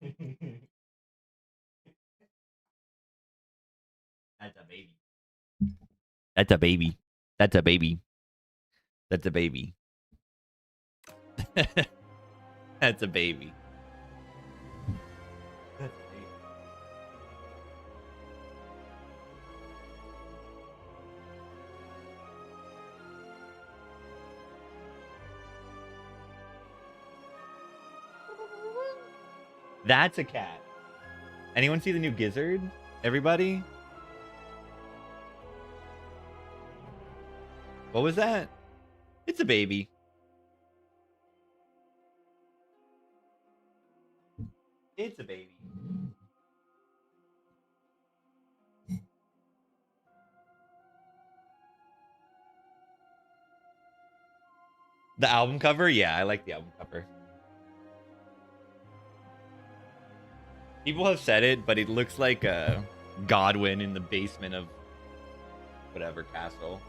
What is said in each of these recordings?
That's a baby. That's a baby. That's a baby. That's a baby. That's a baby. That's a baby. That's a cat. Anyone see the new gizzard? Everybody? What was that? It's a baby. It's a baby. The album cover? Yeah, I like the album cover. People have said it, but it looks like Godwin in the basement of whatever castle.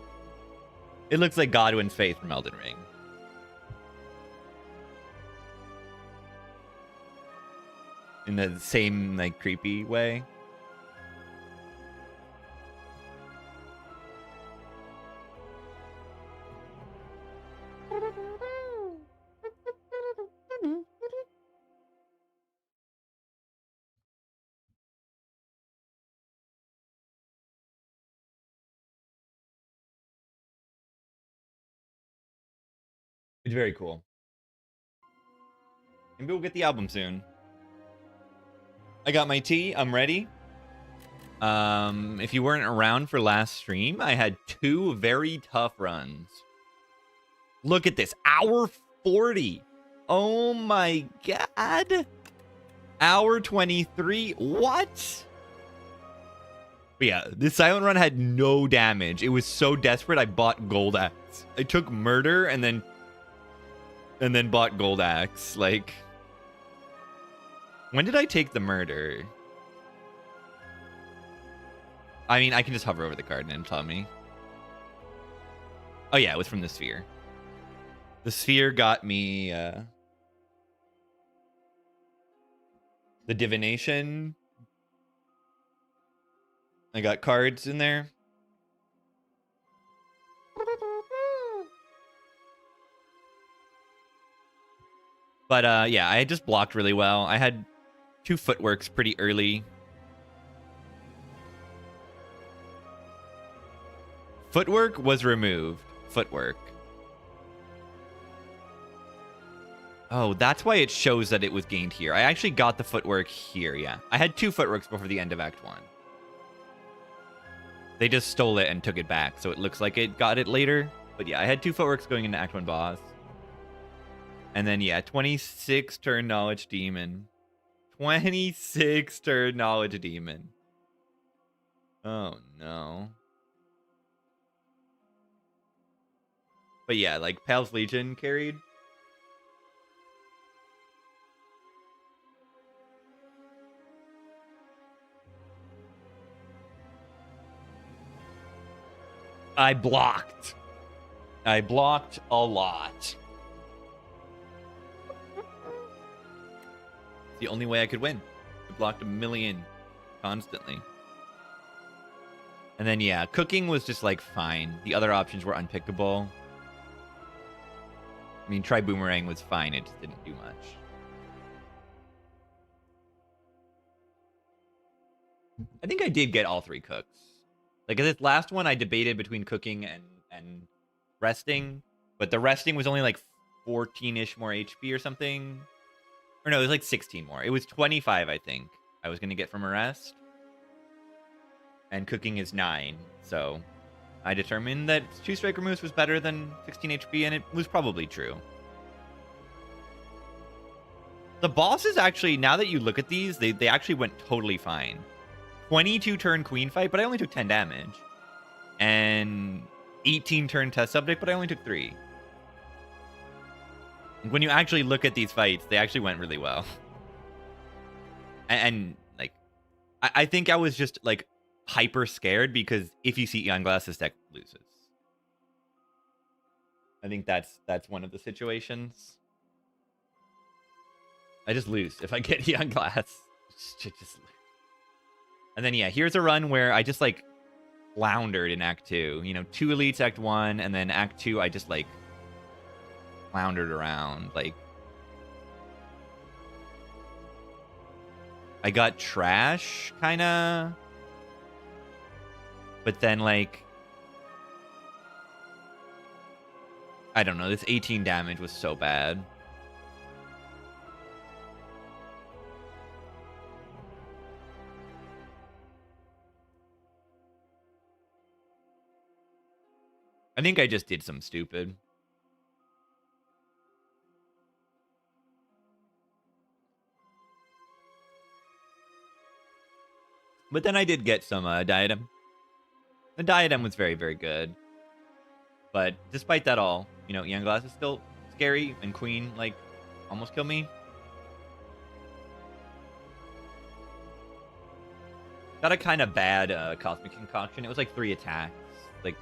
It looks like Godwin's face from Elden Ring. In the same, like, creepy way. It's very cool. Maybe we'll get the album soon. I got my tea. I'm ready. If you weren't around for last stream, I had 2 very tough runs. Look at this. Hour 40. Oh my god. Hour 23. What? But yeah, this silent run had no damage. It was so desperate, I bought Gold Axe. I took Murder and then bought Gold Axe. Like, when did I take the Murder? I mean, I can just hover over the card and it'll tell me. Oh yeah, it was from the Sphere. The Sphere got me the Divination. I got cards in there. But yeah, I just blocked really well. I had 2 footworks pretty early. Footwork was removed. Footwork. Oh, that's why it shows that it was gained here. I actually got the footwork here, yeah. I had 2 footworks before the end of Act 1. They just stole it and took it back, so it looks like it got it later. But yeah, I had 2 footworks going into Act 1 boss. And then, yeah, 26 turn Knowledge Demon. 26 turn Knowledge Demon. Oh, no. But yeah, like, Pal's Legion carried. I blocked. I blocked a lot. It's the only way I could win. I blocked a million constantly. And then, yeah, cooking was just, like, fine. The other options were unpickable. I mean, try Boomerang was fine. It just didn't do much. I think I did get all 3 cooks. Like, this last one, I debated between cooking and resting. But the resting was only, like, 14-ish more HP or something. Or no, it was, like, 16 more. It was 25, I think, I was going to get from a rest. And cooking is 9, so I determined that 2 Striker Moose was better than 16 HP, and it was probably true. The bosses actually, now that you look at these, they actually went totally fine. 22 turn Queen fight, but I only took 10 damage. And 18 turn Test Subject, but I only took 3. When you actually look at these fights, they actually went really well. And like, I think I was just, like, hyper scared because if you see Eon Glass, this deck loses. I think that's one of the situations. I just lose if I get Young Glass. Just lose. And then, yeah, here's a run where I just, like, floundered in Act 2. You know, 2 elites, Act 1, and then Act 2, I just, like, floundered around. Like, I got trash, kind of. But then, like, I don't know. This 18 damage was so bad. I think I just did some stupid. But then I did get some diadem. The diadem was very, very good. But despite that all, you know, Young Glass is still scary, and Queen, like, almost killed me. Got a kind of bad Cosmic Concoction. It was like 3 attacks. Like,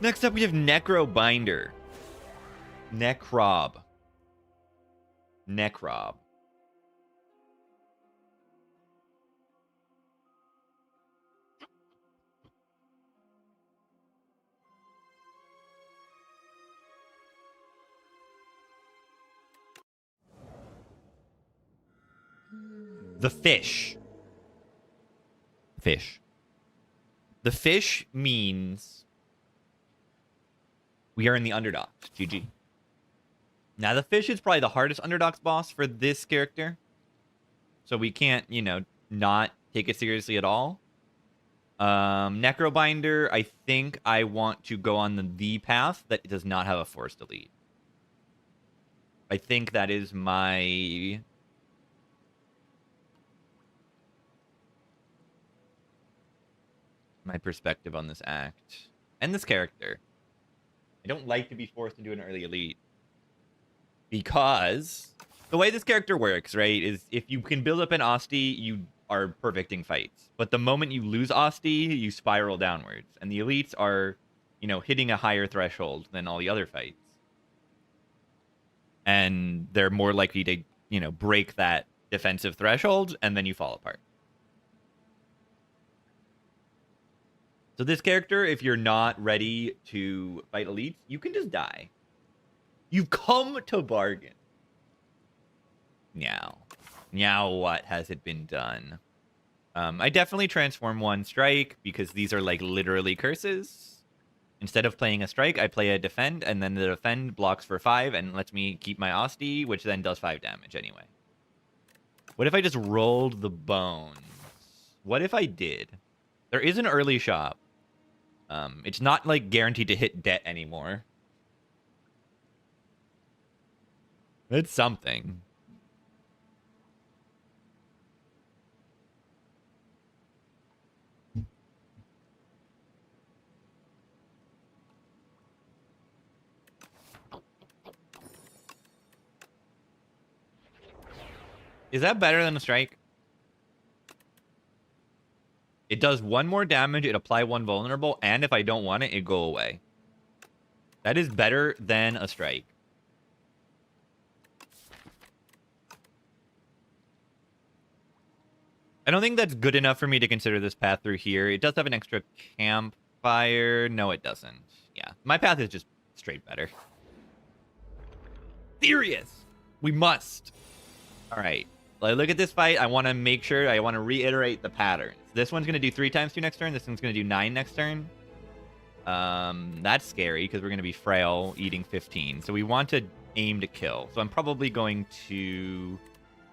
next up, we have Necro Binder. Necrob. The fish. The fish means we are in the underdogs. GG. Now, the fish is probably the hardest underdogs boss for this character. So we can't, you know, not take it seriously at all. Necrobinder, I think I want to go on the path that does not have a forced elite. I think that is my perspective on this act. And this character. I don't like to be forced into an early elite. Because the way this character works, right, is if you can build up an Osti, you are perfecting fights. But the moment you lose Osti, you spiral downwards. And the elites are, you know, hitting a higher threshold than all the other fights. And they're more likely to, you know, break that defensive threshold, and then you fall apart. So this character, if you're not ready to fight elites, you can just die. You've come to bargain. Now what has it been done? I definitely transform one strike because these are like literally curses. Instead of playing a strike, I play a defend, and then the defend blocks for 5 and lets me keep my Osti, which then does 5 damage anyway. What if I just rolled the bones? What if I did? There is an early shop. It's not like guaranteed to hit debt anymore. It's something. Is that better than a strike? It does 1 more damage, it apply 1 vulnerable, and if I don't want it, it go away. That is better than a strike. I don't think that's good enough for me to consider this path through here. It does have an extra campfire. No, it doesn't. Yeah, my path is just straight better. Furious! We must. All right. Look at this fight. I want to make sure, I want to reiterate the patterns. This one's going to do 3 times 2 next turn. This one's going to do 9 next turn. That's scary because we're going to be frail eating 15. So we want to aim to kill. So I'm probably going to...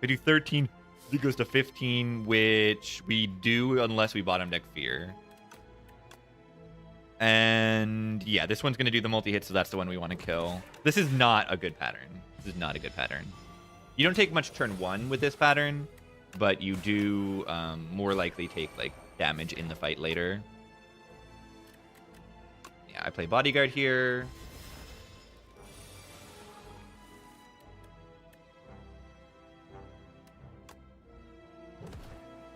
I do 13. It goes to 15, which we do unless we bottom deck Fear. And yeah, this one's going to do the multi-hit, so that's the one we want to kill. This is not a good pattern. This is not a good pattern. You don't take much turn 1 with this pattern, but you do more likely take like damage in the fight later. Yeah, I play Bodyguard here.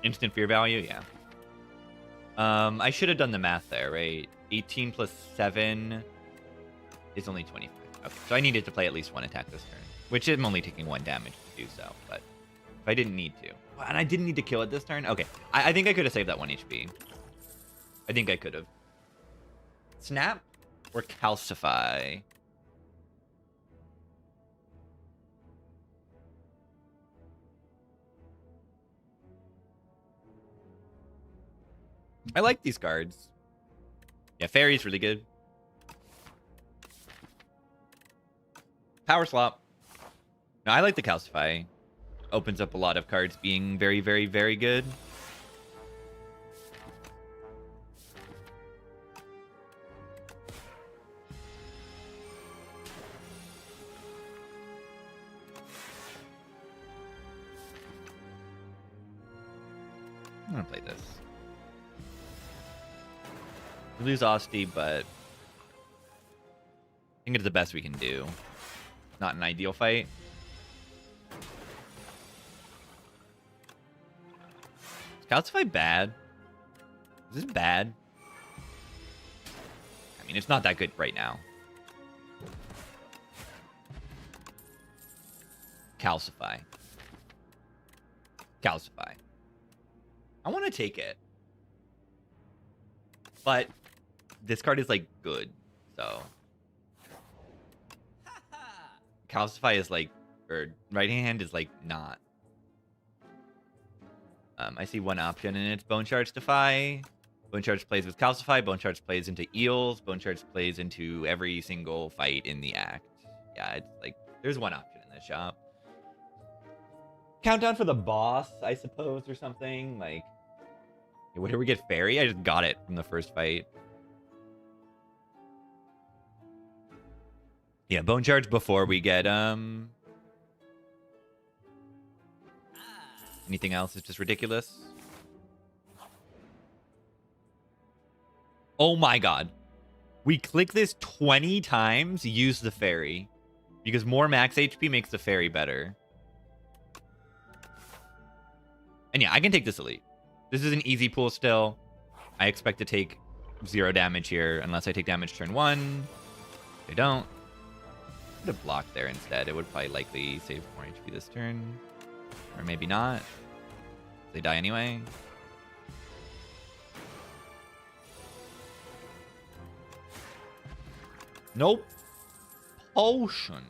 Instant fear value, yeah. I should have done the math there, right? 18 plus 7 is only 25. Okay, so I needed to play at least one attack this turn, which I'm only taking 1 damage to do so, but if I didn't need to. And I didn't need to kill it this turn? Okay, I think I could have saved that 1 HP. I think I could have. Snap or calcify? I like these cards. Yeah, Fairy's really good. Power Slop. No, I like the Calcify. Opens up a lot of cards being very, very, very good. I'm gonna play this. We lose Osti, but I think it's the best we can do. Not an ideal fight. Is Calcify bad? Is this bad? I mean, it's not that good right now. Calcify. Calcify. I want to take it. But this card is, like, good. So. Calcify is, like, or right hand is, like, not. I see one option, and it's Bone Charge Defy. Bone Charge plays with Calcify. Bone Charge plays into Eels. Bone Charge plays into every single fight in the act. Yeah, it's like, there's one option in this shop. Countdown for the boss, I suppose, or something. Like, where did we get Fairy? I just got it from the first fight. Yeah, Bone Charge before we get, anything else is just ridiculous. Oh my god. We click this 20 times, use the Fairy. Because more max HP makes the Fairy better. And yeah, I can take this Elite. This is an easy pool still. I expect to take 0 damage here, unless I take damage turn 1. If I don't. I could have blocked there instead. It would probably likely save more HP this turn. Or maybe not. They die anyway. Nope. Potion.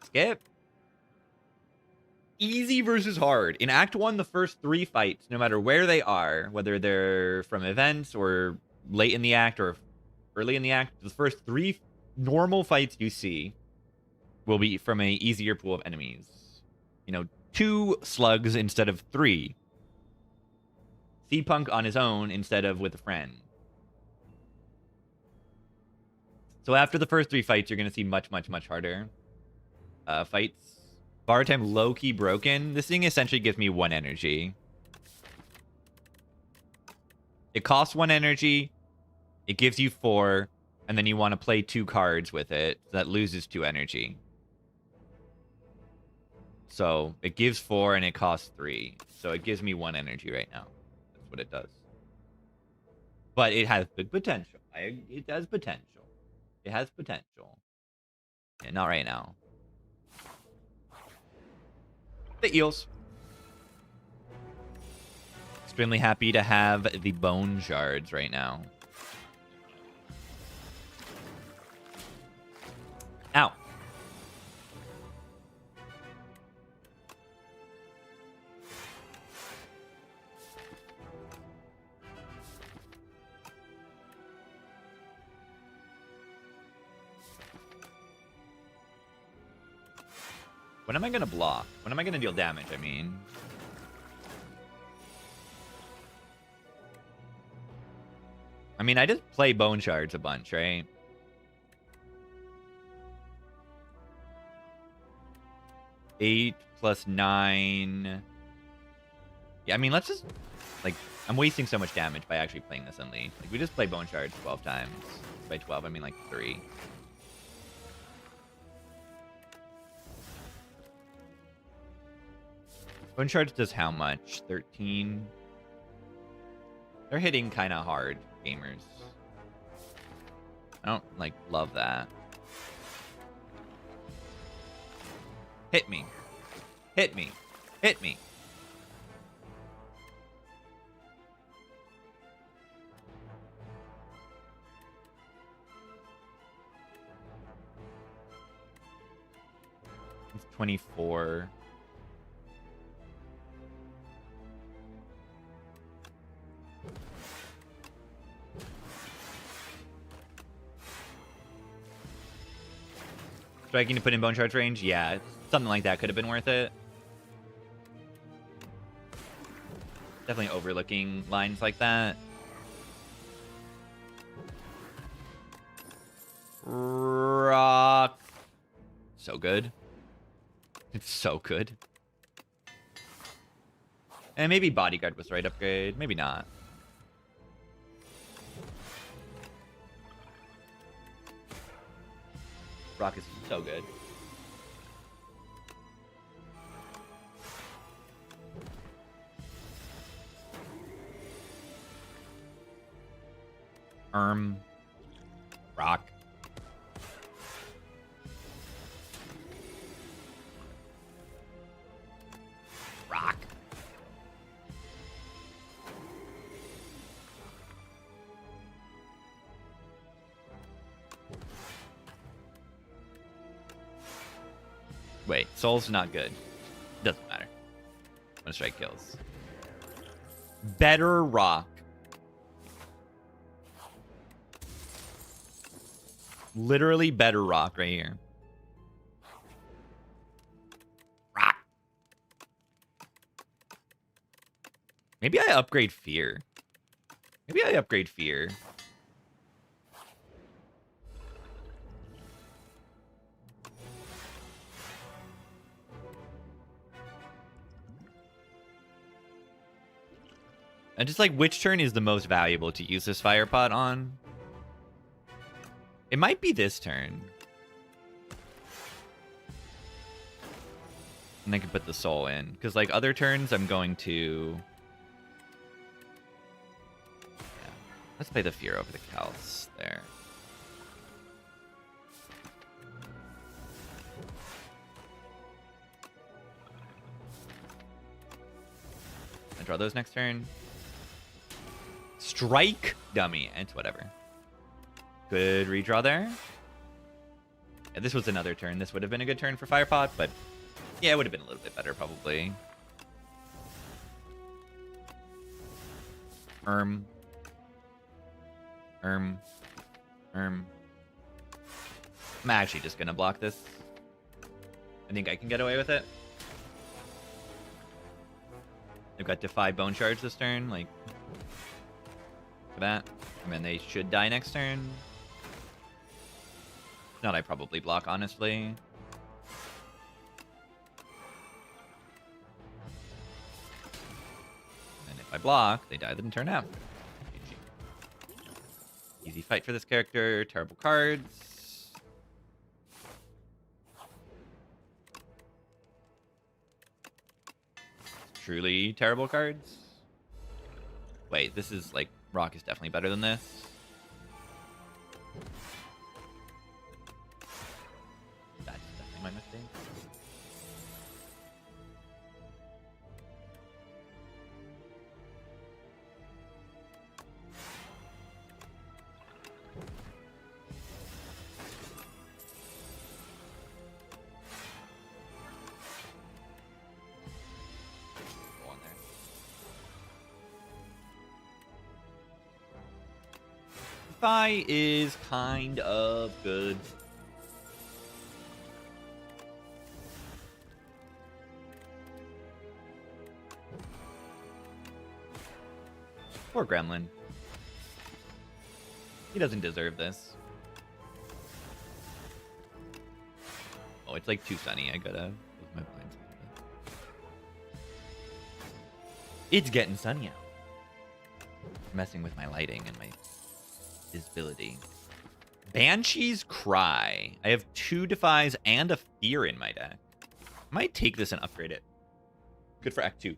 Skip. Easy versus hard. In Act 1, the first 3 fights, no matter where they are, whether they're from events or late in the act or early in the act, the first 3 normal fights you see will be from a easier pool of enemies. You know, 2 slugs instead of 3. C-Punk on his own instead of with a friend. So after the first 3 fights, you're going to see much, much, much harder fights. Bar time low-key broken. This thing essentially gives me 1 energy. It costs 1 energy. It gives you 4. And then you want to play 2 cards with it. So that loses 2 energy. So it gives 4 and it costs 3. So it gives me 1 energy right now. That's what it does. But it has big potential. It has potential. It has potential. Yeah, not right now. The Eels. Extremely happy to have the Bone Shards right now. Ow. When am I going to block? When am I going to deal damage, I mean? I just play Bone Shards a bunch, right? Eight plus 9. Yeah, I mean, let's just... Like, I'm wasting so much damage by actually playing this Unleashed. Like, we just play Bone Shards 12 times. By 12, I mean, like, 3. Bone Shards does how much? 13? They're hitting kind of hard, gamers. I don't, like, love that. Hit me. Hit me. Hit me. It's 24. Striking to put in bone charge range? Yeah, something like that could have been worth it. Definitely overlooking lines like that. Rock. So good. It's so good. And maybe Bodyguard was the right upgrade. Maybe not. Rock is so good. Rock. Rock. Wait, Soul's not good. Doesn't matter. One strike kills. Better Rock. Literally better Rock right here. Rock. Maybe I upgrade Fear. Maybe I upgrade Fear. And just like, which turn is the most valuable to use this fire pot on? It might be this turn. And I can put the soul in. Because like other turns, I'm going to... Yeah. Let's play the Fear over the Kals there. I draw those next turn. Strike, dummy, and whatever. Good redraw there. Yeah, this was another turn. This would have been a good turn for Firepot, but yeah, it would have been a little bit better probably. I'm actually just gonna block this. I think I can get away with it. They've got Defy Bone Charge this turn, like for that. And then they should die next turn. If not, I probably block, honestly. And if I block, they die the turn after. GG. Easy fight for this character. Terrible cards. Truly terrible cards. Wait, this is like... Rock is definitely better than this. That's definitely my mistake. Go on there. Defy is kind of good. Poor Gremlin. He doesn't deserve this. Oh, it's like too sunny. I gotta close my blinds a little bit. It's getting sunny out. Messing with my lighting and my visibility. Banshee's Cry. I have 2 Defies and a Fear in my deck. I might take this and upgrade it. Good for Act 2.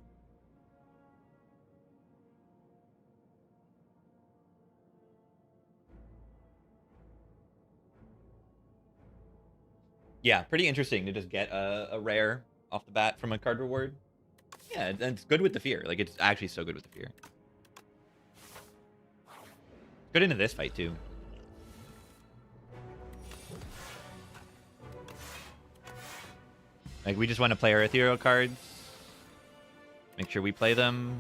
Yeah, pretty interesting to just get a rare off the bat from a card reward. Yeah, and it's good with the fear. Like, it's actually so good with the fear. Good into this fight, too. Like, we just want to play our ethereal cards. Make sure we play them.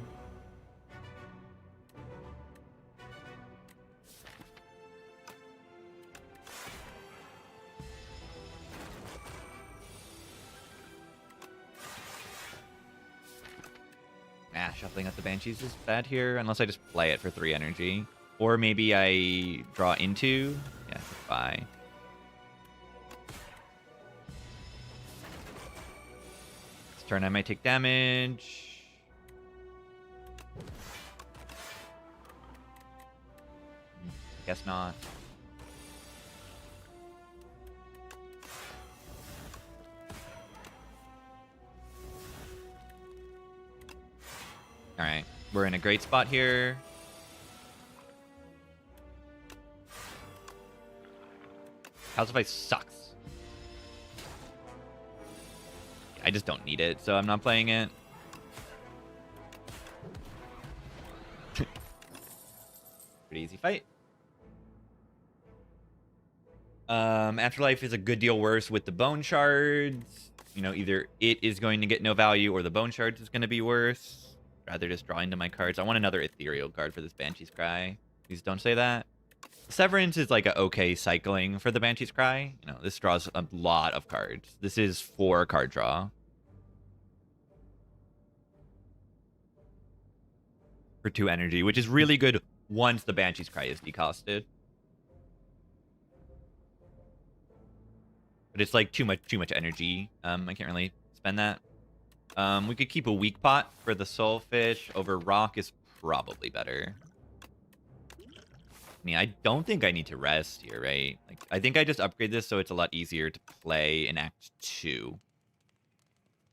Nah, shuffling up the Banshees is bad here, unless I just play it for 3 energy. Or maybe I draw into. Yeah, bye. This turn I might take damage. Guess not. Alright, we're in a great spot here. House of Ice sucks. I just don't need it, so I'm not playing it. Pretty easy fight. Afterlife is a good deal worse with the Bone Shards. You know, either it is going to get no value or the Bone Shards is going to be worse. Rather just draw into my cards. I want another ethereal card for this Banshee's Cry. Please don't say that. Severance is like a okay cycling for the Banshee's Cry. You know, this draws a lot of cards. This is 4 card draw. For 2 energy, which is really good once the Banshee's Cry is decosted. But it's like too much energy. I can't really spend that. We could keep a weak pot for the Soulfish over Rock is probably better. I mean, I don't think I need to rest here, right? Like, I think I just upgrade this so it's a lot easier to play in Act 2.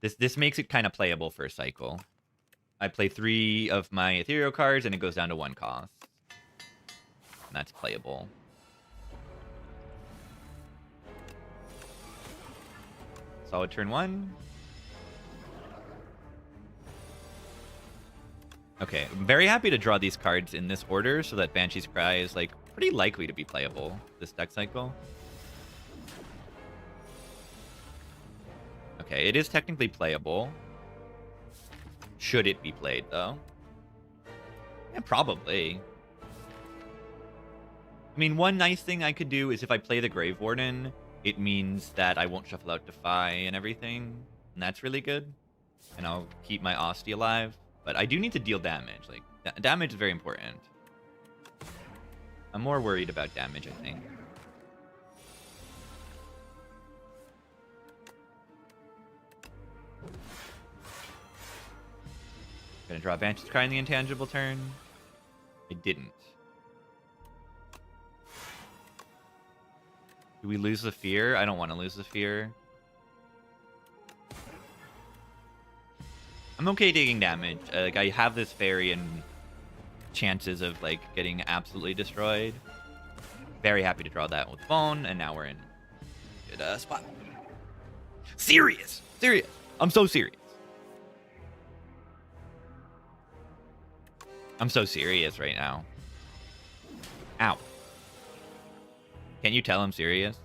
This makes it kind of playable for a cycle. I play 3 of my ethereal cards and it goes down to 1 cost. And that's playable. Solid turn 1. Okay, I'm very happy to draw these cards in this order so that Banshee's Cry is like pretty likely to be playable this deck cycle. Okay, it is technically playable. Should it be played though? Yeah, probably. I mean, one nice thing I could do is if I play the Grave Warden, it means that I won't shuffle out Defy and everything. And that's really good. And I'll keep my Asti alive. But I do need to deal damage. Like, damage is very important. I'm more worried about damage, I think. Gonna draw Banshee's Cry in the intangible turn. I didn't. Do we lose the fear? I don't want to lose the fear. I'm okay taking damage. Like, I have this fairy and chances of, like, getting absolutely destroyed. Very happy to draw that with Bone, and now we're in a good spot. Serious! Serious! I'm so serious. I'm so serious right now. Ow. Can't you tell I'm serious?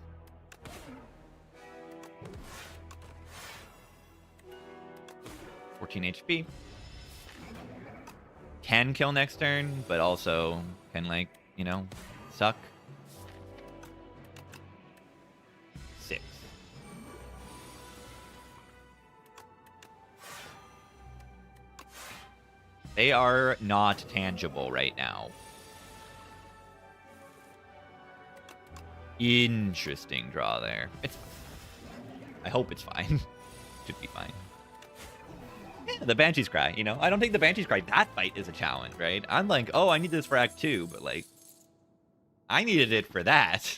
HP. Can kill next turn, but also can, like, you know, suck. 6. They are not tangible right now. Interesting draw there. It's I hope it's fine. Should be fine. Yeah, the Banshee's Cry, you know? I don't think the Banshee's Cry, that fight is a challenge, right? I'm like, oh, I need this for Act 2, but, like, I needed it for that.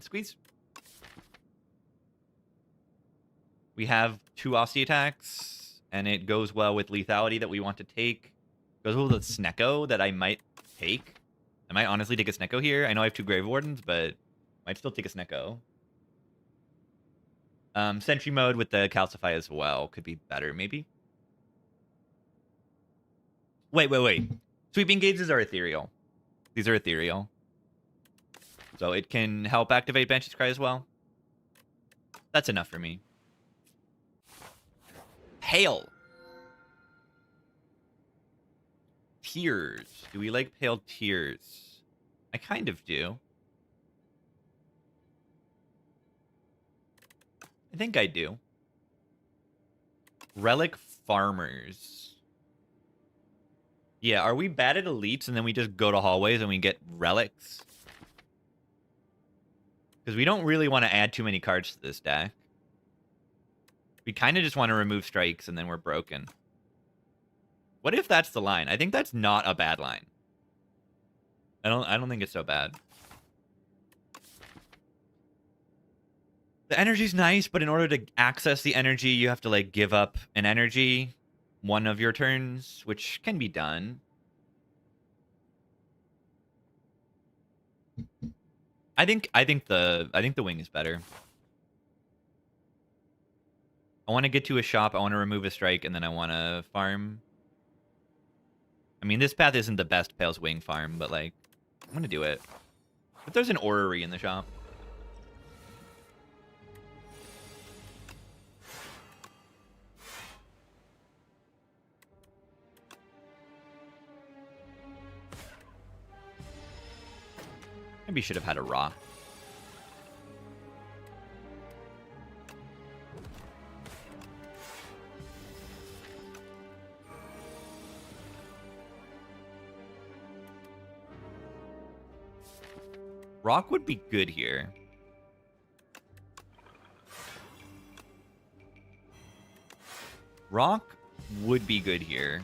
Squeeze. We have 2 Asti attacks, and it goes well with lethality that we want to take. Goes well with Snecko that I might take. I might honestly take a Snecko here. I know I have 2 Grave Wardens, but might still take a Snecko. Sentry mode with the Calcify as well could be better, maybe. Wait. Sweeping Gazes are ethereal. These are ethereal. So it can help activate Banshee's Cry as well. That's enough for me. Pale. Tears. Do we like Pale Tears? I kind of do. I think I do. Relic Farmers. Yeah, are we bad at elites and then we just go to hallways and we get relics? Because we don't really want to add too many cards to this deck. We kind of just want to remove strikes and then we're broken. What if that's the line? I think that's not a bad line. I don't think it's so bad. The energy's nice, but in order to access the energy, you have to like give up an energy one of your turns, which can be done. I think the wing is better. I want to get to a shop, I want to remove a strike, and then I want to farm. I mean, this path isn't the best Pale's Wing farm, but like, I'm gonna do it. But there's an orrery in the shop. Maybe should have had a rock. Rock would be good here. Rock would be good here.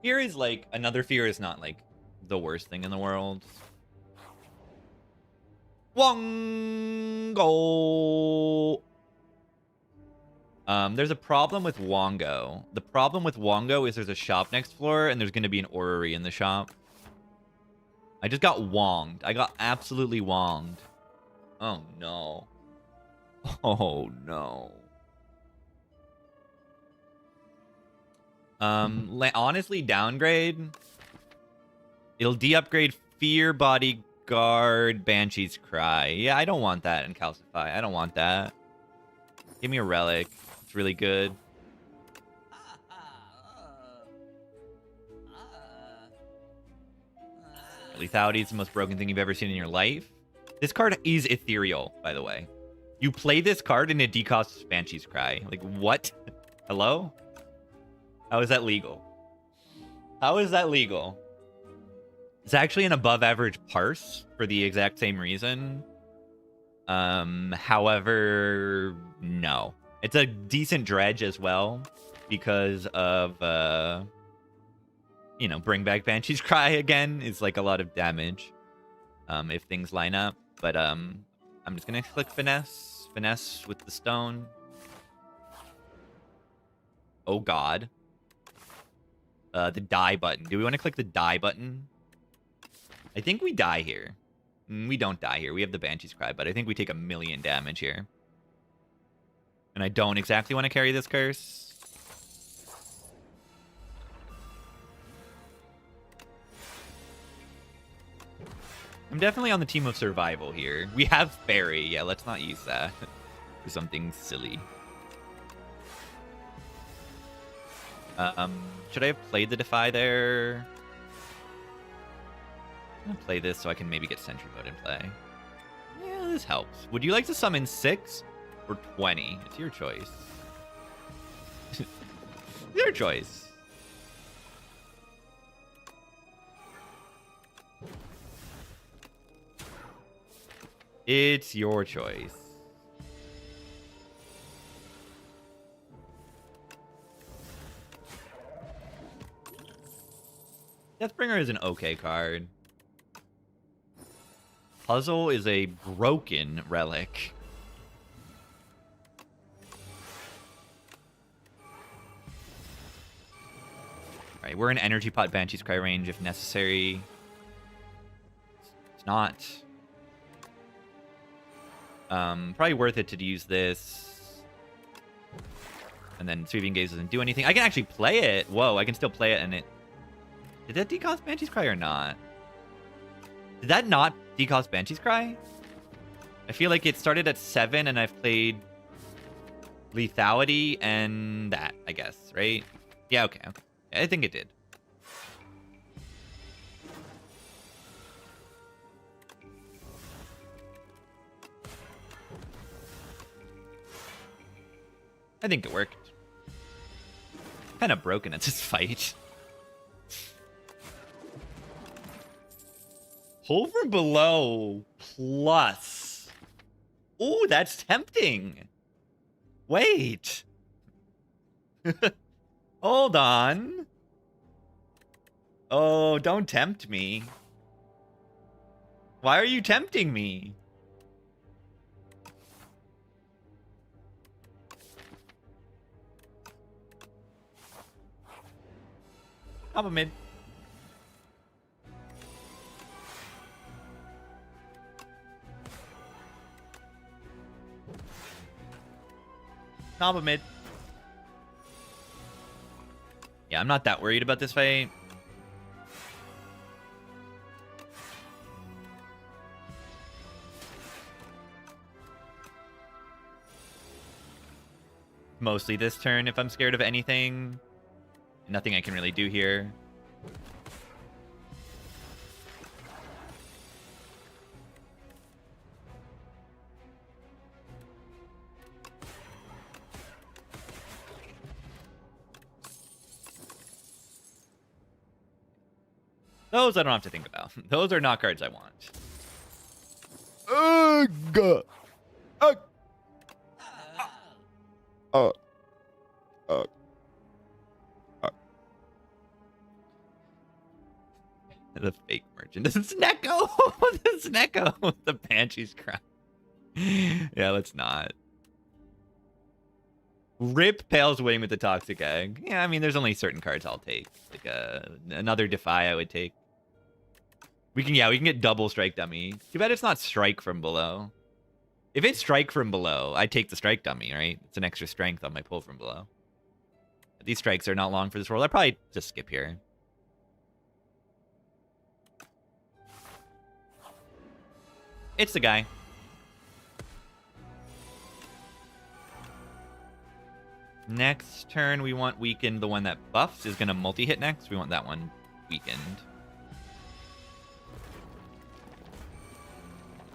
Fear is like, another fear is not like the worst thing in the world. Wongo. There's a problem with Wongo. The problem with Wongo is there's a shop next floor and there's going to be an orrery in the shop. I just got wonged. I got absolutely wonged. Oh no. Oh no. Honestly, downgrade. It'll de-upgrade Fear, Bodyguard, Banshee's Cry. Yeah, I don't want that in Calcify. I don't want that. Give me a relic. It's really good. Lethality is the most broken thing you've ever seen in your life. This card is ethereal, by the way. You play this card and it decosts Banshee's Cry. Like, what? Hello? How is that legal? How is that legal? It's actually an above average parse for the exact same reason. However, no. It's a decent dredge as well because of, you know, bring back Banshee's Cry again is like a lot of damage if things line up. But I'm just going to click Finesse. Finesse with the stone. Oh, God. The die button. Do we want to click the die button? I think we die here. We don't die here. We have the Banshee's Cry, but I think we take 1,000,000 damage here. And I don't exactly want to carry this curse. I'm definitely on the team of survival here. We have Fairy. Yeah, let's not use that for something silly. Should I have played the Defy there? I'm gonna play this so I can maybe get Sentry Mode in play. Yeah, this helps. Would you like to summon 6 or 20? It's your choice. Your choice. It's your choice. Deathbringer is an okay card. Puzzle is a broken relic. Alright, we're in Energy Pot Banshee's Cry range if necessary. It's not. Probably worth it to use this. And then Sweeping Gaze doesn't do anything. I can actually play it. Whoa, I can still play it and it... Did that decost Banshee's Cry or not? Did that not decost Banshee's Cry? I feel like it started at 7 and I've played Lethality and that, I guess, right? Yeah, okay. I think it did. I think it worked. Kind of broken at this fight. Pull from below plus. Ooh, that's tempting. Wait. Hold on. Oh, don't tempt me. Why are you tempting me? Top of mid. Top of mid. Yeah, I'm not that worried about this fight. Mostly this turn if I'm scared of anything. Nothing I can really do here. Those I don't have to think about. Those are not cards I want. Ugh. The fake merchant. This is Neko. This is Neko with the Banshee's Cry. Yeah, let's not. Rip Pale's Wing with the Toxic Egg. Yeah, I mean, there's only certain cards I'll take. Like another Defy I would take. We can get double Strike Dummy. Too bad it's not Strike from below. If it's Strike from below, I take the Strike Dummy, right? It's an extra strength on my pull from below. These strikes are not long for this world. I'll probably just skip here. It's the guy. Next turn, we want weakened. The one that buffs is going to multi-hit next. We want that one weakened.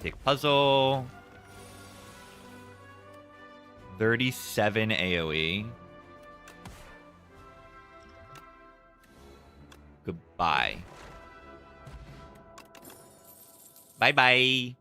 Take puzzle. 37 AoE. Goodbye. Bye-bye.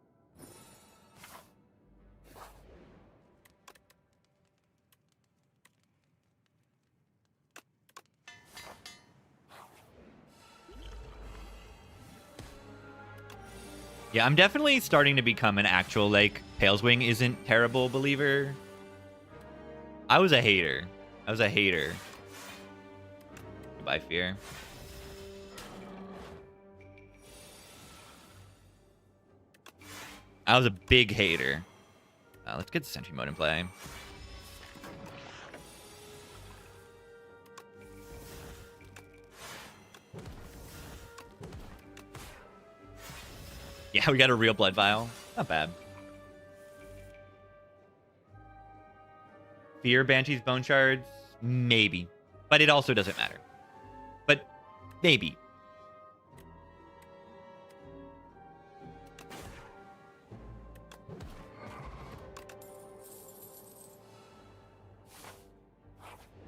Yeah, I'm definitely starting to become an actual, like, Pale's Wing isn't terrible believer. I was a hater. Goodbye, Fear. I was a big hater. Let's get the Sentry Mode in play. Yeah, we got a real Blood Vial. Not bad. Fear Banshee's Bone Shards? Maybe. But it also doesn't matter. But maybe.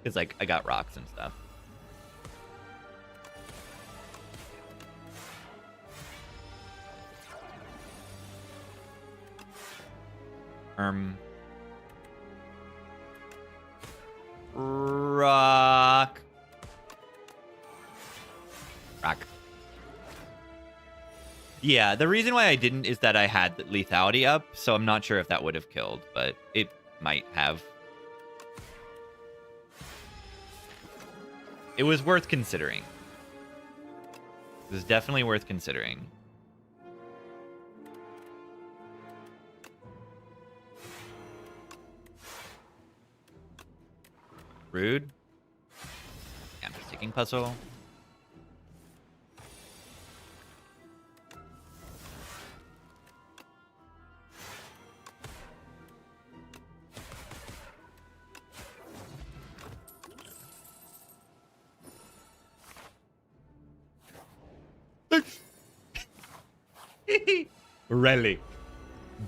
Because, like, I got rocks and stuff. Rock. Yeah, the reason why I didn't is that I had the lethality up, so I'm not sure if that would have killed, but it might have. It was worth considering. It was definitely worth considering. Rude. Yeah, I'm just taking puzzle. Relic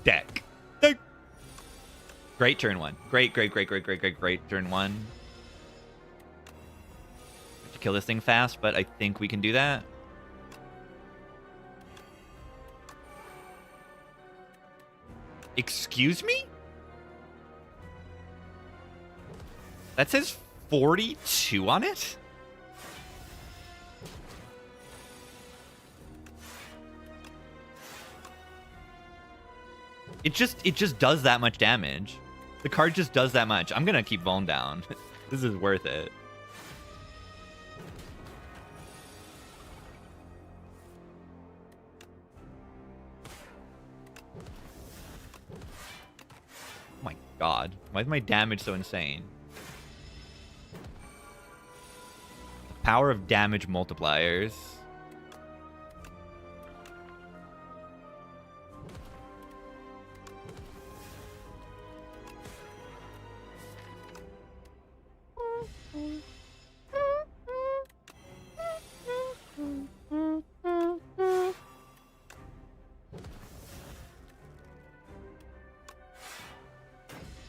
deck. Great turn one. Great turn one. Have to kill this thing fast, but I think we can do that. Excuse me? That says 42 on it? It just does that much damage. The card just does that much. I'm gonna keep Vuln down. This is worth it. Oh my god. Why is my damage so insane? The power of damage multipliers.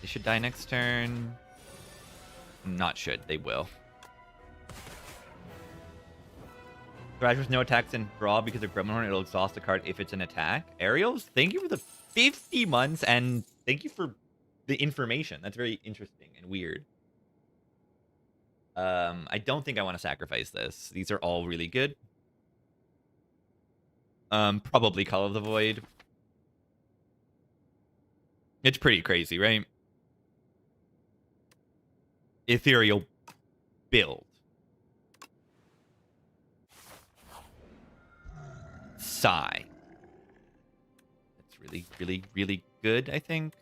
They should die next turn. Not should. They will. Thrash with no attacks and draw because of Gremlin Horn. It'll exhaust the card if it's an attack. Ariels, thank you for the 50 months and thank you for the information. That's very interesting and weird. I don't think I want to sacrifice this. These are all really good. Probably Call of the Void. It's pretty crazy, right? Ethereal build. Sigh. That's really good, I think.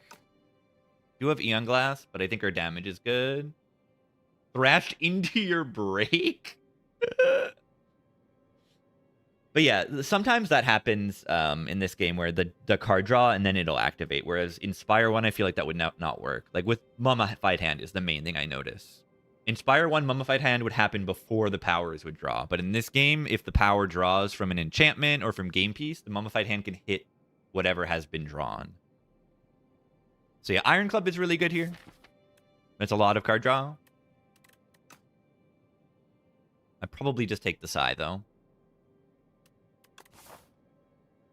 Do have Eon Glass, but I think our damage is good. Thrashed into your break? But yeah, sometimes that happens in this game where the card draw and then it'll activate. Whereas Inspire 1, I feel like that would not work. Like with Mummified Hand is the main thing I notice. Inspire 1 Mummified Hand would happen before the powers would draw. But in this game, if the power draws from an enchantment or from game piece, the Mummified Hand can hit whatever has been drawn. So yeah, Iron Club is really good here. That's a lot of card draw. I'd probably just take the Sigh, though.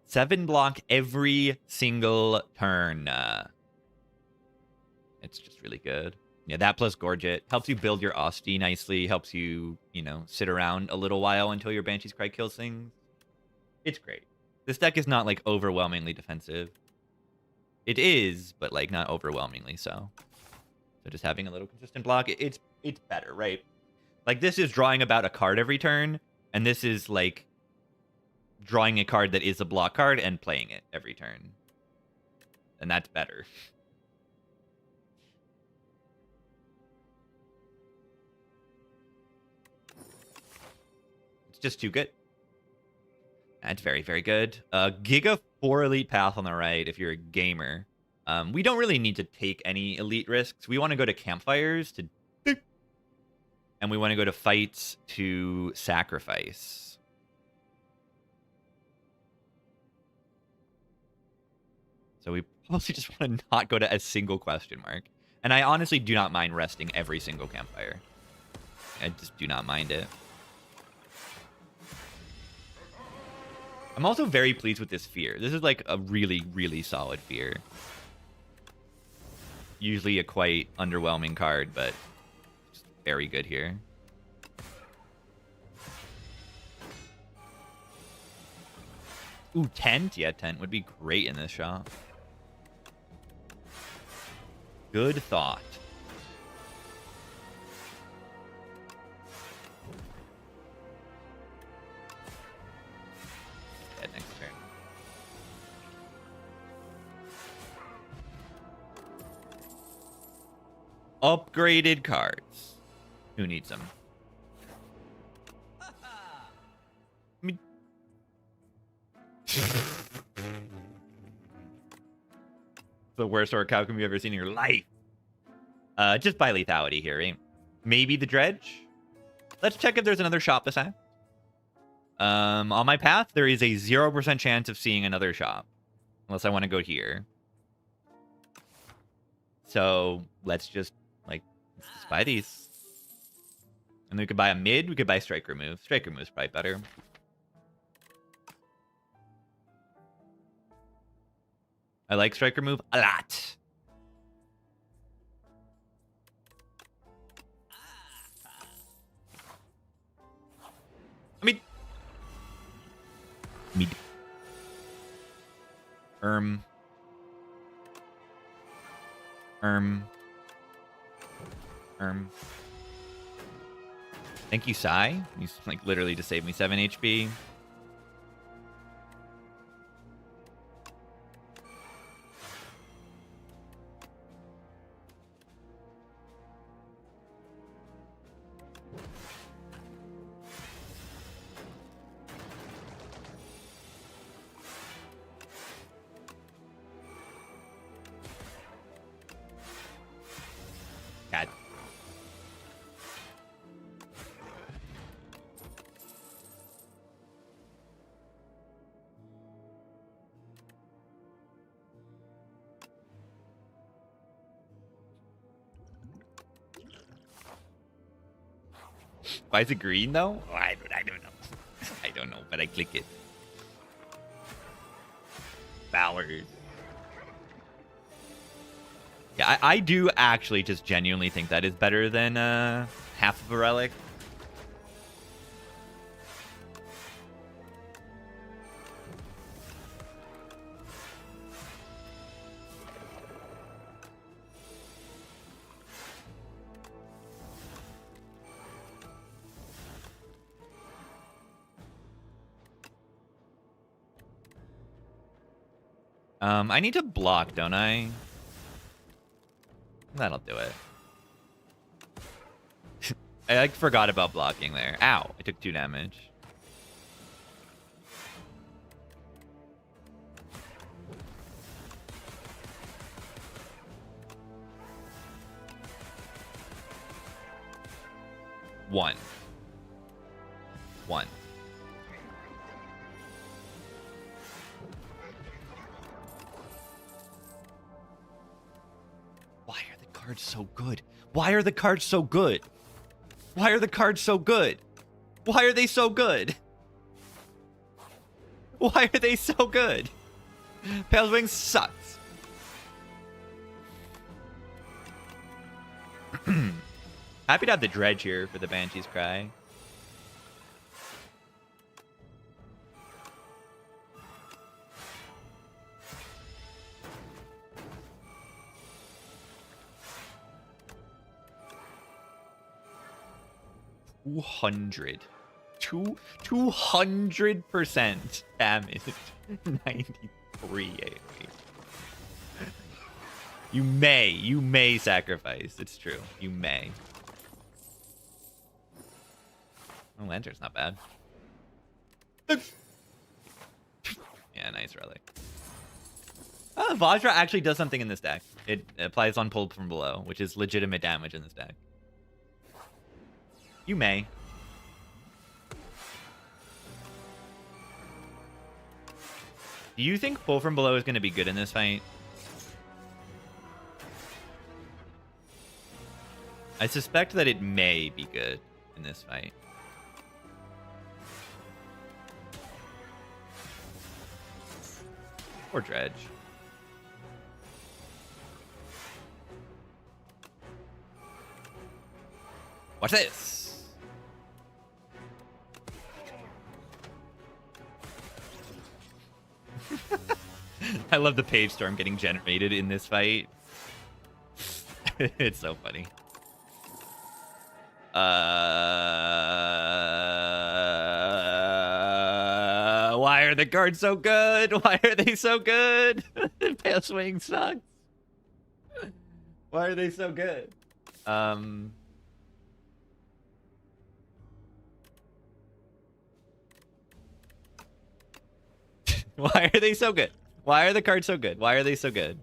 7 block every single turn. It's just really good. Yeah, that plus Gorget helps you build your Osti nicely. Helps you, you know, sit around a little while until your Banshee's Cry kills things. It's great. This deck is not, like, overwhelmingly defensive. It is, but, like, not overwhelmingly so. So just having a little consistent block, it's better, right? Like, this is drawing about a card every turn, and this is, like, drawing a card that is a block card and playing it every turn. And that's better. It's just too good. That's very good. Giga 4 Elite Path on the right if you're a gamer. We don't really need to take any elite risks. We want to go to campfires to... And we want to go to fights to sacrifice. So we mostly just want to not go to a single question mark. And I honestly do not mind resting every single campfire. I just do not mind it. I'm also very pleased with this fear. This is like a really solid fear. usually a quite underwhelming card, but just very good here. Ooh, tent? Yeah, tent would be great in this shop. Good thought. Yeah, next turn. Upgraded cards. Who needs them? I mean... the worst orc outcome you've ever seen in your life. Just by lethality here, right? Maybe the dredge. Let's check if there's another shop this act. On my path, there is a 0% chance of seeing another shop. Unless I want to go here. So, let's just buy these. And then we could buy a mid, we could buy strike remove. Strike remove is probably better. I like strike remove a lot. Mid. Thank you, Sai. He's literally just saved me 7 HP. God. Why is it green though? Oh, I don't know. I don't know, but I click it. Ballard. Yeah, I do actually just genuinely think that is better than half of a relic. I need to block, don't I? That'll do it. I forgot about blocking there. Ow, I took 2 damage. One. Why are the cards so good? Why are the cards so good? Why are the cards so good? Why are they so good? Why are they so good? Pale's Wing sucks. Happy to have the dredge here for the Banshee's Cry. Two 200% damage. 93 AoE. You may sacrifice. It's true. You may. Oh, Lantern's not bad. Yeah, nice relic. Oh, Vajra actually does something in this deck. It applies on pulled from below, which is legitimate damage in this deck. You may. Do you think pull from below is going to be good in this fight? I suspect that it may be good in this fight. Or dredge. Watch this. I love the page storm getting generated in this fight. It's so funny. Why are the cards so good? Why are they so good? Pale Swing sucks. Why are they so good? Why are they so good? Why are the cards so good? Why are they so good?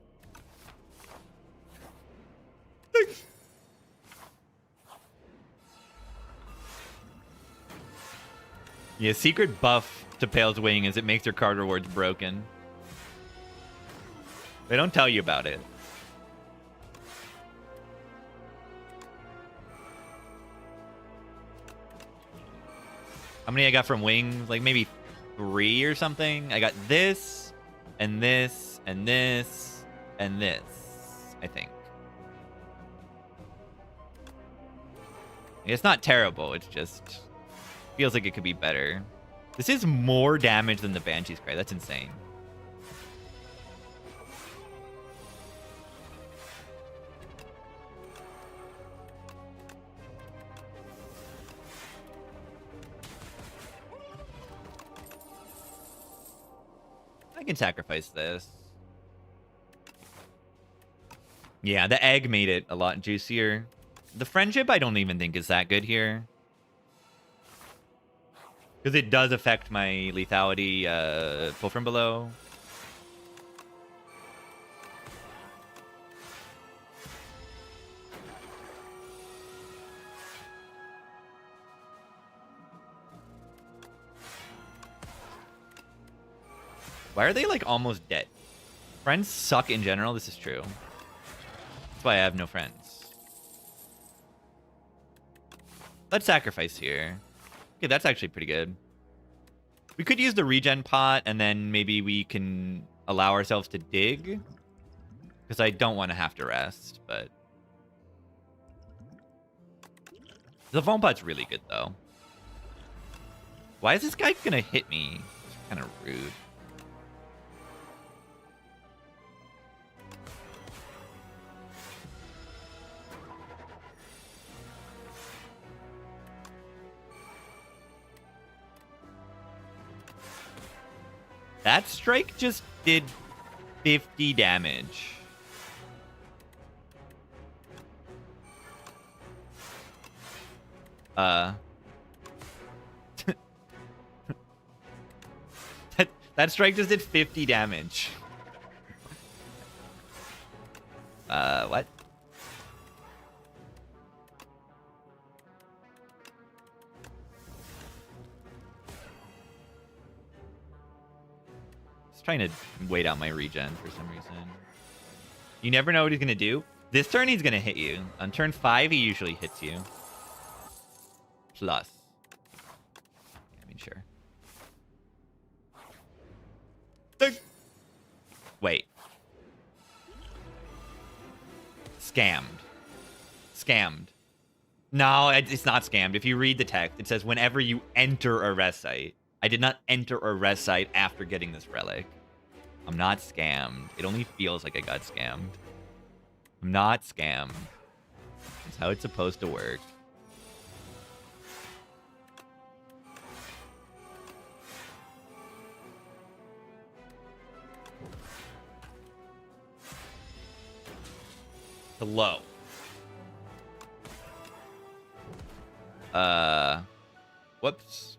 Yeah, secret buff to Pale's Wing is it makes your card rewards broken. They don't tell you about it. How many I got from Wings? Like maybe 3 or something. I got this, and this, and this, and this, I think. It's not terrible, it's just feels like it could be better. This is more damage than the Banshee's Cry. That's insane. I can sacrifice this. Yeah, the egg made it a lot juicier. The friendship I don't even think is that good here. Because it does affect my lethality pull from below. Why are they like almost dead? Friends suck in general. This is true. That's why I have no friends. Let's sacrifice here. Okay, that's actually pretty good. We could use the regen pot, and then maybe we can allow ourselves to dig. Because I don't want to have to rest, but... The foam pot's really good, though. Why is this guy gonna hit me? It's kind of rude. That strike just did 50 damage. That strike just did 50 damage. What? Trying to wait out my regen for some reason. You never know what he's gonna do. This turn he's gonna hit you. On turn 5 he usually hits you. Plus. I mean, sure. Wait. Scammed. Scammed. No, it's not scammed. If you read the text, it says whenever you enter a rest site. I did not enter a rest site after getting this relic. I'm not scammed. It only feels like I got scammed. I'm not scammed. That's how it's supposed to work. Hello. Whoops.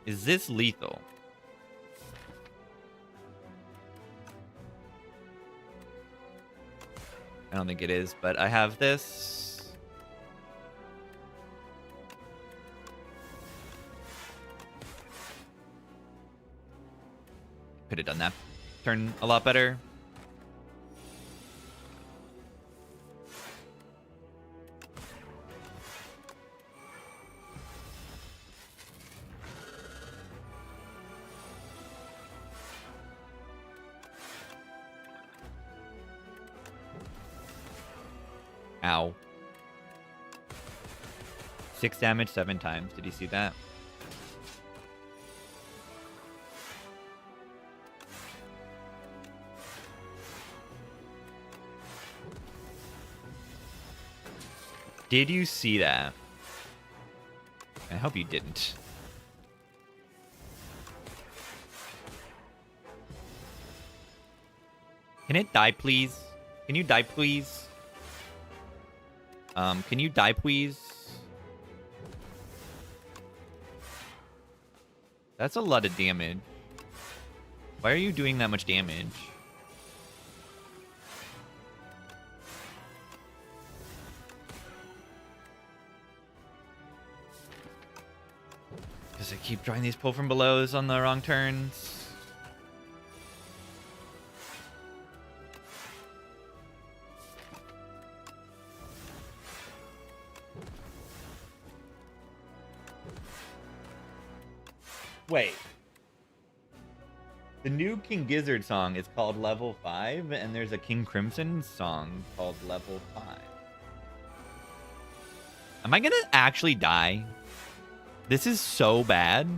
Is this lethal? I don't think it is, but I have this. Could have done that turn a lot better. Ow. 6 damage 7 times. Did you see that? Did you see that? I hope you didn't. Can it die, please? Can you die, please? Can you die, please? That's a lot of damage. Why are you doing that much damage? Because I keep drawing these pull from belows on the wrong turns. Wait. The new King Gizzard song is called Level 5, and there's a King Crimson song called Level 5. Am I gonna actually die? This is so bad.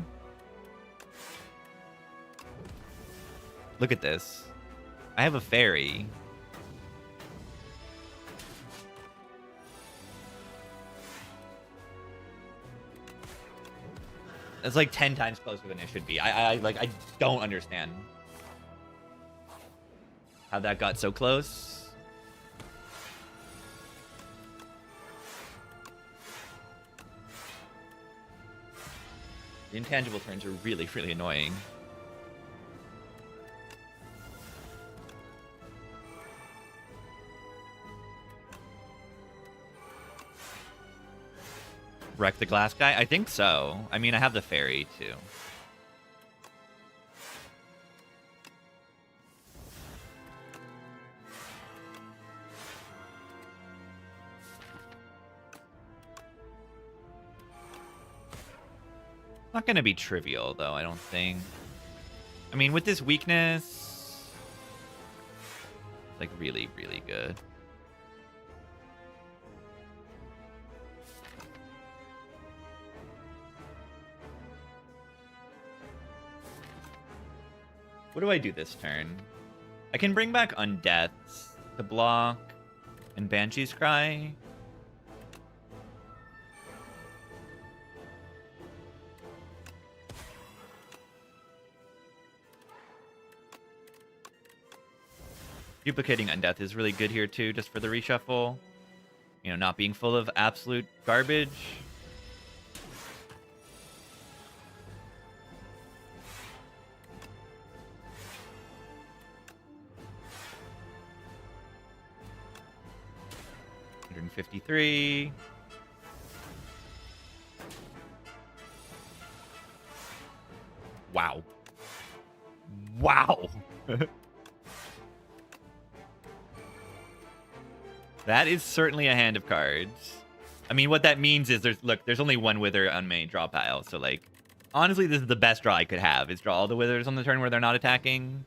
Look at this. I have a fairy. It's like 10 times closer than it should be. I don't understand how that got so close. The intangible turns are really, really annoying. Wreck the glass guy? I think so. I mean, I have the fairy, too. Not gonna be trivial, though, I don't think. I mean, with this weakness... like, really, really good. What do I do this turn? I can bring back Undeaths to block and Banshee's Cry. Duplicating Undeath is really good here too, just for the reshuffle. You know, not being full of absolute garbage. $153. Wow. Wow. That is certainly a hand of cards. I mean, what that means is there's only one Wither on main draw pile. So, like, honestly, this is the best draw I could have, is draw all the Withers on the turn where they're not attacking.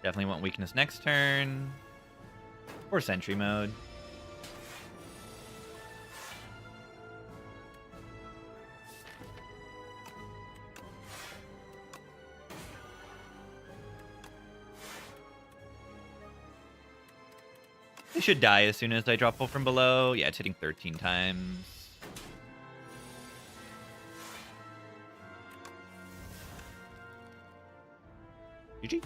Definitely want weakness next turn. Or sentry mode. It should die as soon as I drop pull from below. Yeah, it's hitting 13 times. GG.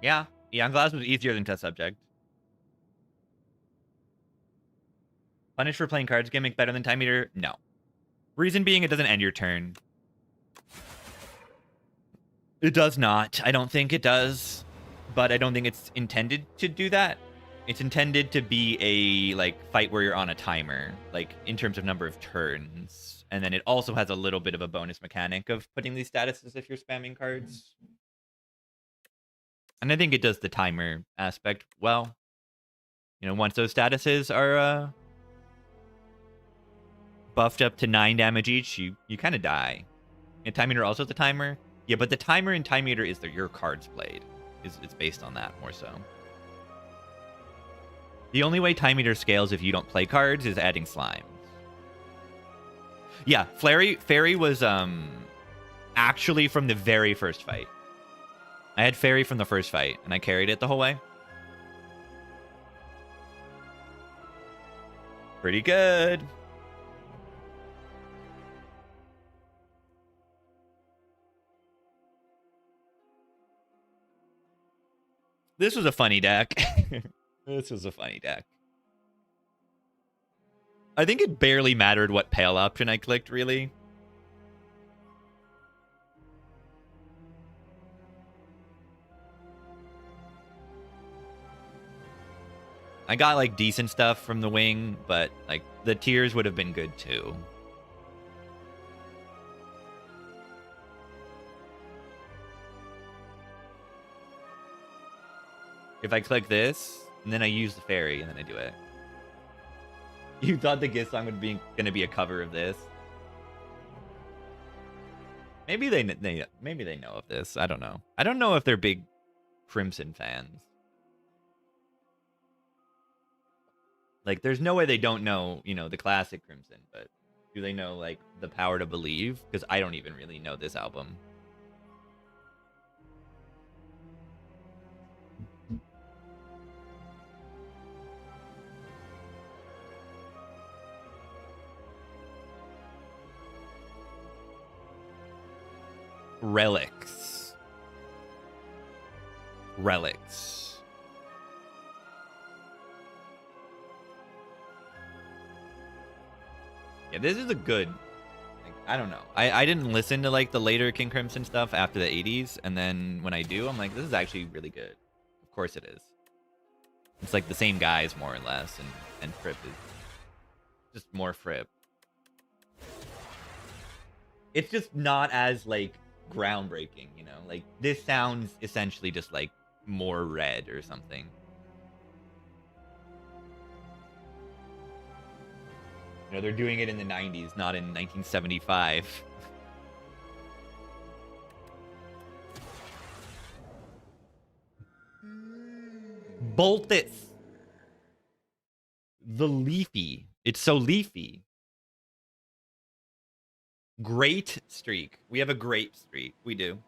Yeah, Eon Glass was easier than Test Subject. Punish for playing cards gimmick better than Time Eater? No. Reason being, it doesn't end your turn. It does not. I don't think it does. But I don't think it's intended to do that. It's intended to be a, like, fight where you're on a timer. Like, in terms of number of turns. And then it also has a little bit of a bonus mechanic of putting these statuses if you're spamming cards. And I think it does the timer aspect well. You know, once those statuses are buffed up to 9 damage each, you kind of die. And Time Eater also has a timer. Yeah, but the timer in Time Eater is your cards played. It's based on that more so. The only way Time Eater scales if you don't play cards is adding slimes. Yeah, Fairy was actually from the very first fight. I had Fairy from the first fight, and I carried it the whole way. Pretty good. This was a funny deck. This was a funny deck. I think it barely mattered what pale option I clicked, really. I got, like, decent stuff from the wing, but, like, the tiers would have been good, too. If I click this, and then I use the fairy, and then I do it. You thought the Giz song would be gonna be a cover of this? Maybe they know of this. I don't know. I don't know if they're big Crimson fans. Like, there's no way they don't know, you know, the classic Crimson, but do they know, like, The Power to Believe? Because I don't even really know this album. Relics. Yeah, this is a good... Like, I don't know. I didn't listen to, like, the later King Crimson stuff after the 80s, and then when I do, I'm like, this is actually really good. Of course it is. It's like the same guys, more or less, and Fripp is just more Fripp. It's just not as, like, groundbreaking, you know? Like, this sounds essentially just, like, more red or something. You know, they're doing it in the 90s, not in 1975. Boltis. The leafy. It's so leafy. Great streak. We have a great streak. We do.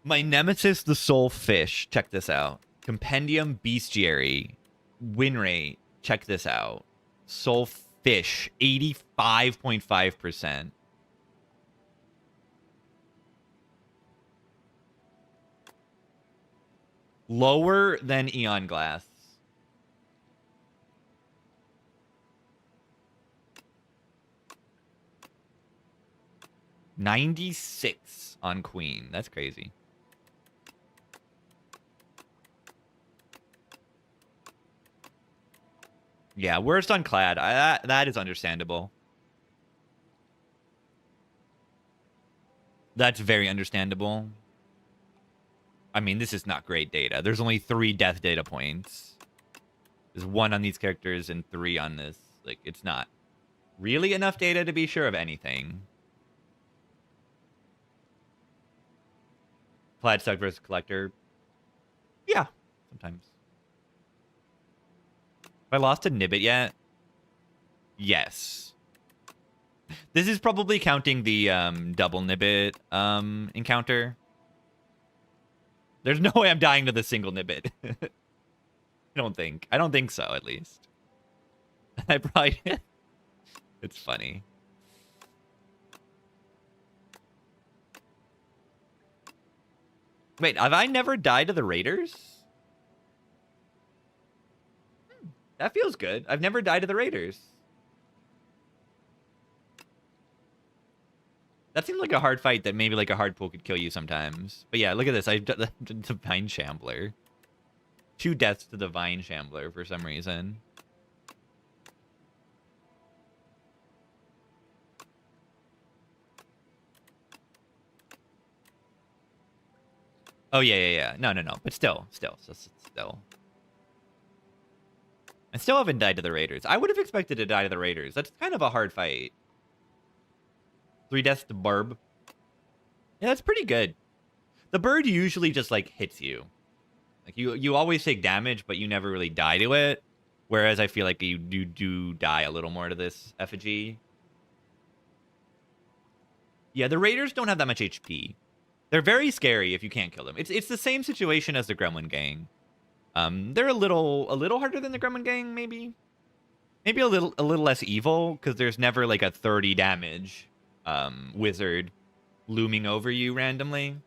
My nemesis, the soul fish. Check this out. Compendium bestiary. Win rate. Check this out. Soul fish. 85.5%. Lower than Eon Glass. $96 on Queen. That's crazy. Yeah, worst on Clad. That is understandable. That's very understandable. I mean, this is not great data. There's only 3 death data points. There's 1 on these characters and 3 on this. Like, it's not really enough data to be sure of anything. Plaid Stuck versus Collector. Yeah, sometimes. Have I lost a Nibbit yet? Yes. This is probably counting the double Nibbit encounter. There's no way I'm dying to the single Nibbit. I don't think. I don't think so, at least. I probably... It's funny. Wait, have I never died to the Raiders? That feels good. I've never died to the Raiders. That seems like a hard fight that maybe like a hard pull could kill you sometimes. But yeah, look at this. I've done the Divine Shambler. 2 deaths to the Divine Shambler for some reason. Oh, yeah. No. But still. I still haven't died to the Raiders. I would have expected to die to the Raiders. That's kind of a hard fight. 3 deaths to Barb. Yeah, that's pretty good. The bird usually just, like, hits you. Like, you always take damage, but you never really die to it. Whereas I feel like you do die a little more to this effigy. Yeah, the Raiders don't have that much HP. They're very scary if you can't kill them. It's the same situation as the Gremlin Gang. They're a little harder than the Gremlin Gang, maybe. Maybe a little less evil, because there's never like a 30 damage wizard looming over you randomly.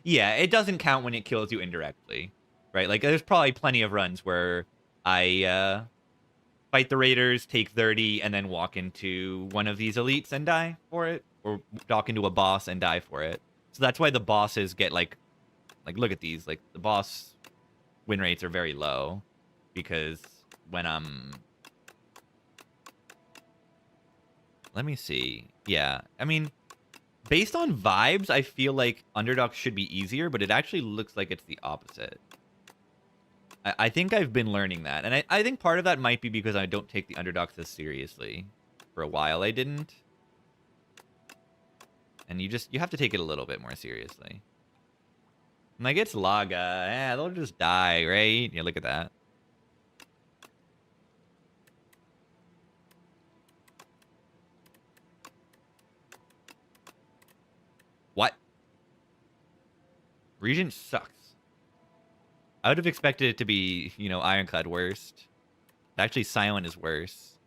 Yeah, it doesn't count when it kills you indirectly, right? Like, there's probably plenty of runs where I fight the Raiders, take 30, and then walk into one of these elites and die for it, or dock into a boss and die for it. So that's why the bosses get like look at these. Like, the boss win rates are very low, because when let me see. Yeah, I mean, based on vibes, I feel like underdogs should be easier, but it actually looks like it's the opposite. I think I've been learning that, and I think part of that might be because I don't take the underdogs as seriously. For a while, I didn't. And you have to take it a little bit more seriously. Like, it's Laga. Yeah, they'll just die, right? Yeah, look at that. What? Regent sucks. I would have expected it to be, Ironclad worst. Actually, Silent is worse.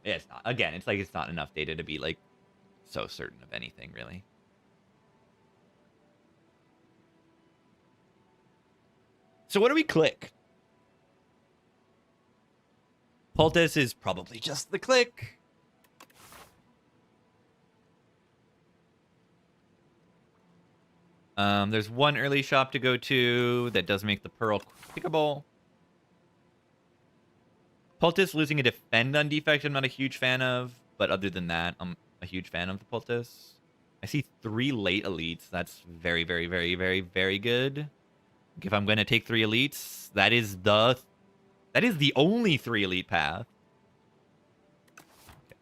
Yeah, it's not. Again, it's like it's not enough data to be, like, so certain of anything, really. So what do we click? Poultice is probably just the click. There's one early shop to go to that does make the Pearl pickable. Poultice losing a defend on defect I'm not a huge fan of, but other than that, I'm a huge fan of the Poultice. I see 3 late elites. That's very, very, very, very, very good. If I'm going to take 3 elites, that is the only 3 elite path. Okay.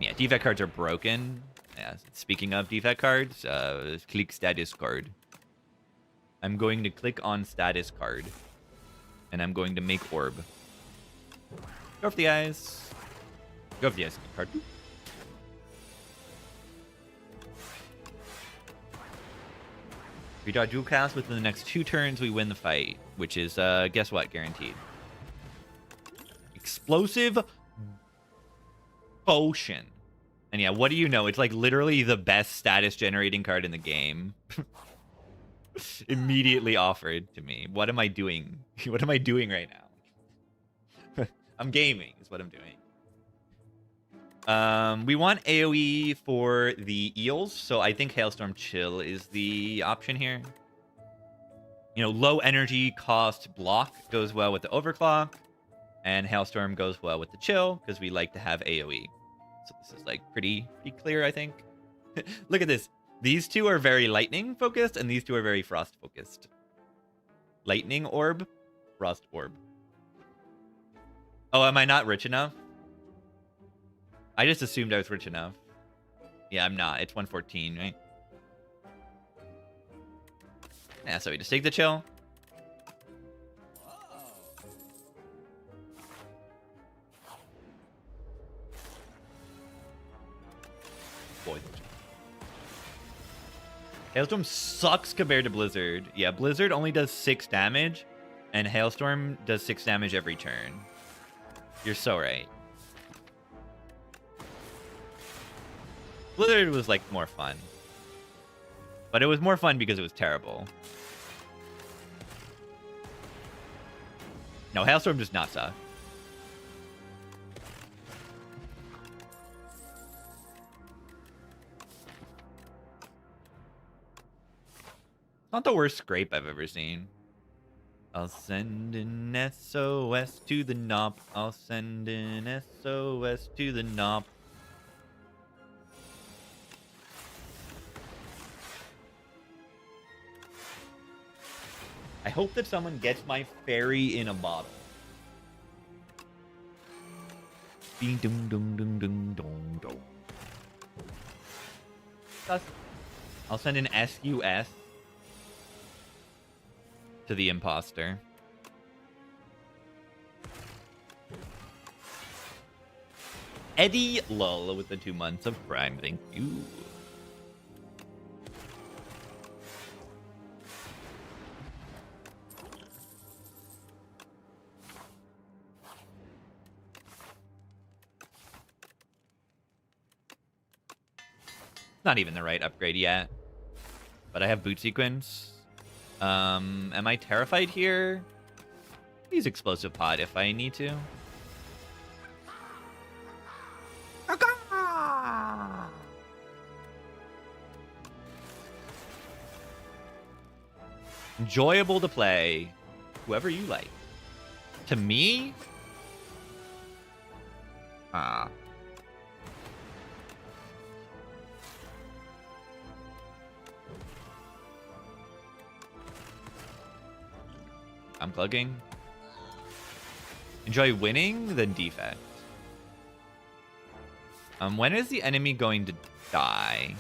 Yeah, defect cards are broken. Yeah, speaking of defect cards, click status card. I'm going to click on status card. And I'm going to make orb. Go for the eyes. Go for the eyes card. If we draw dual cast within the next 2 turns, we win the fight. Which is, guess what? Guaranteed. Explosive Potion. And yeah, what do you know? It's like literally the best status generating card in the game. Immediately offered to me. What am I doing? What am I doing right now? I'm gaming is what I'm doing. We want AoE for the eels, so I think Hailstorm Chill is the option here. Low energy cost block goes well with the overclock, and Hailstorm goes well with the chill, because we like to have AoE. So this is like pretty clear, I think. Look at this. These 2 are very lightning focused, and these 2 are very frost focused. Lightning orb, frost orb. Oh, am I not rich enough? I just assumed I was rich enough. Yeah, I'm not. It's 114, right? Yeah, so we just take the chill. Boy. Hailstorm sucks compared to Blizzard. Yeah, Blizzard only does 6 damage, and Hailstorm does 6 damage every turn. You're so right. Blizzard was, like, more fun. But it was more fun because it was terrible. No, Hailstorm does not suck. Not the worst scrape I've ever seen. I'll send an SOS to the knob. I'll send an SOS to the knob. I hope that someone gets my fairy in a bottle. Ding dong dong dong dong dong dong. I'll send an SUS to the imposter. Eddie Lull with the 2 months of Prime. Thank you. Not even the right upgrade yet. But I have boot sequence. Am I terrified here? Use explosive pod if I need to. Enjoyable to play. Whoever you like. To me? I'm plugging. Enjoy winning, then defect. When is the enemy going to die?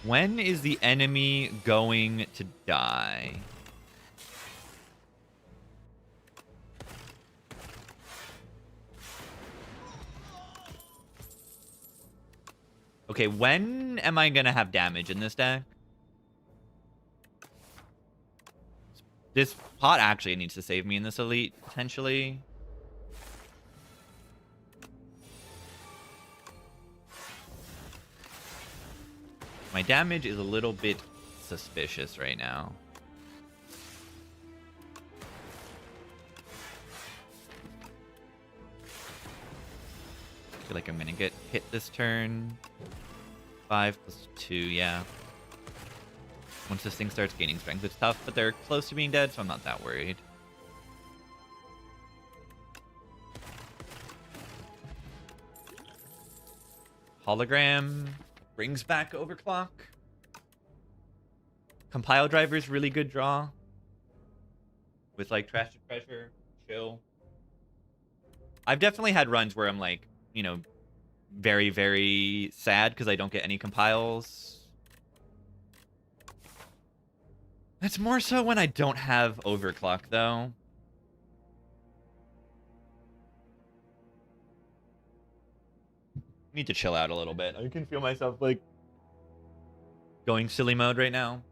When is the enemy going to die? Okay, when am I gonna have damage in this deck? This pot actually needs to save me in this elite, potentially. My damage is a little bit suspicious right now. I feel like I'm gonna get hit this turn. 5 plus 2, yeah. Once this thing starts gaining strength, it's tough, but they're close to being dead, so I'm not that worried. Hologram brings back Overclock. Compile Driver's really good draw. With like Trash to Treasure, chill. I've definitely had runs where I'm like, you know, very, very sad because I don't get any compiles. That's more so when I don't have Overclock, though. Need to chill out a little bit. I can feel myself, like, going silly mode right now.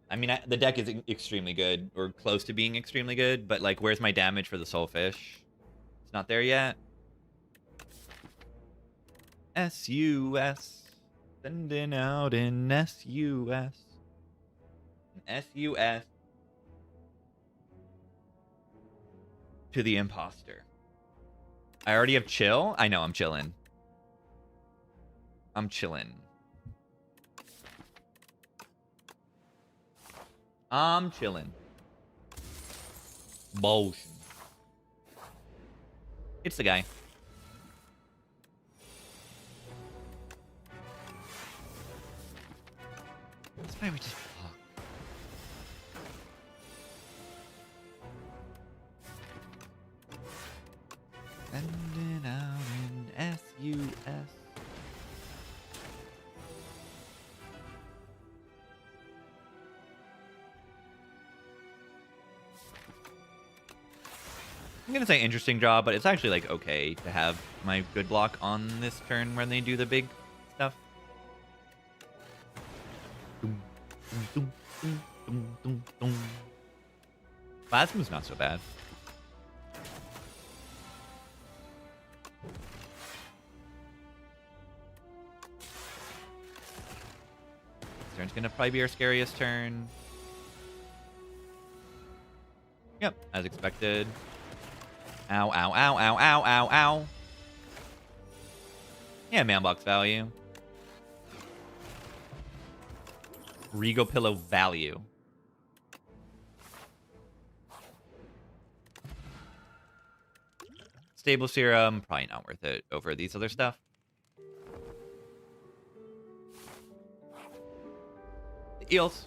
I mean, the deck is extremely good, or close to being extremely good, but, like, where's my damage for the Soulfish? It's not there yet. SUS. Sending out an SUS. An SUS. To the imposter. I already have chill? I know, I'm chilling. I'm chilling. I'm chilling. Bullshit. It's the guy. That's why we just block. Sending out an SUS. I'm gonna say interesting draw, but it's actually like okay to have my good block on this turn when they do the big stuff. Plasma's not so bad. This turn's gonna probably be our scariest turn. Yep, as expected. Ow, ow, ow, ow, ow, ow, ow. Yeah, mailbox value. Rego Pillow value. Stable Serum, probably not worth it over these other stuff. The Eels.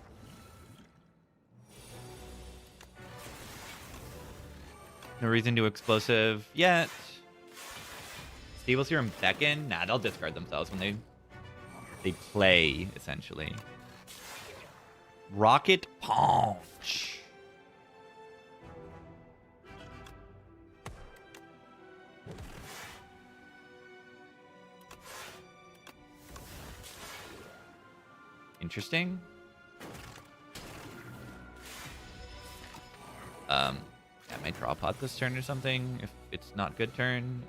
No reason to explosive yet. Stable Serum Beckon? Nah, they'll discard themselves when they play, essentially. Rocket Punch. Interesting. I might draw a pot this turn or something if it's not good turn.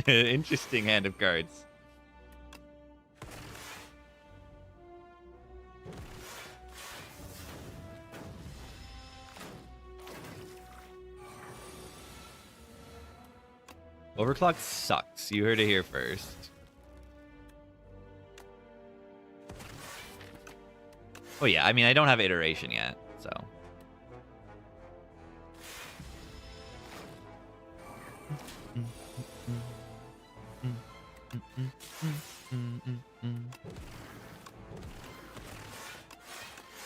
Interesting hand of cards. Overclock sucks. You heard it here first. Oh yeah, I mean, I don't have iteration yet, so.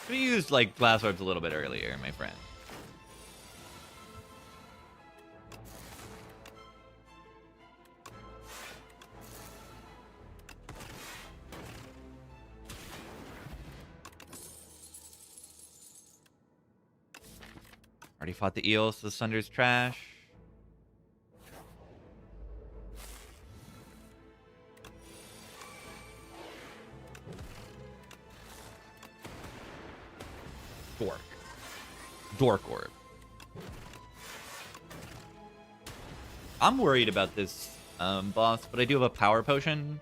Could have used, like, Glass Orbs a little bit earlier, my friend. Already fought the Eels, so the Sunder's trash. Dork Orb. I'm worried about this boss, but I do have a power potion.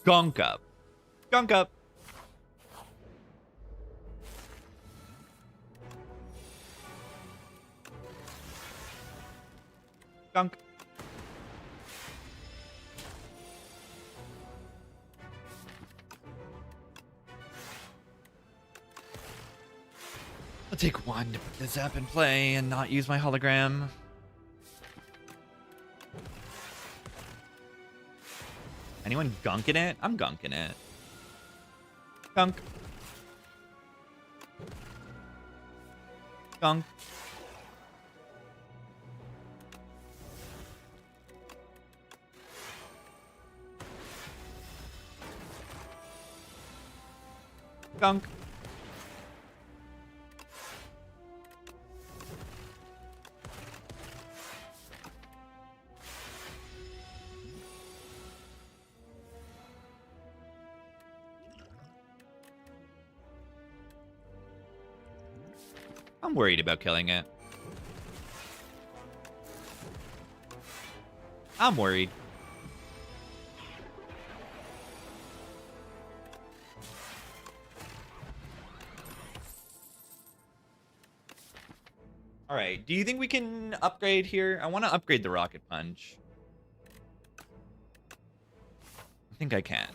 Gunk up. Gunk up. Gunk. I'll take one to put this up in play and not use my hologram. Anyone gunking it? I'm gunking it. Gunk. Gunk. Gunk. I'm worried about killing it. I'm worried. All right. Do you think we can upgrade here? I want to upgrade the Rocket Punch. I think I can.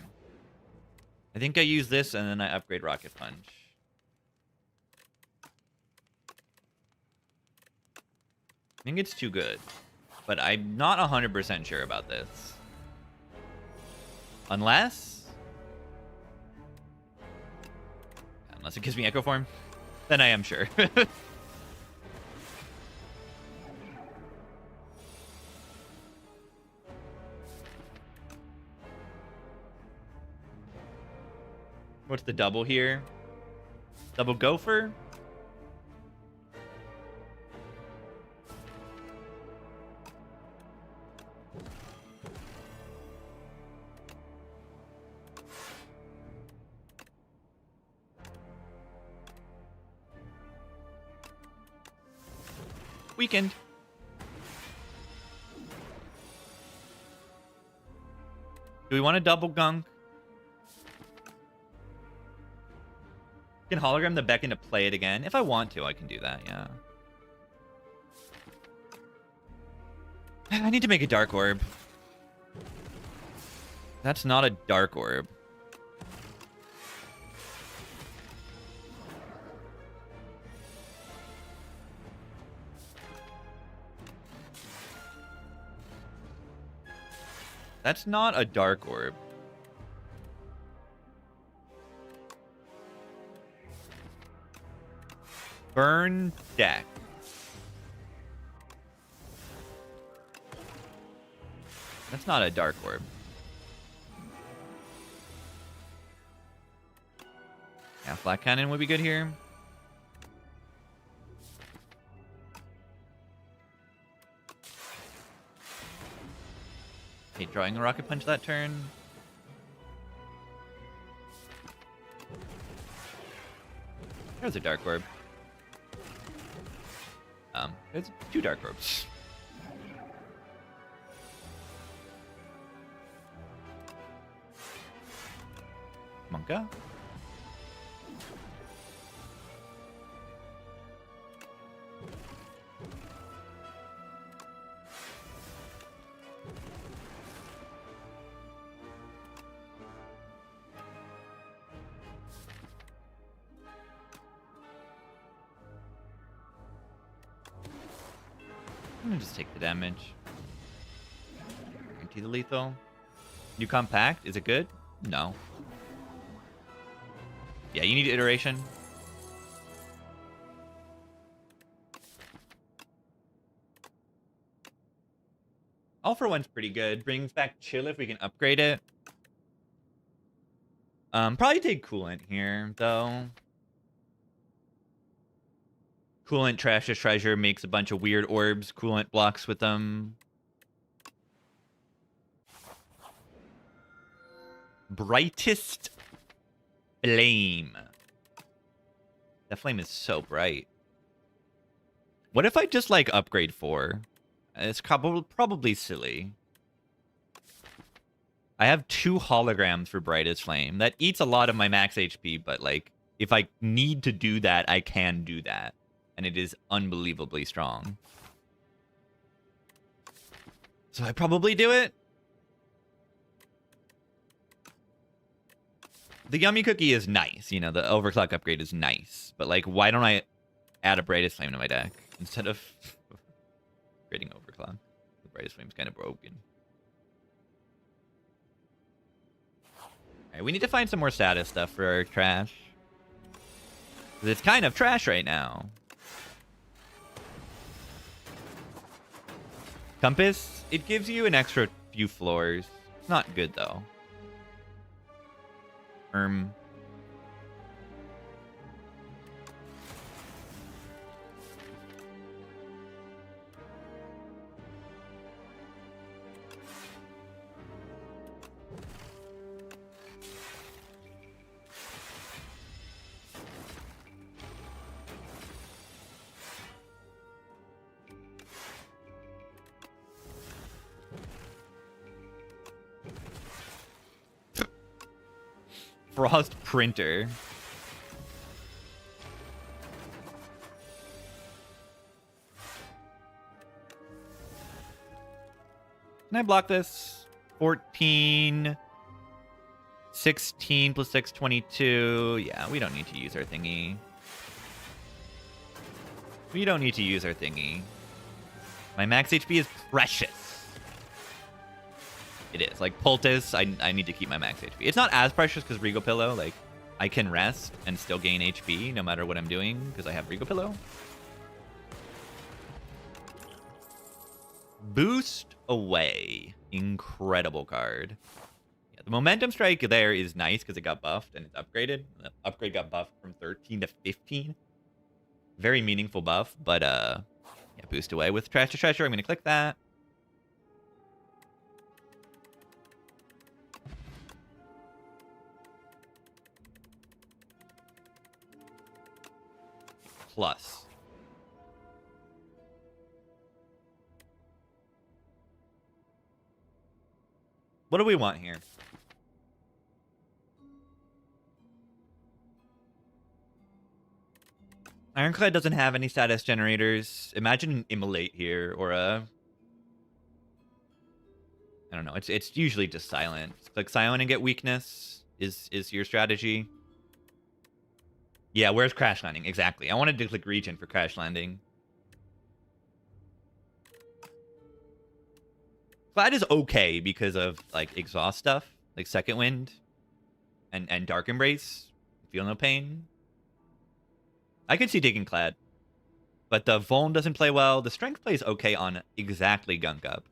I think I use this and then I upgrade Rocket Punch. I think it's too good, but I'm not 100% sure about this. Unless it gives me Echo Form, then I am sure. What's the double here? Double Gopher? Weekend. Do we want a double gunk? Can hologram the Beckon to play it again? If I want to, I can do that, yeah. I need to make a Dark Orb. That's not a dark orb. That's not a dark orb. Burn deck. That's not a dark orb. Yeah, flat cannon would be good here. Hate drawing a rocket punch that turn. There's a dark orb. There's 2 dark orbs. Monka? I'm gonna just take the damage. Guarantee the lethal. New compact, is it good? No. Yeah, you need iteration. All for One's pretty good. Brings back chill if we can upgrade it. Probably take coolant here, though. Coolant trashes treasure, makes a bunch of weird orbs. Coolant blocks with them. Brightest flame. That flame is so bright. What if I just like upgrade 4? It's probably silly. I have 2 holograms for brightest flame. That eats a lot of my max HP, but like if I need to do that, I can do that. And it is unbelievably strong. So I probably do it. The yummy cookie is nice. You know, the overclock upgrade is nice. But like, why don't I add a brightest flame to my deck instead of creating overclock? The brightest flame's kind of broken. Alright, we need to find some more status stuff for our trash. Because it's kind of trash right now. Compass, it gives you an extra few floors. It's not good, though. Frost printer. Can I block this? 14, 16 plus 6, 22. Yeah, we don't need to use our thingy. We don't need to use our thingy. My max HP is precious. It is. Like, Poultice, I need to keep my max HP. It's not as precious because Regal Pillow. Like, I can rest and still gain HP no matter what I'm doing because I have Regal Pillow. Boost Away. Incredible card. Yeah, the Momentum Strike there is nice because it got buffed and it's upgraded. The upgrade got buffed from 13 to 15. Very meaningful buff, but yeah, Boost Away with Trash to Treasure. I'm going to click that. Plus. What do we want here? Ironclad doesn't have any status generators. Imagine an Immolate here or a I don't know. It's usually just silent. Click silent and get weakness is your strategy. Yeah, where's crash landing? Exactly. I wanted to click region for crash landing. Glad is okay because of like exhaust stuff, like second wind and dark embrace. Feel no pain. I could see taking Clad. But the Vuln doesn't play well. The strength plays okay on exactly Gunk Up.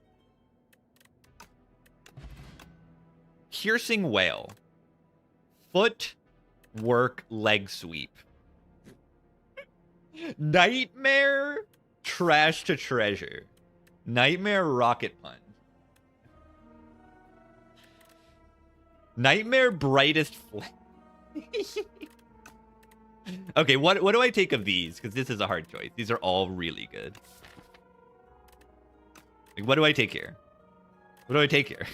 Piercing Whale. Foot work leg sweep. Nightmare trash to treasure. Nightmare rocket punch. Nightmare brightest flame. Okay, what do I take of these? Because this is a hard choice. These are all really good. Like, what do I take here? What do I take here?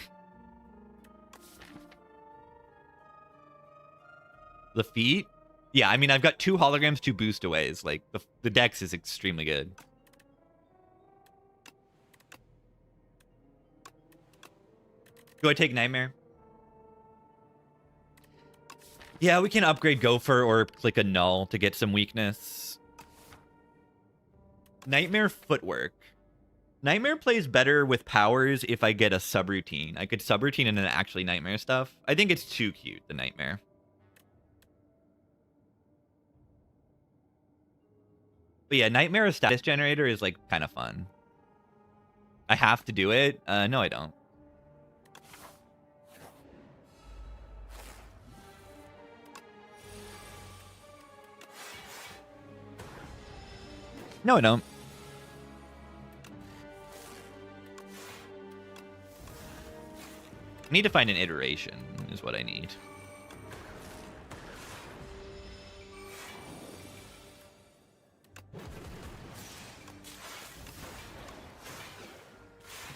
The feet? Yeah, I mean, I've got 2 holograms, 2 boost aways. Like, the dex is extremely good. Do I take Nightmare? Yeah, we can upgrade Gopher or click a Null to get some weakness. Nightmare Footwork. Nightmare plays better with powers if I get a subroutine. I could subroutine and then actually Nightmare stuff. I think it's too cute, the Nightmare. But yeah, Nightmare status generator is like kind of fun. I have to do it? No, I don't. No, I don't. I need to find an iteration, is what I need.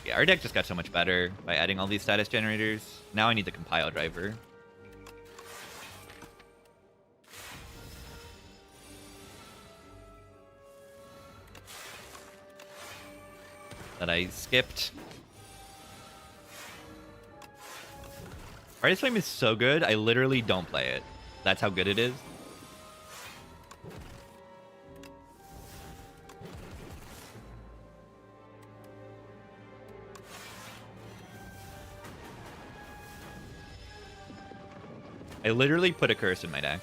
Yeah, our deck just got so much better by adding all these status generators. Now I need the compile driver. That I skipped. Artist Flame is so good, I literally don't play it. That's how good it is. I literally put a curse in my deck.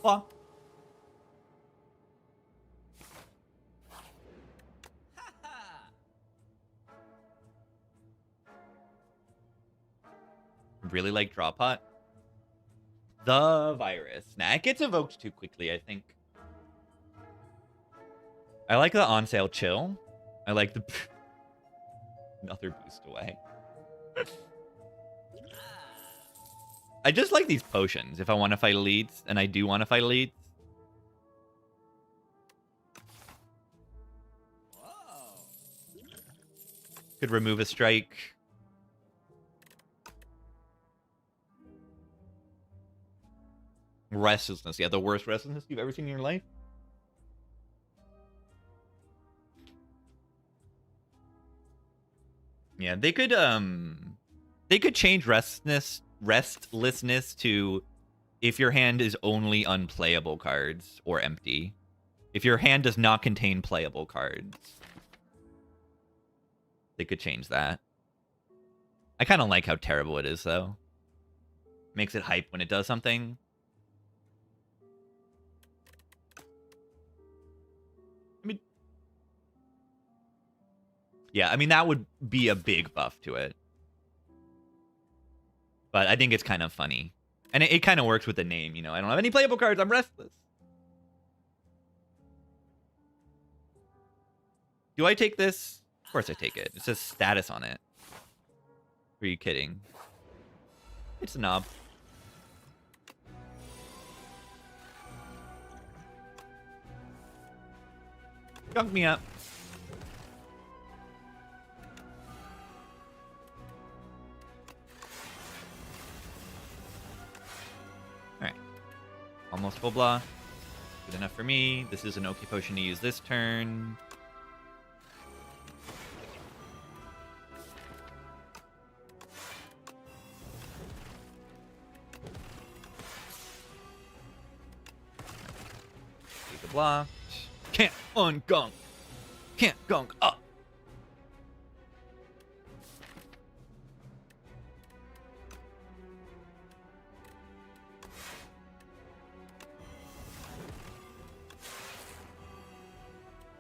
Well. Really like Draw Pot. The virus. Nah, it gets evoked too quickly, I think. I like the on sale chill. I like the another boost away. I just like these potions if I want to fight elites, and I do want to fight elites. Could remove a strike. Restlessness. Yeah, the worst restlessness you've ever seen in your life. Yeah, they could change restlessness to if your hand is only unplayable cards or empty. If your hand does not contain playable cards. They could change that. I kind of like how terrible it is, though. Makes it hype when it does something. Yeah, I mean, that would be a big buff to it. But I think it's kind of funny. And it kind of works with the name, you know. I don't have any playable cards. I'm restless. Do I take this? Of course I take it. It says status on it. Are you kidding? It's a knob. Gunk me up. Almost full block. Good enough for me. This is an okay potion to use this turn. Take a block. Can't ungunk. Can't gunk up.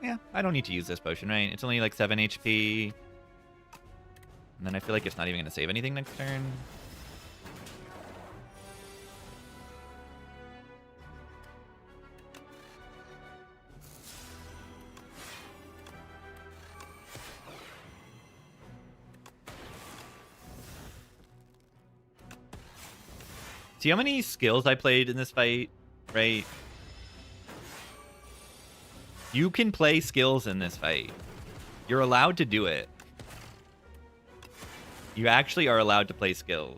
Yeah, I don't need to use this potion, right? It's only like 7 HP. And then I feel like it's not even going to save anything next turn. See how many skills I played in this fight, right? You can play skills in this fight. You're allowed to do it. You actually are allowed to play skills.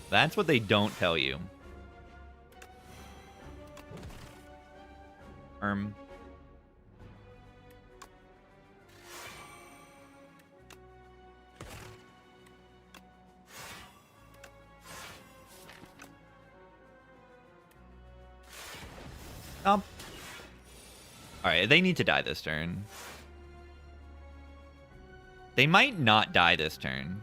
That's what they don't tell you. Alright, they need to die this turn. They might not die this turn.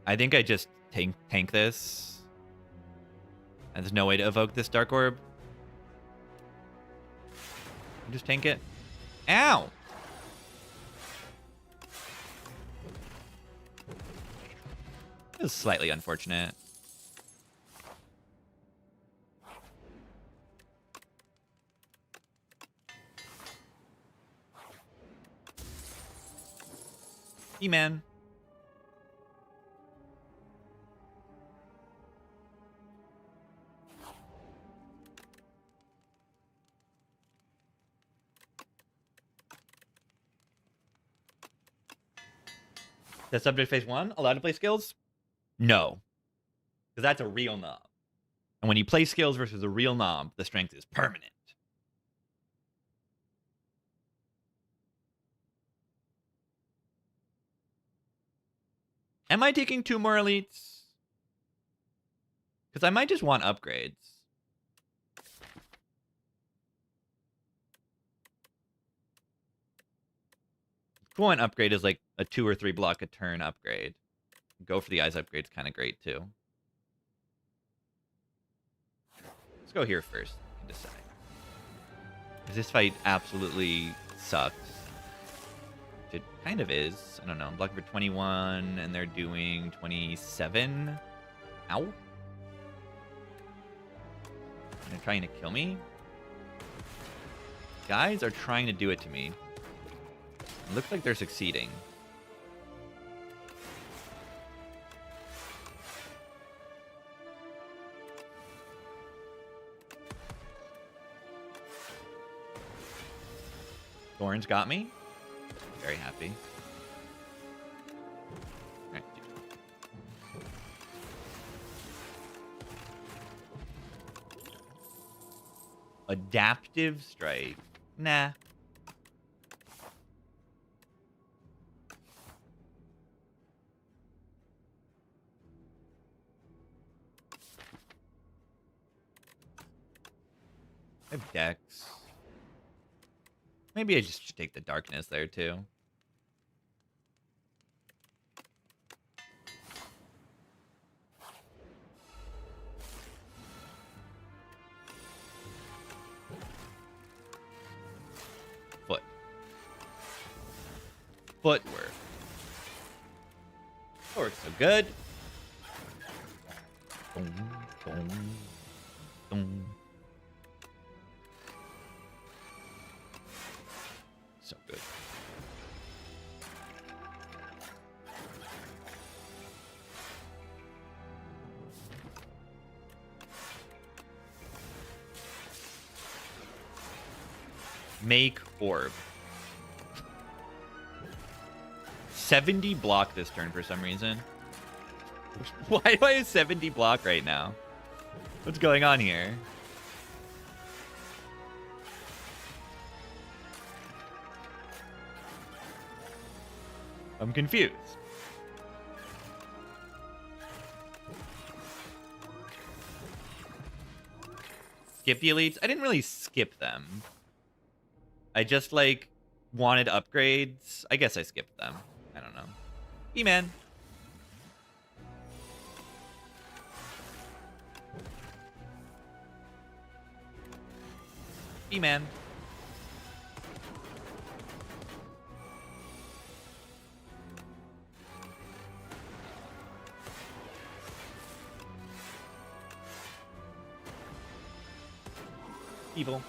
I think I just tank this. And there's no way to evoke this Dark Orb. Just tank it. Ow! This is slightly unfortunate. E-Man. The subject phase 1 allowed to play skills? No. Because that's a real knob. And when you play skills versus a real knob, the strength is permanent. Am I taking 2 more elites? Because I might just want upgrades. One upgrade is like a 2 or 3 block a turn upgrade. Go for the eyes upgrade's kind of great too. Let's go here first and decide. Because this fight absolutely sucks. It kind of is. I don't know. I'm blocking for 21, and they're doing 27. Ow. And they're trying to kill me. Guys are trying to do it to me. It looks like they're succeeding. Thorns got me. Very happy. All right. Adaptive strike. Nah. I have Dex. Maybe I just should take the darkness there too. Footwork. Footwork's so good. Boom, boom, boom. So good. Make orb. 70 block this turn for some reason. Why do I have 70 block right now? What's going on here? I'm confused. Skip the elites? I didn't really skip them. I just, like, wanted upgrades. I guess I skipped them. I don't know. E-man. E-man. Evil.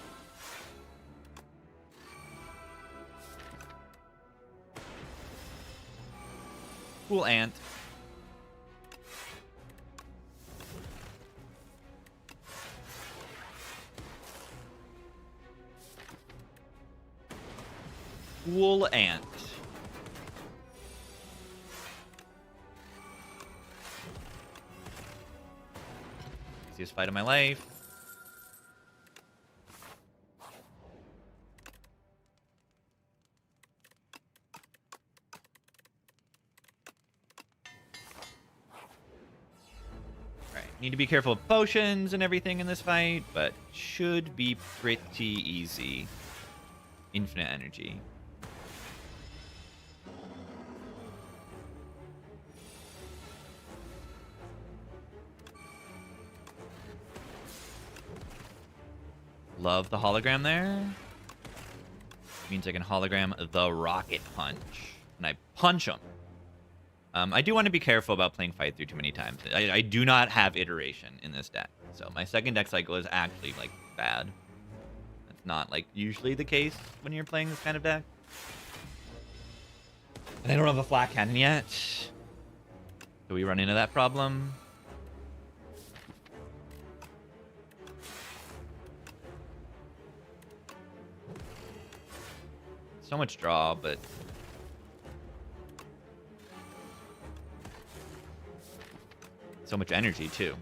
Cool ant. Cool ant. Easiest fight of my life. Need to be careful of potions and everything in this fight, but should be pretty easy. Infinite energy. Love the hologram there. Means I can hologram the rocket punch. And I punch him. I do want to be careful about playing fight through too many times. I do not have iteration in this deck. So my second deck cycle is actually, like, bad. That's not, like, usually the case when you're playing this kind of deck. And I don't have a flat cannon yet. Do we run into that problem? So much draw, but... so much energy, too.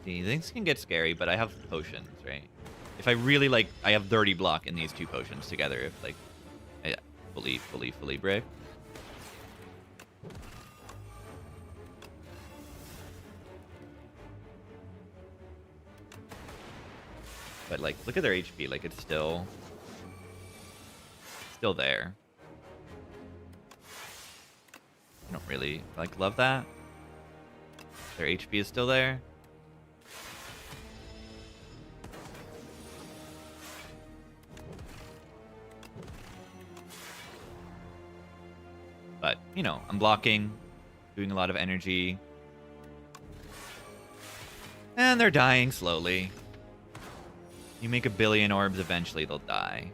Things can get scary, but I have potions, right? If I really, like, I have 30 block in these two potions together. If, like, I fully brick. But, like, look at their HP. Like, it's still there. I don't really, like, love that. Their HP is still there. But, you know, I'm blocking, doing a lot of energy. And they're dying slowly. You make a billion orbs, eventually they'll die.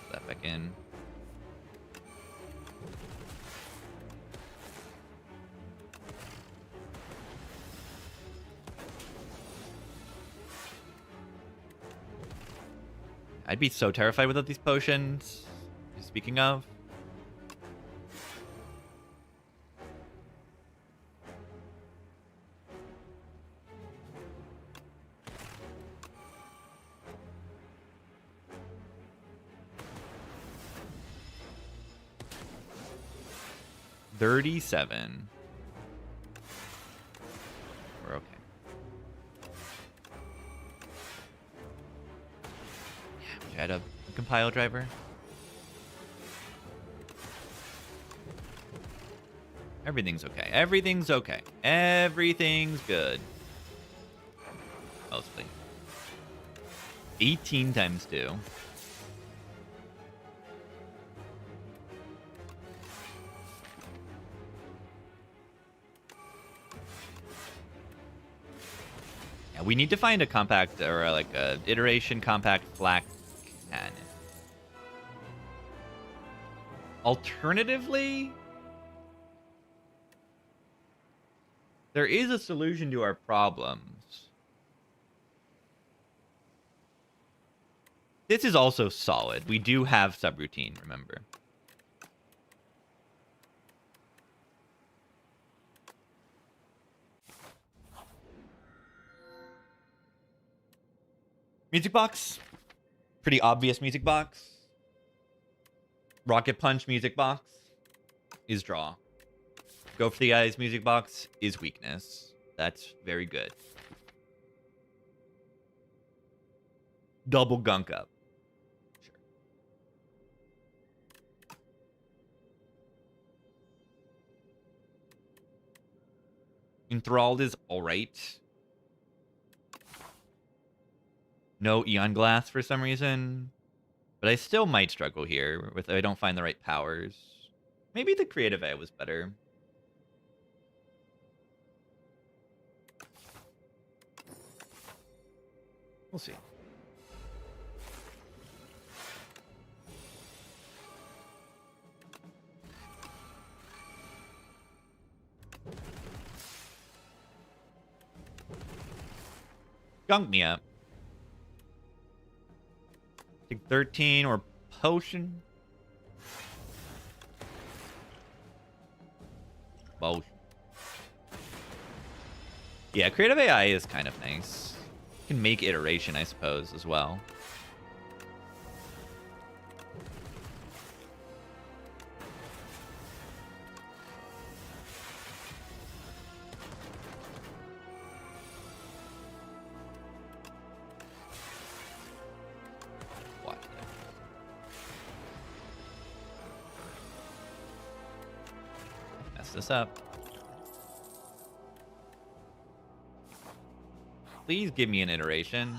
Put that back in. I'd be so terrified without these potions. Speaking of. $37. We're okay. Add a compile driver. Everything's okay. Everything's okay. Everything's good. Mostly. 18 times 2. Yeah, we need to find a compact or like a iteration compact flak cannon. Alternatively, there is a solution to our problems. This is also solid. We do have subroutine, remember. Music box. Pretty obvious music box. Rocket Punch music box is draw. Go for the eyes music box is weakness. That's very good. Double gunk up. Sure. Enthralled is alright. No Eon Glass for some reason. But I still might struggle here if I don't find the right powers. Maybe the creative AI was better. We'll see. Gunk me up. Take 13 or potion. Potion. Yeah, creative AI is kind of nice. You can make iteration, I suppose, as well. Watch this. Mess this up. Please give me an iteration.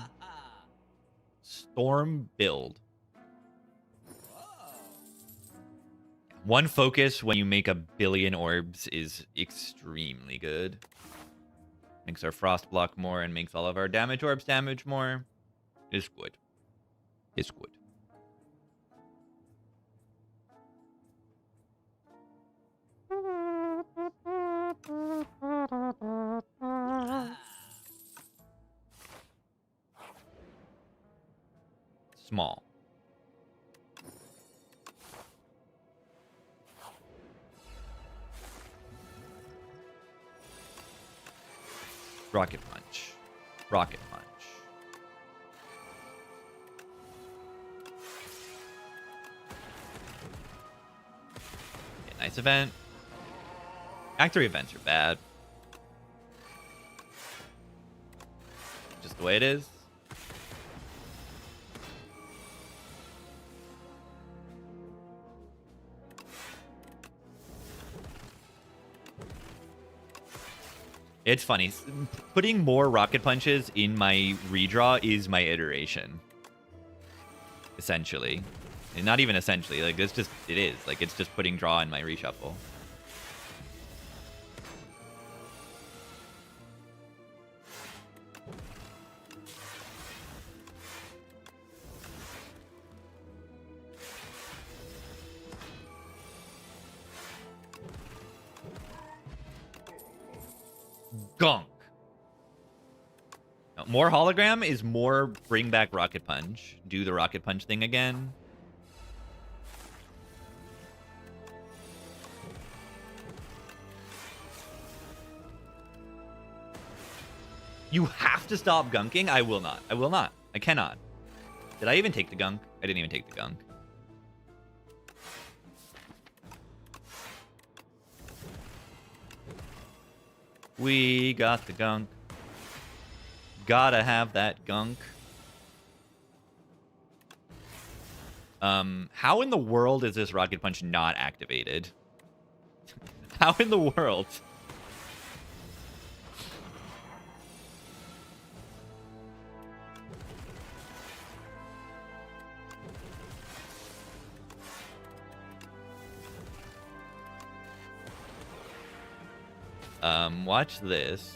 Storm build. One focus when you make 1 billion orbs is extremely good. Makes our frost block more and makes all of our damage orbs damage more. It's good. It's good. Small. Rocket Punch. Rocket Punch. Okay, nice event. Act 3 events are bad. Just the way it is. It's funny. Putting more rocket punches in my redraw is my iteration. Essentially. And not even essentially. Like, it's just, it is. Like, it's just putting draw in my reshuffle. Gunk. No, more hologram is more bring back Rocket Punch. Do the Rocket Punch thing again. You have to stop gunking? I will not. I will not. I cannot. Did I even take the gunk? I didn't even take the gunk. We got the gunk. Gotta have that gunk. How in the world is this Rocket Punch not activated? How in the world? Watch this.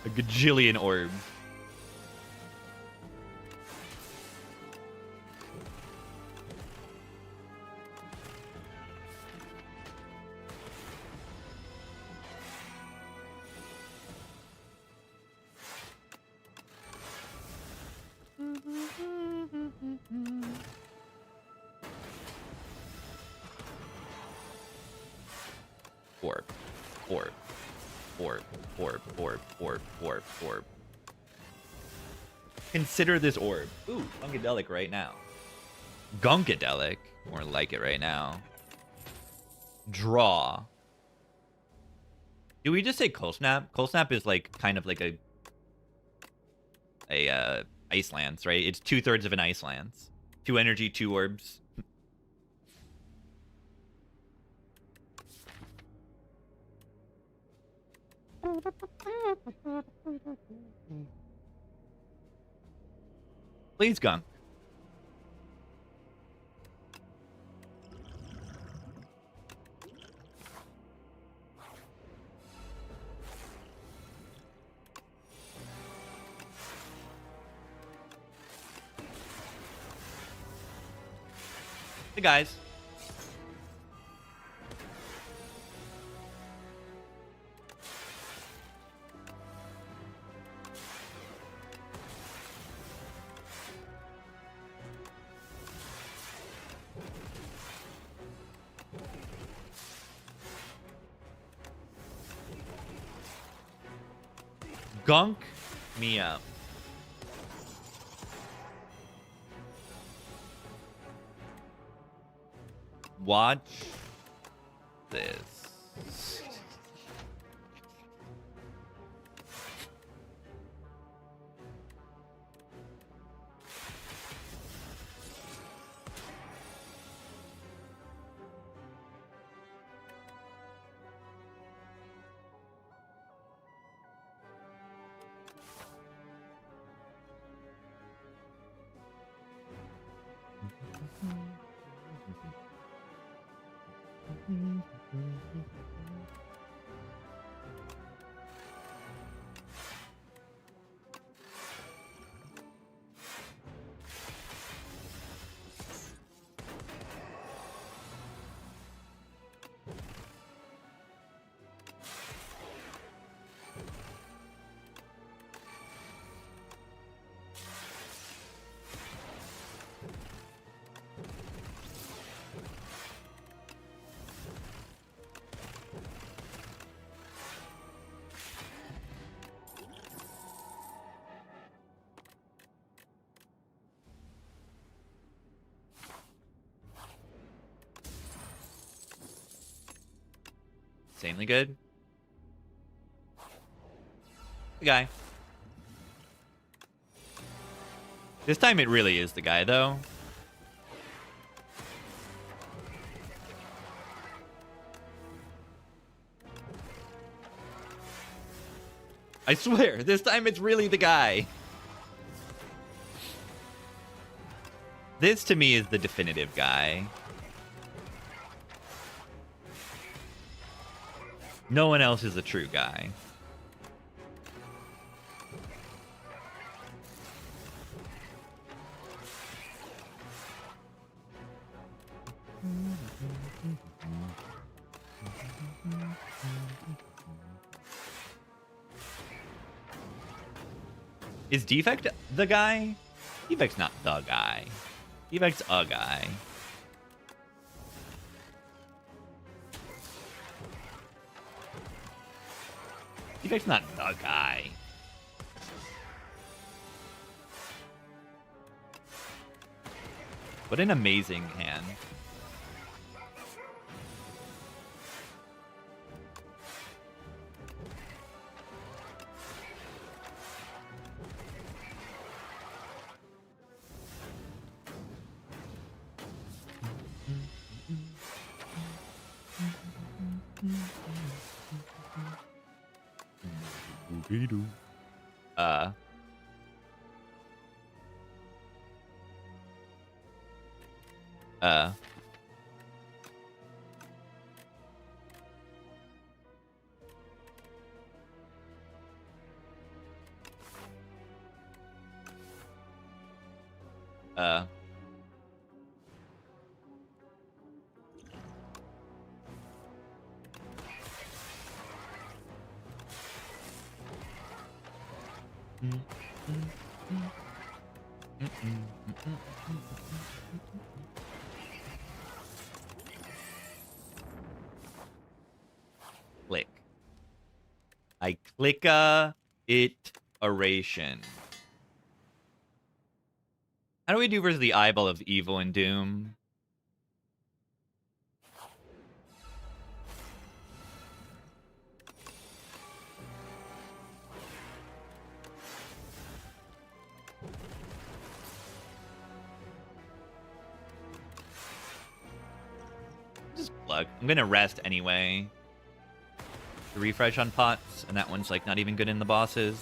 A gajillion orbs. Orb. Orb. Orb. Orb. Orb. Orb. Orb. Orb. Consider this orb. Ooh, Funkadelic right now. Gunkadelic. More like it right now. Draw. Do we just say Cold Snap? Cold Snap is like kind of like a Ice Lance, right? It's 2/3 of an Ice Lance. 2 energy, 2 orbs. Please, Gunk. Hey, guys. Gunk me up. Watch this. Insanely good. The guy. This time it really is the guy, though. I swear, this time it's really the guy. This, to me, is the definitive guy. No one else is a true guy. Is Defect the guy? Defect's not the guy. Defect's a guy. Defect's not the guy. What an amazing hand. Click. I click iteration. How do we do versus the eyeball of evil and doom? Just plug. I'm gonna rest anyway. The refresh on pots, and that one's like not even good in the bosses.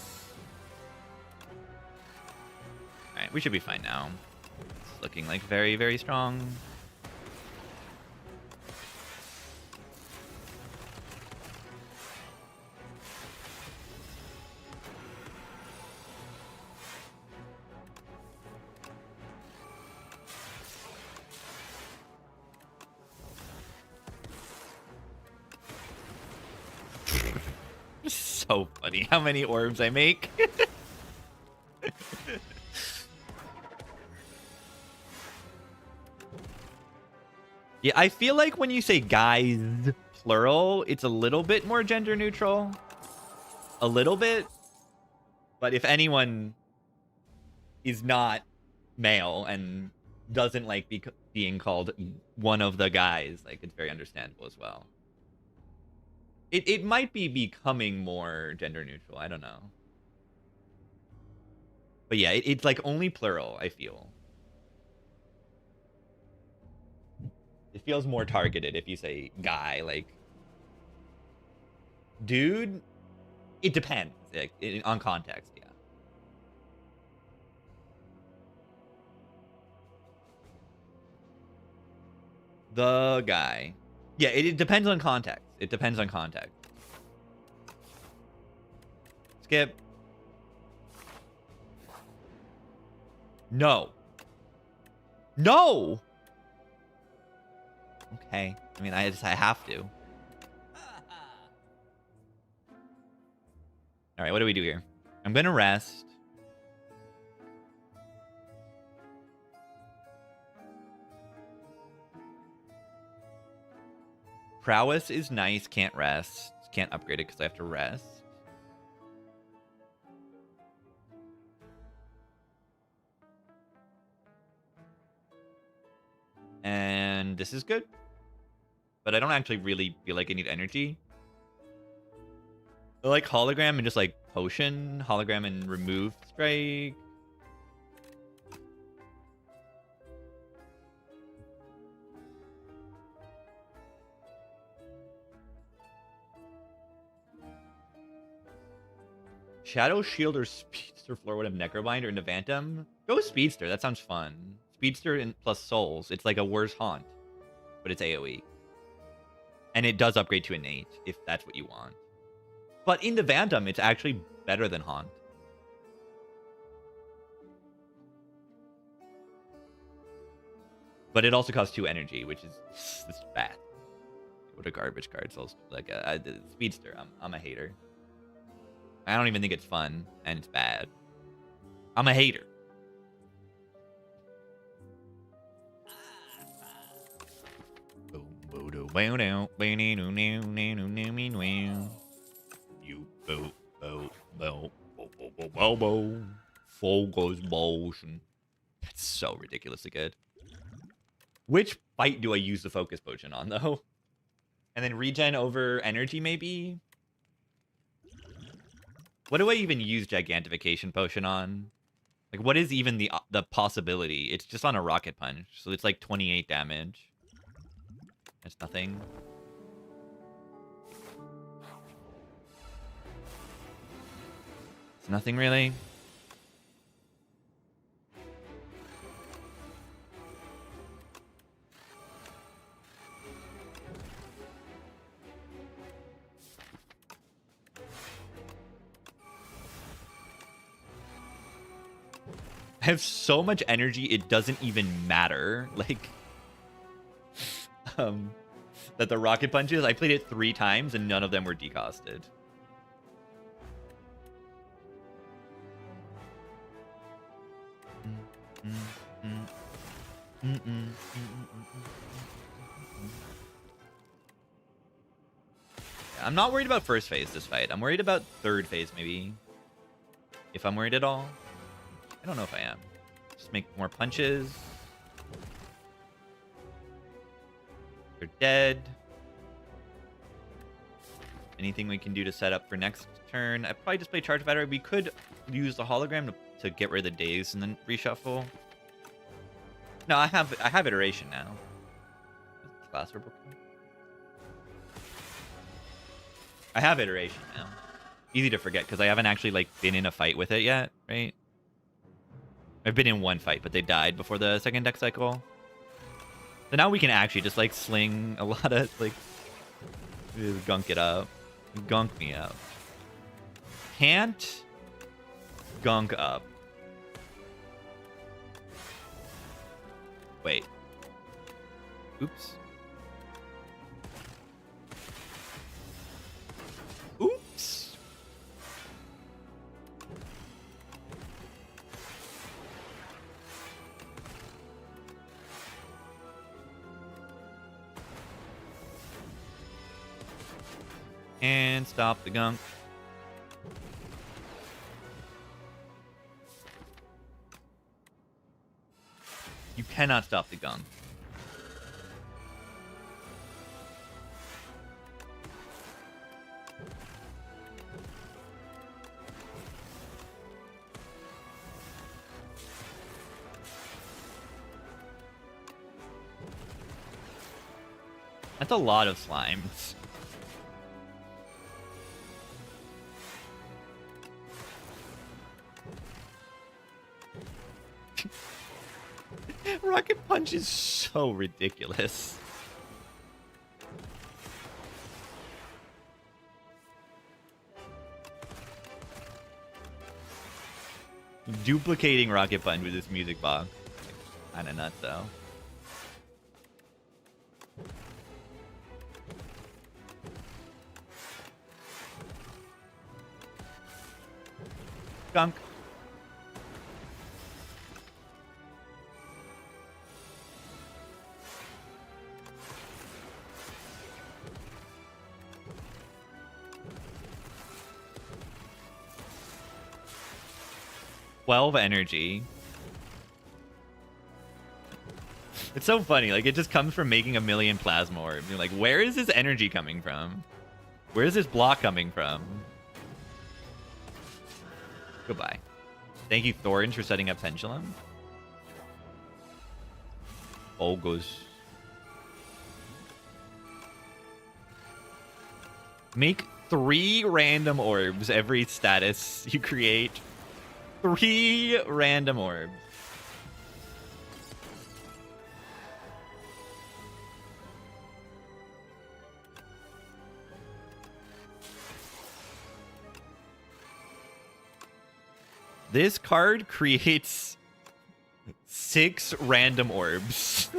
Alright, we should be fine now. It's looking like very, very strong. So funny how many orbs I make. Yeah, I feel like when you say guys plural, it's a little bit more gender neutral. A little bit. But if anyone is not male and doesn't like being called one of the guys, like, it's very understandable as well. It might be becoming more gender neutral. I don't know. But yeah, it's like only plural, I feel. It feels more targeted if you say guy, like dude. It depends, like, on context, yeah. The guy. Yeah, it depends on context. It depends on context. Skip. No. No! Okay. I mean, I have to. Alright, what do we do here? I'm gonna rest. Prowess is nice. Can't rest. Can't upgrade it because I have to rest. And this is good. But I don't actually really feel like I need energy. I like hologram and just like potion. Hologram and remove strike. Shadow Shield or Speedster Floorwood of Necrobind or Navantum? Go Speedster, that sounds fun. Speedster and plus Souls. It's like a worse Haunt, but it's AoE. And it does upgrade to Innate, if that's what you want. But in Navantum, it's actually better than Haunt. But it also costs 2 energy, which is bad. What a garbage card. So like Speedster, I'm a hater. I don't even think it's fun, and it's bad. I'm a hater. Focus motion. That's so ridiculously good. Which fight do I use the focus potion on, though? And then regen over energy, maybe? What do I even use Gigantification Potion on? Like, what is even the possibility? It's just on a Rocket Punch, so it's like 28 damage. That's nothing. It's nothing, really. I have so much energy, it doesn't even matter. Like, that the rocket punches, I played it 3 times and none of them were decosted. I'm not worried about first phase this fight. I'm worried about third phase, maybe. If I'm worried at all. I don't know if I am. Just make more punches. They're dead. Anything we can do to set up for next turn? I'd probably just play Charge Battery. We could use the hologram to get rid of the daze and then reshuffle. No, I have iteration now. Class or I have iteration now. Easy to forget because I haven't actually like been in a fight with it yet, right? I've been in one fight, but they died before the second deck cycle. So now we can actually just like sling a lot of like gunk it up. Gunk me up. Can't gunk up. Wait. Oops. Oops. And stop the gunk. You cannot stop the gunk. That's a lot of slimes. Rocket Punch is so ridiculous. Duplicating Rocket Punch with this music box. Kinda nuts though. Gunk. Energy. It's so funny. Like, it just comes from making a million plasma orbs. You're like, where is this energy coming from? Where is this block coming from? Goodbye. Thank you, Thorange, for setting up Pendulum. Bogus. Make 3 random orbs every status you create. 3 random orbs. This card creates 6 random orbs.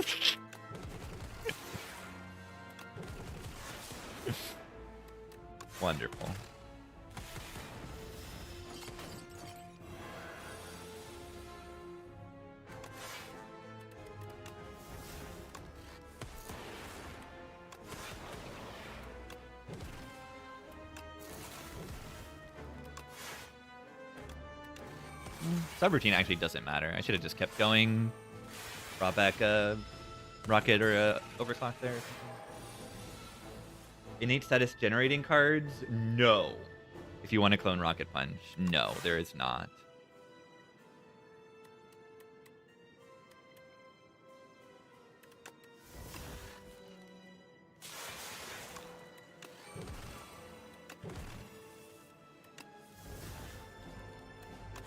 Wonderful. Subroutine actually doesn't matter. I should have just kept going. Brought back a rocket or a overclock there. Innate status generating cards? No. If you want to clone Rocket Punch, no, there is not.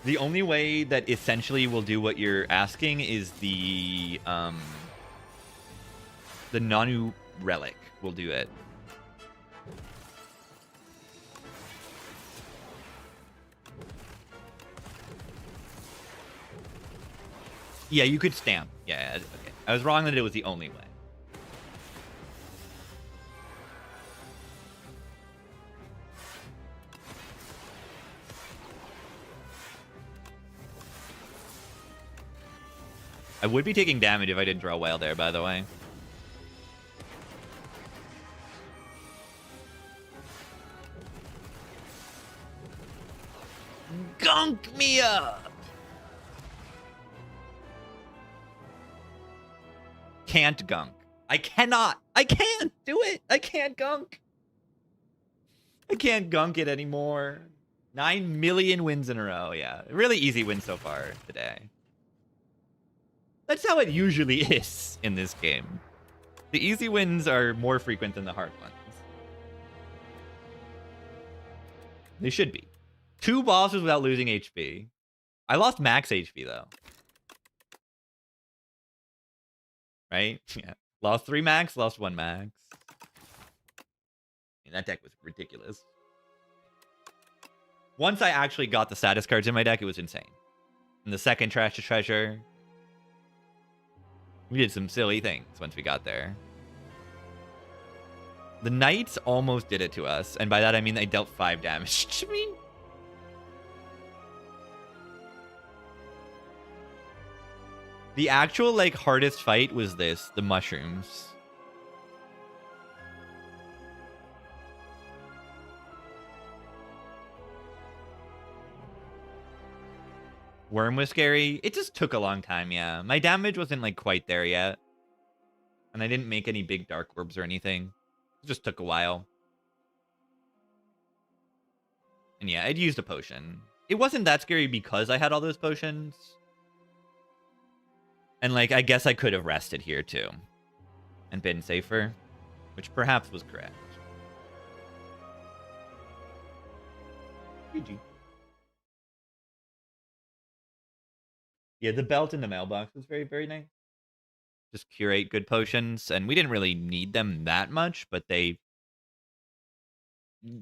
The only way that essentially will do what you're asking is the Nanu Relic will do it. Yeah, you could stamp. Yeah, okay. I was wrong that it was the only way. I would be taking damage if I didn't draw well there, by the way. Gunk me up! Can't gunk. I cannot. I can't do it. I can't gunk. I can't gunk it anymore. 9 million wins in a row. Yeah, really easy win so far today. That's how it usually is in this game. The easy wins are more frequent than the hard ones. They should be. 2 bosses without losing HP. I lost max HP, though. Right? Yeah. Lost 3 max, lost 1 max. And that deck was ridiculous. Once I actually got the status cards in my deck, it was insane. And the second Trash to Treasure. We did some silly things once we got there. The Knights almost did it to us. And by that, I mean they dealt 5 damage to me. The actual, like, hardest fight was this. The mushrooms. Worm was scary. It just took a long time, yeah. My damage wasn't, like, quite there yet. And I didn't make any big dark orbs or anything. It just took a while. And yeah, I'd used a potion. It wasn't that scary because I had all those potions. And, like, I guess I could have rested here, too. And been safer. Which perhaps was correct. GG. Yeah, the belt in the mailbox was very, very nice. Just curate good potions. And we didn't really need them that much, but they...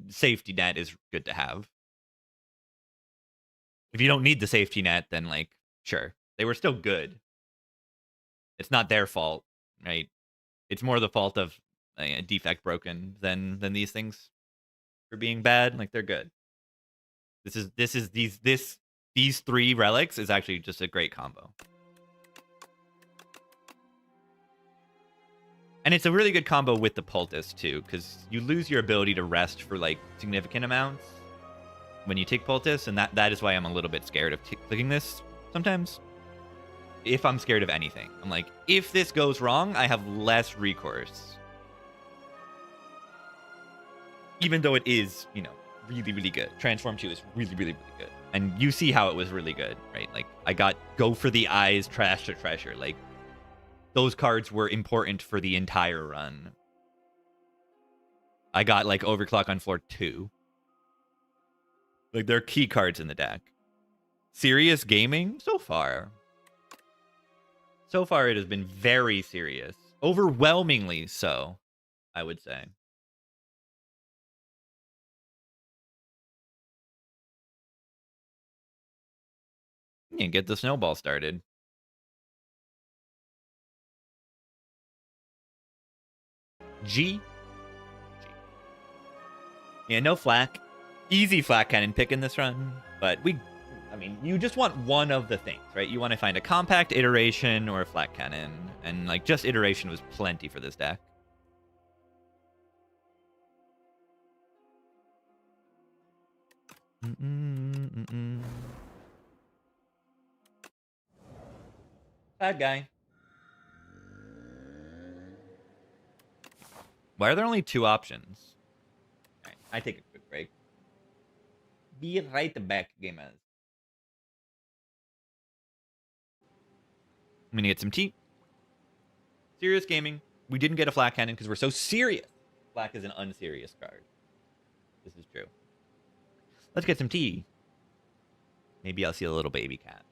Safety net is good to have. If you don't need the safety net, then, like, sure. They were still good. It's not their fault, right? It's more the fault of a defect broken than these things for being bad. Like, they're good. These 3 relics is actually just a great combo. And it's a really good combo with the poultice too, because you lose your ability to rest for, like, significant amounts when you take poultice, and that is why I'm a little bit scared of clicking this sometimes. If I'm scared of anything, I'm like, if this goes wrong, I have less recourse. Even though it is, you know, really, really good. Transform 2 is really, really, really good. And you see how it was really good, right? Like, I got Go for the Eyes, Trash to Treasure. Like, those cards were important for the entire run. I got, like, Overclock on floor 2. Like, they're key cards in the deck. Serious gaming? So far. So far, it has been very serious. Overwhelmingly so, I would say. And get the snowball started. G. Yeah, no flak. Easy flak cannon pick in this run. But I mean, you just want one of the things, right? You want to find a compact iteration or a flak cannon. And, like, just iteration was plenty for this deck. Bad guy. Why are there only 2 options? All right, I take a quick break. Be right back, gamers. I'm gonna get some tea. Serious gaming. We didn't get a flak cannon because we're so serious. Flak is an unserious card. This is true. Let's get some tea. Maybe I'll see a little baby cat.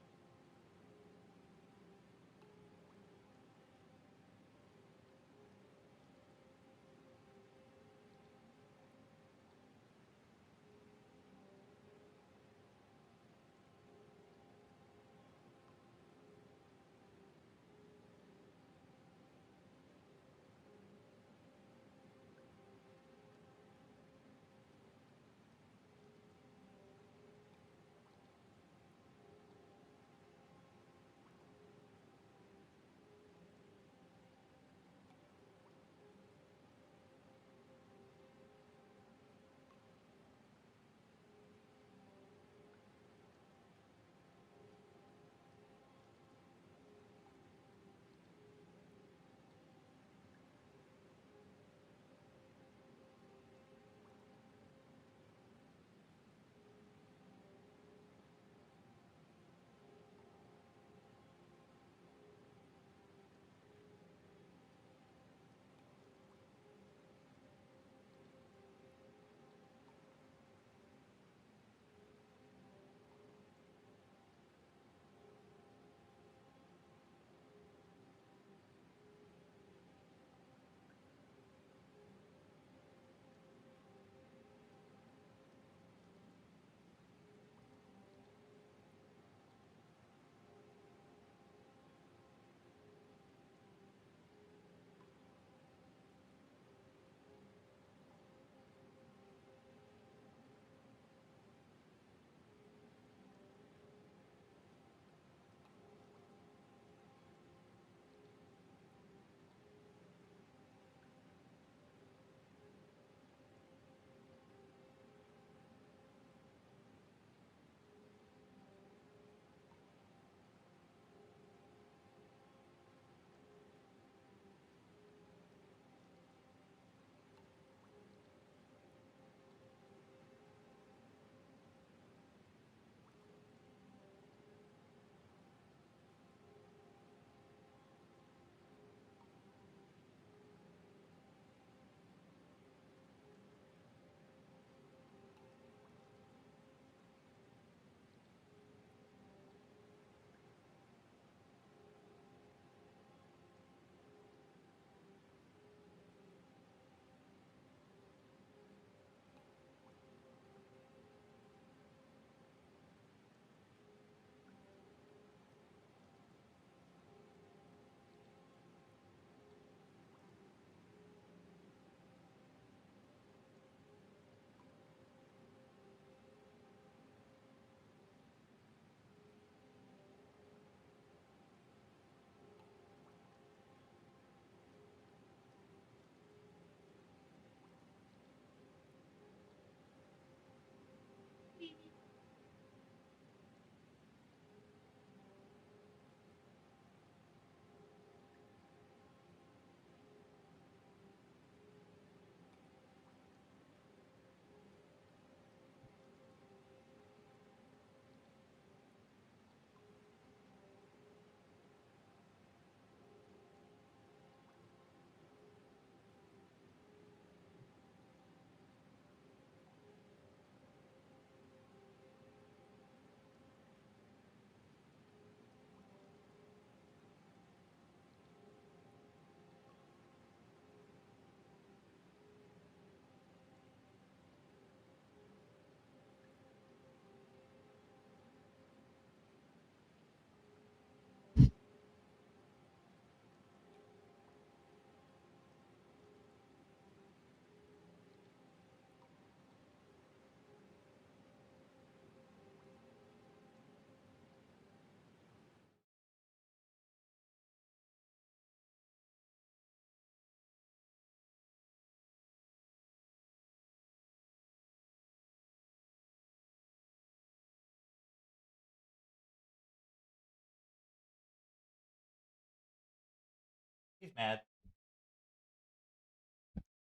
She's mad.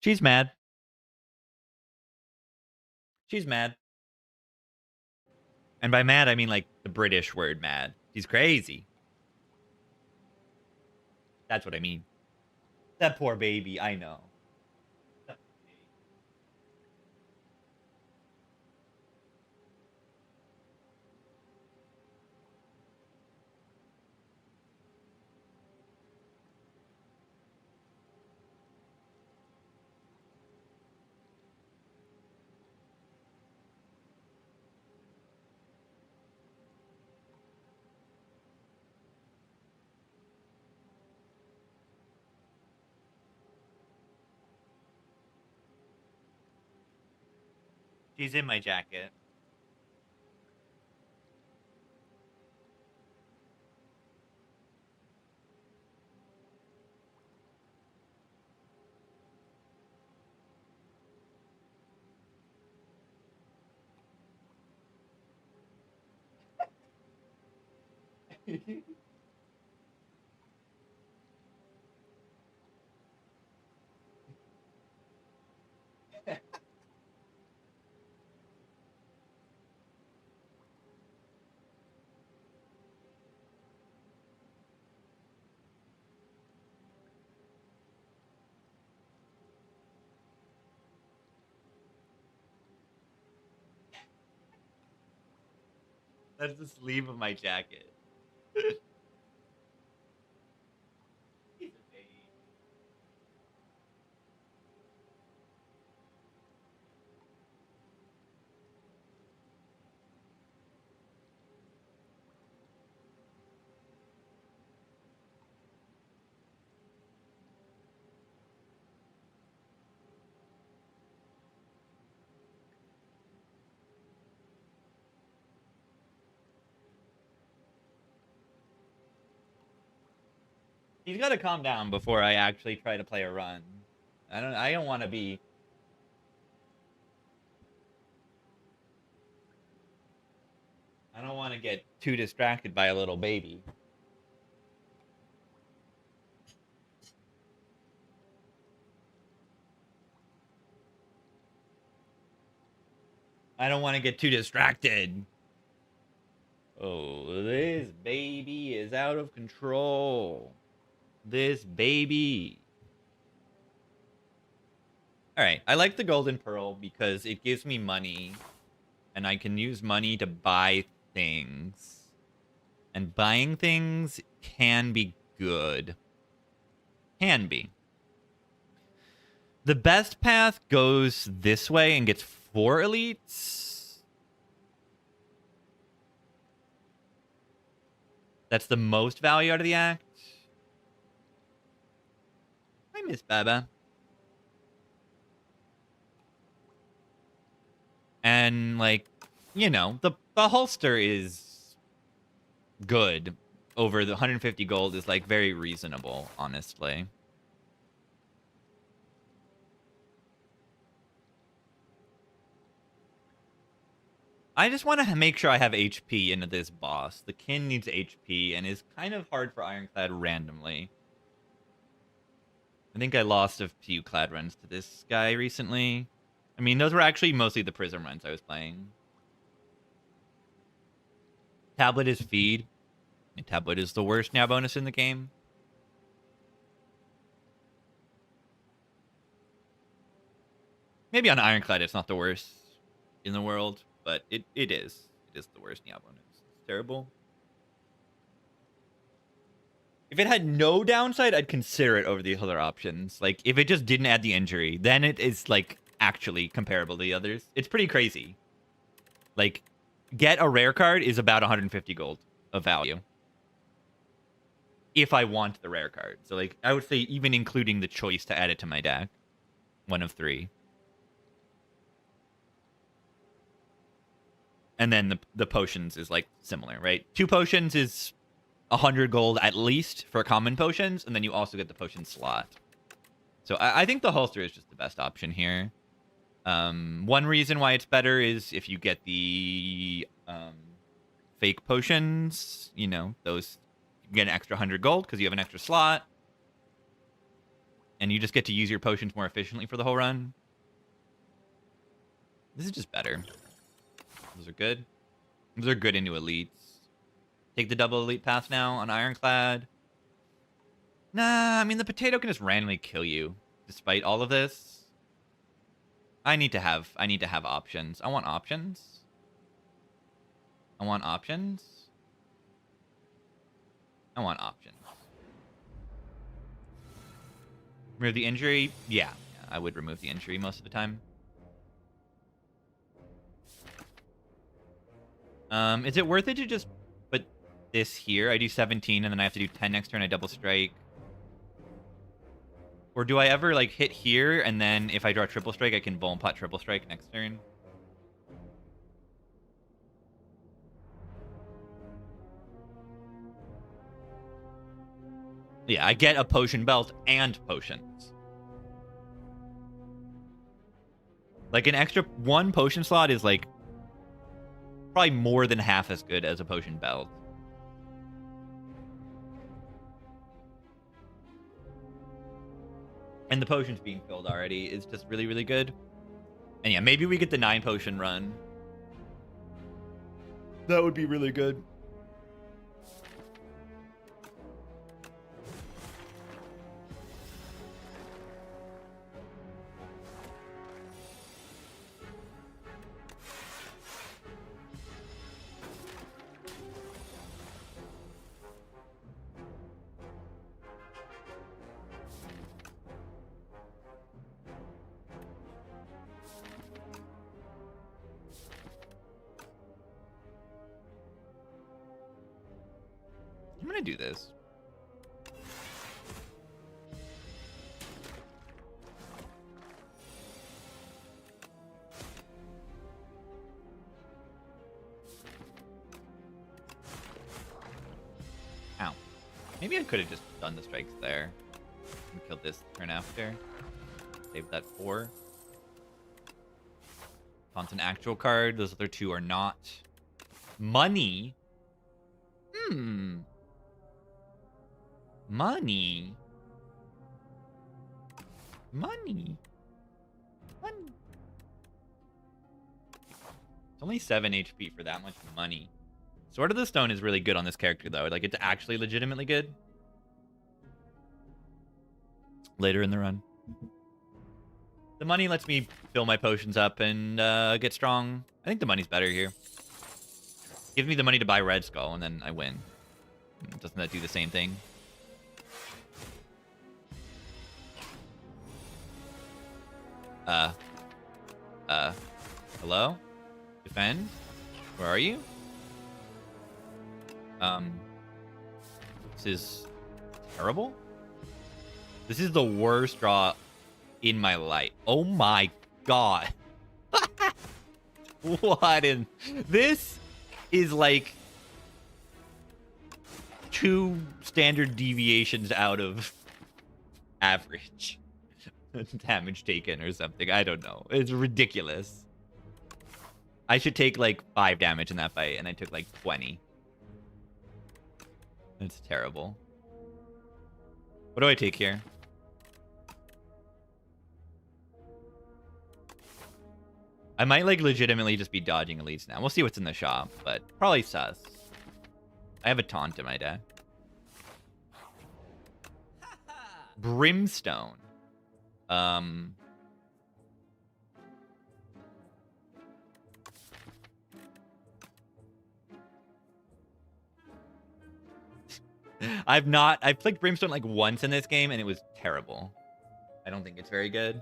She's mad. She's mad. And by mad, I mean like the British word mad. She's crazy. That's what I mean. That poor baby, I know. She's in my jacket. That's the sleeve of my jacket. He's a baby. He's got to calm down before I actually try to play a run. I don't want to be. I don't want to get too distracted by a little baby. I don't want to get too distracted. Oh, this baby is out of control. This baby. All right, I like the golden pearl because it gives me money and I can use money to buy things. And buying things can be good. Can be. The best path goes this way and gets 4 elites. That's the most value out of the act. I miss Baba. And, like, you know, the holster is good. Over the 150 gold is, like, very reasonable, honestly. I just want to make sure I have HP into this boss. The kin needs HP and is kind of hard for Ironclad randomly. I think I lost a few Clad runs to this guy recently. I mean, those were actually mostly the Prism runs I was playing. Tablet is feed. And Tablet is the worst now bonus in the game. Maybe on Ironclad it's not the worst in the world, but it is. It is the worst now bonus. It's terrible. If it had no downside, I'd consider it over the other options. Like, if it just didn't add the injury, then it is, like, actually comparable to the others. It's pretty crazy. Like, get a rare card is about 150 gold of value. If I want the rare card. So, like, I would say even including the choice to add it to my deck. 1 of 3. And then the potions is, like, similar, right? 2 potions is 100 gold at least for common potions, and then you also get the potion slot. So I think the holster is just the best option here. One reason why it's better is if you get the fake potions, you know, those you get an extra 100 gold because you have an extra slot. and you just get to use your potions more efficiently for the whole run. This is just better. Those are good. Those are good into elites. Take the double elite path now on Ironclad. Nah, I mean, the potato can just randomly kill you despite all of this. I need to have options. I want options. I want options. I want options. Remove the injury? Yeah, I would remove the injury most of the time. Is it worth it to just put this here? I do 17, and then I have to do 10 next turn. I double strike. Or do I ever, like, hit here, and then if I draw triple strike, I can Bone Pot triple strike next turn? Yeah, I get a potion belt and potions. Like, an extra 1 potion slot is, like, probably more than half as good as a potion belt. And the potions being filled already is just really, really good. And yeah, maybe we get the 9 potion run. That would be really good. I'm gonna do this. Ow. Maybe I could have just done the strikes there and killed this turn after. Save that 4. Taunt's an actual card. Those other 2 are not. Money? Money. Money. Money. It's only 7 HP for that much money. Sword of the Stone is really good on this character, though. Like, it's actually legitimately good. Later in the run. The money lets me fill my potions up and get strong. I think the money's better here. Give me the money to buy Red Skull, and then I win. Doesn't that do the same thing? Hello? Defend? Where are you? This is terrible. This is the worst draw in my life. Oh my god. What in... This is like 2 standard deviations out of average damage taken or something. I don't know. It's ridiculous. I should take like 5 damage in that fight, and I took like 20. That's terrible. What do I take here? I might like legitimately just be dodging elites now. We'll see what's in the shop, but probably sus. I have a taunt in my deck. Brimstone. I've played Brimstone like once in this game, and it was terrible. I don't think it's very good.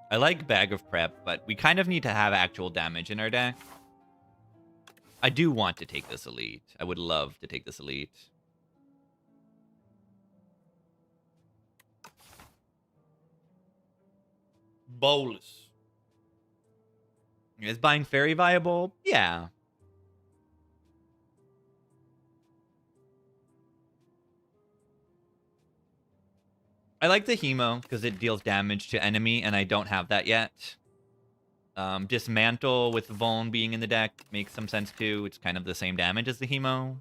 I like Bag of Prep, but we kind of need to have actual damage in our deck. I do want to take this elite. I would love to take this elite. Bolus. Is buying Fairy viable? Yeah. I like the Hemo because it deals damage to enemy, and I don't have that yet. Dismantle with Vuln being in the deck makes some sense too. It's kind of the same damage as the Hemo.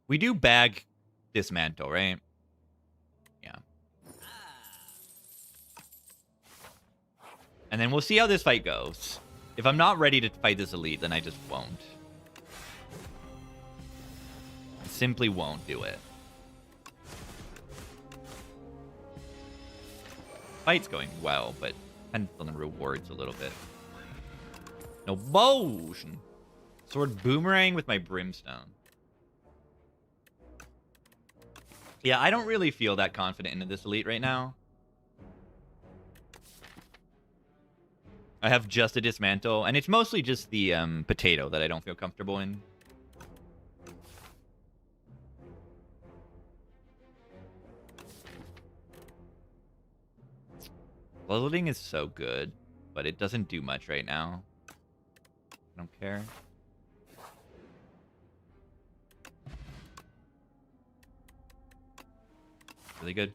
We do bag Dismantle, right? Yeah. And then we'll see how this fight goes. If I'm not ready to fight this elite, then I just won't. I simply won't do it. Fight's going well, but depends on the rewards a little bit. No motion. Sword boomerang with my brimstone. Yeah, I don't really feel that confident into this elite right now. I have just a dismantle, and it's mostly just the potato that I don't feel comfortable in. Loading is so good, but it doesn't do much right now. I don't care. Really good.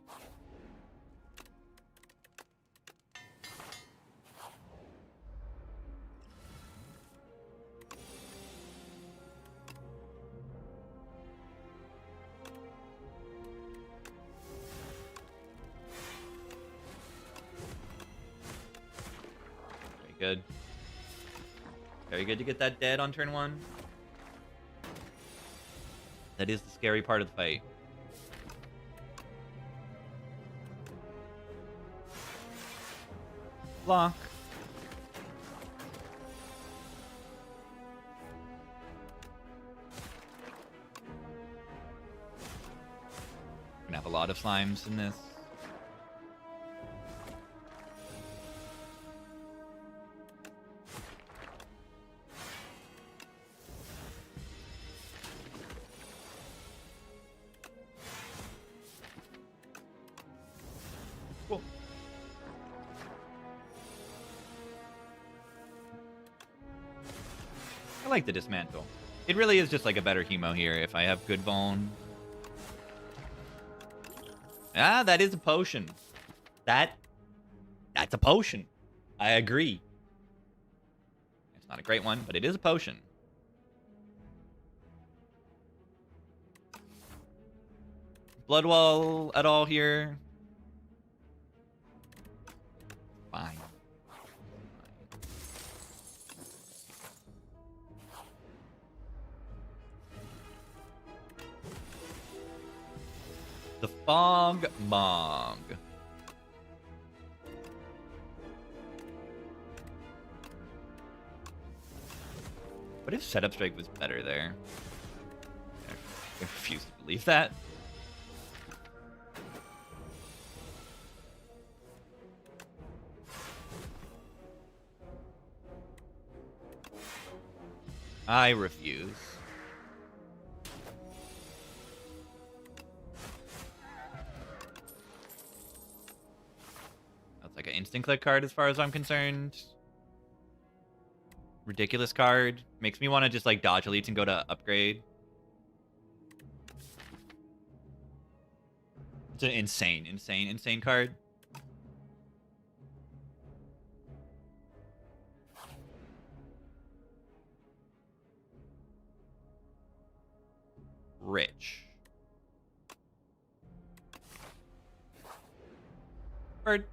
Very good. Very good to get that dead on turn 1. That is the scary part of the fight. Block. Gonna have a lot of slimes in this. Cool. I like the dismantle. It really is just like a better hemo here if I have good vuln. Ah, that is a potion. That's a potion. I agree. It's not a great one, but it is a potion. Bloodwall at all here? Fine. The Fog Mog. What if Setup Strike was better there? I refuse to believe that. I refuse. That's like an instant click card as far as I'm concerned. Ridiculous card. Makes me want to just like dodge elites and go to upgrade. It's an insane card. Rich. Bird.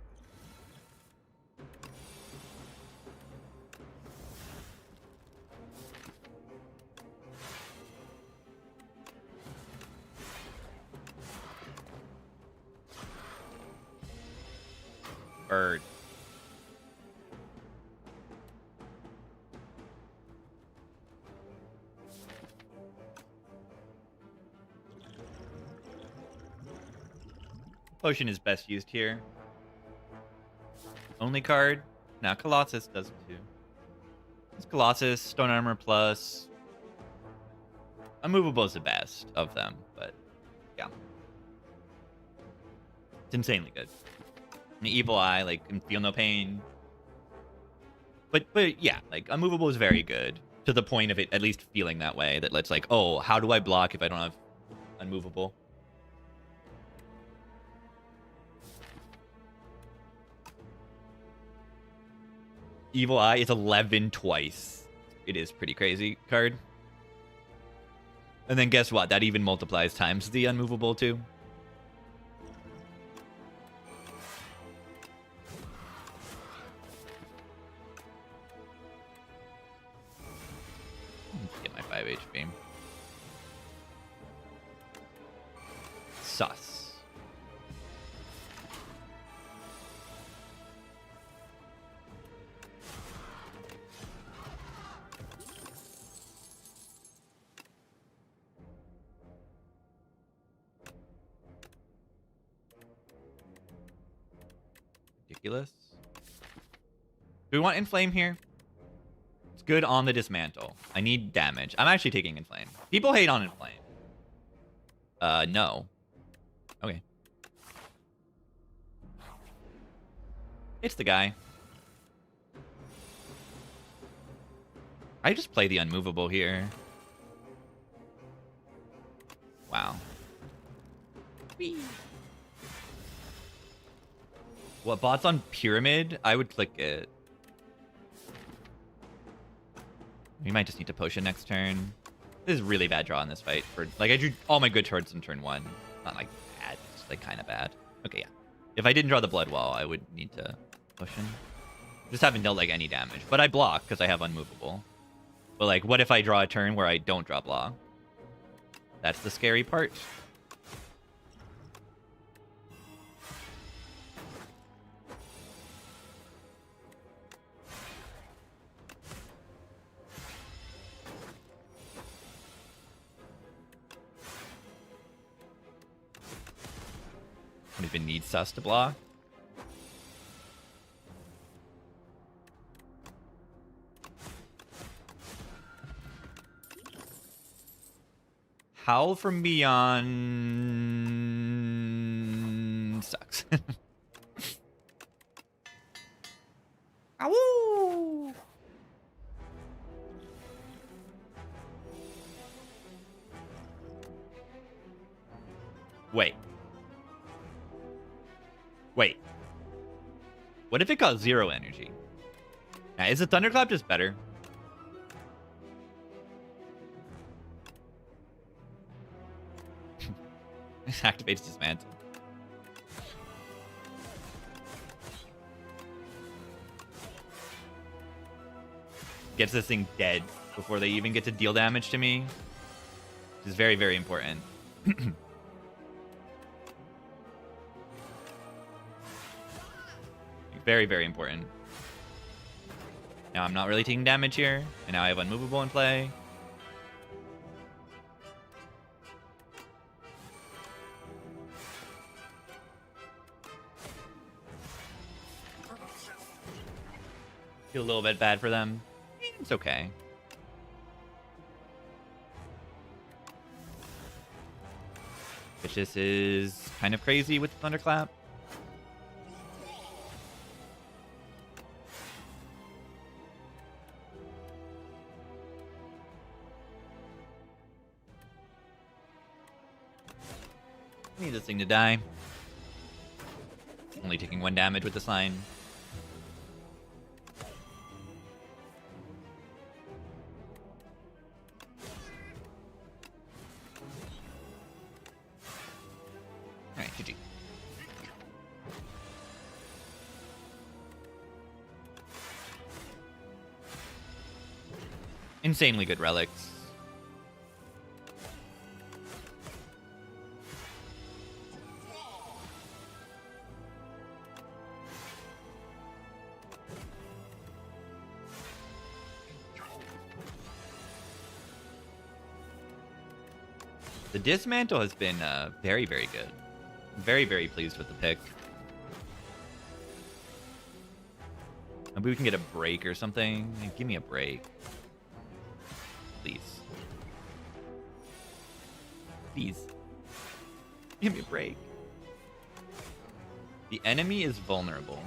Bird. Potion is best used here. Only card. Now Colossus does it too. It's Colossus, Stone Armor Plus. Unmovable is the best of them, but yeah. It's insanely good. An Evil Eye, like, can feel no pain. But yeah, like, Unmovable is very good. To the point of it at least feeling that way. That it's like, oh, how do I block if I don't have Unmovable? Evil Eye is 11 twice. It is pretty crazy card. And then guess what? That even multiplies times the unmovable too. Get my 5 HP. Sus. Ridiculous. Do we want Inflame here? It's good on the Dismantle. I need damage. I'm actually taking Inflame. People hate on Inflame. No. Okay. It's the guy. I just play the unmovable here. Wow. Whee. What, bots on Pyramid? I would click it. We might just need to potion next turn. This is really bad draw in this fight. For like, I drew all my good cards in turn 1. Not like bad, just like kind of bad. Okay, yeah. If I didn't draw the Blood Wall, I would need to potion. Just haven't dealt like any damage. But I block because I have unmovable. But like, what if I draw a turn where I don't draw block? That's the scary part. Don't even need sus to block. Howl from Beyond sucks. Ow! Wait. Wait. What if it got 0 energy? Now, is the Thunderclap just better? Activates Dismantle. Gets this thing dead before they even get to deal damage to me. Which is very, very important. Very, very important. Now I'm not really taking damage here. And now I have unmovable in play. Feel a little bit bad for them. It's okay. Vicious is kind of crazy with the Thunderclap. I need this thing to die. Only taking 1 damage with the sign. Alright, GG. Insanely good relics. The Dismantle has been very, very good. Very, very pleased with the pick. Maybe we can get a break or something. Give me a break. Please. Please. Give me a break. The enemy is vulnerable.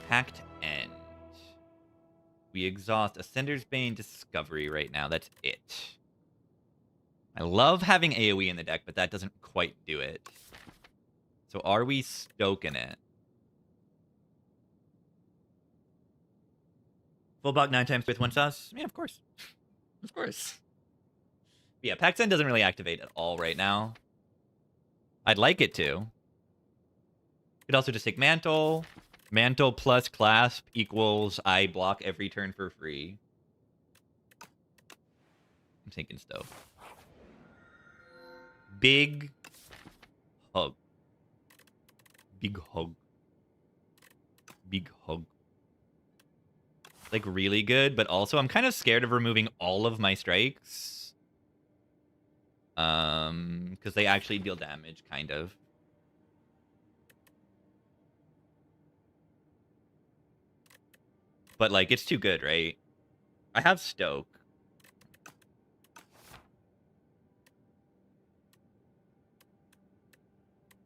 Pact End. We exhaust Ascender's Bane Discovery right now. That's it. I love having AoE in the deck, but that doesn't quite do it. So are we stoking it? Full block 9 times with 1 sauce? Yeah, of course. Of course. But yeah, Pac-10 doesn't really activate at all right now. I'd like it to. Could also just take Mantle. Mantle plus Clasp equals I block every turn for free. I'm thinking Stove. Big hug. Big hug. Big hug. Like, really good, but also I'm kind of scared of removing all of my strikes. Because they actually deal damage, kind of. But, like, it's too good, right? I have Stoke.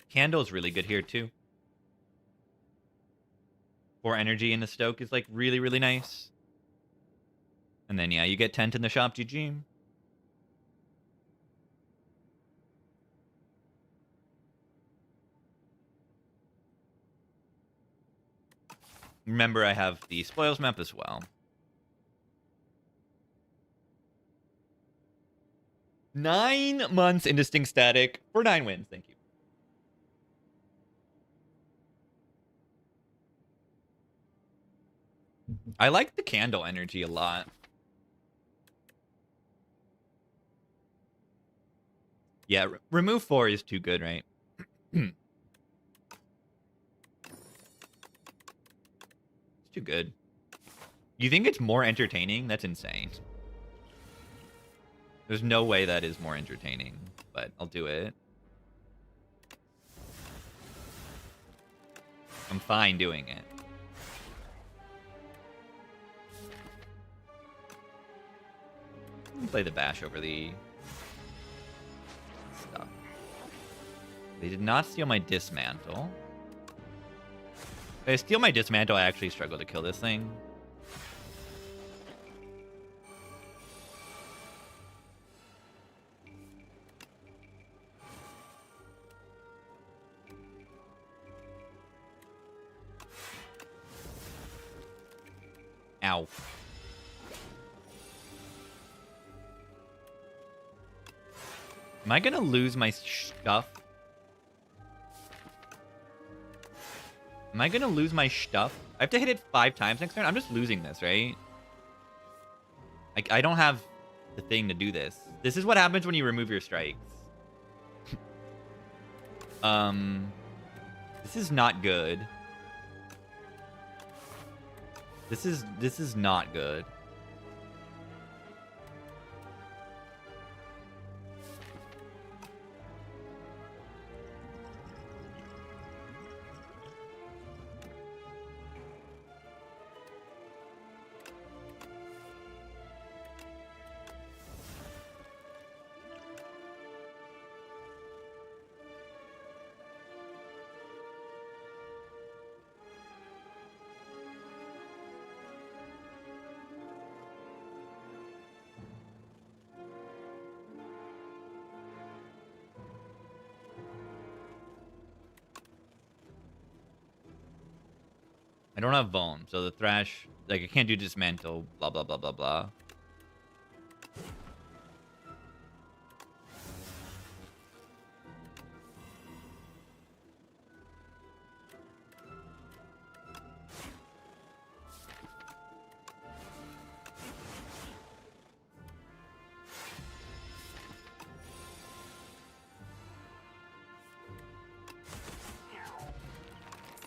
Candle's really good here, too. 4 energy in the Stoke is, like, really, really nice. And then, yeah, you get Tent in the shop, GG. Remember, I have the Spoils map as well. 9 months into Sting Static for 9 wins. Thank you. I like the Candle energy a lot. Yeah, remove 4 is too good, right? It's too good. You think it's more entertaining? That's insane. There's no way that is more entertaining, but I'll do it. I'm fine doing it. Play the bash over the stuff. They did not steal my dismantle. If they steal my dismantle, I actually struggle to kill this thing. Ow. Am I gonna lose my stuff? Am I gonna lose my stuff? I have to hit it 5 times next turn? I'm just losing this, right? Like, I don't have the thing to do this. This is what happens when you remove your strikes. This is not good. This is not good. I don't have Vuln, so the Thrash, like, I can't do Dismantle, blah, blah, blah, blah, blah.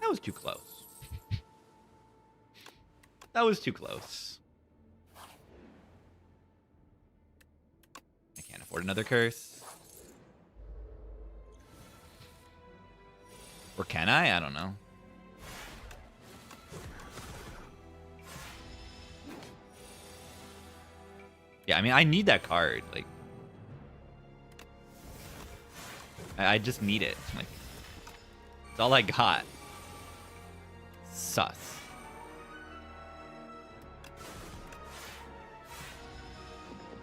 That was too close. That was too close. I can't afford another curse. Or can I? I don't know. Yeah, I mean, I need that card. Like, I just need it. Like, it's all I got. Sus.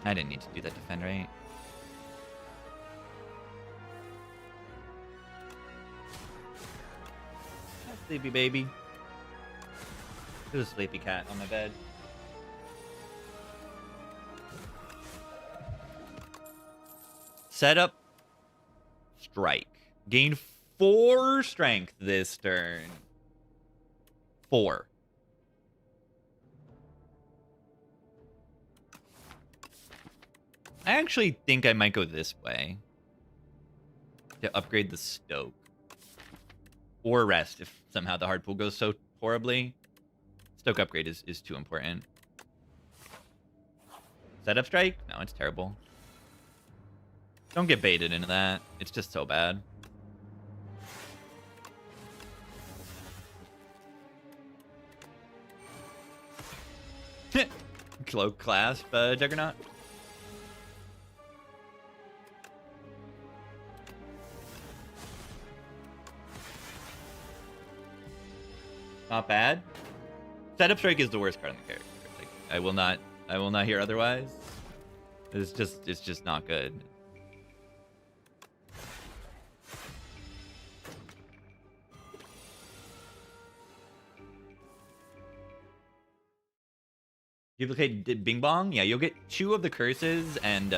I didn't need to do that defend, right? Hi, sleepy baby. There's a sleepy cat on my bed. Set up strike. Gain 4 strength this turn. 4. I actually think I might go this way to upgrade the Stoke. Or rest if somehow the hard pool goes so horribly. Stoke upgrade is too important. Setup strike? No, it's terrible. Don't get baited into that. It's just so bad. Cloak clasp, Juggernaut. Not bad. Setup strike is the worst card in the character. Like, I will not hear otherwise. It's just not good. Duplicate Bing Bong? Yeah, you'll get 2 of the curses and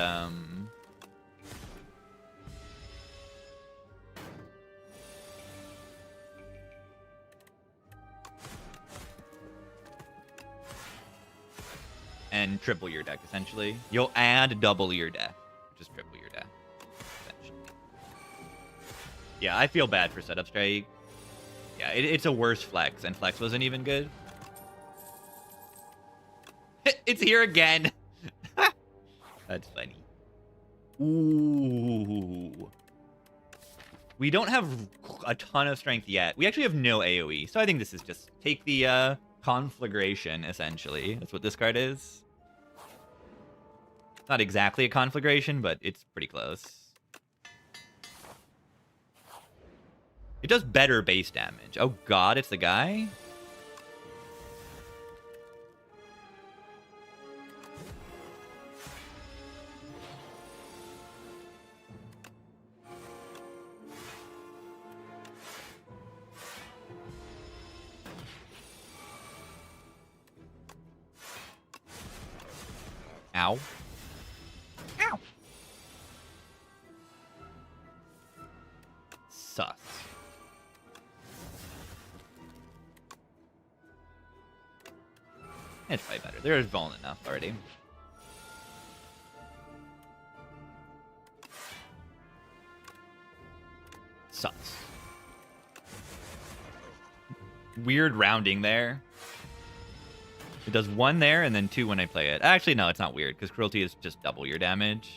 triple your deck, essentially. You'll add double your deck. Just triple your deck, essentially. Yeah, I feel bad for setup strike. Yeah, it's a worse flex, and flex wasn't even good. It's here again. That's funny. Ooh. We don't have a ton of strength yet. We actually have no AoE, so I think this is just take the conflagration, essentially. That's what this card is. Not exactly a conflagration, but it's pretty close. It does better base damage. Oh god, it's the guy? Ow. Ow. Sus. It's probably better. They're vulnerable enough already. Sus. Weird rounding there. It does 1 there and then 2 when I play it. Actually, no, it's not weird because cruelty is just double your damage.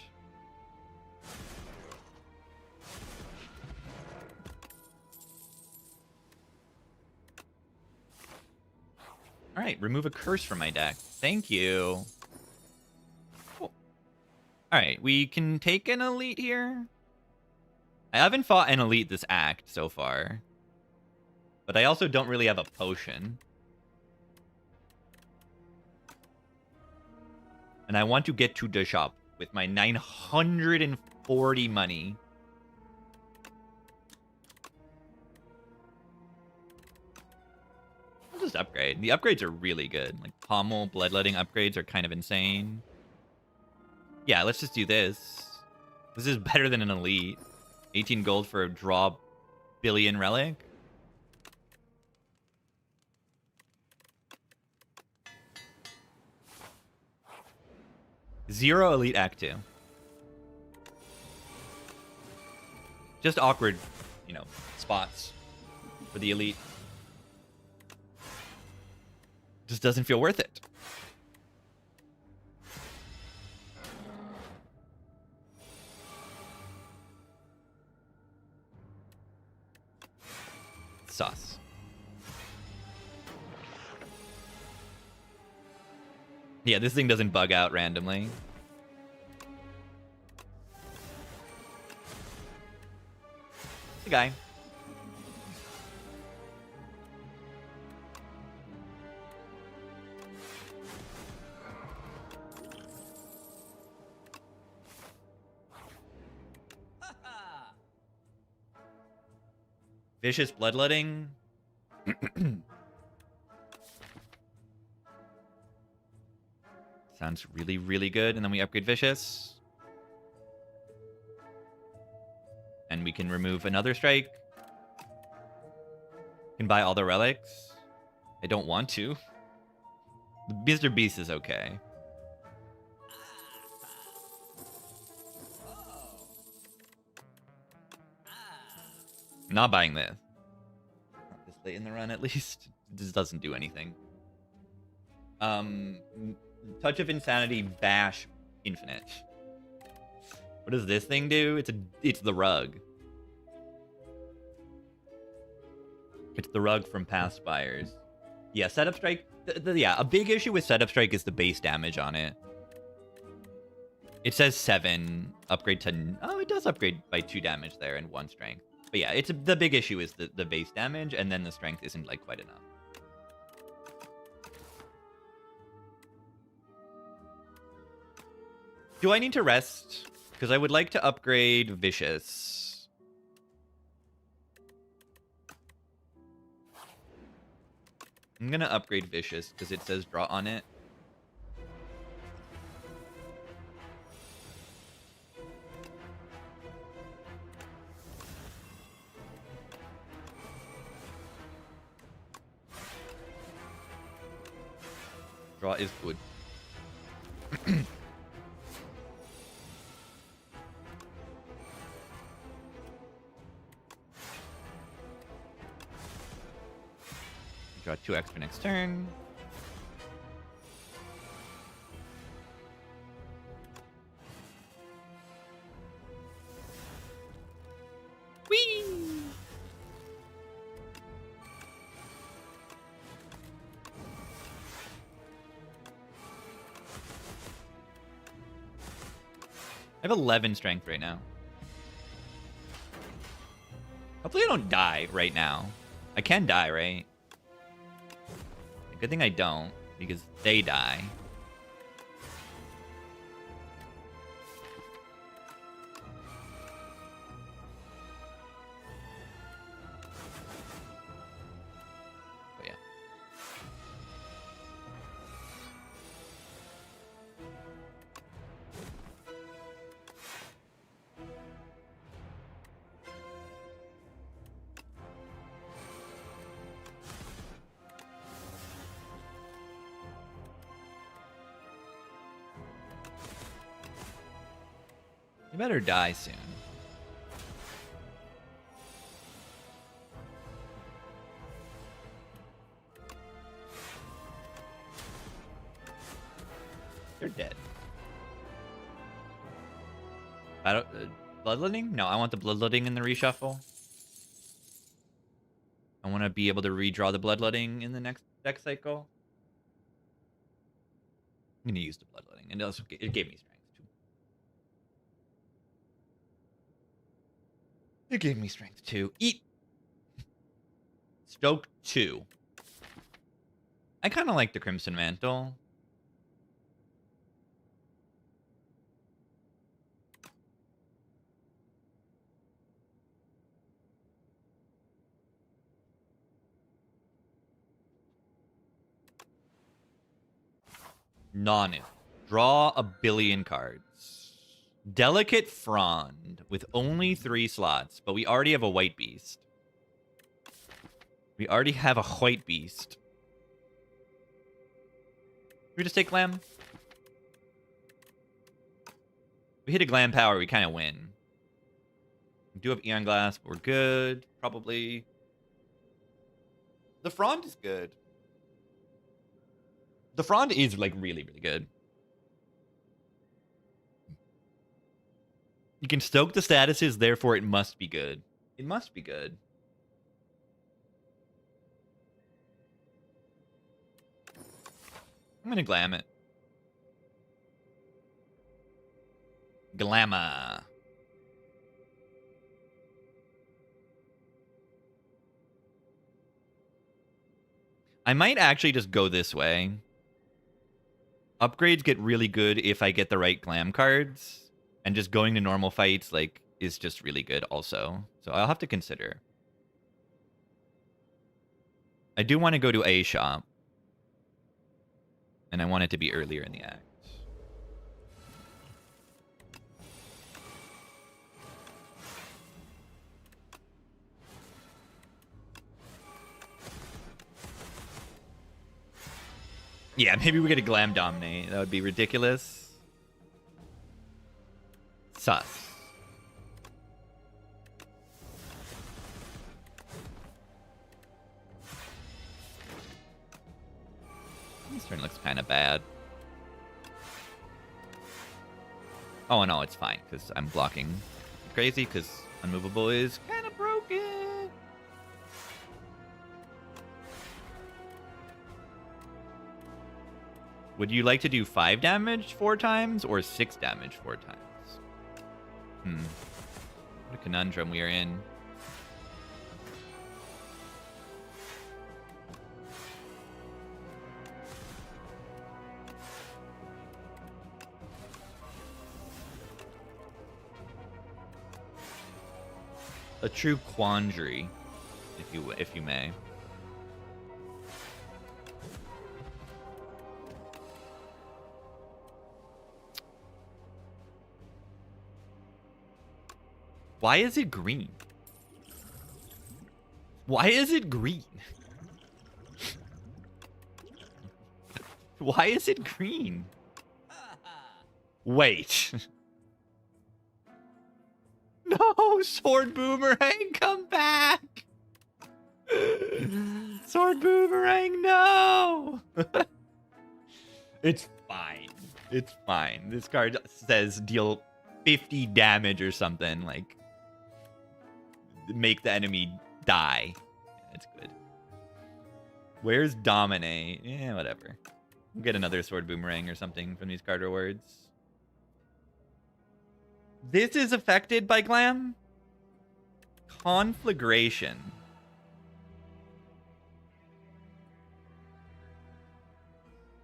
All right, remove a curse from my deck. Thank you. Cool. All right, we can take an elite here. I haven't fought an elite this act so far. But I also don't really have a potion. And I want to get to the shop with my 940 money. I'll just upgrade. The upgrades are really good. Like pommel, bloodletting upgrades are kind of insane. Yeah, let's just do this. This is better than an elite. 18 gold for a draw billion relic. Zero elite act 2. Just awkward, you know, spots for the elite. Just doesn't feel worth it. Sus. Yeah, this thing doesn't bug out randomly. The guy. Vicious bloodletting. Sounds really, really good. And then we upgrade Vicious. And we can remove another strike. Can buy all the relics. I don't want to. Mr. Beast is okay. I'm not buying this. Not this late in the run, at least. This doesn't do anything. Touch of Insanity, Bash, Infinite. What does this thing do? It's the rug. It's the rug from past buyers. Yeah, setup strike. Yeah, a big issue with setup strike is the base damage on it. It says 7, upgrade to... Oh, it does upgrade by 2 damage there and 1 strength. But yeah, the big issue is the base damage, and then the strength isn't like quite enough. Do I need to rest? Because I would like to upgrade Vicious. I'm going to upgrade Vicious because it says draw on it. Draw is good. Draw 2 extra next turn. Whee! I have 11 strength right now. Hopefully I don't die right now. I can die, right? Good thing I don't, because they die. But yeah. You better die soon. They're dead. I don't... bloodletting? No, I want the bloodletting in the reshuffle. I want to be able to redraw the bloodletting in the next deck cycle. I'm going to use the bloodletting. And also, it gave me strength. It gave me strength too. Eat. Stoke 2. I kind of like the Crimson Mantle. Nonith. Draw a billion cards. Delicate Frond with only 3 slots, but we already have a white beast. We already have a white beast. We just take Glam? We hit a Glam power, we kind of win. We do have Eon Glass, but we're good, probably. The Frond is good. The Frond is, like, really, really good. You can stoke the statuses, therefore it must be good. It must be good. I'm gonna glam it. Glamma. I might actually just go this way. Upgrades get really good if I get the right glam cards. And just going to normal fights, like, is just really good also. So I'll have to consider. I do want to go to a shop. And I want it to be earlier in the act. Yeah, maybe we get a Glam Dominate. That would be ridiculous. Sus. This turn looks kind of bad. Oh, no, it's fine, because I'm blocking crazy, because Unmovable is kind of broken. Would you like to do 5 damage 4 times, or 6 damage 4 times? What a conundrum we are in. A true quandary, if you may. Why is it green? Why is it green? Why is it green? Wait. No, Sword Boomerang, come back! Sword Boomerang, no! It's fine. It's fine. This card says deal 50 damage or something, like make the enemy die. That's good. Where's Dominate? Yeah, whatever. We'll get another Sword Boomerang or something from these card rewards. This is affected by Glam? Conflagration.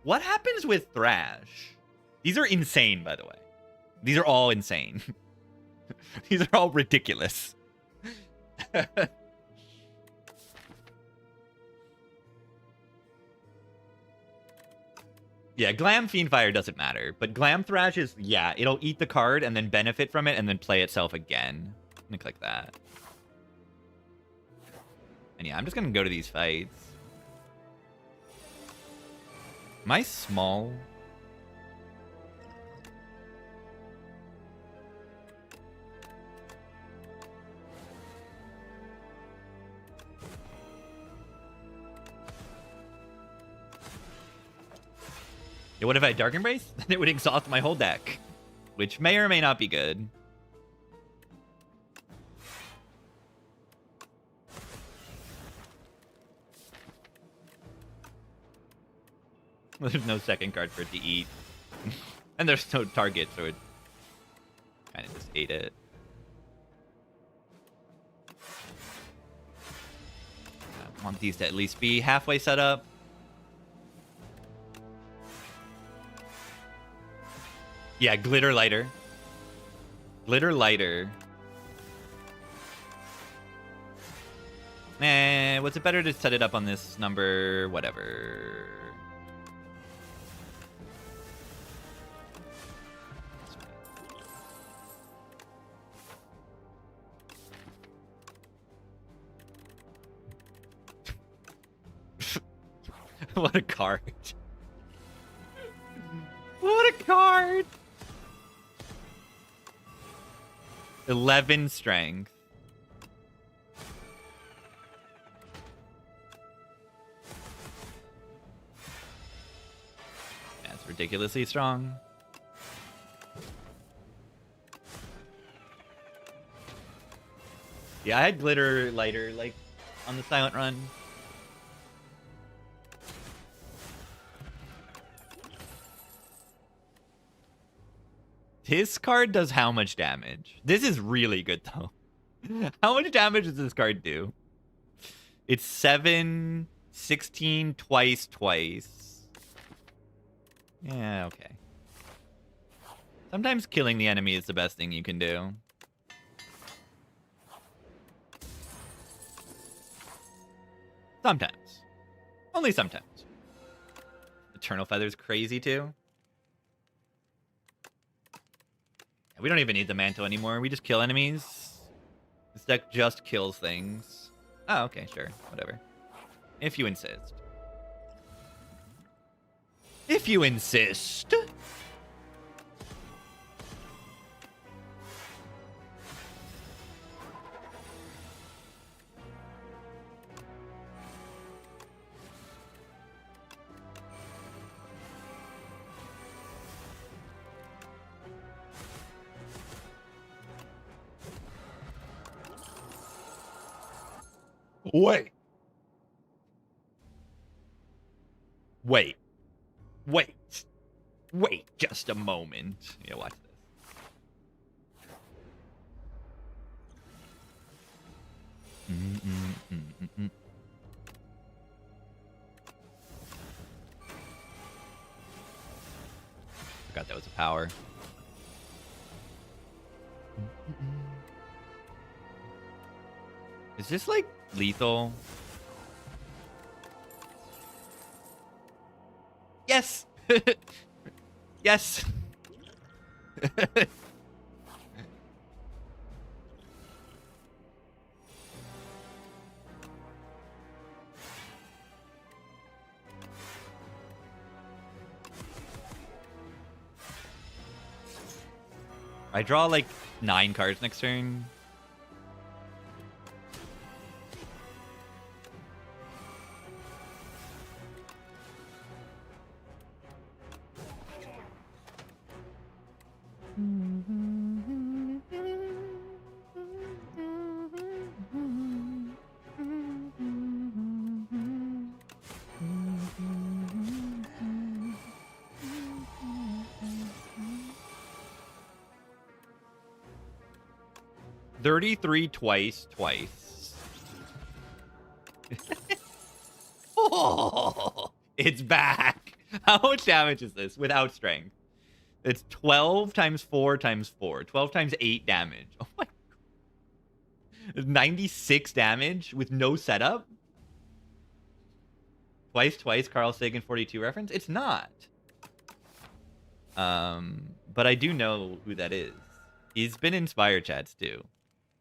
What happens with Thrash? These are insane, by the way. These are all insane. These are all ridiculous. Yeah, Glam Fiendfire doesn't matter, but Glam Thrash is, yeah, it'll eat the card and then benefit from it and then play itself again. Let me click that. And yeah, I'm just gonna go to these fights. Am I small? Yeah, what if I had Dark Embrace? Then it would exhaust my whole deck, which may or may not be good. There's no second card for it to eat. And there's no target, so it kind of just ate it. I want these to at least be halfway set up. Yeah, Glitter Lighter. Glitter Lighter. Was it better to set it up on this number? Whatever. What a card. What a card. 11 strength. That's ridiculously strong. Yeah, I had Glitter Lighter, like, on the Silent Run. His card does how much damage? This is really good, though. How much damage does this card do? It's 7, 16, twice. Yeah, okay. Sometimes killing the enemy is the best thing you can do. Sometimes. Only sometimes. Eternal Feather's crazy, too. We don't even need the mantle anymore. We just kill enemies. This deck just kills things. Oh, okay, sure. Whatever. If you insist. If you insist. Wait. Wait. Wait. Wait just a moment. Yeah, watch this. Forgot that was a power. Is this like lethal? Yes. Yes. I draw like 9 cards next turn. $33 twice. Oh, it's back. How much damage is this without strength? It's 12 times 4 times 4. 12 times 8 damage. Oh my god. 96 damage with no setup? Twice, Carl Sagan 42 reference? It's not. But I do know who that is. He's been in Spire chats too.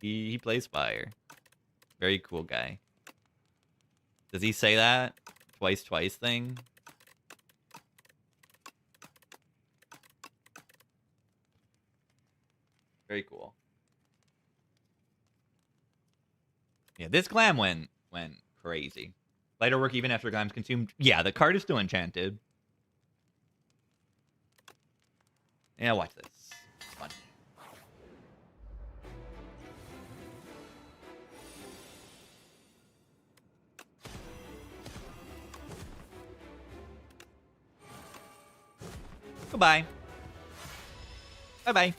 He plays Spire. Very cool guy. Does he say that? Twice thing? Very cool. Yeah, this glam went crazy. Lighter work even after glam's consumed. Yeah, the card is still enchanted. Yeah, watch this. It's fun. Goodbye. Bye-bye.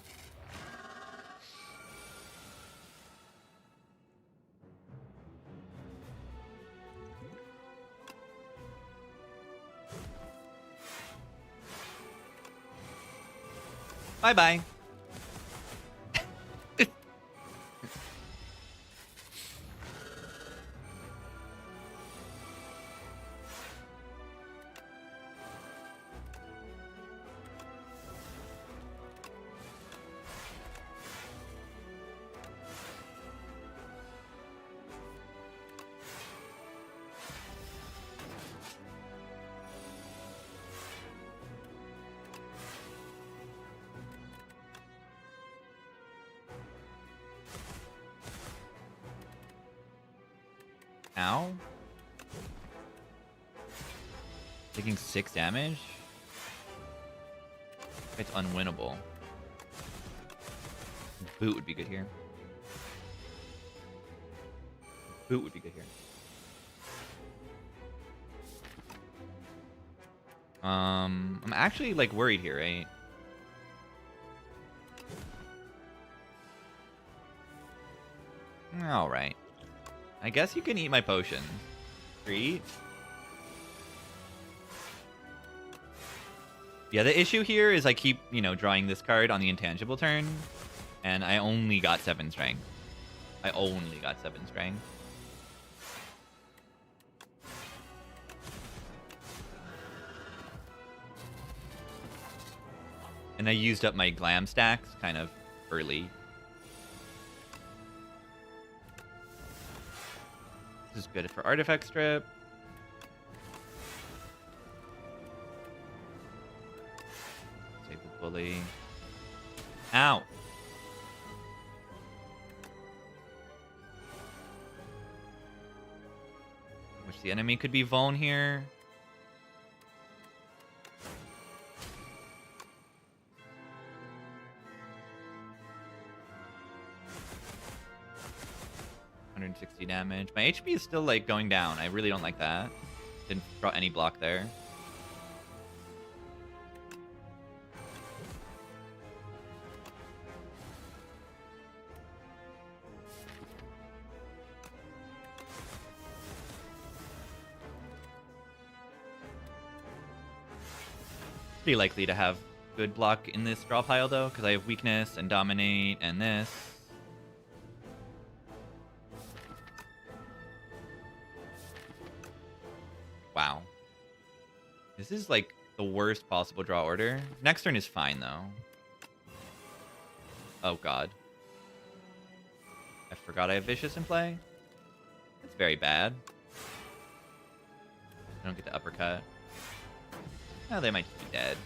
Bye-bye. Ow. Taking 6 damage? It's unwinnable. Boot would be good here. Boot would be good here. I'm actually like worried here, right? All right. I guess you can eat my potion. Treat. Yeah, the issue here is I keep, drawing this card on the intangible turn, and I only got 7 strength. I only got 7 strength. And I used up my glam stacks kind of early. This is good for artifact strip. successfully. Ow. Wish the enemy could be Vaughn here. $160 damage. My HP is still like going down. I really don't like that. Didn't draw any block there. Pretty likely to have good block in this draw pile though, because I have weakness and dominate and this. Wow. This is like the worst possible draw order. Next turn is fine though. Oh god. I forgot I have Vicious in play. That's very bad. I don't get the uppercut. Oh, they might just be dead.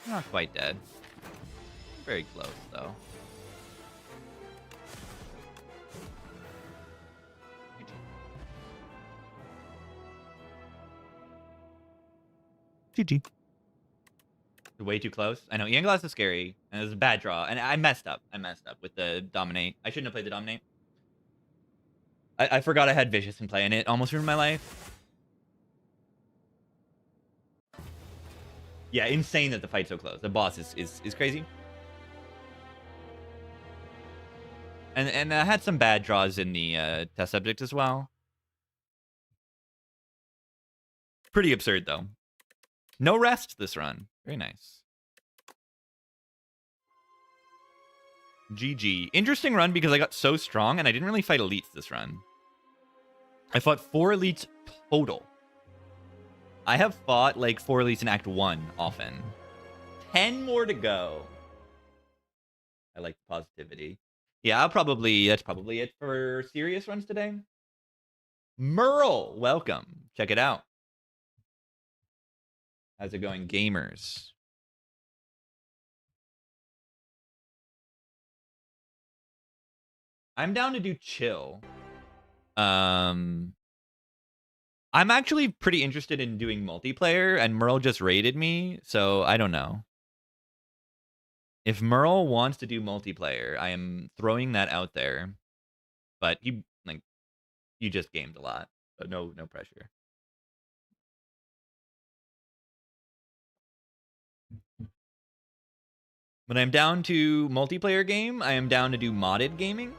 Not quite dead. Very close, though. GG. Way too close. I know Ian Glass is scary, and it was a bad draw, and I messed up. I messed up with the dominate. I shouldn't have played the dominate. I forgot I had Vicious in play, and it almost ruined my life. Yeah, insane that the fight's so close. The boss is crazy. And I had some bad draws in the test subject as well. Pretty absurd, though. No rest this run. Very nice. GG. Interesting run because I got so strong and I didn't really fight elites this run. I fought 4 elites total. I have fought like 4 elites in Act 1 often. 10 more to go. I like the positivity. Yeah, that's probably it for serious runs today. Merle, welcome. Check it out. How's it going, gamers? I'm down to do chill. I'm actually pretty interested in doing multiplayer, and Merle just raided me, so I don't know. If Merle wants to do multiplayer, I am throwing that out there. But you just gamed a lot, so no pressure. When I'm down to multiplayer game, I am down to do modded gaming.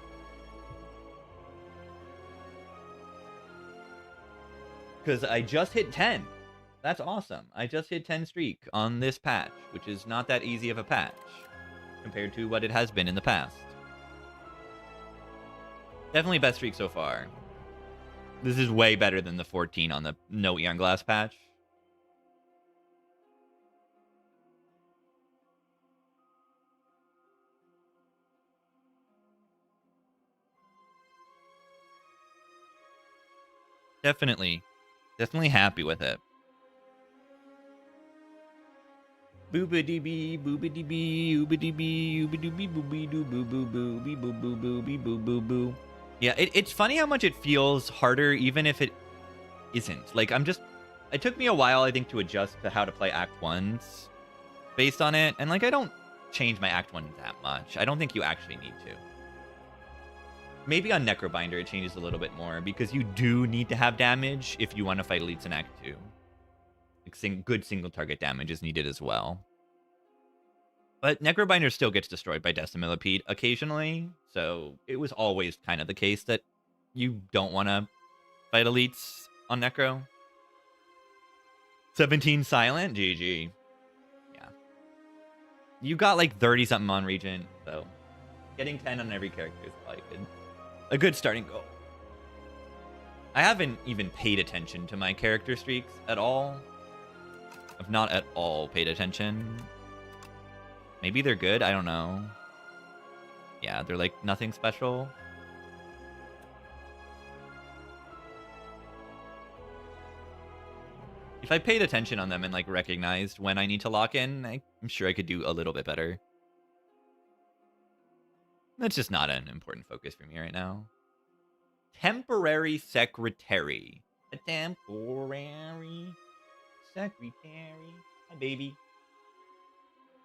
Because I just hit 10. That's awesome. I just hit 10 streak on this patch, which is not that easy of a patch compared to what it has been in the past. Definitely best streak so far. This is way better than the 14 on the No Eon Glass patch. Definitely happy with it. Boobity bee, boobity bee, oobity bee, oobity bee, boobie doo boo boo boo, bee boo boo boo, bee boo boo boo. Yeah, it's funny how much it feels harder, even if it isn't. Like, it took me a while, I think, to adjust to how to play Act 1s based on it. And, like, I don't change my Act 1 that much. I don't think you actually need to. Maybe on Necrobinder it changes a little bit more, because you do need to have damage if you want to fight elites in Act 2. Like, good single target damage is needed as well. But Necrobinder still gets destroyed by Decimillipede occasionally, so it was always kind of the case that you don't want to fight elites on Necro. 17 silent? GG. Yeah. You got like 30-something on Regent, so getting 10 on every character is probably a good starting goal. I haven't even paid attention to my character streaks at all. I've not at all paid attention. Maybe they're good. I don't know. Yeah, they're like nothing special. If I paid attention on them and like recognized when I need to lock in, I'm sure I could do a little bit better. That's just not an important focus for me right now. Temporary secretary. A temporary secretary. Hi, baby.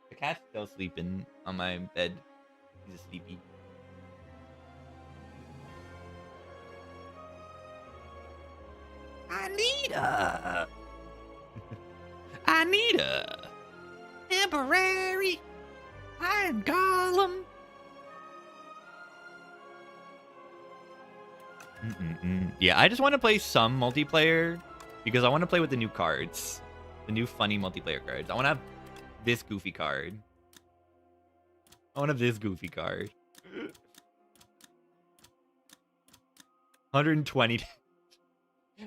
The cat's still sleeping on my bed. He's a sleepy. Anita! Anita! Temporary! Iron Golem! Yeah, I just want to play some multiplayer because I want to play with the new cards. The new funny multiplayer cards. I want to have this goofy card. I want to have this goofy card. 120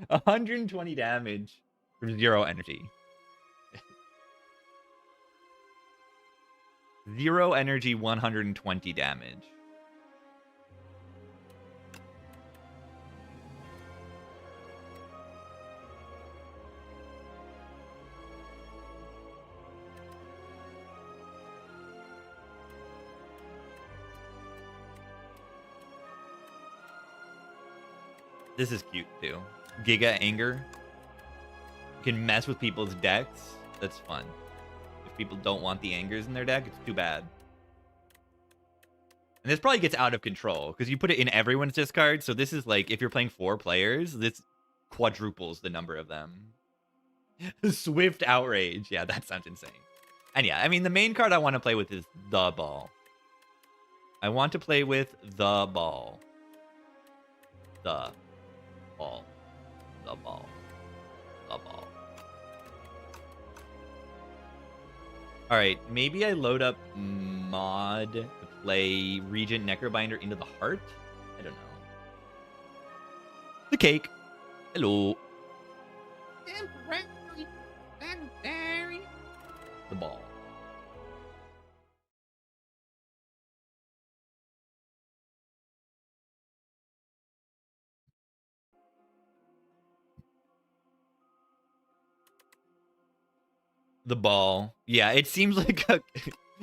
120 damage from 0 energy. 0 energy, 120 damage. This is cute too. Giga Anger. You can mess with people's decks. That's fun. If people don't want the Angers in their deck, it's too bad. And this probably gets out of control because you put it in everyone's discard. So this is like, if you're playing 4 players, this quadruples the number of them. Swift Outrage. Yeah, that sounds insane. And yeah, I mean, the main card I want to play with is the ball. I want to play with the ball. The ball. The ball. The ball. Alright, maybe I load up mod to play Regent Necrobinder into the heart? I don't know. The cake. Hello. The ball. The ball. Yeah, it seems like a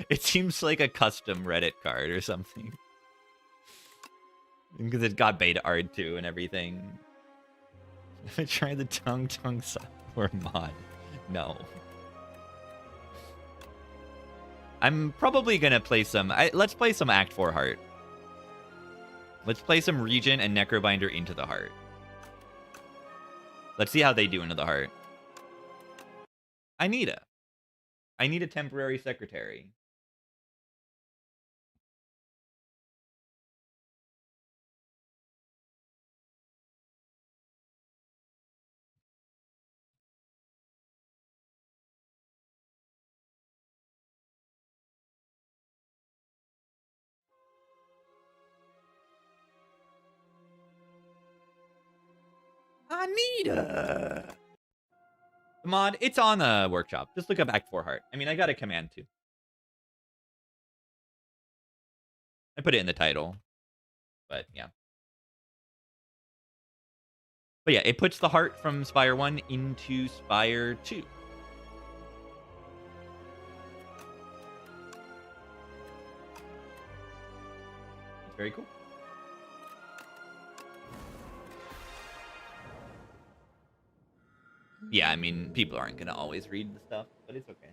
it seems like a custom Reddit card or something. Because it got beta art too and everything. Try the tongue software mod. No. I'm probably gonna play some. Let's play some Act 4 Heart. Let's play some Regent and Necrobinder into the heart. Let's see how they do into the heart. I need a temporary secretary. Anita. The mod, it's on the workshop. Just look up Act 4 Heart. I mean, I got a command too. I put it in the title. But yeah. But yeah, it puts the heart from Spire 1 into Spire 2. It's very cool. Yeah, I mean, people aren't going to always read the stuff, but it's okay.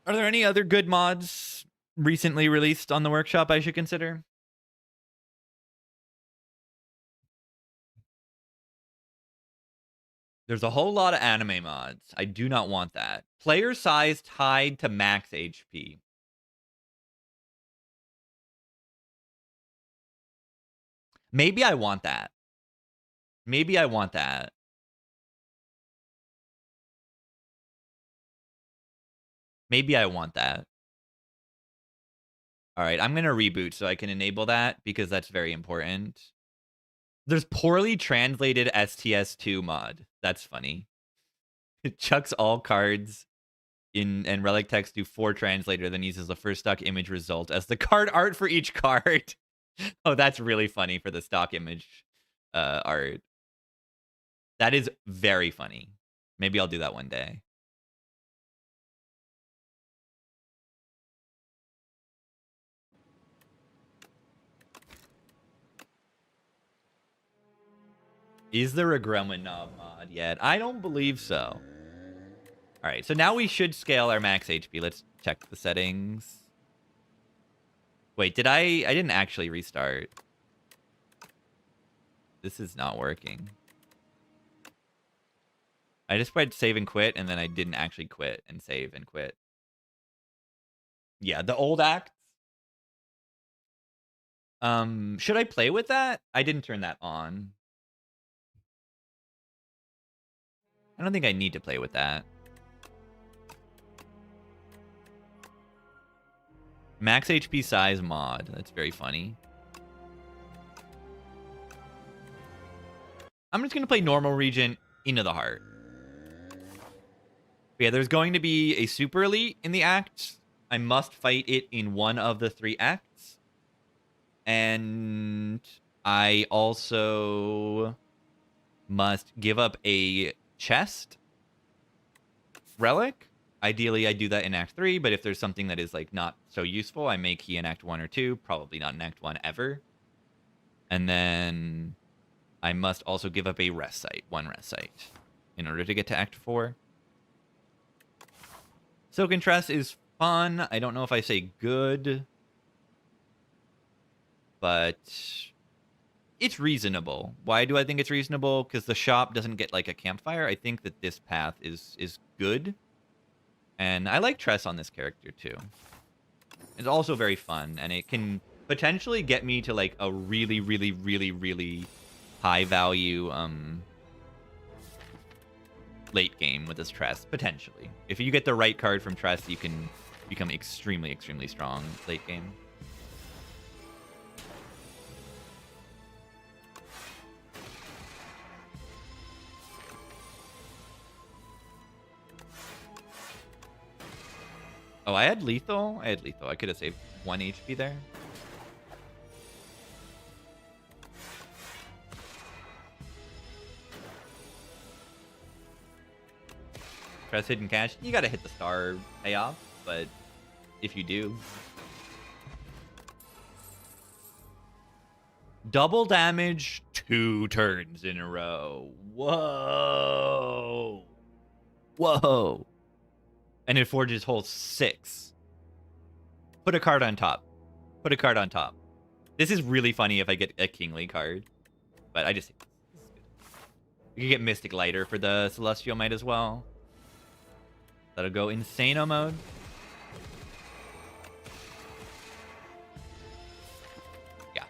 Are there any other good mods recently released on the workshop I should consider? There's a whole lot of anime mods. I do not want that. Player size tied to max HP. Maybe I want that. Maybe I want that. Maybe I want that. All right, I'm going to reboot so I can enable that because that's very important. There's poorly translated STS2 mod. That's funny. It chucks all cards in and relic text to 4 translator, then uses the first stock image result as the card art for each card. Oh, that's really funny for the stock image art. That is very funny. Maybe I'll do that one day. Is there a Gremlin Knob mod yet? I don't believe so. All right, so now we should scale our max HP. Let's check the settings. Wait, did I didn't actually restart. This is not working. I just tried save and quit, and then I didn't actually quit and save and quit. Yeah, the old acts. Should I play with that? I didn't turn that on. I don't think I need to play with that. Max HP size mod. That's very funny. I'm just going to play normal region into the heart. But yeah, there's going to be a super elite in the act. I must fight it in one of the 3 acts. And I also must give up a chest relic. Ideally, I do that in Act 3, but if there's something that is like not so useful, I may key in Act 1 or 2. Probably not in Act 1 ever. And then I must also give up a rest site, 1 rest site, in order to get to Act 4. Silken Tress is fun. I don't know if I say good, but it's reasonable. Why do I think it's reasonable? Because the shop doesn't get like a campfire. I think that this path is good. And I like Tress on this character too. It's also very fun, and it can potentially get me to like a really, really, really, really high value late game with this Tress, potentially. If you get the right card from Tress, you can become extremely, extremely strong late game. Oh, I had lethal? I had lethal. I could have saved 1 HP there. Press hidden cash. You gotta hit the star payoff, but if you do. Double damage 2 turns in a row. Whoa. Whoa. And it forges hole 6. Put a card on top. Put a card on top. This is really funny if I get a Kingly card. But I just... This is good. You can get Mystic Lighter for the Celestial Might as well. That'll go Insano mode. Yeah.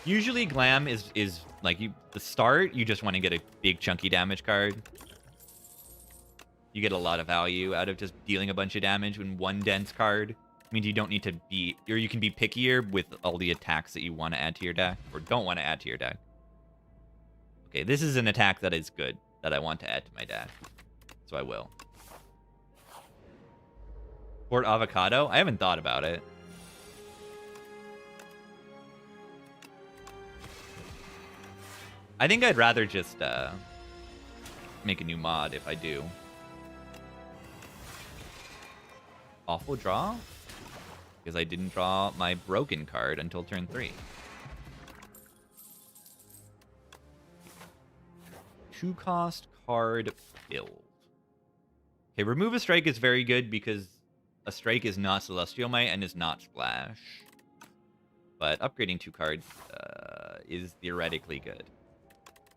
Usually Glam is like the start, you just want to get a big chunky damage card. You get a lot of value out of just dealing a bunch of damage when 1 dense card. Means you don't need to be, or you can be pickier with all the attacks that you want to add to your deck, or don't want to add to your deck. Okay, this is an attack that is good, that I want to add to my deck. So I will. Port Avocado? I haven't thought about it. I think I'd rather just make a new mod if I do. Awful draw? Because I didn't draw my broken card until turn 3. 2-cost card build. Okay, remove a strike is very good because a strike is not Celestial Might and is not Splash. But upgrading 2 cards is theoretically good.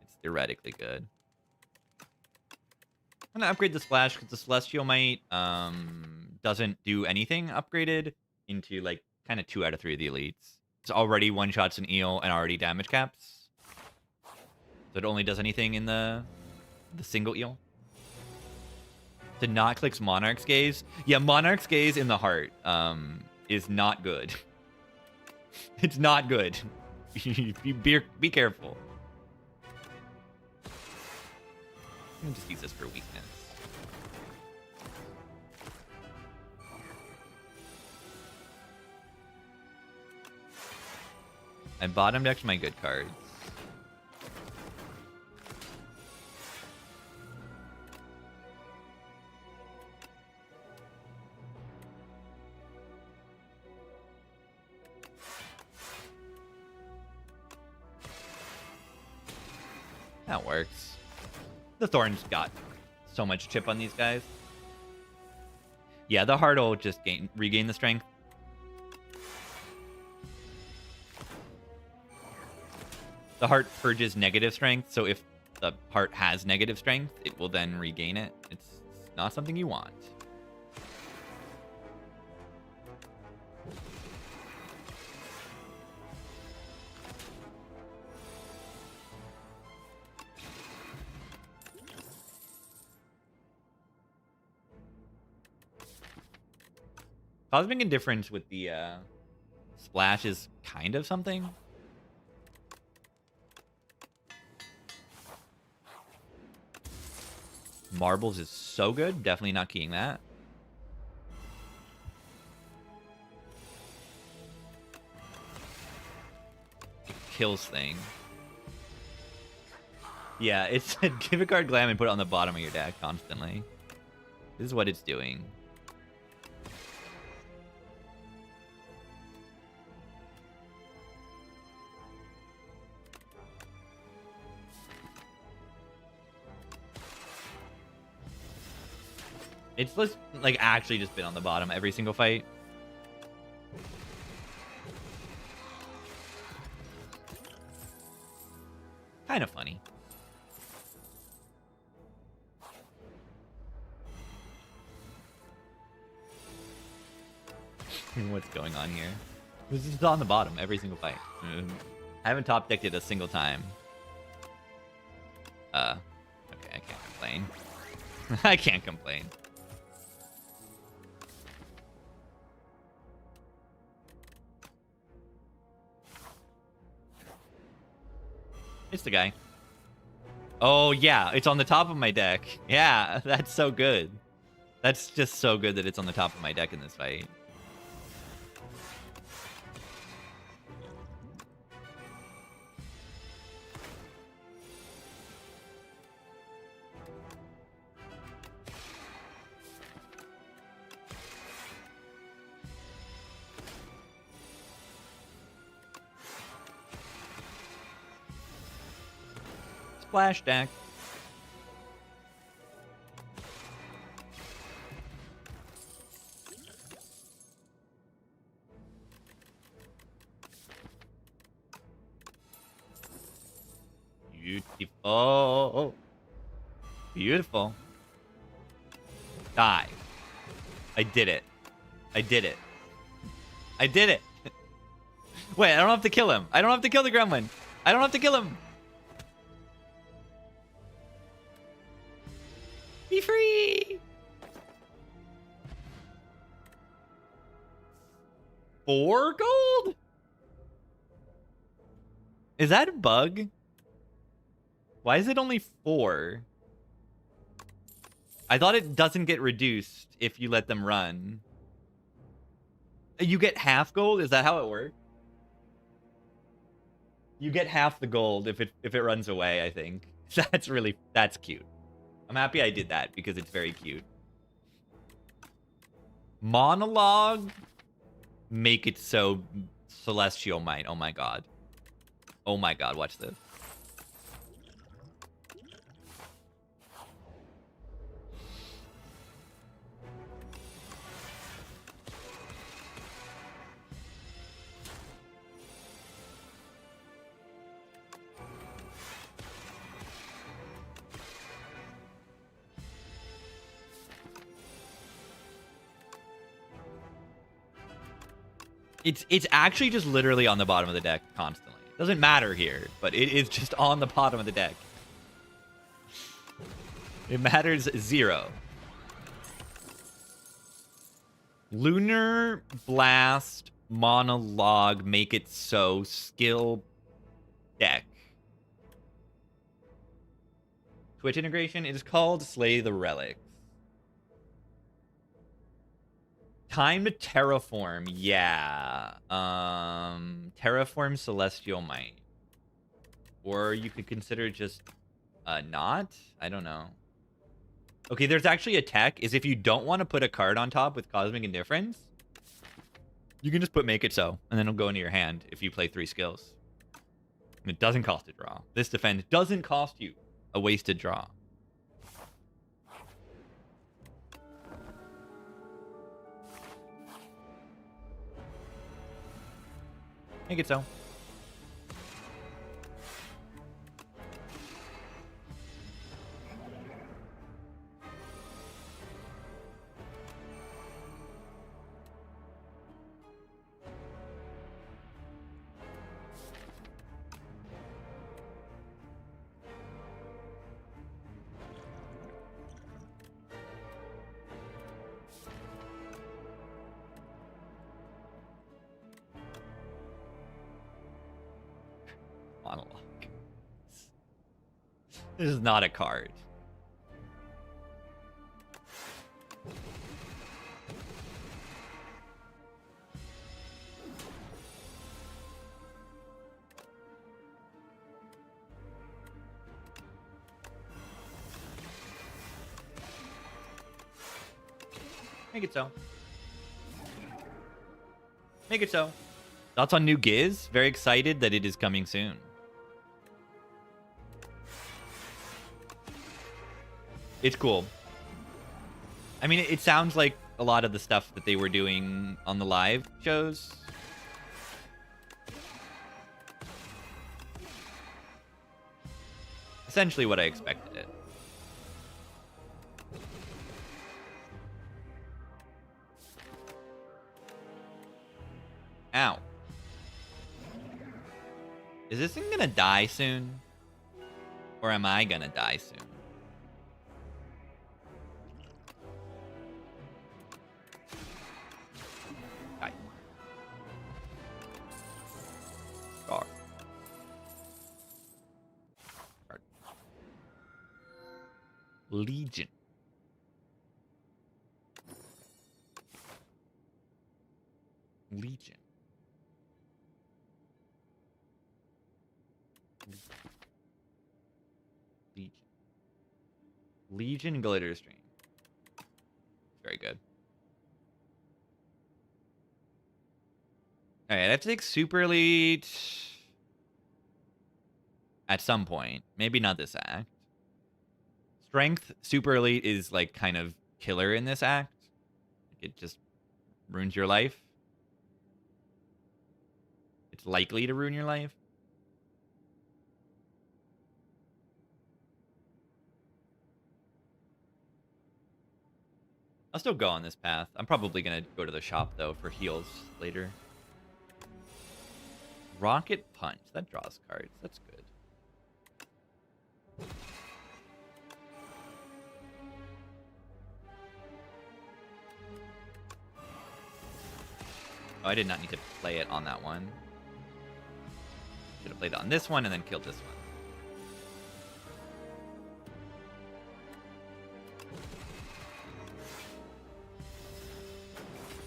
It's theoretically good. I'm gonna upgrade the Splash because the Celestial Might doesn't do anything upgraded into like kind of 2 out of 3 of the elites. It's already 1-shots an eel and already damage caps. So it only does anything in the single eel. Did not clicks Monarch's Gaze. Yeah, Monarch's Gaze in the heart is not good. It's not good. Be careful. I'm gonna just use this for weakness. I bottom decked my good cards. That works. The Thorns got so much chip on these guys. Yeah, the heart will just regain the strength. The heart purges negative strength, so if the heart has negative strength, it will then regain it. It's not something you want. Cosmic Indifference with the splash is kind of something. Marbles is so good. Definitely not keying that. It kills thing. Yeah, it's give a card glam and put it on the bottom of your deck constantly. This is what it's doing. It's just, like, actually just been on the bottom every single fight. Kind of funny. What's going on here? This is on the bottom every single fight. I haven't top decked it a single time. Okay, I can't complain. I can't complain. It's the guy. Oh, yeah. It's on the top of my deck. Yeah, that's so good. That's just so good that it's on the top of my deck in this fight. Splash deck. Beautiful. Beautiful. Die. I did it. I did it. I did it. Wait, I don't have to kill him. I don't have to kill the gremlin. I don't have to kill him. Be free! 4 gold? Is that a bug? Why is it only 4? I thought it doesn't get reduced if you let them run. You get half gold? Is that how it works? You get half the gold if it runs away, I think. That's cute. I'm happy I did that because it's very cute. Monologue. Make it so Celestial Might. Oh my god. Oh my god, watch this. It's actually just literally on the bottom of the deck constantly. It doesn't matter here, but it is just on the bottom of the deck. It matters 0. Lunar Blast Monologue Make It So skill deck. Twitch integration. It is called Slay the Relics. Time to terraform. Yeah. Terraform Celestial Might. Or you could consider just not. I don't know. Okay, there's actually a tech. Is if you don't want to put a card on top with Cosmic Indifference, you can just put Make It So, and then it'll go into your hand if you play 3 skills. And it doesn't cost a draw. This defend doesn't cost you a wasted draw. Make it so. Monologue. This is not a card. Make it so. Make it so. Thoughts on new Giz? Very excited that it is coming soon. It's cool. I mean, it sounds like a lot of the stuff that they were doing on the live shows. Essentially what I expected it. Ow. Is this thing gonna die soon? Or am I gonna die soon? Die. Scar. Legion. Legion. Legion Glitter Stream. Very good. Alright, I have to take Super Elite at some point. Maybe not this act. Strength Super Elite is like kind of killer in this act. It just ruins your life. It's likely to ruin your life. I'll still go on this path. I'm probably going to go to the shop, though, for heals later. Rocket Punch. That draws cards. That's good. Oh, I did not need to play it on that one. Should have played it on this one and then killed this one.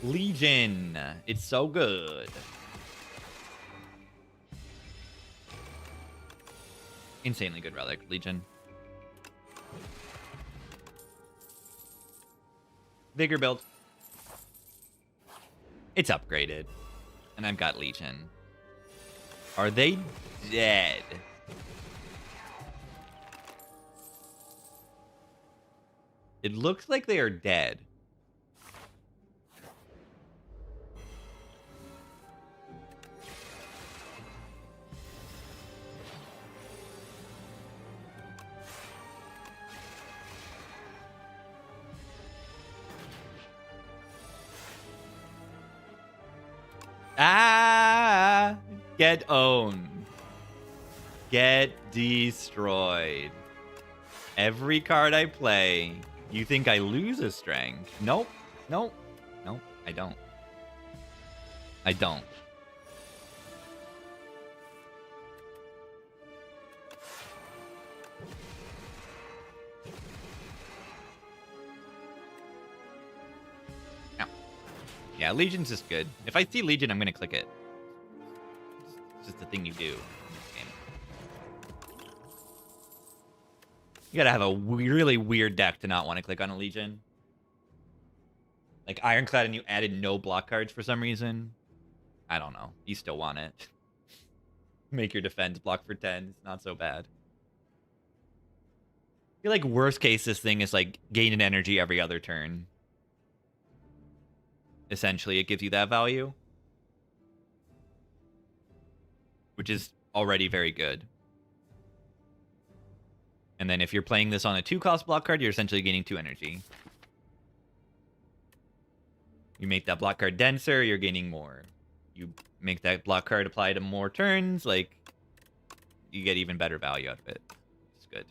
Legion. It's so good. Insanely good relic, Legion. Bigger build. It's upgraded. And I've got Legion. Are they dead? It looks like they are dead. Ah! Get owned. Get destroyed. Every card I play, you think I lose a strength. Nope. Nope. Nope. I don't. I don't. Yeah, Legion's just good. If I see Legion, I'm gonna click it. It's just the thing you do in this game. You gotta have a really weird deck to not want to click on a Legion. Like Ironclad and you added no block cards for some reason. I don't know. You still want it. Make your defense block for 10. It's not so bad. I feel like worst case this thing is like gain an energy every other turn. Essentially, it gives you that value. Which is already very good. And then if you're playing this on a 2-cost block card, you're essentially gaining 2 energy. You make that block card denser, you're gaining more. You make that block card apply to more turns, like, you get even better value out of it. It's good.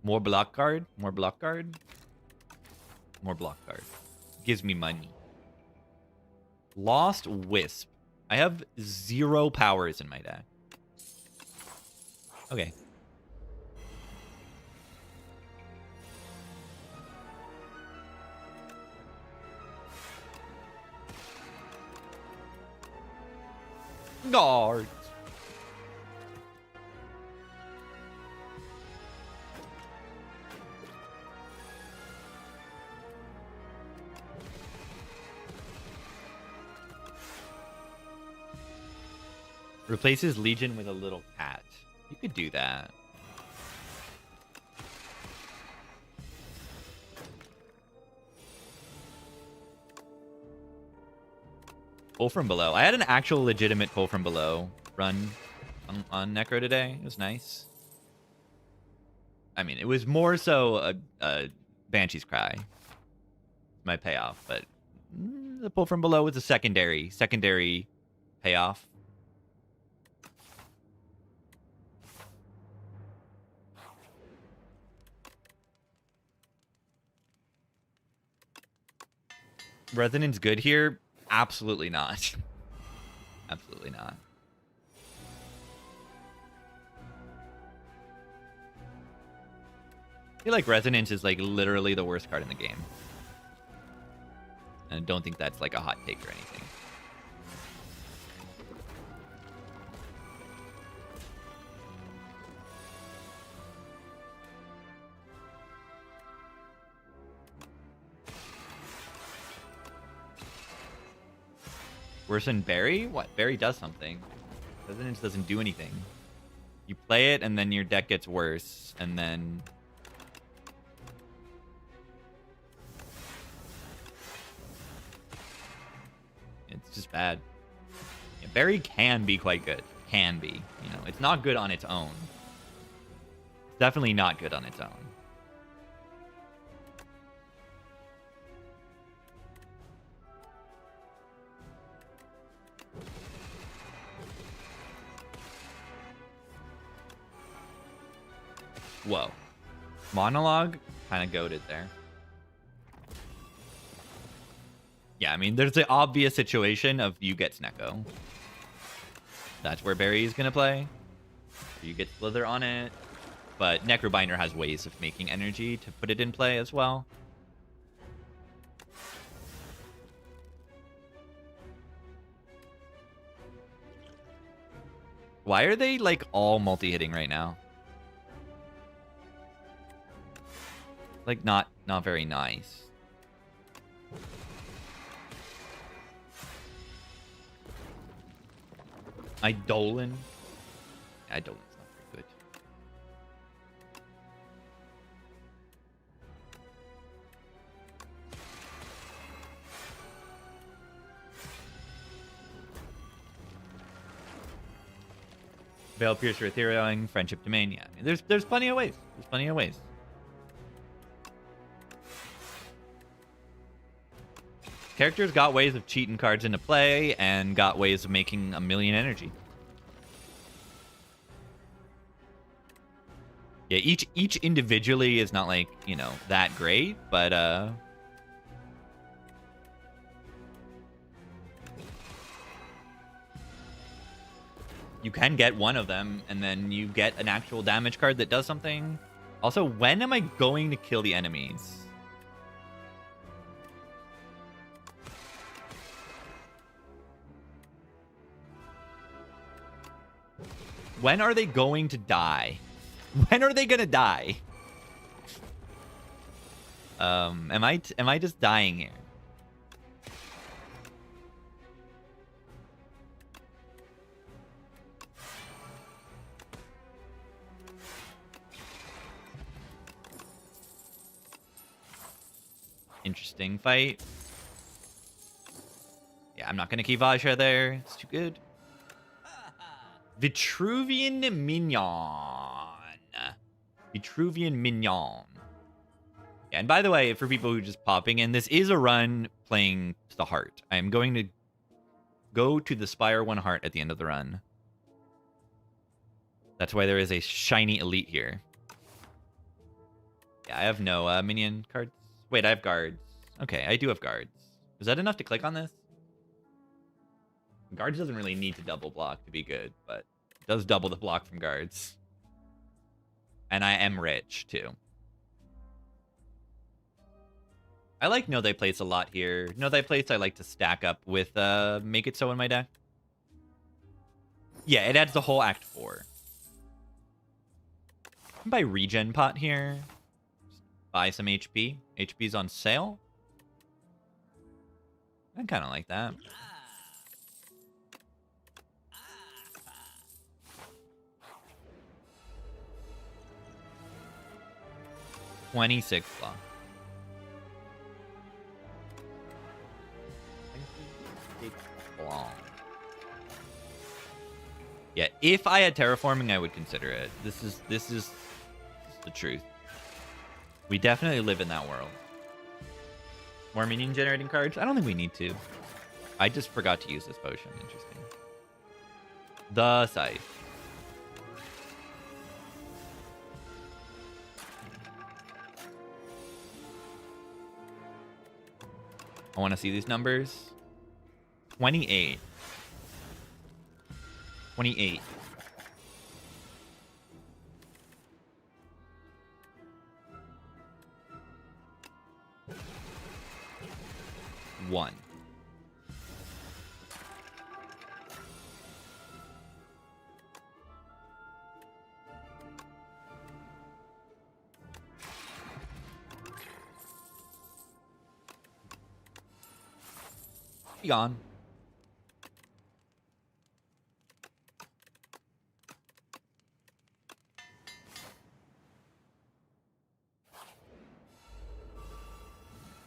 More block card, more block card, more block card. Gives me money. Lost Wisp. I have 0 powers in my deck. Okay. Guards. Replaces Legion with a little cat. You could do that. Pull from below. I had an actual legitimate pull from below run on Necro today. It was nice. I mean, it was more so a Banshee's Cry. My payoff, but the pull from below was a secondary payoff. Resonance good here? Absolutely not. Absolutely not. I feel like Resonance is like literally the worst card in the game. And I don't think that's like a hot take or anything. Worse than Berry? What? Berry does something. Resonance doesn't do anything. You play it, and then your deck gets worse, and then... it's just bad. Yeah, Berry can be quite good. Can be. You know, it's not good on its own. It's definitely not good on its own. Whoa. Monologue? Kind of goated there. Yeah, I mean, there's the obvious situation of you get Snecko. That's where Barry is going to play. You get Slither on it. But Necrobinder has ways of making energy to put it in play as well. Why are they, like, all multi-hitting right now? Like, not very nice. Eidolon? Eidolon's not very good. Veil Piercer, Ethereal, Friendship Domain. Yeah, I mean, there's plenty of ways. There's plenty of ways. Characters got ways of cheating cards into play and got ways of making a million energy. Yeah, each individually is not like, you know, that great, but you can get one of them and then you get an actual damage card that does something. Also, when am I going to kill the enemies? When are they going to die? When are they gonna die? Am I just dying here? Interesting fight. Yeah, I'm not gonna keep Aja there. It's too good. Vitruvian Mignon. Vitruvian Mignon. Yeah, and by the way, for people who are just popping in, this is a run playing the heart. I'm going to go to the Spire 1 heart at the end of the run. That's why there is a shiny elite here. Yeah, I have no minion cards. Wait, I have guards. Okay, I do have guards. Is that enough to click on this? Guards doesn't really need to double block to be good, but it does double the block from guards. And I am rich, too. I like No Thy Place a lot here. No Thy Place I like to stack up with Make It So in my deck. Yeah, it adds the whole Act 4. Buy regen pot here. Just buy some HP. HP's on sale. I kind of like that. $26 block. Long. Yeah, if I had terraforming, I would consider it. This is the truth. We definitely live in that world. More minion generating cards? I don't think we need to. I just forgot to use this potion. Interesting. The Scythe. I want to see these numbers. 28. 28. One. Be gone.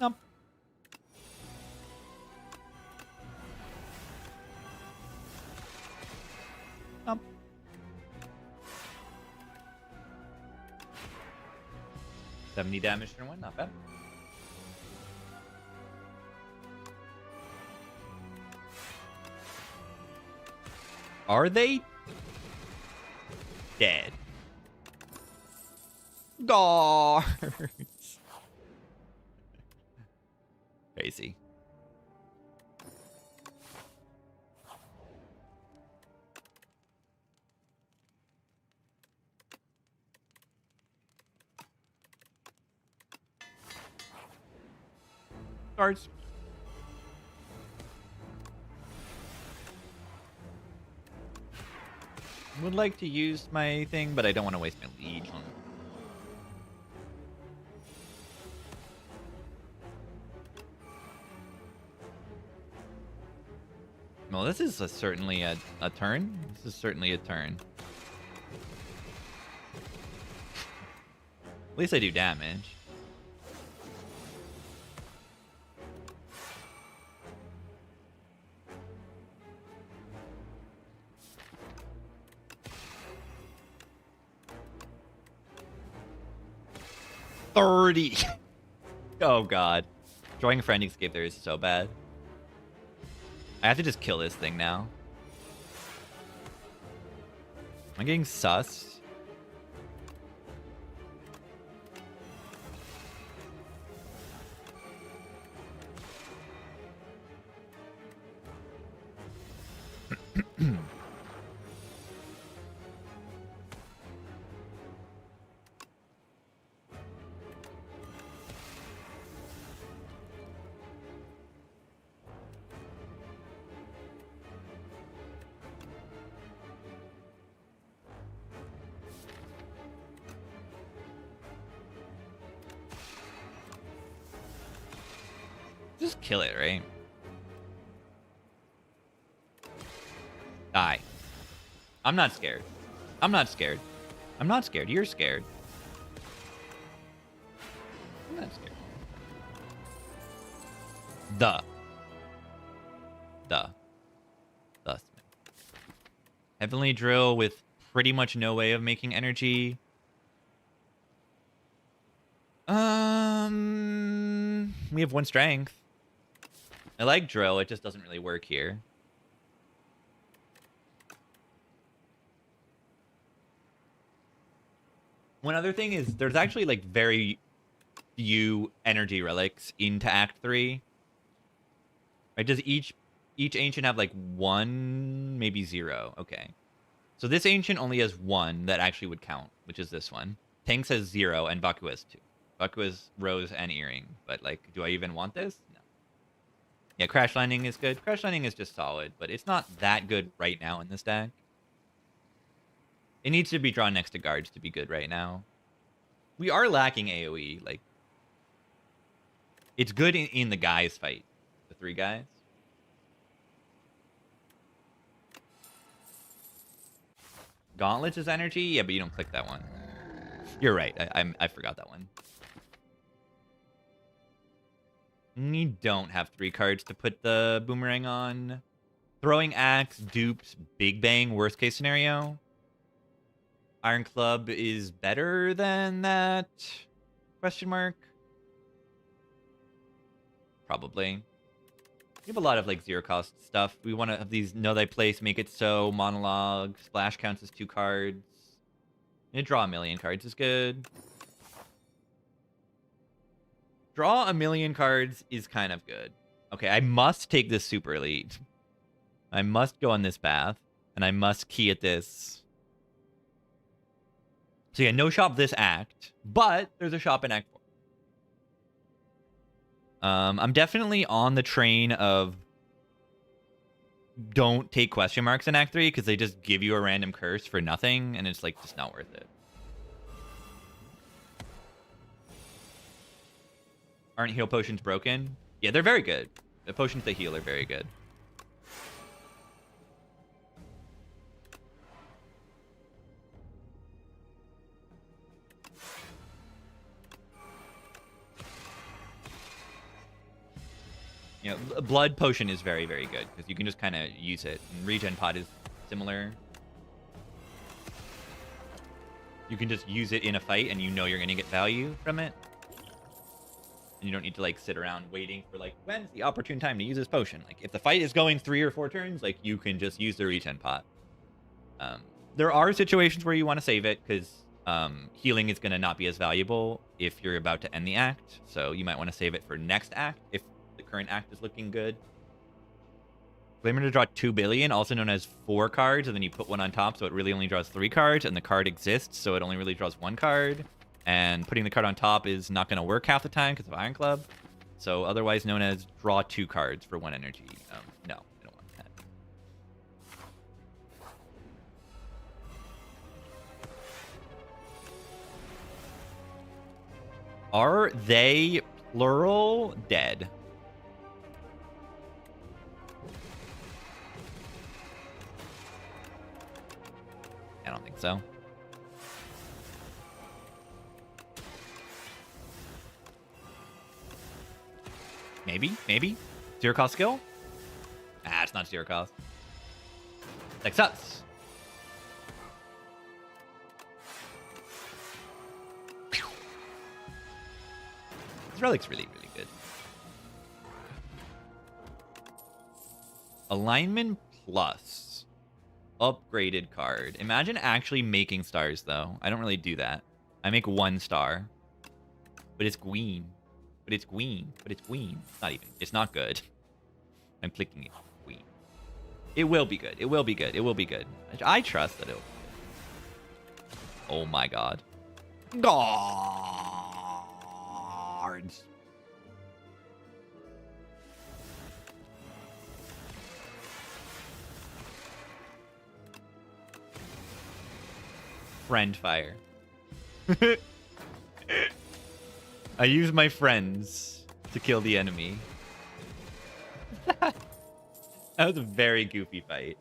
Nope. Nope. $70 damage turn 1, not bad. Are they dead? Guards. Crazy. Guards. Would like to use my thing, but I don't want to waste my legion. Well, this is certainly a turn. This is certainly a turn. At least I do damage. $30. Oh god. Drawing a friend escape there is so bad. I have to just kill this thing now. Am I getting sus? just kill it, right? Die. I'm not scared. I'm not scared. I'm not scared. You're scared. I'm not scared. Thus. Heavenly Drill with pretty much no way of making energy. We have 1 strength. I like Drill. It just doesn't really work here. One other thing is there's actually like very few energy relics into Act 3. Right? Does each ancient have like 1, maybe 0? Okay. So this ancient only has 1 that actually would count, which is this one. Tanks has 0 and Baku has 2. Baku has Rose and Earring, but like, do I even want this? No. Yeah, Crash Landing is good. Crash Landing is just solid, but it's not that good right now in this deck. It needs to be drawn next to guards to be good right now. We are lacking AoE. Like, it's good in the guys fight. The 3 guys. Gauntlets is energy? Yeah, but you don't click that one. You're right. I forgot that one. You don't have 3 cards to put the boomerang on. Throwing Axe, dupes, Big Bang, worst case scenario. Iron Club is better than that? Question mark. Probably. We have a lot of like 0 cost stuff. We want to have these know thy place, make it so, monologue, splash counts as 2 cards. And draw 1,000,000 cards is good. Draw 1,000,000 cards is kind of good. Okay, I must take this super elite. I must go on this path, and I must key at this. So yeah, no shop this act, but there's a shop in Act 4. I'm definitely on the train of don't take question marks in Act 3 because they just give you a random curse for nothing, and it's like just not worth it. Aren't heal potions broken? Yeah, they're very good. The potions they heal are very good. You know, blood potion is very, very good because you can just kind of use it. And regen pot is similar. You can just use it in a fight and you know you're going to get value from it. And you don't need to like sit around waiting for like, when's the opportune time to use this potion? Like if the fight is going 3 or 4 turns, like you can just use the regen pot. There are situations where you want to save it because healing is going to not be as valuable if you're about to end the act. So you might want to save it for next act if the current act is looking good. Flamer to draw 2 billion, also known as 4 cards, and then you put 1 on top, so it really only draws 3 cards, and the card exists, so it only really draws 1 card. And putting the card on top is not going to work half the time because of Iron Club. So otherwise known as draw 2 cards for 1 energy. No, I don't want that. Are they plural dead? I don't think so. Maybe. 0 cost skill? Ah, it's not 0 cost. Sucks. This relic's really, really good. Alignment plus. Upgraded card. Imagine actually making stars, though. I don't really do that. I make 1 star. But it's green. It's not even. It's not good. I'm clicking it. Queen. It will be good. It will be good. I trust that it'll be good. Oh my god. Guards. Friend fire. I use my friends to kill the enemy. That was a very goofy fight.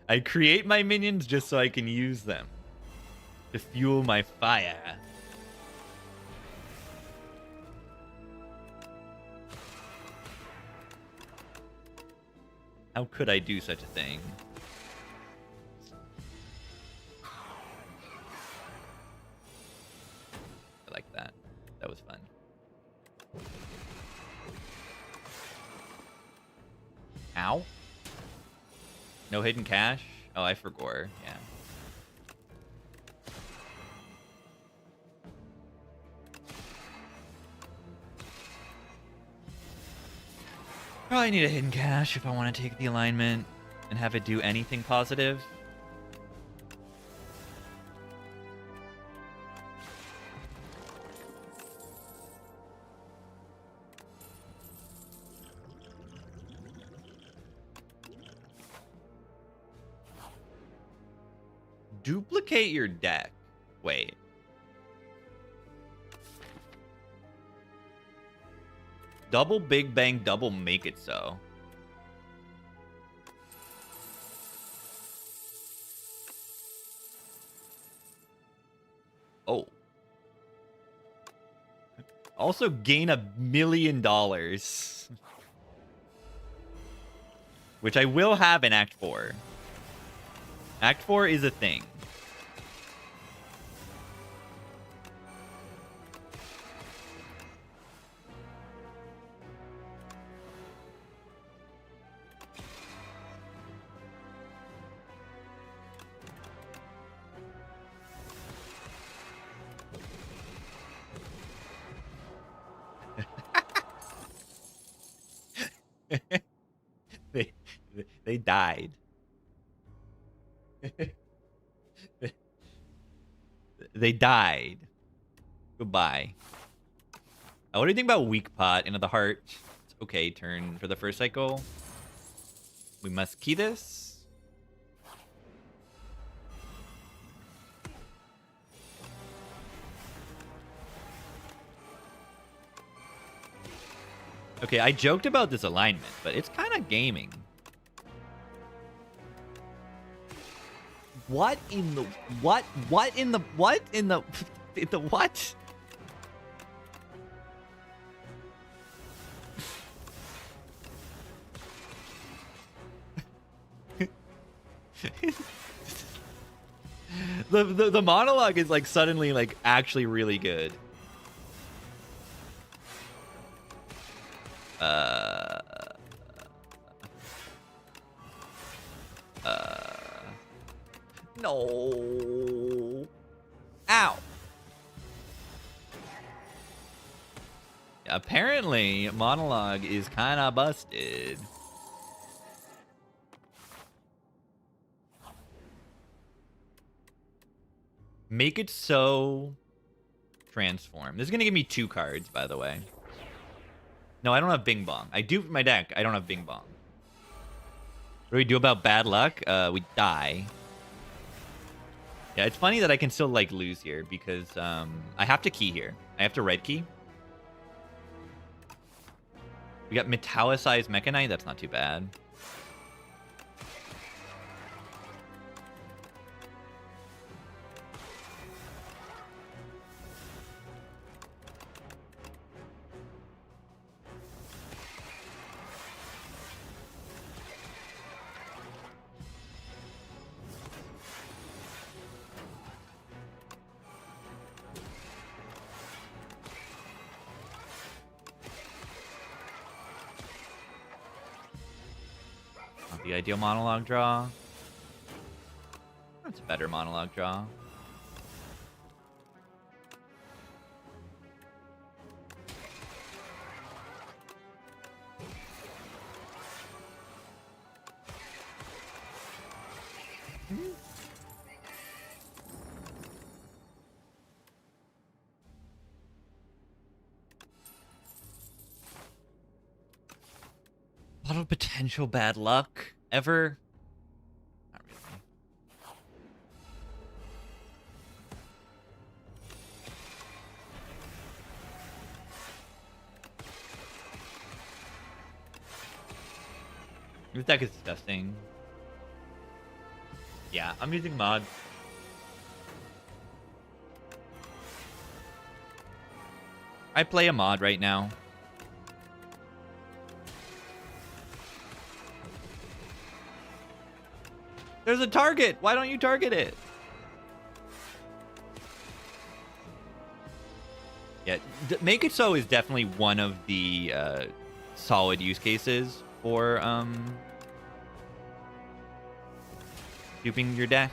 I create my minions just so I can use them to fuel my fire. How could I do such a thing? I like that. That was fun. Ow. No hidden cash? Oh, I forgot. Yeah. Probably need a hidden cache if I want to take the alignment and have it do anything positive. Duplicate your deck. Wait. Double Big Bang, double Make It So. Oh. Also gain $1 million. Which I will have in Act 4. Act 4 is a thing. They died. They died. Goodbye. What do you think about Weak Pot into the heart? It's okay, turn for the first cycle. We must key this. Okay, I joked about this alignment, but it's kind of gaming. What in the what? What in the what in the in the what? The monologue is like suddenly like actually really good. No. Ow. Apparently, monologue is kind of busted. Make It So. Transform. This is going to give me 2 cards, by the way. No, I don't have Bing Bong. I do for my deck. I don't have Bing Bong. What do we do about bad luck? We die. Yeah, it's funny that I can still, like, lose here because I have to key here. I have to red key. We got Metallicized Mechanite. That's not too bad. The ideal monologue draw. That's a better monologue draw. A lot of potential bad luck ever. Not really. This deck is disgusting. Yeah, I'm using mods. I play a mod right now. There's a target. Why don't you target it? Yeah, make it so is definitely one of the solid use cases for duping your deck.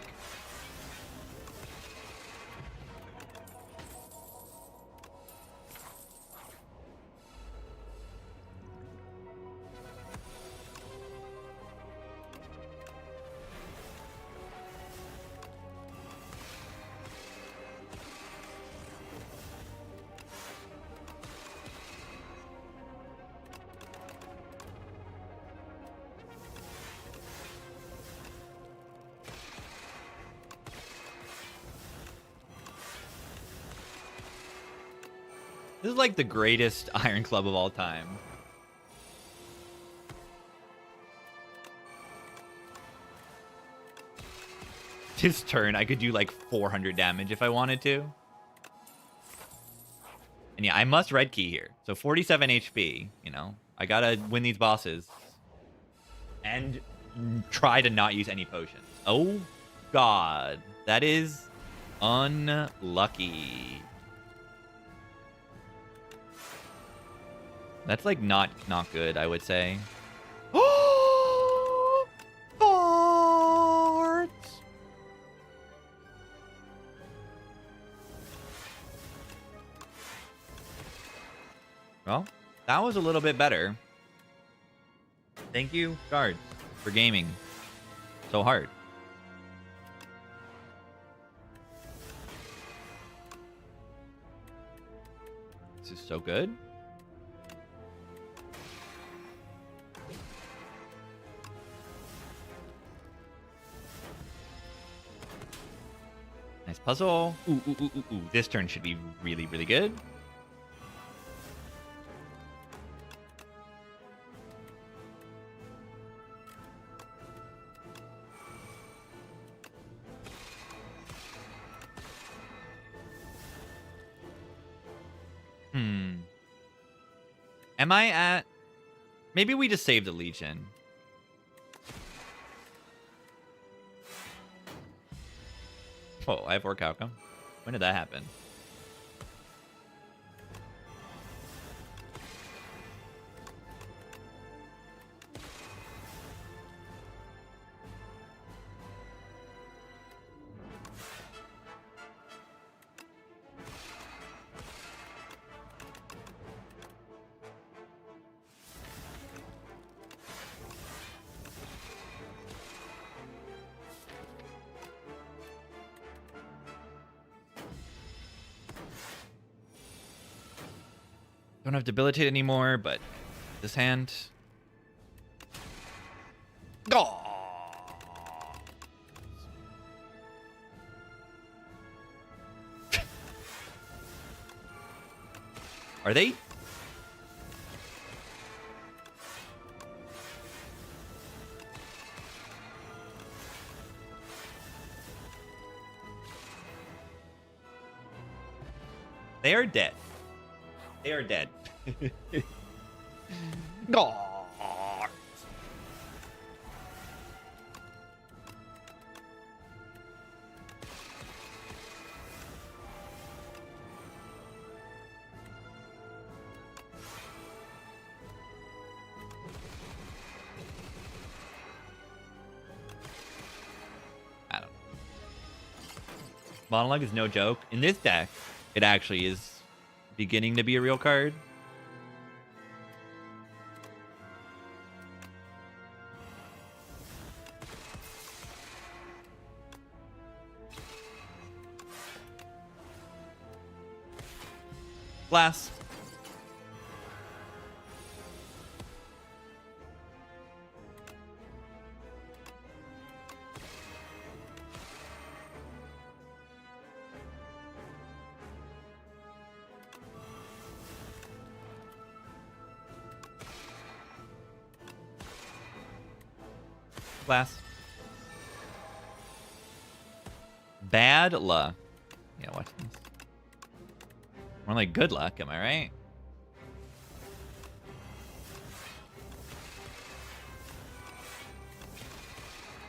This is like the greatest Iron Club of all time. This turn, I could do like 400 damage if I wanted to. And yeah, I must red key here. So 47 HP, you know. I gotta win these bosses. And try to not use any potions. Oh, God. That is unlucky. That's like not good, I would say. Farts! Well, that was a little bit better. Thank you, guards, for gaming so hard. This is so good. Nice puzzle. Ooh, ooh, ooh, ooh, ooh. This turn should be really, really good. Am I at... Maybe we just save the Legion. Whoa, I have Orichalcum. When did that happen? Don't have Debilitate anymore, but this hand... Oh! Are they? They are dead. They are dead. God. I don't know. Monologue is no joke. In this deck, it actually is beginning to be a real card. Glass. Blast. Bad luck. Yeah, watch this. More like good luck, am I right?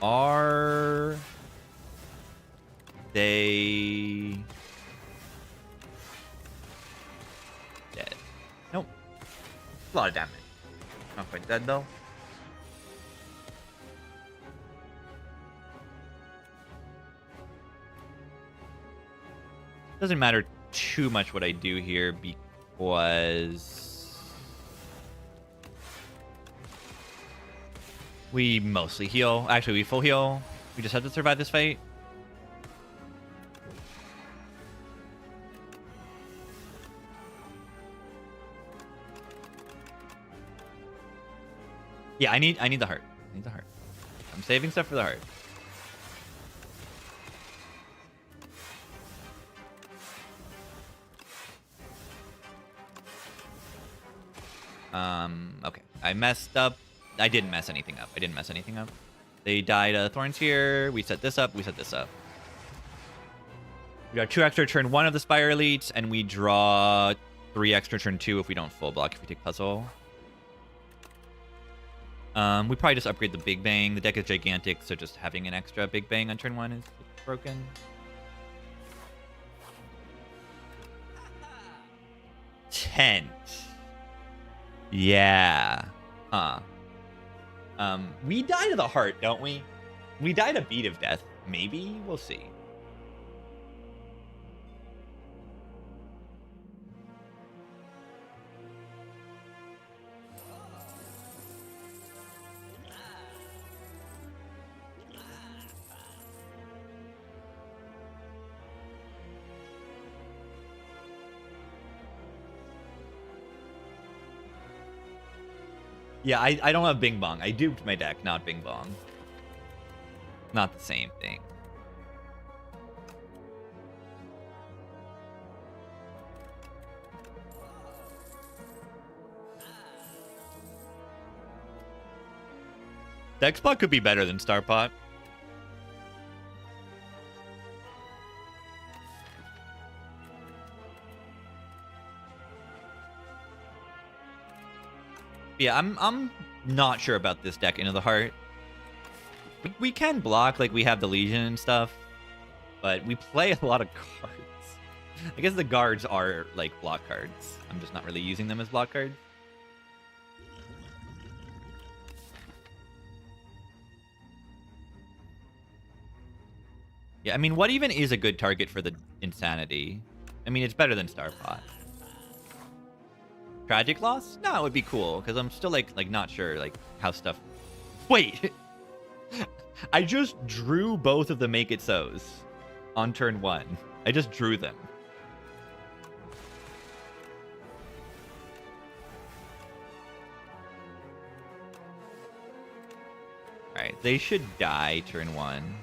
Are they dead? Nope. A lot of damage. Not quite dead though. Doesn't matter too much what I do here because we mostly heal. Actually, we full heal. We just have to survive this fight. Yeah, I need the heart. I need the heart. I'm saving stuff for the heart. Okay. I messed up. I didn't mess anything up. They died thorns here. We set this up. We got 2 extra turn 1 of the Spire Elites, and we draw 3 extra turn 2 if we don't full block, if we take puzzle. We probably just upgrade the Big Bang. The deck is gigantic, so just having an extra Big Bang on turn 1 is broken. Tent. Yeah. Huh. We die to the heart, don't we? We die to Beat of Death. Maybe? We'll see. Yeah, I don't have Bing Bong. I duped my deck, not Bing Bong. Not the same thing. Deck Spot could be better than Star Pot. Yeah, I'm not sure about this deck Into the Heart. We can block, like we have the Legion and stuff, but we play a lot of cards. I guess the guards are like block cards. I'm just not really using them as block cards. Yeah, I mean, what even is a good target for the Insanity? I mean, it's better than Star Pot. Tragic Loss? No, it would be cool, because I'm still, like not sure, like, how stuff... Wait! I just drew both of the Make It So's on turn 1. I just drew them. Alright, they should die turn 1.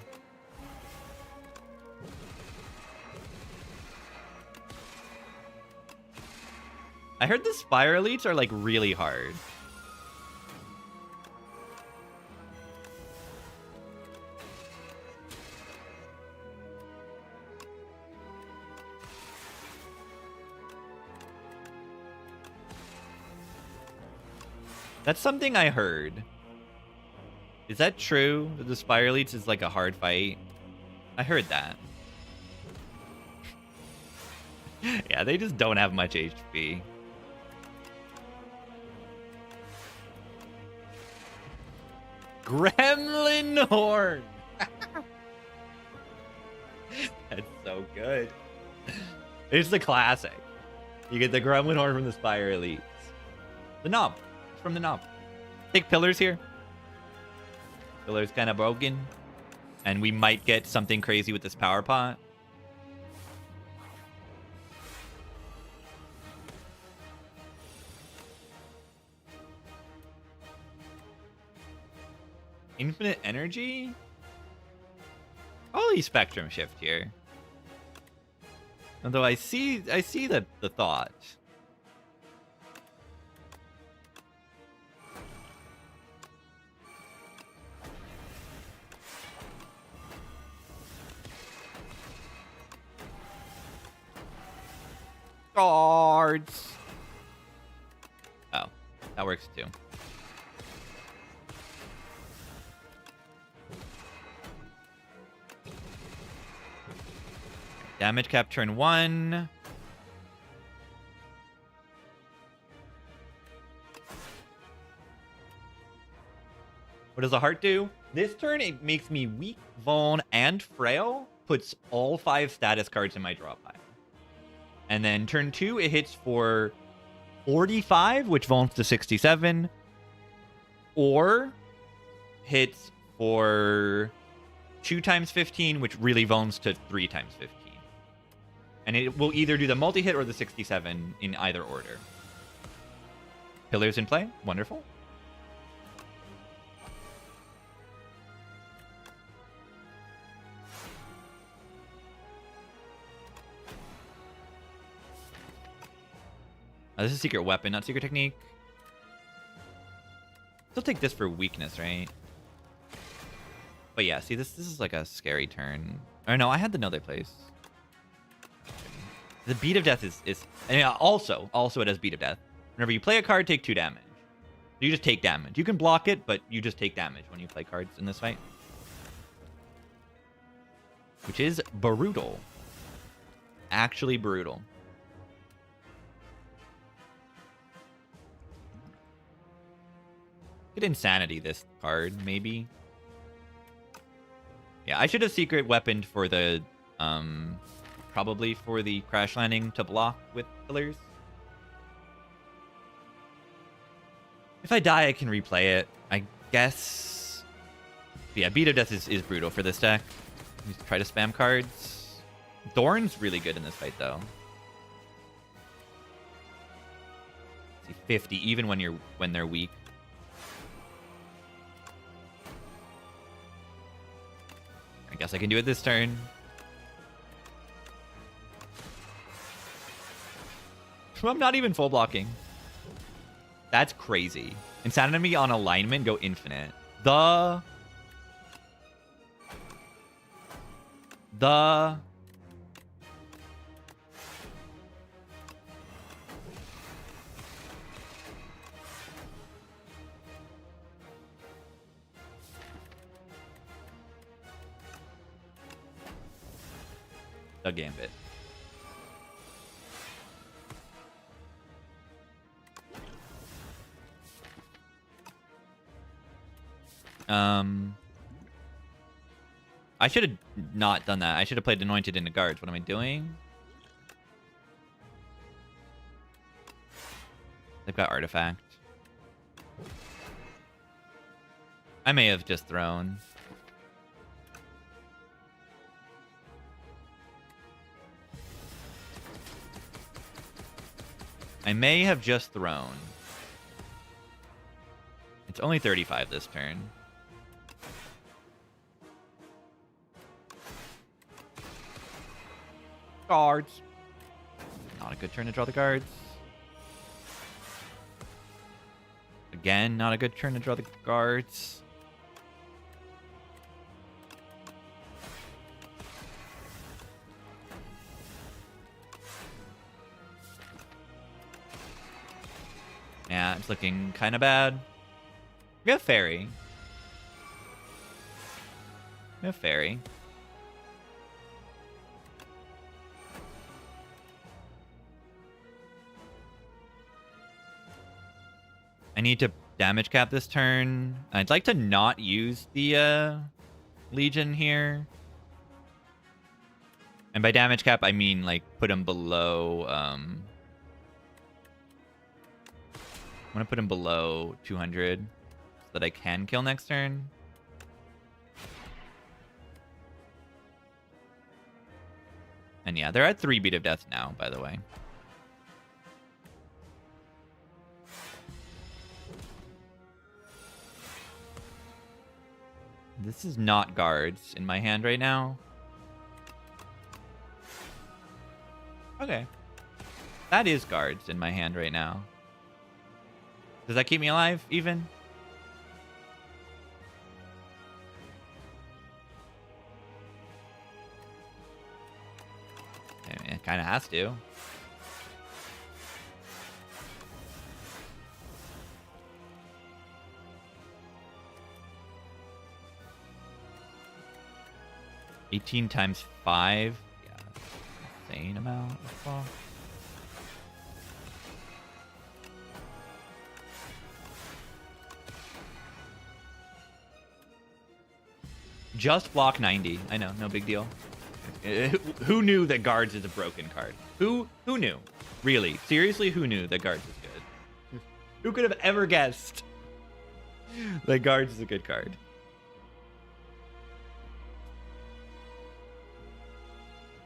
I heard the Spire Elites are, like, really hard. That's something I heard. Is that true? That the Spire Elites is, like, a hard fight? I heard that. Yeah, they just don't have much HP. Gremlin Horn! That's so good. It's the classic. You get the Gremlin Horn from the Spire Elites. The knob. It's from the knob. Take pillars here. Pillar's kind of broken. And we might get something crazy with this power pot. Infinite energy? Holy Spectrum Shift here. Although I see the thought. Cards. Oh, that works too. Damage cap turn 1. What does the heart do? This turn, it makes me weak, vuln, and frail. Puts all 5 status cards in my draw pile. And then turn 2, it hits for 45, which vulns to 67. Or hits for 2 times 15, which really vulns to 3 times 15. And it will either do the multi-hit or the 67 in either order. Pillars in play. Wonderful. This is secret weapon, not secret technique. Still take this for weakness, right? But yeah, see, this is like a scary turn. Or no, I had another place. The Beat of Death is and yeah, also it has Beat of Death. Whenever you play a card, take 2 damage. You just take damage. You can block it, but you just take damage when you play cards in this fight. Which is brutal. Actually brutal. Get Insanity this card, maybe. Yeah, I should have secret weaponed for the probably for the crash landing to block with pillars. If I die, I can replay it, I guess. But yeah, Beat of Death is brutal for this deck. Just try to spam cards. Thorn's really good in this fight, though. See, 50, even when they're weak. I guess I can do it this turn. I'm not even full blocking. That's crazy. Insanity on alignment, go infinite. The Gambit. I should have not done that. I should have played Anointed into guards. What am I doing? They've got Artifact. I may have just thrown. I may have just thrown. It's only 35 this turn. Cards. Not a good turn to draw the cards. Again, not a good turn to draw the cards. Yeah, it's looking kind of bad. We have Fairy. We have Fairy. I need to damage cap this turn. I'd like to not use the Legion here. And by damage cap, I mean like put him below. I'm gonna put him below 200 so that I can kill next turn. And yeah, they're at 3 Beat of Death now, by the way. This is not guards in my hand right now. Okay. That is guards in my hand right now. Does that keep me alive, even? I mean, it kind of has to. 18 times 5. Yeah, insane amount of block. Just block 90. I know, no big deal. Who knew that guards is a broken card? Who knew? Really? Seriously, who knew that guards is good? Who could have ever guessed that guards is a good card?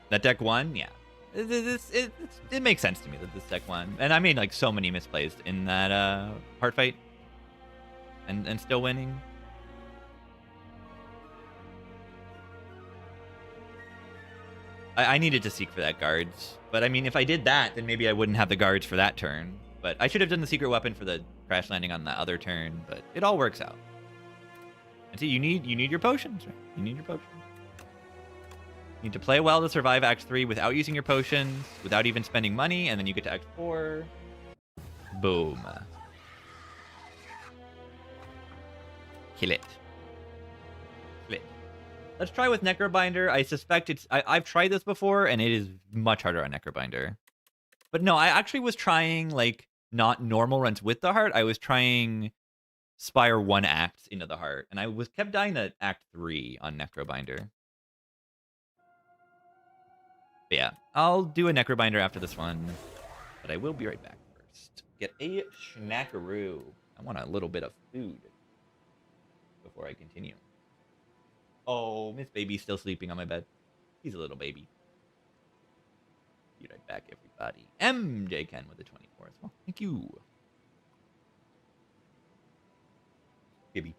That deck won? Yeah. It makes sense to me that this deck won. And I made like so many misplays in that heart fight. And still winning. I needed to seek for that guards. But I mean, if I did that, then maybe I wouldn't have the guards for that turn. But I should have done the secret weapon for the crash landing on the other turn. But it all works out. And see, you need your potions, right? You need your potions. You need to play well to survive Act 3 without using your potions, without even spending money, and then you get to Act 4. Boom. Kill it. Kill it. Let's try with Necrobinder. I suspect it's... I've tried this before, and it is much harder on Necrobinder. But no, I actually was trying, like, not normal runs with the heart. I was trying Spire 1 acts into the heart, and I kept dying to Act 3 on Necrobinder. But yeah, I'll do a Necrobinder after this one, but I will be right back first. Get a snackaroo. I want a little bit of food before I continue. Oh, Miss Baby's still sleeping on my bed. He's a little baby. Be right back, everybody. MJ Ken with the 24 as well. Thank you. Baby.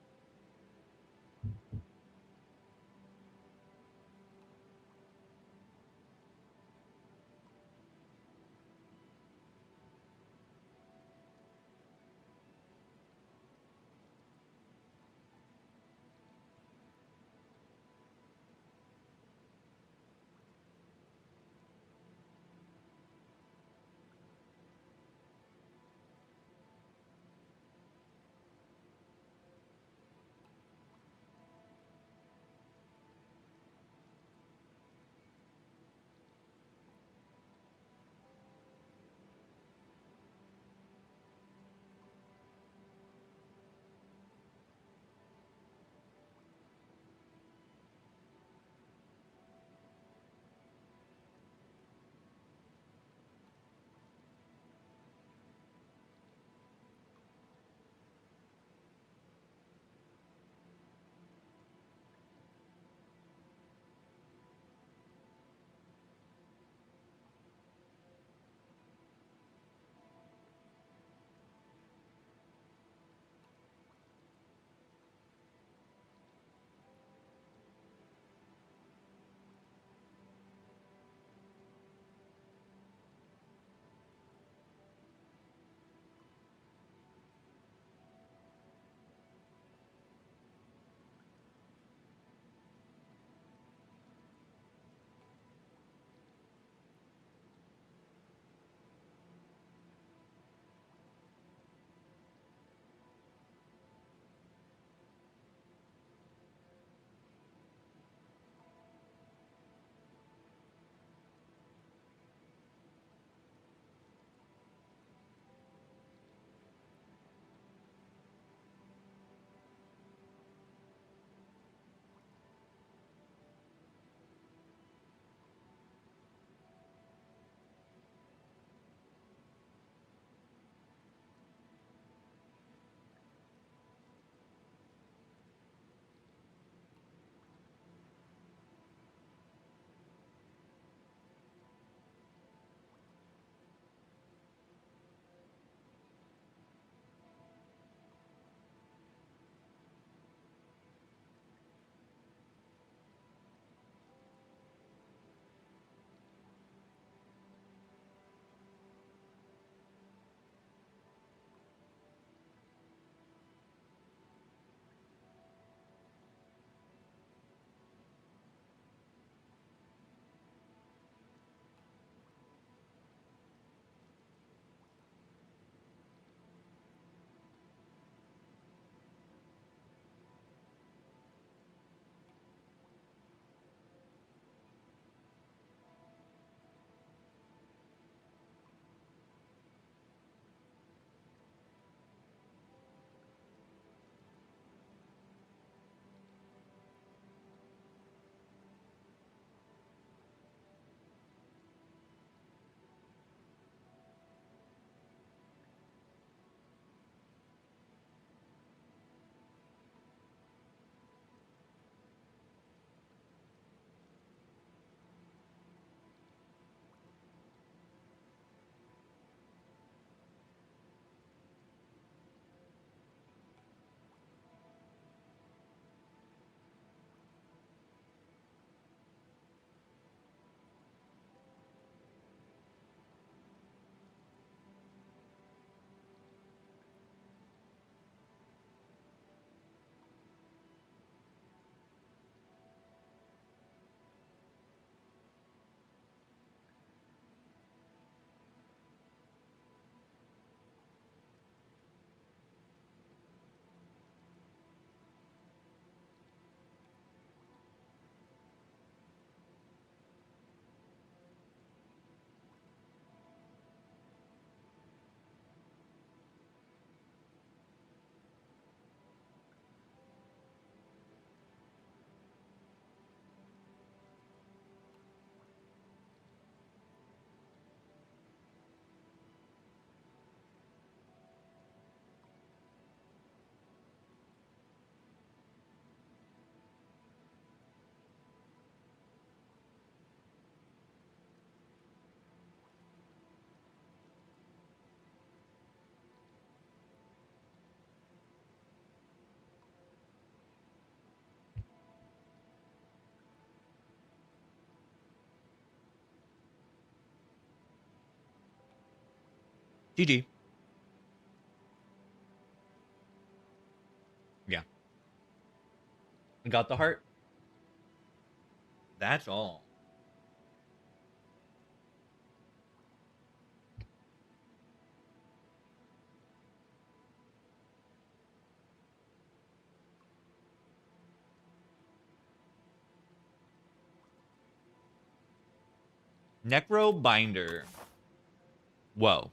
GG. Yeah. Got the heart. That's all. Necro Binder. Whoa.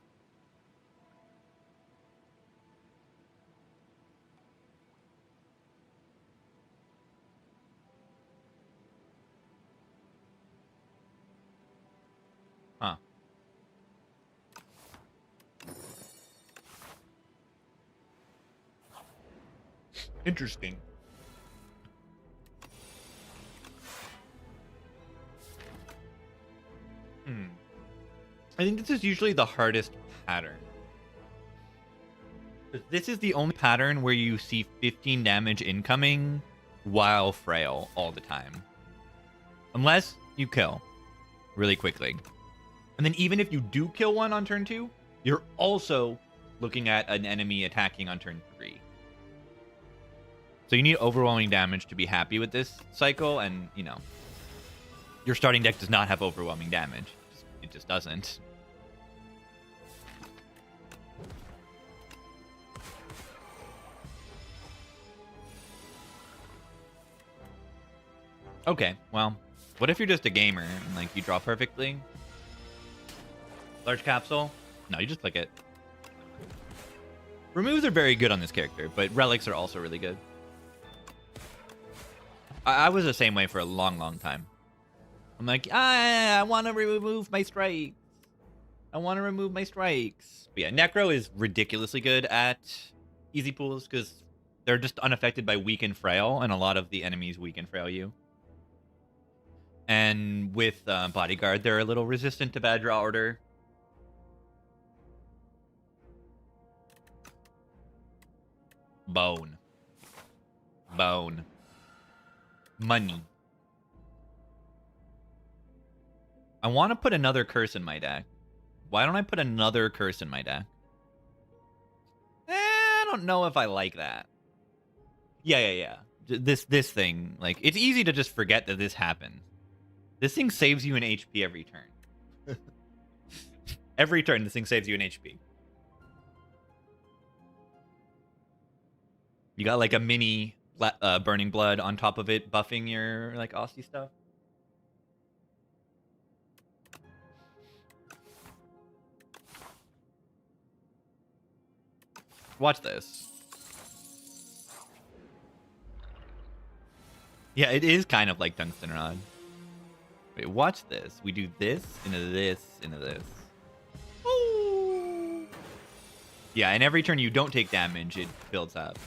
Huh. Interesting. I think this is usually the hardest pattern. This is the only pattern where you see 15 damage incoming while frail all the time. Unless you kill really quickly. And then even if you do kill one on turn 2, you're also looking at an enemy attacking on turn 3. So you need overwhelming damage to be happy with this cycle, and, you know, your starting deck does not have overwhelming damage. It just doesn't. Okay, well, what if you're just a gamer and, like, you draw perfectly? Large capsule? No, you just click it. Removes are very good on this character, but relics are also really good. I was the same way for a long, long time. I'm like, I want to remove my strikes. I want to remove my strikes. But yeah, Necro is ridiculously good at easy pools because they're just unaffected by weak and frail, and a lot of the enemies weak and frail you. And with Bodyguard, they're a little resistant to bad draw order. Bone. Bone. Money. I want to put another curse in my deck. Why don't I put another curse in my deck? I don't know if I like that. Yeah. This thing, like, it's easy to just forget that this happened. This thing saves you an HP every turn. Every turn, this thing saves you an HP. You got, like, a mini Burning Blood on top of it, buffing your, like, Aussie stuff. Watch this. Yeah, it is kind of like Tungsten Rod. Wait, watch this. We do this into this into this. Ooh. Yeah, and every turn you don't take damage, it builds up.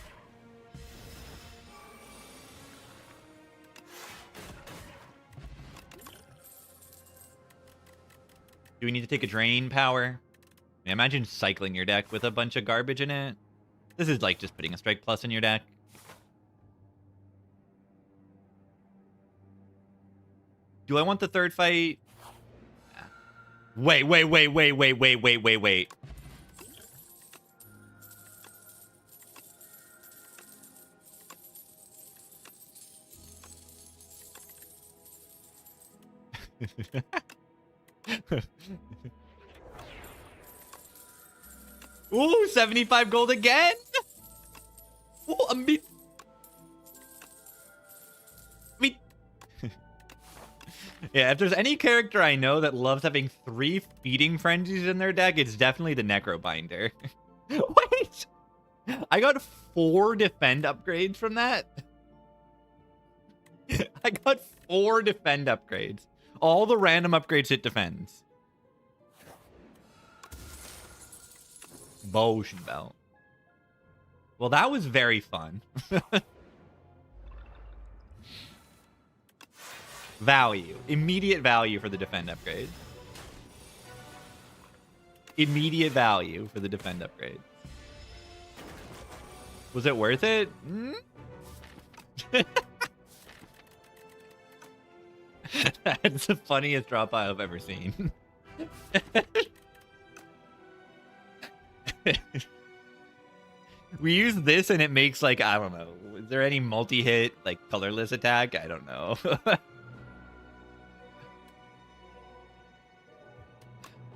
Do we need to take a drain power? Imagine cycling your deck with a bunch of garbage in it. This is like just putting a strike plus in your deck. Do I want the third fight? Wait. Ooh, 75 gold again? Ooh, I mean... Yeah, if there's any character I know that loves having 3 feeding frenzies in their deck, it's definitely the Necrobinder. Wait! I got 4 defend upgrades from that? I got 4 defend upgrades. All the random upgrades it defends. Potion belt. Well, that was very fun. Value. Immediate value for the defend upgrade. Immediate value for the defend upgrade. Was it worth it? That's the funniest drop I've ever seen. We use this and it makes like, I don't know. Is there any multi-hit like colorless attack? I don't know.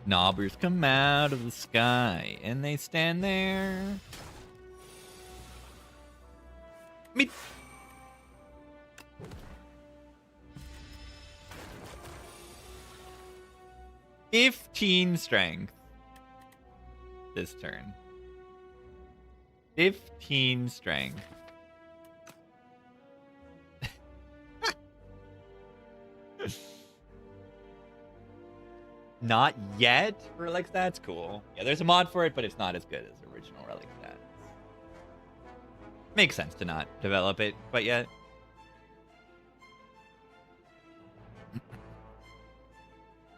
Knobbers come out of the sky and they stand there. Me. 15 strength this turn. 15 strength. Not yet. Relic stats, cool. Yeah, there's a mod for it, but it's not as good as original Relic stats. Makes sense to not develop it quite yet.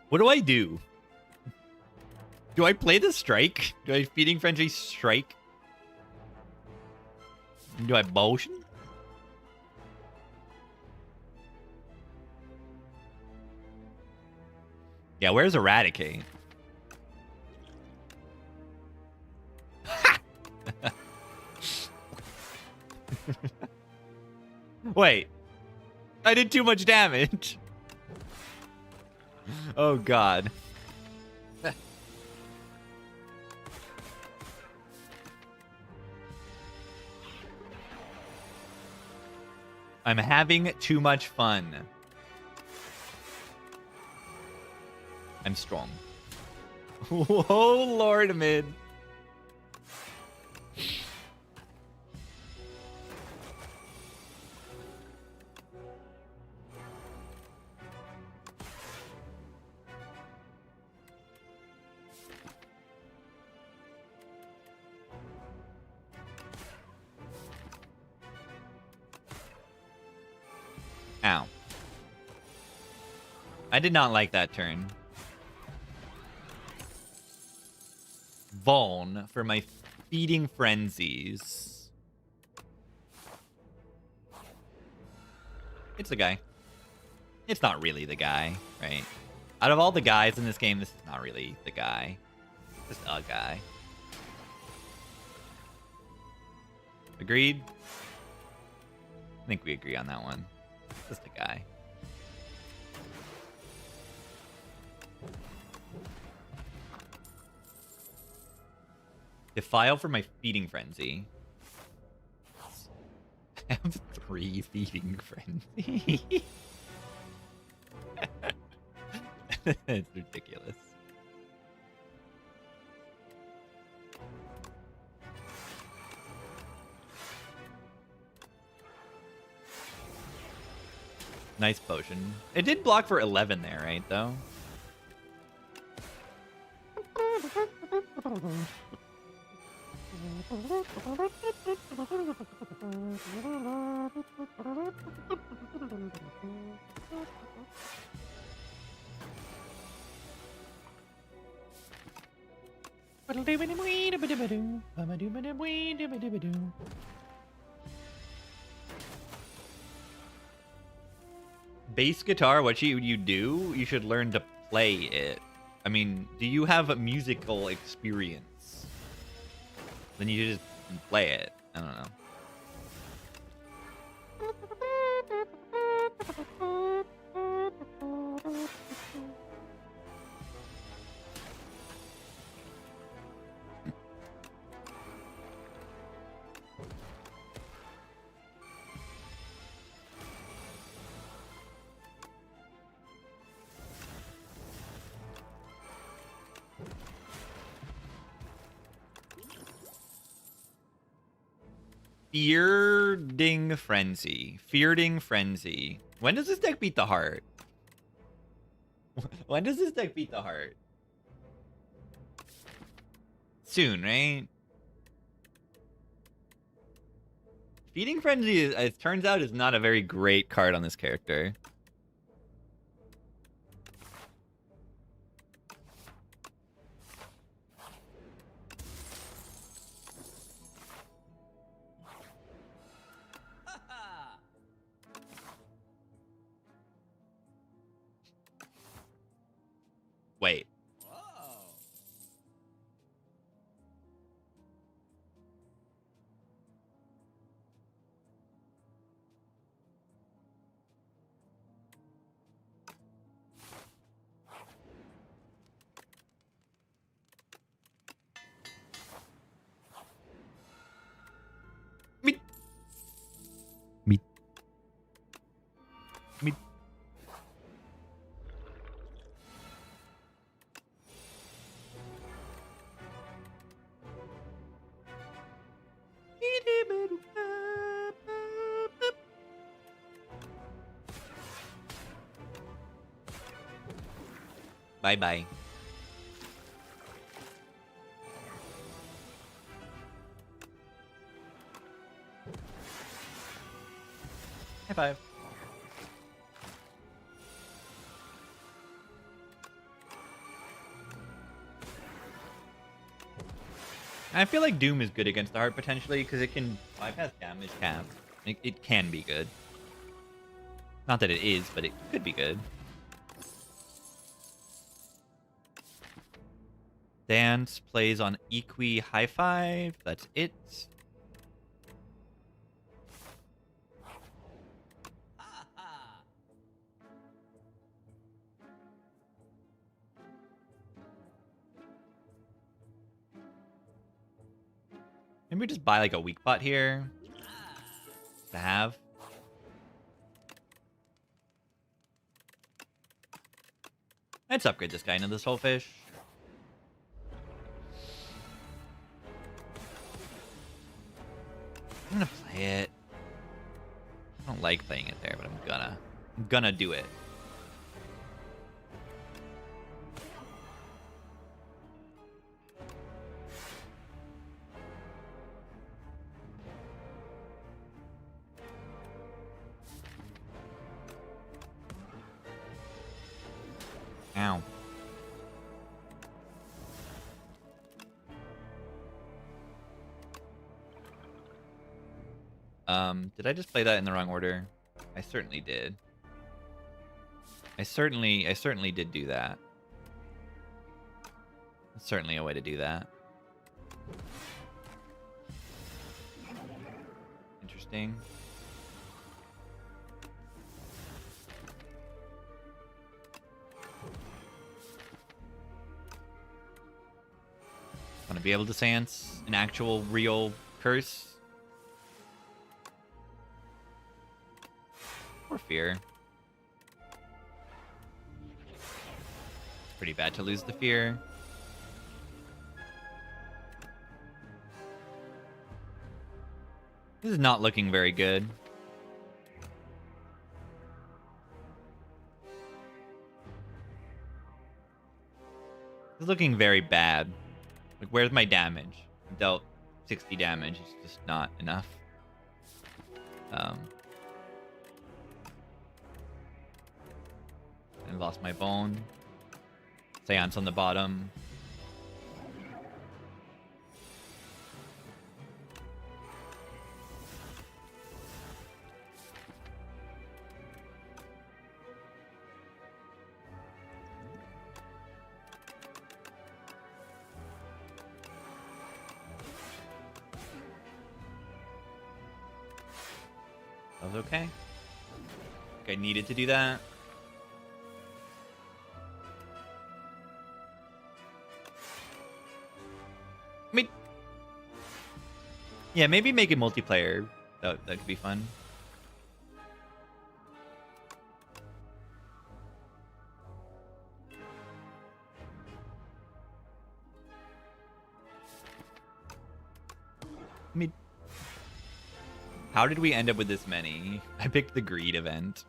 What do I do? Do I play the strike? Do I Feeding Frenzy strike? Do I motion? Yeah, where's Eradicate? Wait. I did too much damage. Oh, God. I'm having too much fun. I'm strong. Whoa, Lord Mid. Ow. I did not like that turn. Vuln for my Feeding Frenzies. It's the guy. It's not really the guy, right? Out of all the guys in this game, this is not really the guy. Just a guy. Agreed? I think we agree on that one. Just a guy. Defile for my Feeding Frenzy. I have 3 Feeding Frenzy. It's ridiculous. Nice potion. It did block for 11 there, right, though? Bass guitar, what you do? You should learn to play it. I mean, do you have a musical experience? Then you just play it. I don't know. Fearding Frenzy. Fearding Frenzy. When does this deck beat the heart? When does this deck beat the heart? Soon, right? Feeding Frenzy, it turns out, is not a very great card on this character. Wait. Me. Bye bye. High five. I feel like Doom is good against the heart potentially because it can bypass damage cap. It can be good. Not that it is, but it could be good. Dance plays on Equi High Five. That's it. Maybe we just buy like a weak pot here to have. Let's upgrade this guy into this whole fish. I'm gonna play it. I don't like playing it there, but I'm gonna do it. Ow. Did I just play that in the wrong order? I certainly did. I certainly did do that. That's certainly a way to do that. Interesting. Want to be able to sense an actual real curse? Or fear. It's pretty bad to lose the fear. This is not looking very good. This is looking very bad. Like, where's my damage? I dealt 60 damage. It's just not enough. I lost my bone. Seance on the bottom. That was okay. I needed to do that. I mean, yeah, maybe make it multiplayer. That could be fun. I mean, how did we end up with this many? I picked the greed event.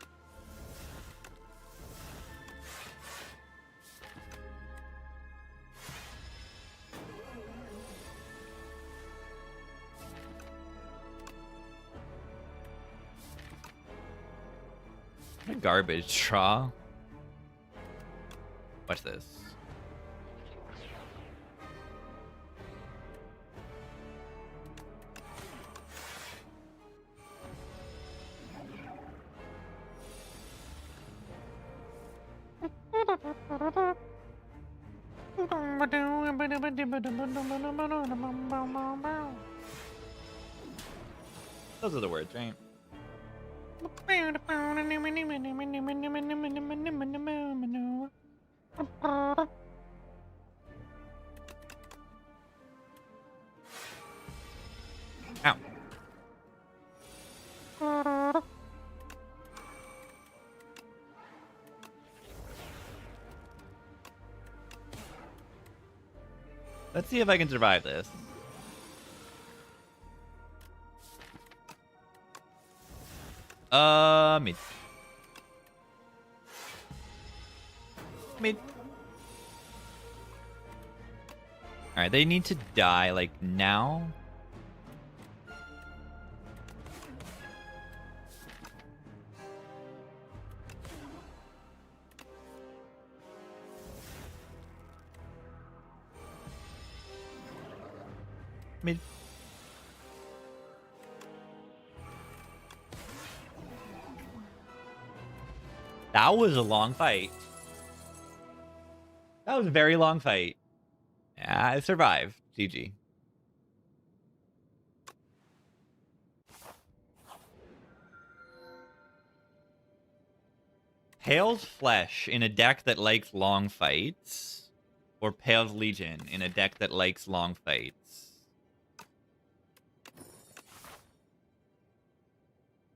What a garbage draw. Watch this. Those are the words, right? Ow. Let's see if I can survive this. Mid. Mid. Alright, they need to die, like, now. Mid. That was a long fight. That was a very long fight. Yeah, I survived. GG. Pale's Flesh in a deck that likes long fights, or Pale's Legion in a deck that likes long fights.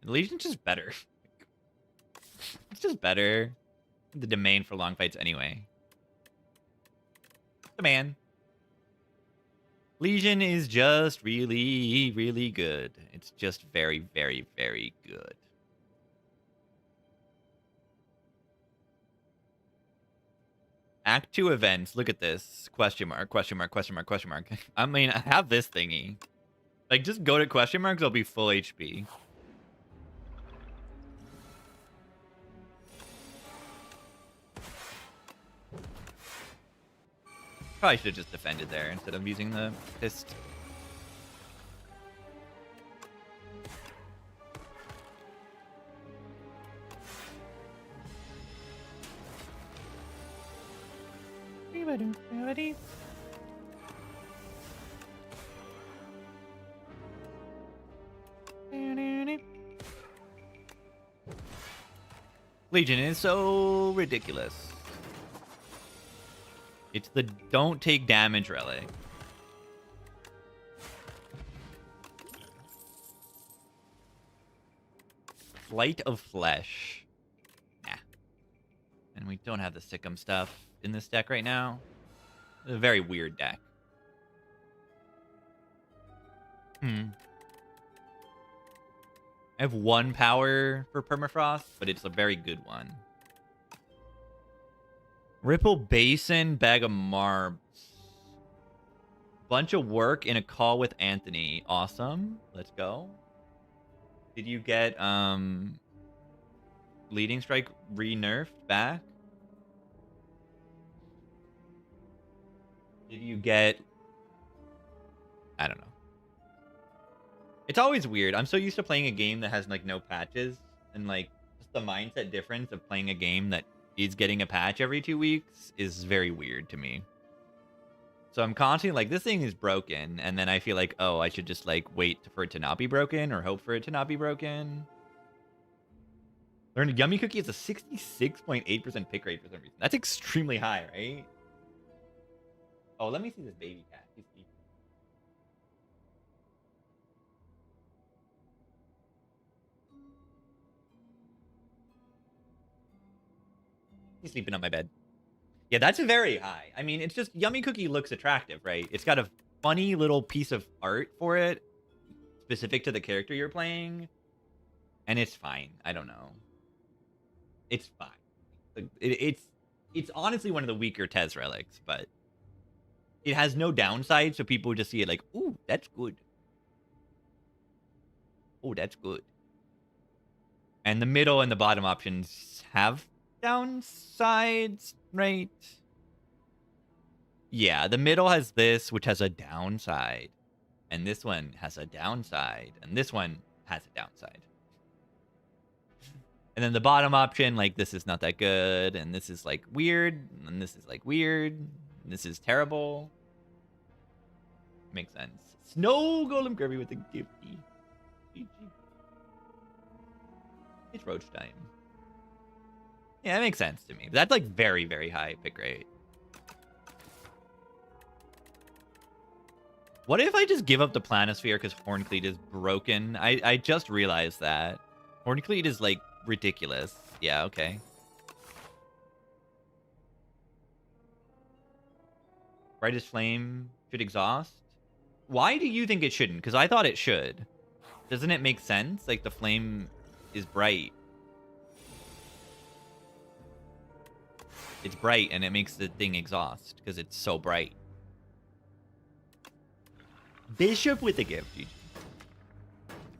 Legion's just better. It's just better. The domain for long fights anyway. The man. Legion is just really, really good. It's just very, very, very good. Act 2 events. Look at this. Question mark, question mark, question mark, question mark. I mean, I have this thingy. Like, just go to question marks, I'll be full HP. Probably should have just defended there instead of using the fist. Legion is so ridiculous. It's the don't take damage relic. Flight of Flesh. Nah. And we don't have the Sikkim stuff in this deck right now. It's a very weird deck. I have 1 power for Permafrost, but it's a very good one. Ripple Basin, Bag of Marbs. Bunch of work in a call with Anthony. Awesome. Let's go. Did you get Leading Strike re-nerfed back? Did you get... I don't know. It's always weird. I'm so used to playing a game that has, like, no patches. And, like, just the mindset difference of playing a game that is getting a patch every 2 weeks is very weird to me. So I'm constantly like, this thing is broken. And then I feel like, oh, I should just, like, wait for it to not be broken or hope for it to not be broken. Learned a Yummy Cookie is a 66.8% pick rate for some reason. That's extremely high, right? Oh, let me see this baby cat. He's sleeping. He's sleeping on my bed. Yeah, that's very high. I mean, it's just Yummy Cookie looks attractive, right? It's got a funny little piece of art for it, specific to the character you're playing, and it's fine. I don't know. It's fine. It's honestly one of the weaker Tez relics, but it has no downside, so people just see it like, ooh, that's good. Oh, that's good. And the middle and the bottom options have downsides, right? Yeah, the middle has this, which has a downside. And this one has a downside. And this one has a downside. And then the bottom option, like, this is not that good. And this is, like, weird. And this is, like, weird. And this is terrible. Makes sense. Snow Golem Kirby with the gifty. GG. It's Roach time. Yeah, that makes sense to me. That's, like, very, very high pick rate. What if I just give up the Planisphere because Horncleat is broken? I just realized that. Horncleat is, like, ridiculous. Yeah, okay. Brightest Flame should exhaust. Why do you think it shouldn't? Because I thought it should. Doesn't it make sense? Like, the flame is bright. It's bright, and it makes the thing exhaust because it's so bright. Bishop with the gift, GG.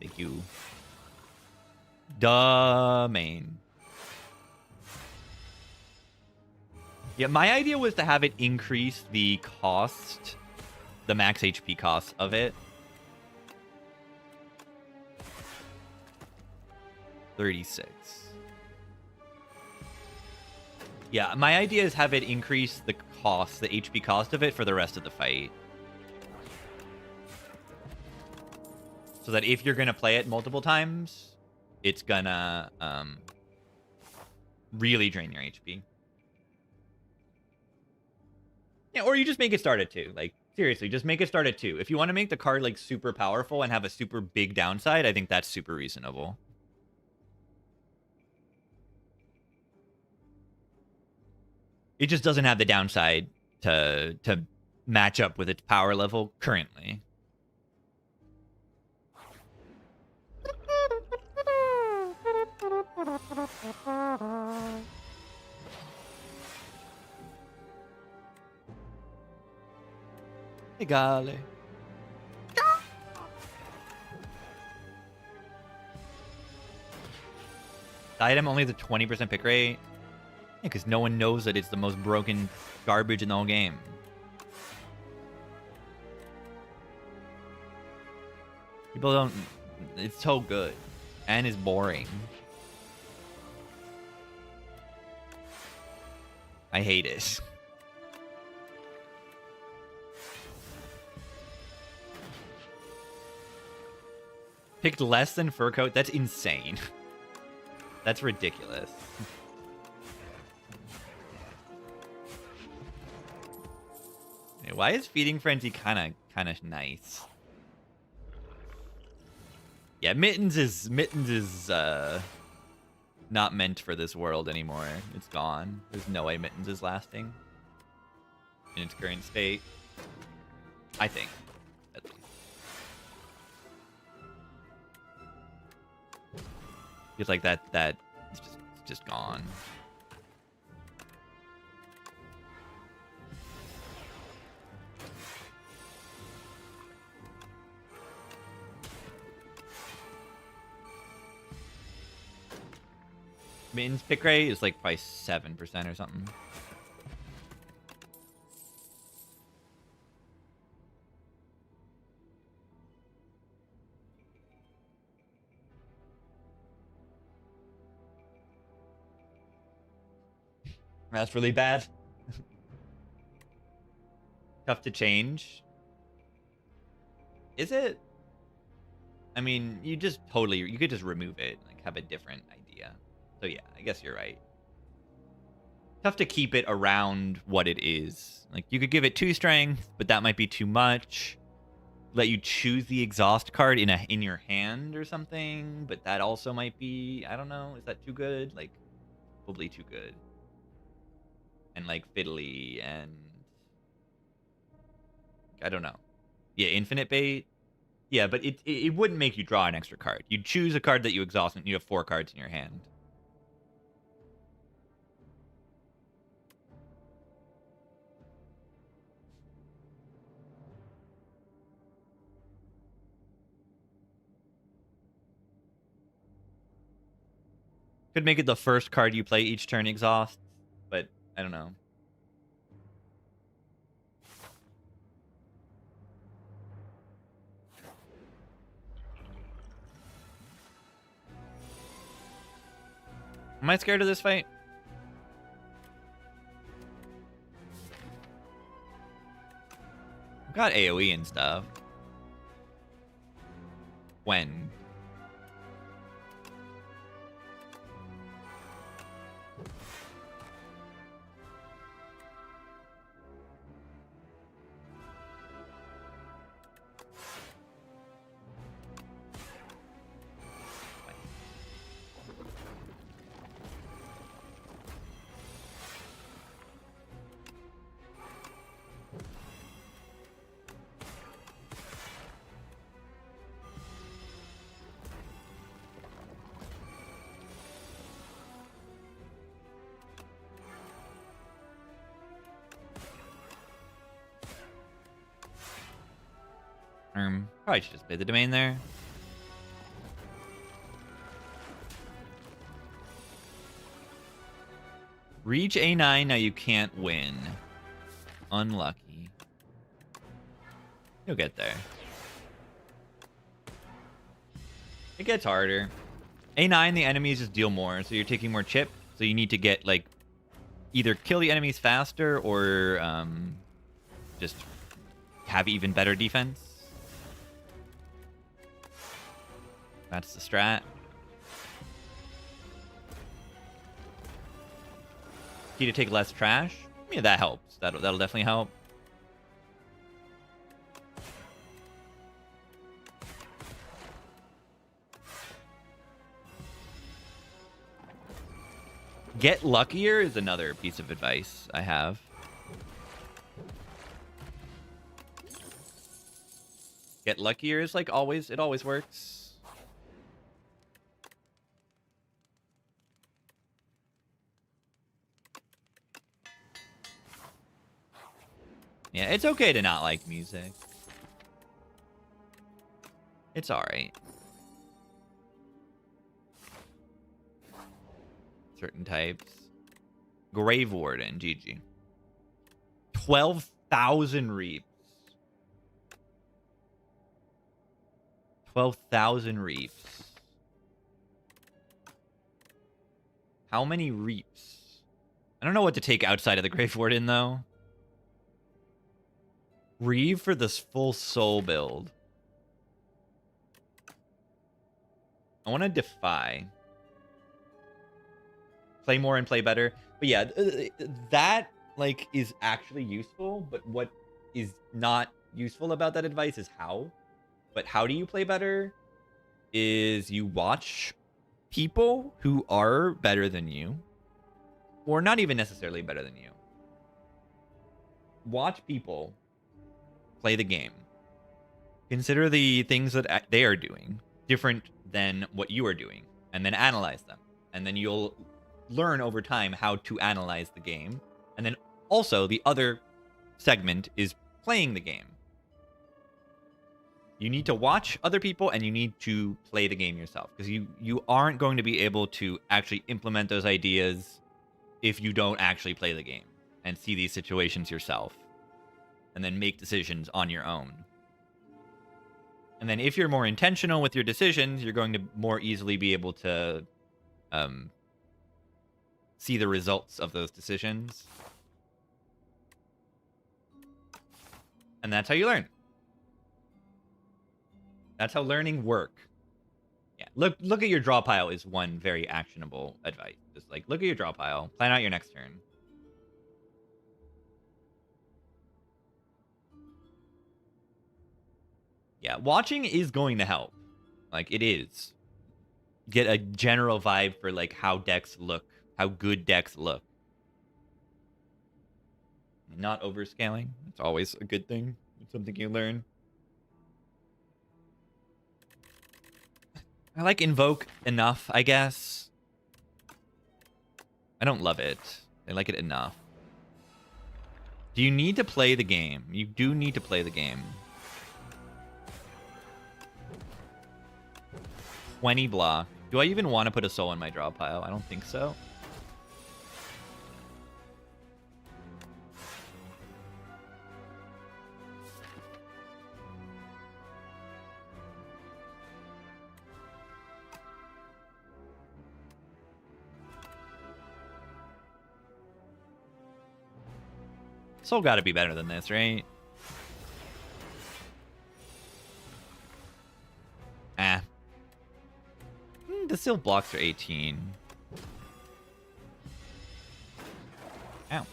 Thank you. Domain. Yeah, my idea was to have it increase the cost, the max HP cost of it. 36. Yeah, my idea is have it increase the cost, the HP cost of it for the rest of the fight. So that if you're going to play it multiple times, it's gonna really drain your HP. Yeah, or you just make it start at 2. Like, seriously, just make it start at 2. If you want to make the card, like, super powerful and have a super big downside, I think that's super reasonable. It just doesn't have the downside to match up with its power level currently. Egale. The item only has a 20% pick rate. Yeah, because no one knows that it's the most broken garbage in the whole game. People don't... It's so good. And it's boring. I hate it. Picked less than Fur Coat? That's insane. That's ridiculous. Why is Feeding Frenzy kind of nice? Yeah, Mittens is not meant for this world anymore. It's gone. There's no way Mittens is lasting in its current state. I think. At least. Feels like that it's just gone. Mittens pick rate is like probably 7% or something. That's really bad. Tough to change. Is it? I mean, you could just remove it, like have a different idea. So yeah, I guess you're right. Tough to keep it around what it is. Like, you could give it 2 strength, but that might be too much. Let you choose the exhaust card in your hand or something, but that also might be, I don't know, is that too good? Like, probably too good. And like fiddly and I don't know. Yeah, infinite bait. Yeah, but it wouldn't make you draw an extra card. You'd choose a card that you exhaust and you have 4 cards in your hand. Could make it the first card you play each turn exhausts, but I don't know. Am I scared of this fight? I've got AoE and stuff. When? Probably should just play the domain there. Reach A9, now you can't win. Unlucky. You'll get there. It gets harder. A9, the enemies just deal more, so you're taking more chip. So you need to get, like, either kill the enemies faster or just have even better defense. That's the strat. Key to take less trash. Yeah, that helps. That'll definitely help. Get luckier is another piece of advice I have. Get luckier is like always, it always works. Yeah, it's okay to not like music. It's alright. Certain types. Grave Warden, GG. 12,000 reaps. 12,000 reaps. How many reaps? I don't know what to take outside of the Grave Warden, though. Reeve for this full soul build. I want to defy. Play more and play better. But yeah, that like is actually useful, but what is not useful about that advice is how. But how do you play better? Is you watch people who are better than you, or not even necessarily better than you. Watch people play the game. Consider the things that they are doing different than what you are doing, and then analyze them. And then you'll learn over time how to analyze the game. And then also the other segment is playing the game. You need to watch other people and you need to play the game yourself, because you aren't going to be able to actually implement those ideas if you don't actually play the game and see these situations yourself and then make decisions on your own. And then if you're more intentional with your decisions, you're going to more easily be able to see the results of those decisions. And that's how you learn. That's how learning work. Yeah, look at your draw pile is one very actionable advice. Just like look at your draw pile, plan out your next turn. Yeah, watching is going to help. Like it is. Get a general vibe for like how decks look, how good decks look. Not overscaling. It's always a good thing. It's something you learn. I like Invoke enough, I guess. I don't love it. I like it enough. Do you need to play the game? You do need to play the game. 20 block. Do I even want to put a soul in my draw pile? I don't think so. Soul got to be better than this, right? Ah. The seal blocks are 18. Ow.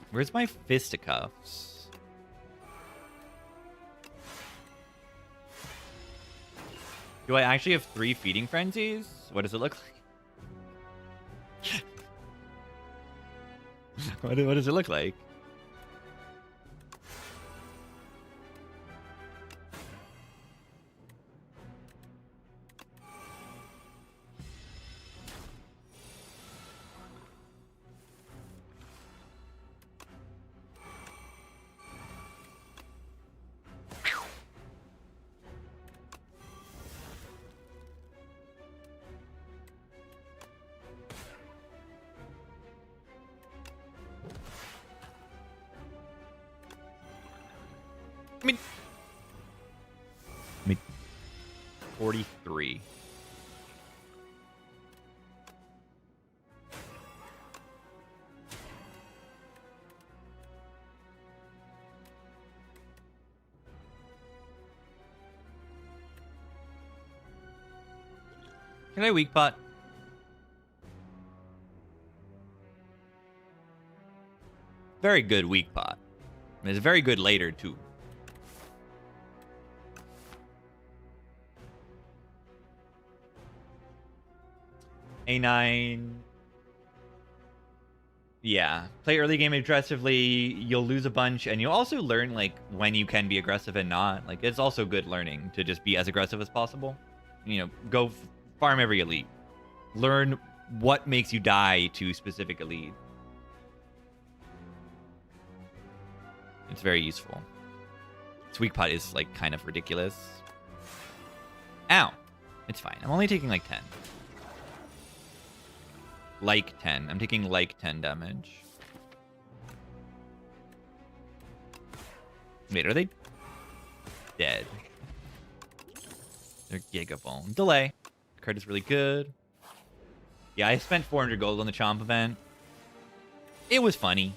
Where's my fisticuffs? Do I actually have 3 feeding frenzies? What does it look like? What does it look like? I mean 43. Can I weak pot? Very good weak pot. And it's very good later, too. A9. Yeah. Play early game aggressively. You'll lose a bunch. And you'll also learn, like, when you can be aggressive and not. Like, it's also good learning to just be as aggressive as possible. You know, go farm every elite. Learn what makes you die to specific elite. It's very useful. This weak pot is, like, kind of ridiculous. Ow. It's fine. I'm only taking, like, 10. Like 10. I'm taking, like, 10 damage. Wait, are they dead? They're Gigabone. Delay. The card is really good. Yeah, I spent 400 gold on the Chomp event. It was funny.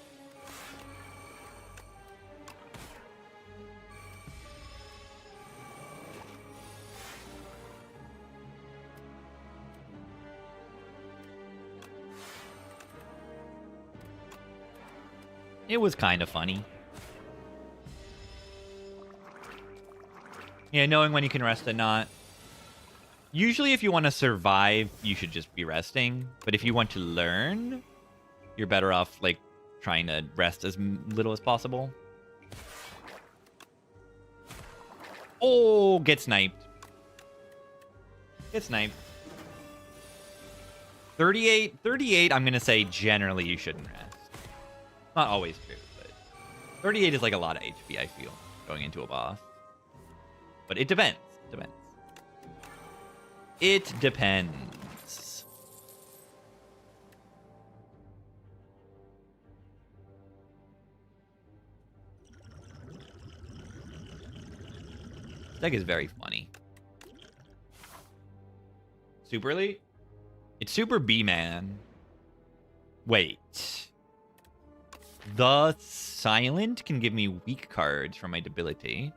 It was kind of funny. Yeah, knowing when you can rest and not. Usually if you want to survive, you should just be resting. But if you want to learn, you're better off, like, trying to rest as little as possible. Oh, get sniped. Get sniped. 38, I'm going to say generally you shouldn't rest. Not always true, but 38 is like a lot of HP, I feel, going into a boss. But it depends. It depends. This deck is very funny. Super Elite? It's Super B-Man. Wait. The Silent can give me weak cards for my Debilitate.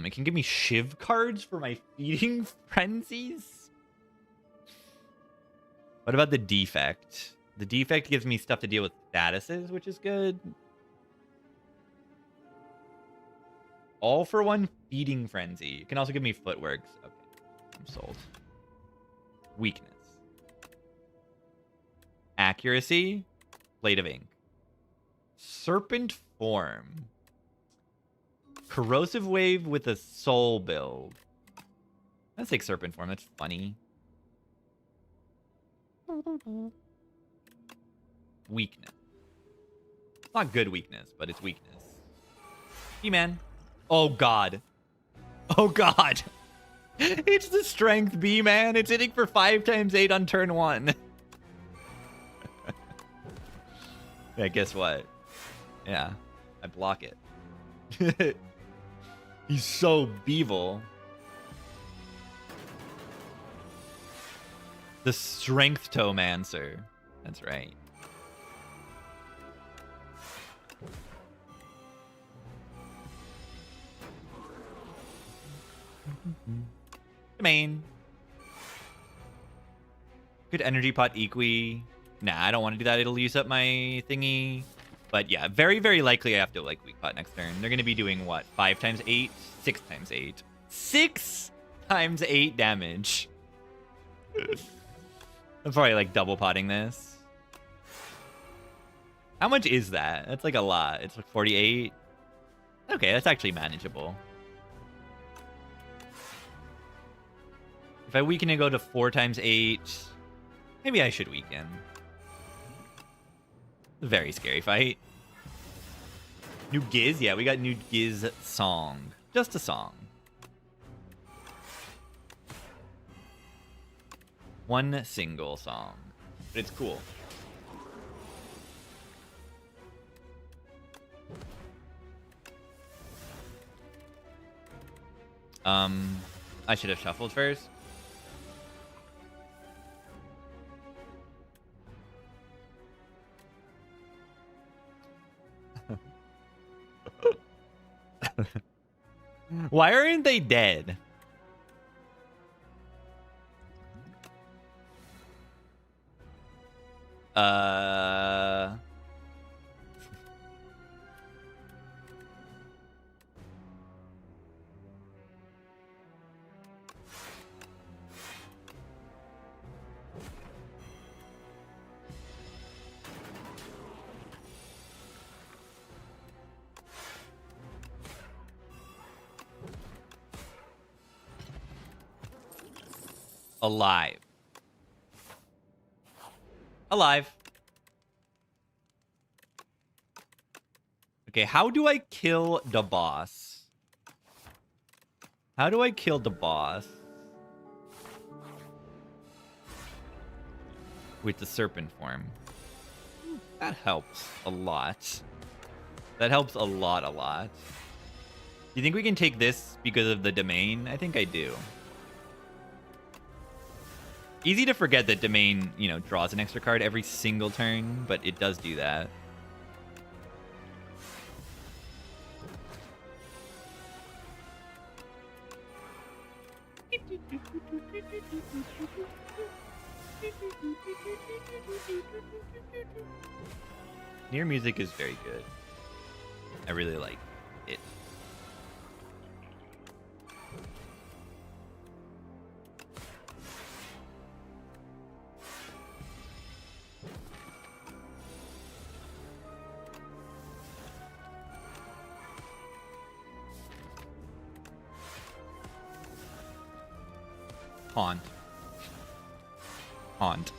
It can give me Shiv cards for my Feeding Frenzies. What about the Defect? The Defect gives me stuff to deal with statuses, which is good. All for one Feeding Frenzy. It can also give me Footworks. Okay, I'm sold. Weakness. Accuracy. Blade of Ink. Serpent Form. Corrosive Wave with a Soul build. Let's take Serpent Form. That's funny. Weakness. It's not good weakness, but it's weakness. B-Man. Oh, God. Oh, God. It's the Strength B-Man. It's hitting for 5x8 on turn 1. Yeah, guess what? Yeah, I block it. He's so beevil. The Strength Toemancer. That's right. Main. Good energy pot equi. Nah, I don't want to do that. It'll use up my thingy. But yeah, very, very likely I have to, like, weak pot next turn. They're going to be doing, what, 5x8? 6x8. 6x8 damage. I'm probably, like, double potting this. How much is that? That's, like, a lot. It's, like, 48. Okay, that's actually manageable. If I weaken and go to 4x8, maybe I should weaken. Very scary fight. New Giz? Yeah, we got new Giz song. Just a song. One single song. But it's cool. I should have shuffled first. Why aren't they dead? Alive. Alive. Okay, how do I kill the boss? How do I kill the boss? With the serpent form. That helps a lot. That helps a lot. Do you think we can take this because of the domain? I think I do. Easy to forget that domain, you know, draws an extra card every single turn, but it does do that. Near music is very good. I really like it. Haunt.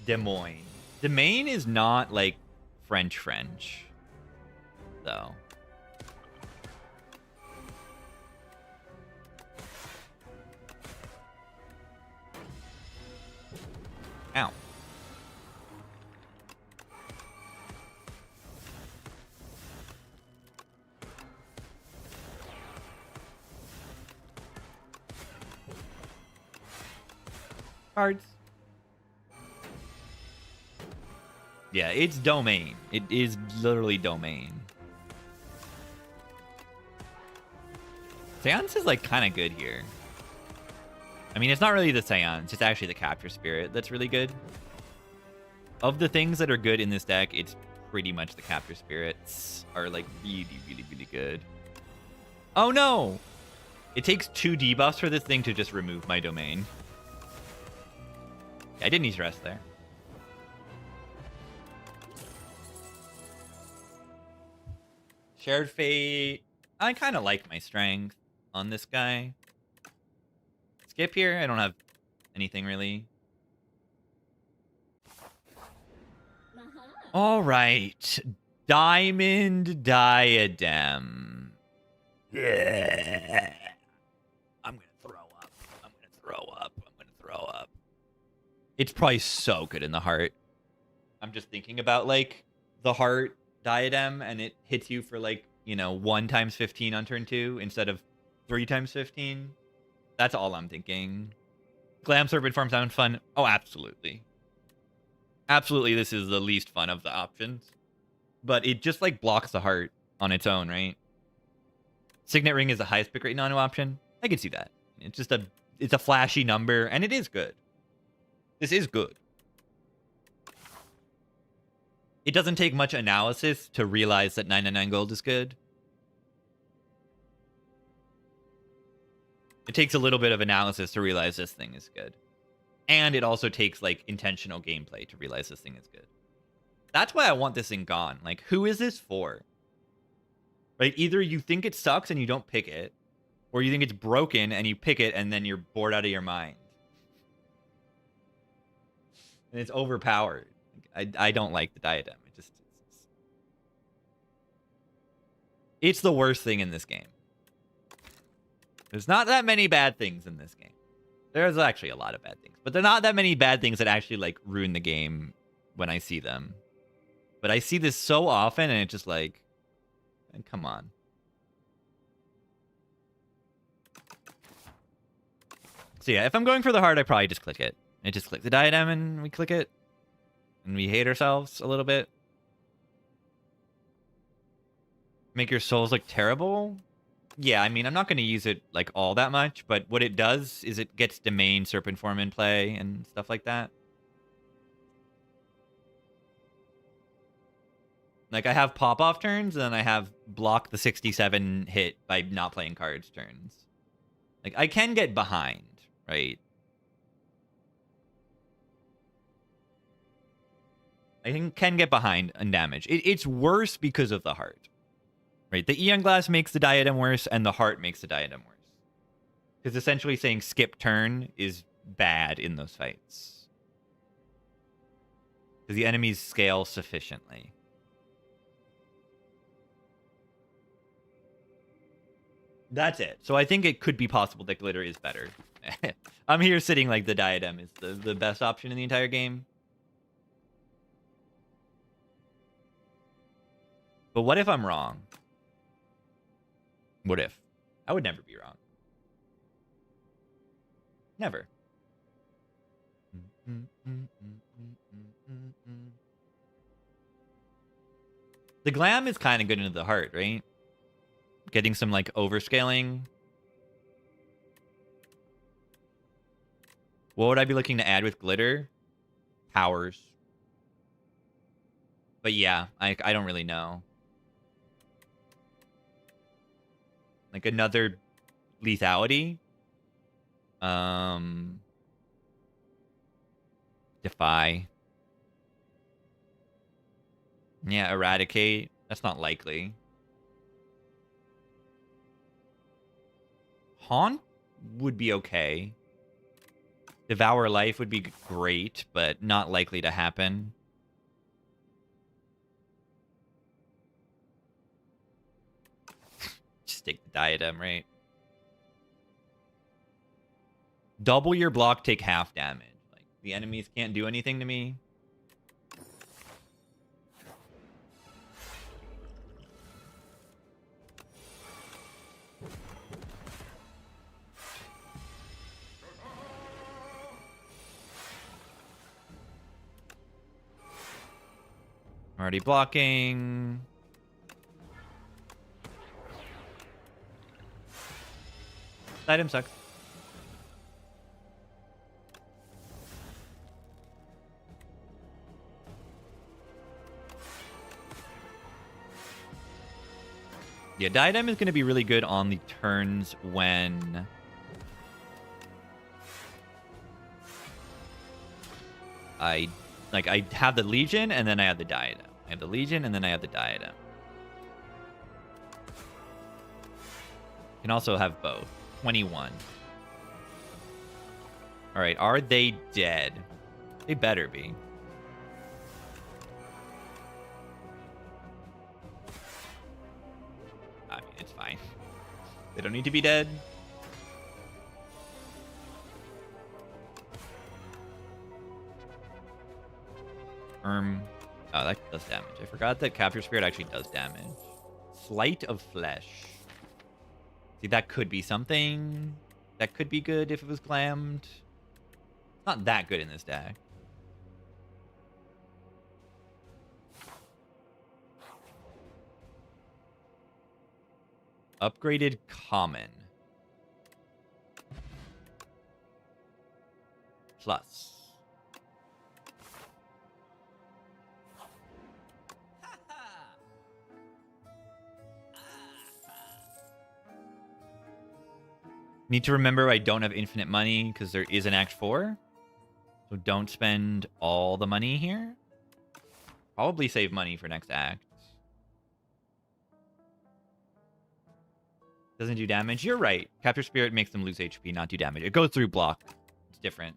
Des Moines. Domain is not like French, though. Ow. Cards. Yeah, it's domain. It is literally domain. Seance is like kind of good here. I mean, it's not really the Seance. It's actually the Capture Spirit that's really good. Of the things that are good in this deck, it's pretty much the Capture Spirits are like really good. Oh no! It takes 2 debuffs for this thing to just remove my domain. I didn't need to rest there. Shared Fate. I kind of like my strength on this guy. Skip here. I don't have anything really. All right. Diamond Diadem. Yeah. I'm going to throw up. It's probably so good in the heart. I'm just thinking about like the heart diadem and it hits you for like, you know, 1 times 15 on turn 2 instead of 3 times 15. That's all I'm thinking. Glam Serpent Farm sound fun. Oh, absolutely. Absolutely, this is the least fun of the options. But it just like blocks the heart on its own, right? Signet Ring is the highest pick rate nano option. I can see that. It's a flashy number and it is good. This is good. It doesn't take much analysis to realize that 999 gold is good. It takes a little bit of analysis to realize this thing is good. And it also takes like intentional gameplay to realize this thing is good. That's why I want this thing gone. Like, who is this for? Right? Either you think it sucks and you don't pick it, or you think it's broken and you pick it and then you're bored out of your mind. And it's overpowered. I don't like the diadem. It's the worst thing in this game. There's not that many bad things in this game. There's actually a lot of bad things, but there are not that many bad things that actually like ruin the game when I see them. But I see this so often, and it's just like, come on. So yeah, if I'm going for the heart, I probably just click it. I just click the diadem and we click it. And we hate ourselves a little bit. Make your souls look terrible? Yeah, I mean, I'm not going to use it like all that much, but what it does is it gets domain serpent form in play and stuff like that. Like I have pop off turns, and then I have block the 67 hit by not playing cards turns. Like I can get behind, right? I can get behind on damage. It's worse because of the heart. Right, the Eon Glass makes the diadem worse, and the heart makes the diadem worse. Because essentially saying skip turn is bad in those fights. Because the enemies scale sufficiently. That's it. So I think it could be possible that glitter is better. I'm here sitting like the diadem is the best option in the entire game. But what if I'm wrong? What if? I would never be wrong. Never. The glam is kind of good into the heart, right? Getting some, like, overscaling. What would I be looking to add with glitter? Powers. But yeah, I don't really know. Like another lethality. Defy. Yeah, eradicate. That's not likely. Haunt would be okay. Devour life would be great, but not likely to happen. Just take the diadem, right? Double your block, take half damage. Like, the enemies can't do anything to me. I'm already blocking. Item sucks. Yeah, diadem is going to be really good on the turns when I have the Legion and then I have the diadem. I have the Legion and then I have the diadem. Can also have both. 21. All right, are they dead? They better be. I mean, it's fine. They don't need to be dead. Oh, that does damage. I forgot that Capture Spirit actually does damage. Sleight of Flesh. See, that could be something. That could be good if it was glammed. It's not that good in this deck. Upgraded Common. Plus. Need to remember I don't have infinite money because there is an Act 4. So don't spend all the money here. Probably save money for next act. Doesn't do damage. You're right. Capture Spirit makes them lose HP, not do damage. It goes through block. It's different.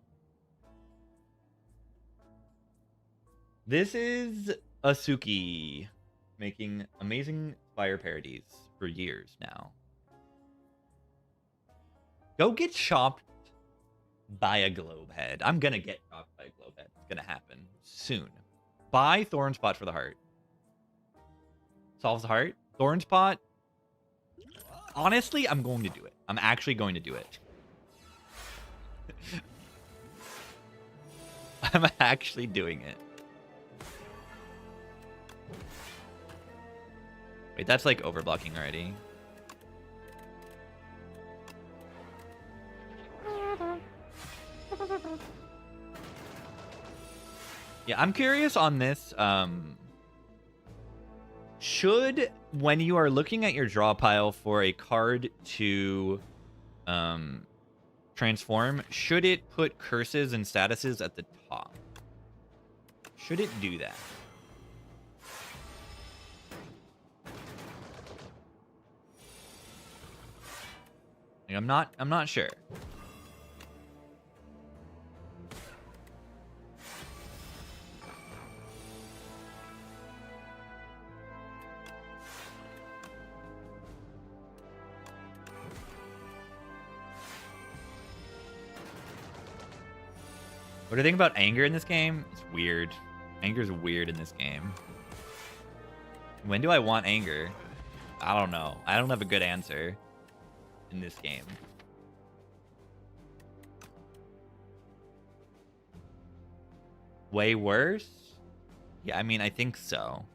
This is Asuki making amazing Fire parodies for years now. Go get chopped Buy a globe head. I'm gonna get dropped by a globe head. It's gonna happen soon. Buy thorn spot for the heart. Solves the heart. Thorn spot. Honestly, I'm going to do it. I'm actually going to do it. I'm actually doing it. Wait, that's like overblocking already. Yeah, I'm curious on this. Should, when you are looking at your draw pile for a card to transform, should it put curses and statuses at the top? Should it do that? Like, I'm not sure. What do you think about anger in this game? It's weird. Anger's weird in this game. When do I want anger? I don't know. I don't have a good answer in this game. Way worse? Yeah, I mean, I think so.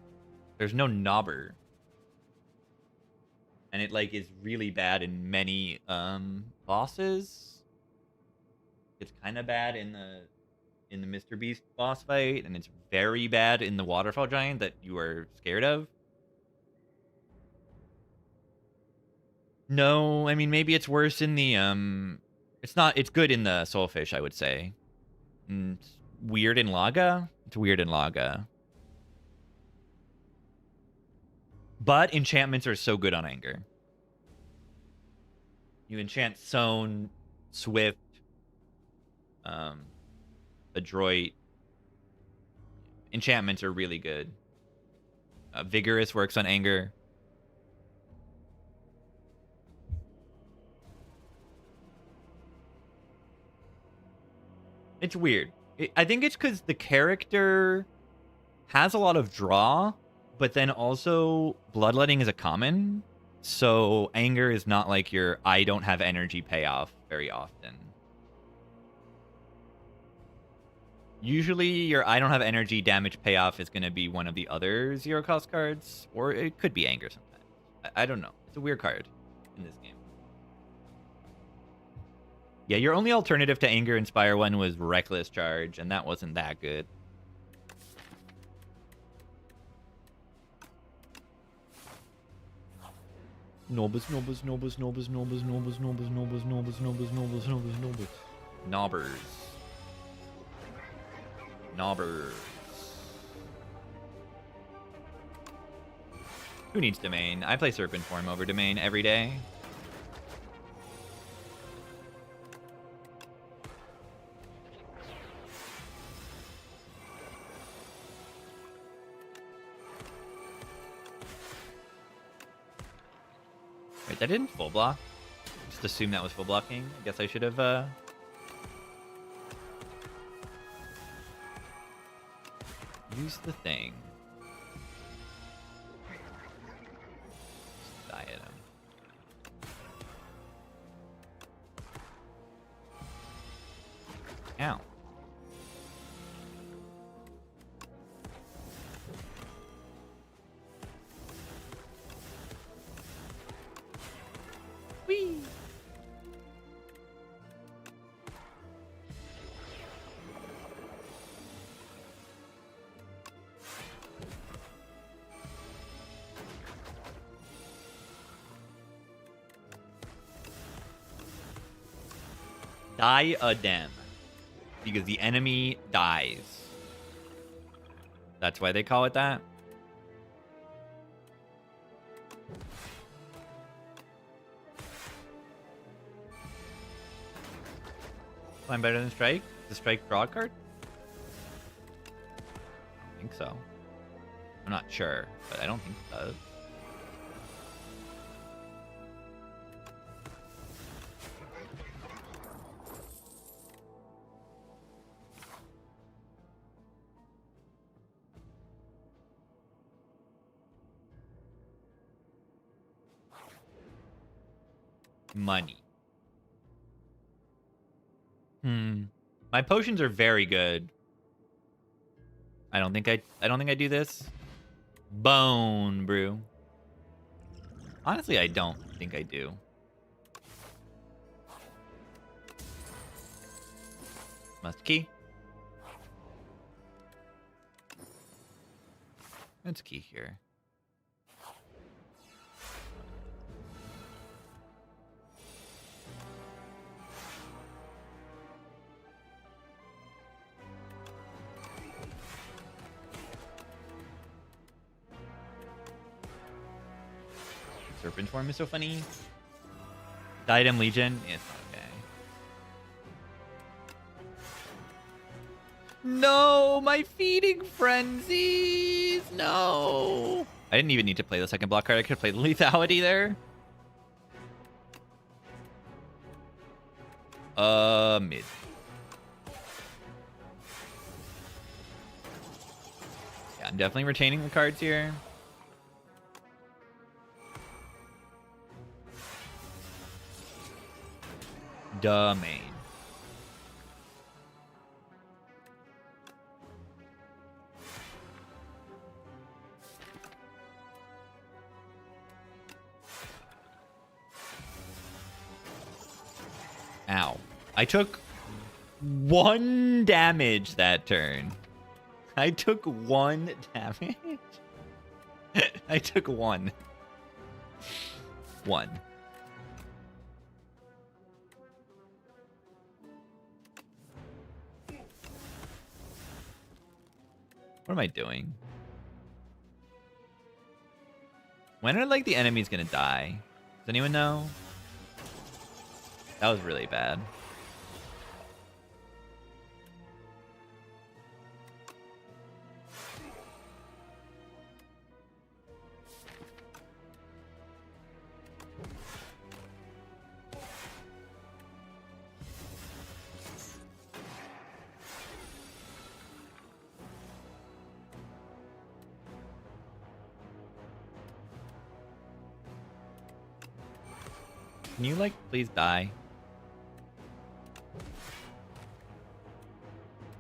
There's no knobber. And it, like, is really bad in many bosses. It's kind of bad in the Mr. Beast boss fight, and it's very bad in the waterfall giant that you are scared of. No, I mean, maybe it's worse in the it's good in the Soulfish, I would say. It's weird in Laga. It's weird in Laga. But enchantments are so good on anger. You enchant Sown, Swift, Adroit. Enchantments are really good. Vigorous works on anger. It's weird. I think it's because the character has a lot of draw, but then also bloodletting is a common. So anger is not like your I don't have energy payoff very often. Usually your I don't have energy damage payoff is going to be one of the other zero cost cards, or it could be anger sometimes. I don't know. It's a weird card in this game. Yeah, your only alternative to anger inspire one was reckless charge, and that wasn't that good. Nobus. Knobbers. Who needs domain? I play Serpent Form over domain every day. Wait, that didn't full block? Just assume that was full blocking. I guess I should have used the thing. Just die at him. Ow. Whee! Die a dem. Because the enemy dies. That's why they call it that. I'm better than Strike? Does Strike draw a card? I don't think so. I'm not sure, but I don't think it does. Money. My potions are very good. I don't think I do this. Bone brew. Honestly, I don't think I do. Must key. Let's key here. Serpent form is so funny. Diadem Legion. Yeah, it's not okay. No, my feeding frenzies. No. I didn't even need to play the second block card. I could have played the lethality there. Mid. Yeah, I'm definitely retaining the cards here. Domain. Ow. I took 1 damage that turn. I took 1 damage? I took 1. 1. What am I doing? When are, like, the enemies gonna die? Does anyone know? That was really bad. Can you, like, please die?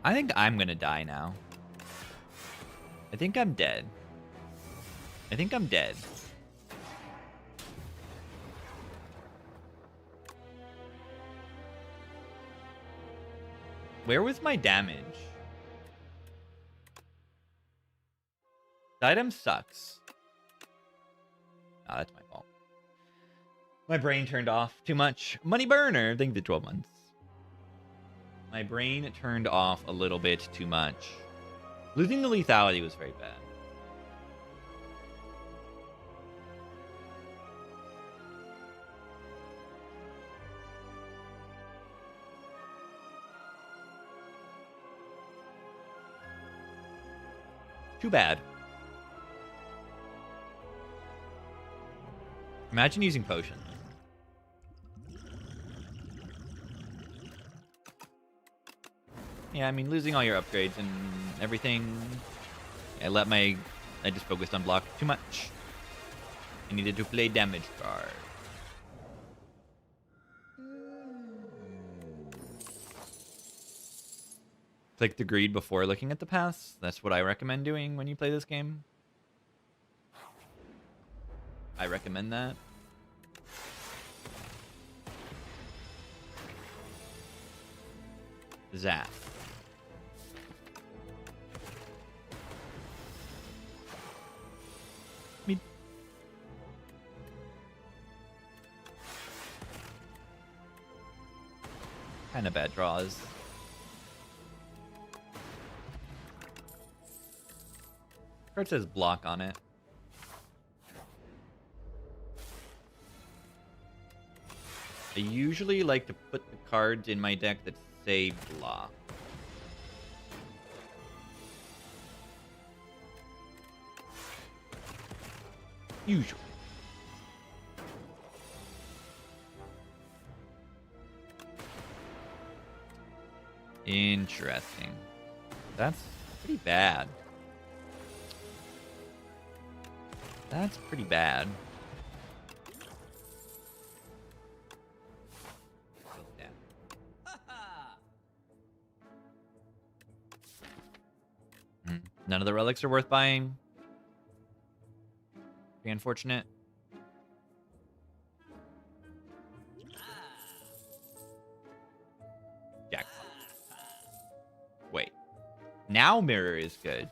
I think I'm gonna die now. I think I'm dead. I think I'm dead. Where was my damage? The item sucks. Oh, that's my fault. My brain turned off too much. Money burner. Thank you for 12 months. My brain turned off a little bit too much. Losing the lethality was very bad. Too bad. Imagine using potions. Yeah, I mean, losing all your upgrades and everything. I just focused on block too much. I needed to play damage card. Click the greed before looking at the paths. That's what I recommend doing when you play this game. I recommend that. Zap. Me. Kind of bad draws. Card says block on it. I usually like to put the cards in my deck that say block. Usually. Interesting. That's pretty bad. That's pretty bad. None of the relics are worth buying. Pretty unfortunate. Jackpot. Wait. Now mirror is good.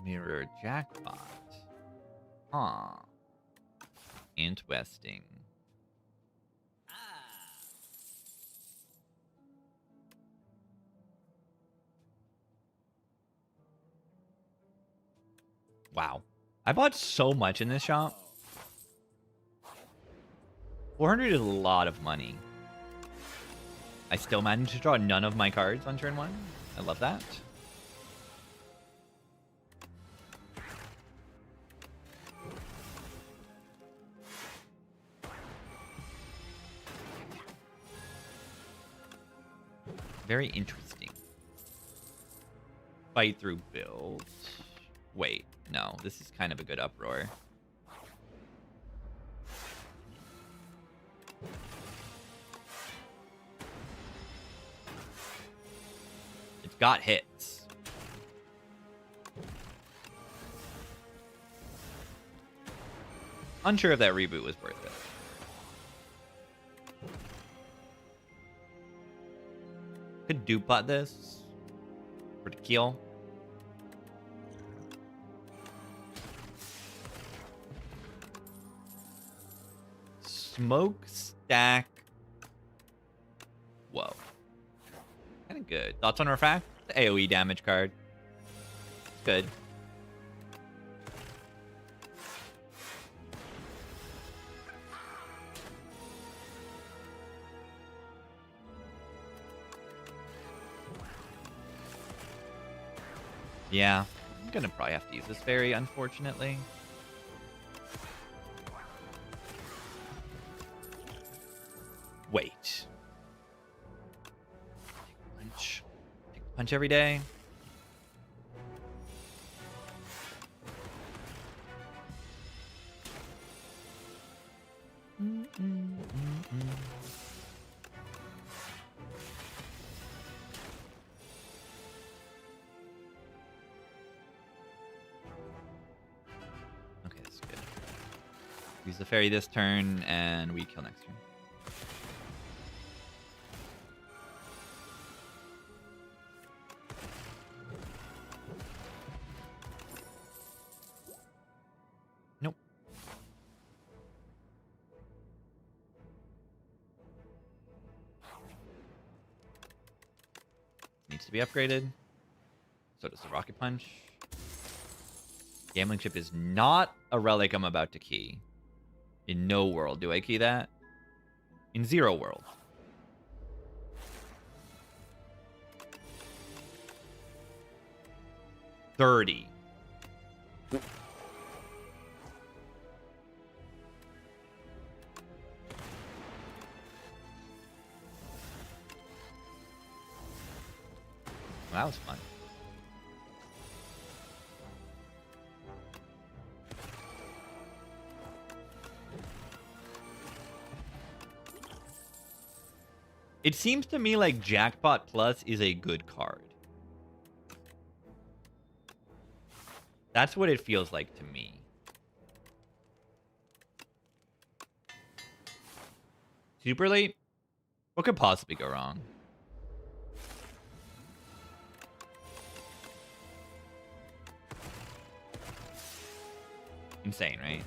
Mirror jackpot. Huh. Interesting. Wow. I bought so much in this shop. 400 is a lot of money. I still managed to draw none of my cards on turn 1. I love that. Very interesting. Fight through build. Wait, no. This is kind of a good uproar. It's got hits. Unsure if that reboot was worth it. Could dupot this for the kill. Smokestack. Whoa. Kind of good. Thoughts on Refract? The AoE damage card. It's good. Yeah, I'm gonna probably have to use this fairy, unfortunately. Wait. Punch. Punch every day. Okay, that's good. Use the fairy this turn, and we kill next turn. Nope. Needs to be upgraded. So does the rocket punch. Gambling chip is not a relic I'm about to key. In no world do I key that. In 0 world. $30. That was fun. It seems to me like Jackpot Plus is a good card. That's what it feels like to me. Super late? What could possibly go wrong? Insane, right?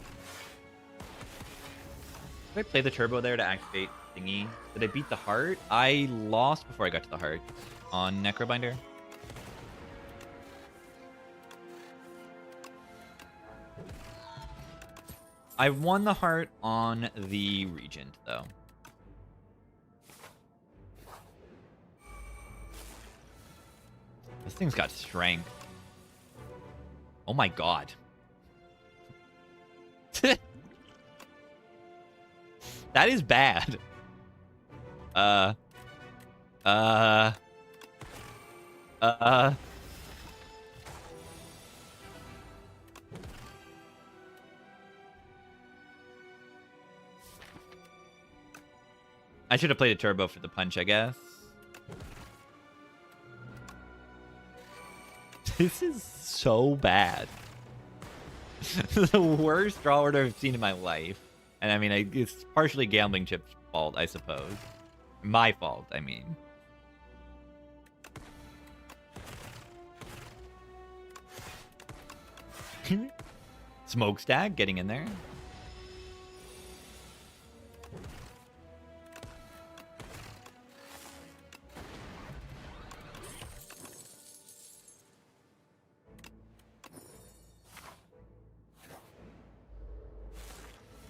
Did I play the turbo there to activate thingy? Did I beat the heart? I lost before I got to the heart on Necrobinder. I won the heart on the Regent, though. This thing's got strength. Oh my god. That is bad. I should have played a turbo for the punch, I guess. This is so bad. The worst draw order I've seen in my life. And I mean, it's partially Gambling Chip's fault, I suppose. My fault, I mean. Smokestack getting in there.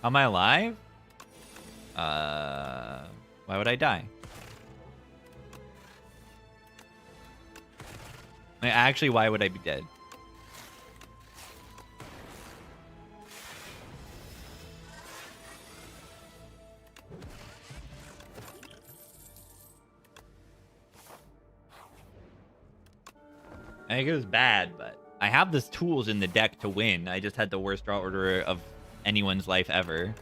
Am I alive? Why would I die? Actually, why would I be dead? I think it was bad, but I have the tools in the deck to win. I just had the worst draw order of anyone's life ever.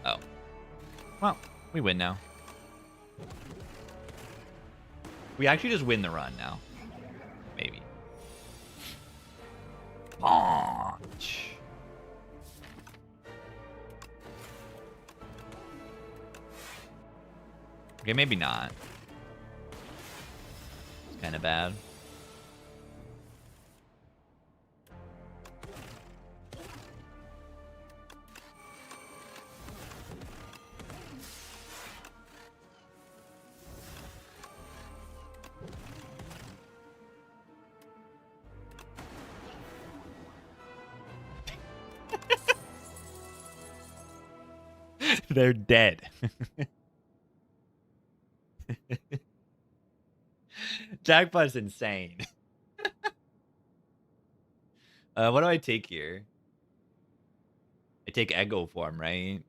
Oh. Well, we win now. We actually just win the run now. Maybe. Launch. Okay, maybe not. It's kind of bad. They're dead. Jackpot's insane. What do I take here? I take Ego form, right?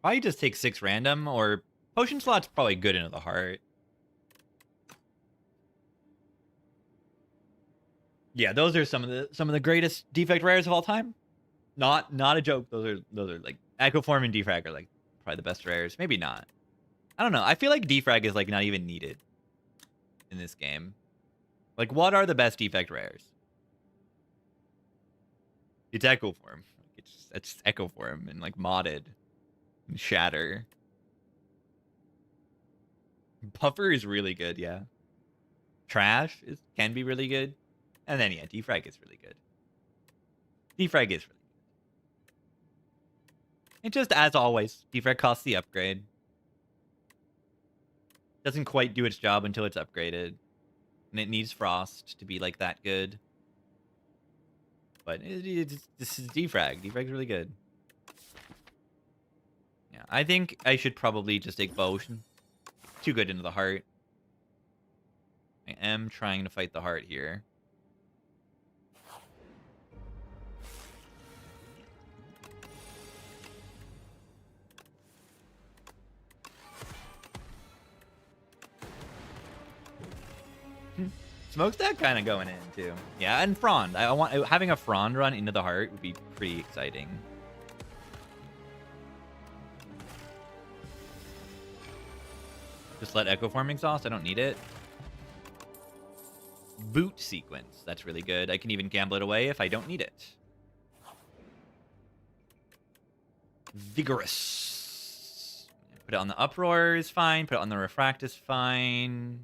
Probably just take 6 random, or potion slot's probably good into the heart. Yeah, those are some of the greatest defect rares of all time. Not a joke. Those are like Echo Form and Defrag are like probably the best rares. Maybe not. I don't know. I feel like Defrag is like not even needed in this game. Like, what are the best defect rares? It's Echo Form. It's Echo Form and like modded and Shatter. Buffer is really good, yeah. Trash can be really good. And then, yeah, Defrag is really good. Defrag is really good. And just as always, Defrag costs the upgrade. Doesn't quite do its job until it's upgraded. And it needs Frost to be like that good. But this is Defrag. Defrag's really good. Yeah, I think I should probably just take Potion. Too good into the heart. I am trying to fight the heart here. Smokestack kind of going in too. Yeah, and Frond. I want having a Frond run into the heart would be pretty exciting. Just let Echo Form exhaust. I don't need it. Boot sequence. That's really good. I can even gamble it away if I don't need it. Vigorous. Put it on the Uproar is fine. Put it on the Refract is fine.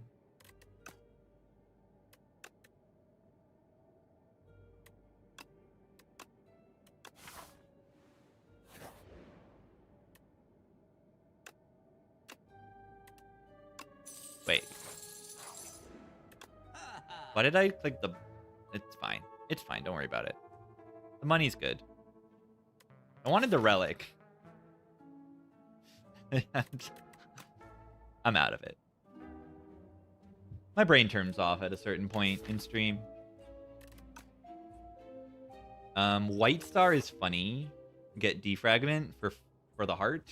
Wait. Why did I click the... It's fine. It's fine. Don't worry about it. The money's good. I wanted the relic. I'm out of it. My brain turns off at a certain point in stream. White Star is funny. Get Defragment for the heart.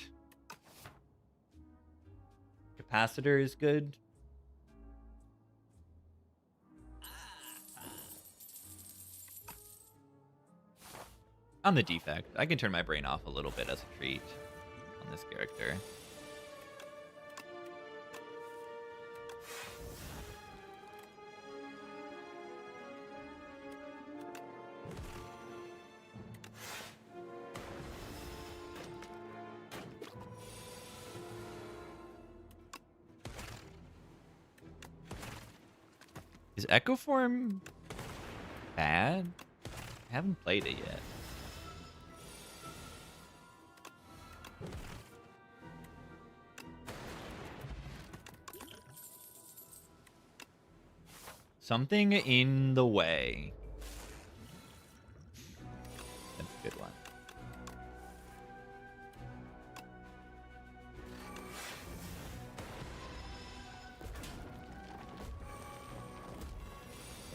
capacitor is good. On the defect, I can turn my brain off a little bit as a treat on this character. Is Echo Form bad? I haven't played it yet. Something in the way. That's a good one.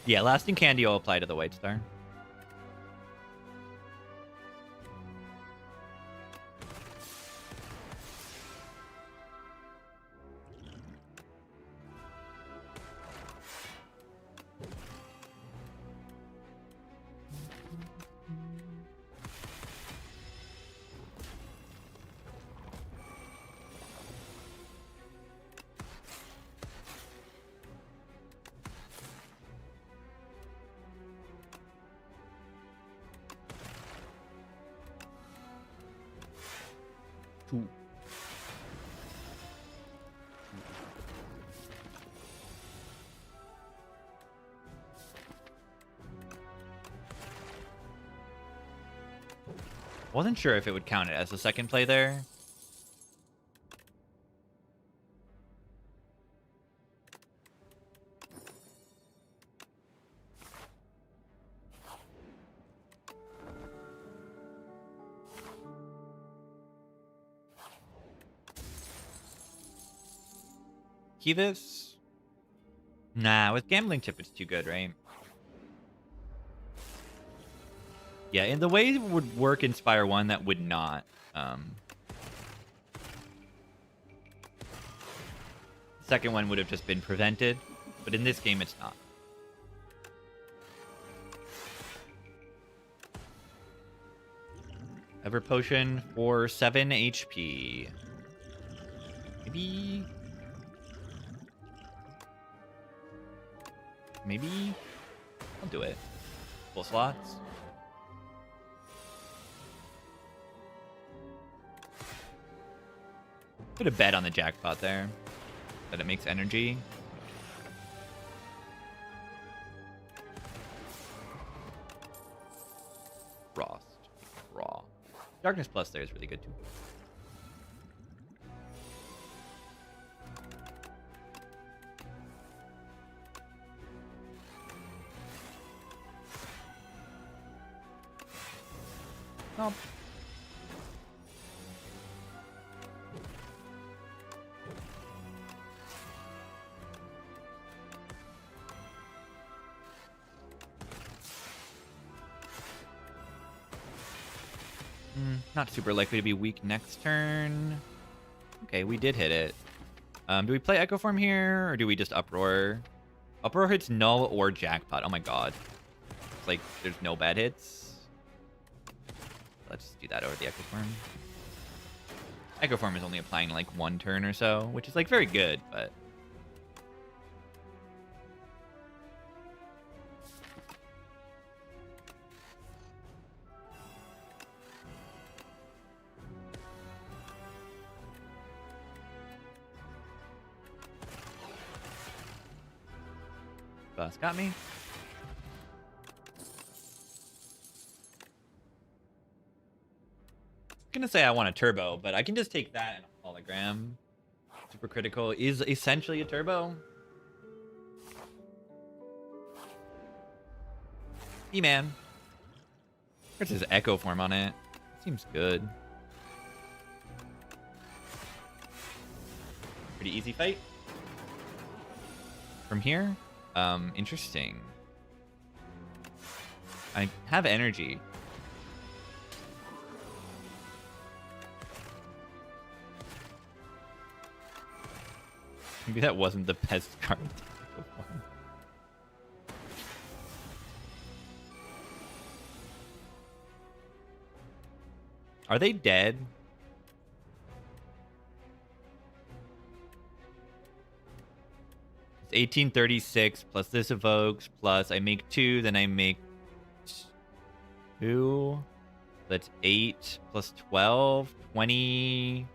Yeah, Lasting Candy will apply to the White Star. Two. Wasn't sure if it would count it as a second play there. Key this? Nah, with Gambling Tip it's too good, right? Yeah, in the way it would work in Spire 1, that would not. Second one would have just been prevented, but in this game it's not. Ever Potion for 7 HP. Maybe I'll do it. Full slots. Put a bet on the jackpot there. That it makes energy. Frost. Raw. Darkness Plus there is really good too. Oh. Not super likely to be weak next turn. Okay, we did hit it. Do we play Echo Form here, or do we just Uproar? Uproar hits Null or Jackpot. Oh my god. It's like there's no bad hits. Let's just do that over the Echo Form. Echo Form is only applying like 1 turn or so, which is like very good, but... Boss got me. Gonna say I want a turbo, but I can just take that and a hologram. Super critical is essentially a turbo. E-man. There's his Echo Form on it. Seems good. Pretty easy fight. From here? Interesting. I have energy. Maybe that wasn't the best card. Are they dead? It's 1836 plus this evokes plus I make 2, then I make 2. That's 8 plus 12, 20.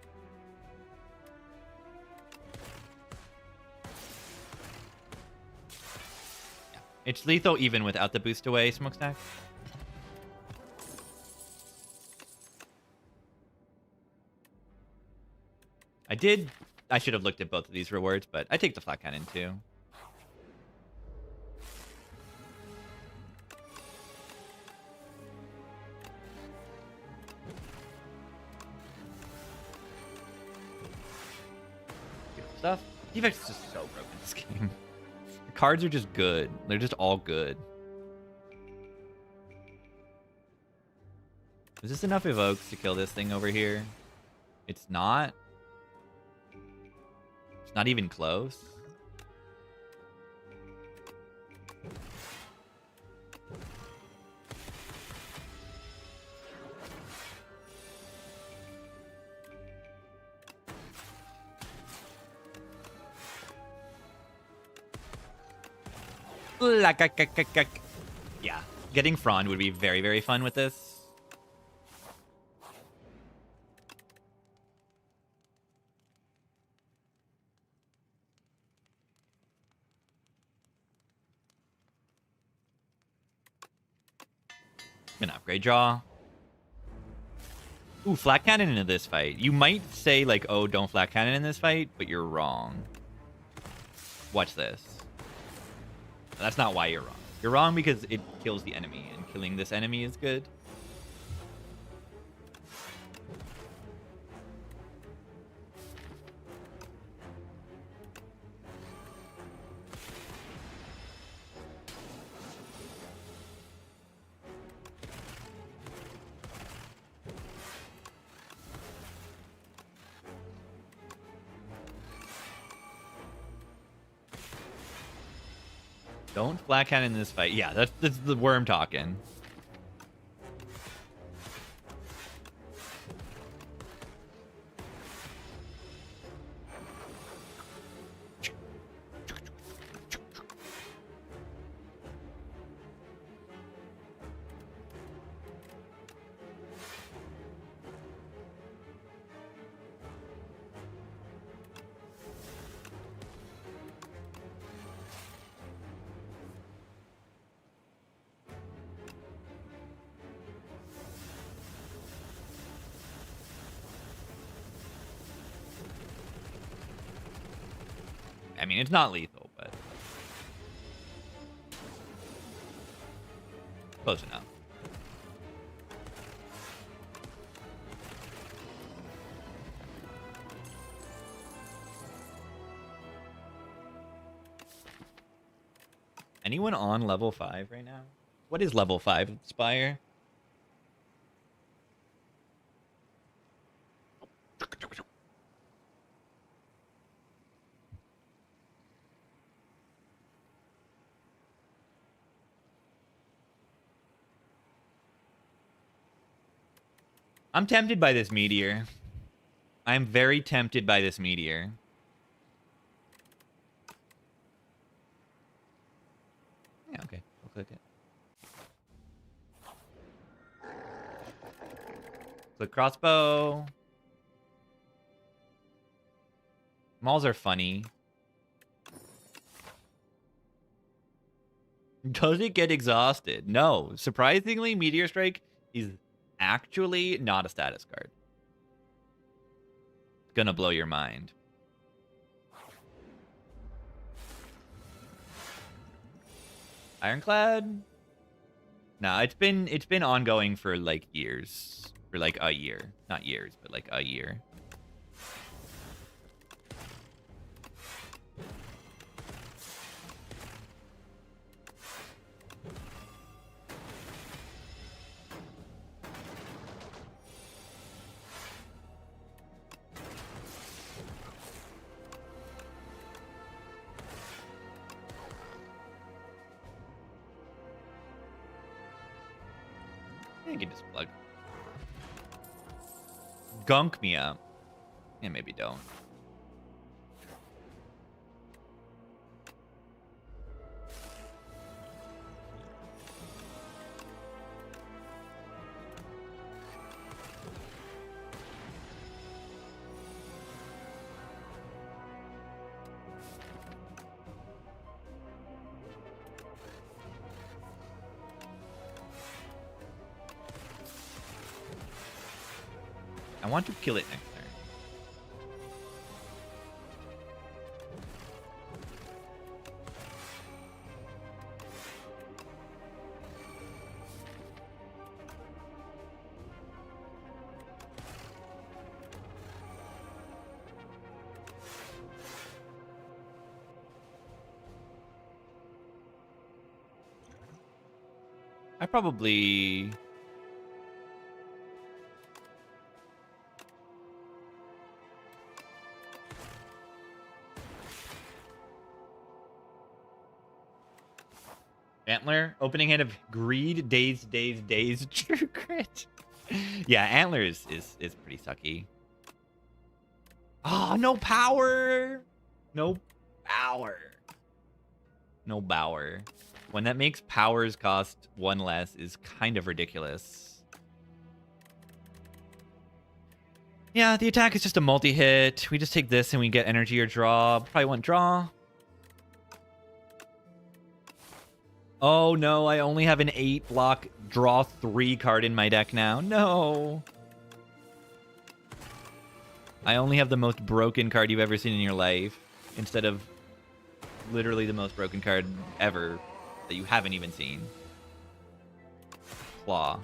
Yeah. It's lethal even without the boost away, Smokestack. I should have looked at both of these rewards, but I take the flat cannon too. Beautiful stuff. Defects is just so broken this game. The cards are just good. They're just all good. Is this enough evokes to kill this thing over here? It's not. Not even close. Yeah, getting Frond would be very, very fun with this. An upgrade draw. Ooh, flat cannon into this fight. You might say, like, oh, don't flat cannon in this fight, but you're wrong. Watch this. That's not why you're wrong. You're wrong because it kills the enemy, and killing this enemy is good. Don't flat cannon in this fight. Yeah, that's the worm talking. I mean, it's not lethal, but close enough. Anyone on level 5 right now? What is level 5 of Spire? I'm tempted by this meteor. I'm very tempted by this meteor. Yeah, okay. We'll click it. Click crossbow. Mauls are funny. Does it get exhausted? No. Surprisingly, Meteor Strike is actually not a status card. It's gonna blow your mind. Ironclad? Nah, it's been ongoing for like years. For like a year. Not years, but like a year. I can just plug. Gunk me up. Yeah, maybe don't. I want to kill it next turn. I probably... Antler, opening hand of Greed, Daze, True Crit. Yeah, Antler is pretty sucky. Oh, no power! No power. No power. When that makes powers cost 1 less is kind of ridiculous. Yeah, the attack is just a multi-hit. We just take this and we get energy or draw. Probably want draw. Oh no, I only have an 8 block draw 3 card in my deck now. No. I only have the most broken card you've ever seen in your life instead of literally the most broken card ever that you haven't even seen. Claw.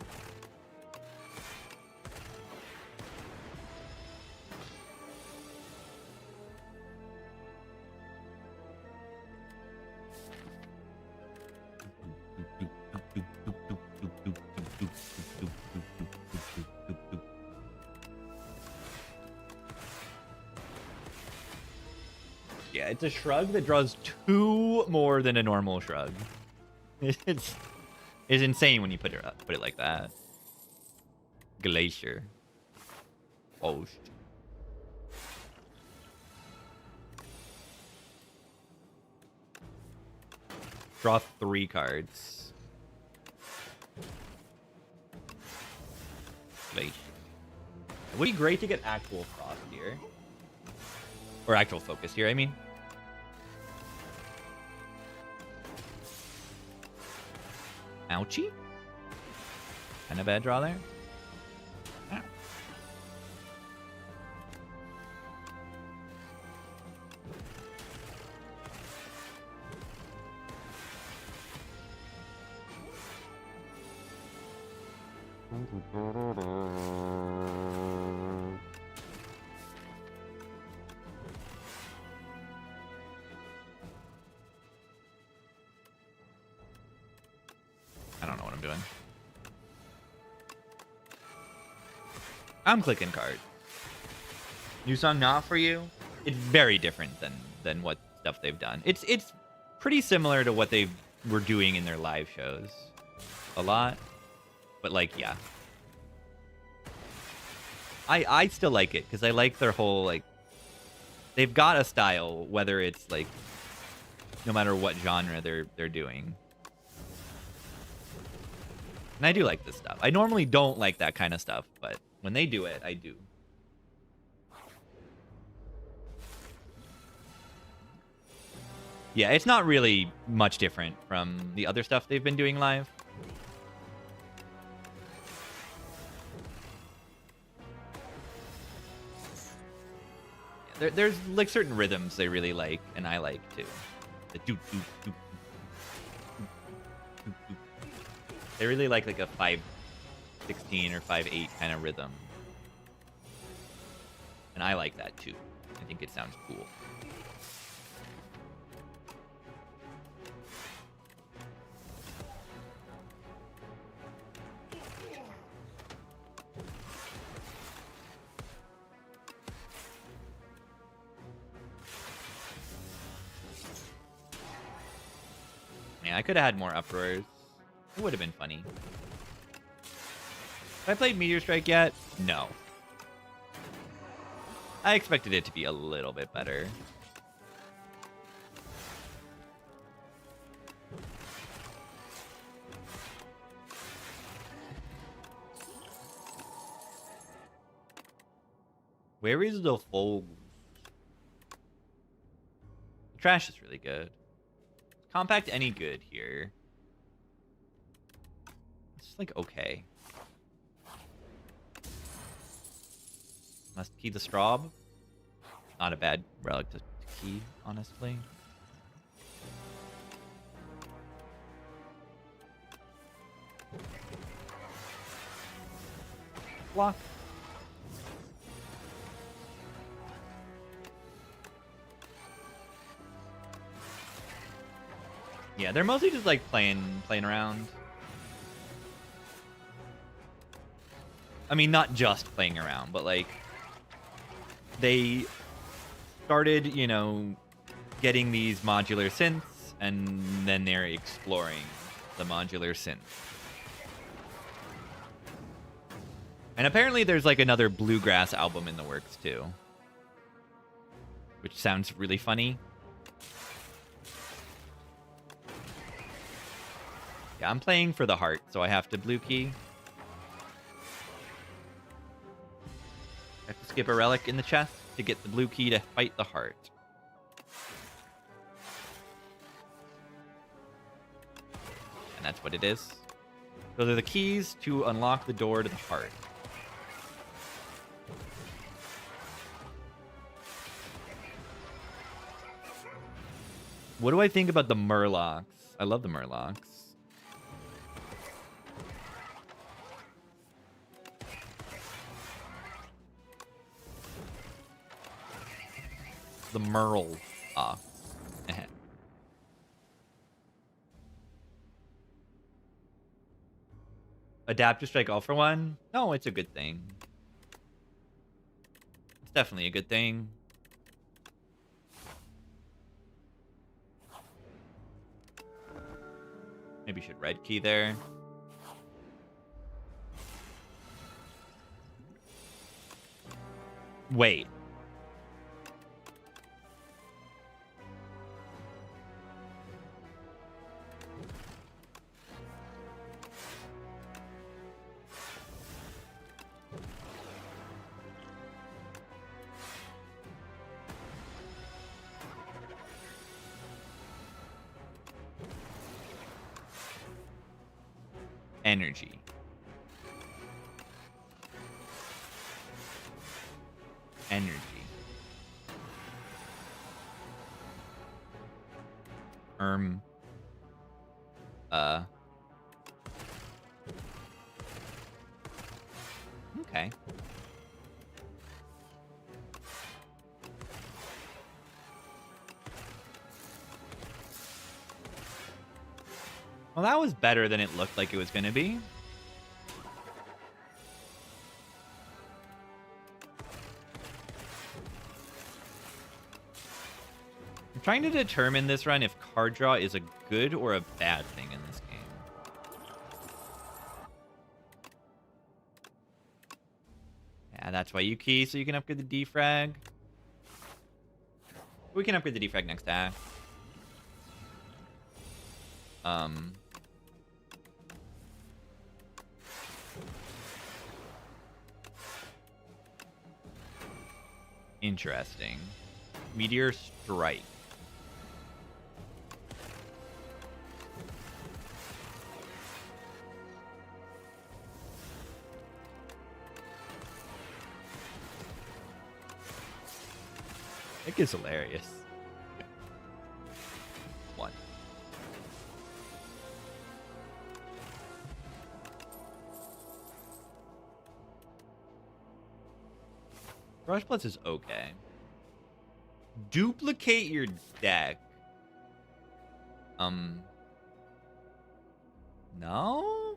Yeah, it's a shrug that draws 2 more than a normal shrug. It's insane when you put it like that. Glacier. Oh. Draw 3 cards. Glacier. It would be great to get actual Frost here. Or actual Focus here, I mean. Ouchie. Kind of bad draw there. Ow. I don't know what I'm doing. I'm clicking card. New song not for you? It's very different than what stuff they've done. It's pretty similar to what they were doing in their live shows. A lot. But like, yeah. I still like it because I like their whole like they've got a style, whether it's like no matter what genre they're doing. And I do like this stuff. I normally don't like that kind of stuff, but when they do it, I do. Yeah, it's not really much different from the other stuff they've been doing live. There's like certain rhythms they really like, and I like too. The doop doop doop. They really like a 5/16 or 5/8 kind of rhythm. And I like that too. I think it sounds cool. Yeah, I could have had more uproars. It would have been funny. Have I played Meteor Strike yet? No. I expected it to be a little bit better. Where is the fold? The trash is really good. Compact any good here? It's just like okay. Must key the Straub. Not a bad relic to key, honestly. Block. Yeah, they're mostly just like playing around. I mean, not just playing around, but like they started, you know, getting these modular synths, and then they're exploring the modular synth. And apparently there's like another bluegrass album in the works too, which sounds really funny. Yeah, I'm playing for the heart, so I have to blue key. I have to skip a relic in the chest to get the blue key to fight the heart. And that's what it is. Those are the keys to unlock the door to the heart. What do I think about the Murlocs? I love the Murlocs. The Merle. Adaptive Strike all for one? No, it's a good thing. It's definitely a good thing. Maybe you should red key there. Wait. Energy. Energy. Okay. Well, that was better than it looked like it was going to be. I'm trying to determine this run if card draw is a good or a bad thing in this game. Yeah, that's why you key, so you can upgrade the defrag. We can upgrade the defrag next act. Interesting. Meteor Strike. It is hilarious. One. Rush Plus is okay. Duplicate your deck. No?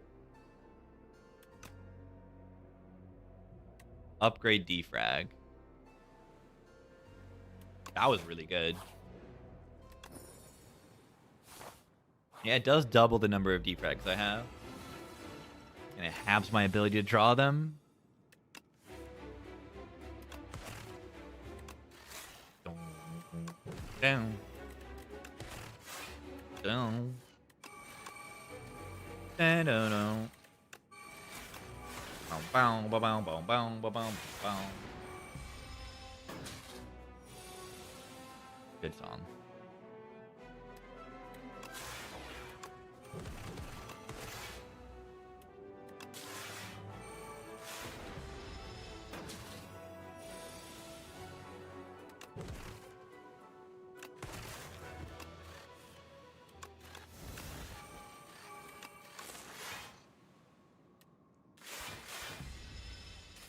Upgrade defrag. That was really good. Yeah, it does double the number of defrags I have. And it halves my ability to draw them. Down. Down. Down. Down. Bow, bow, bow, bow, bow, bow, bow, bow. Good song.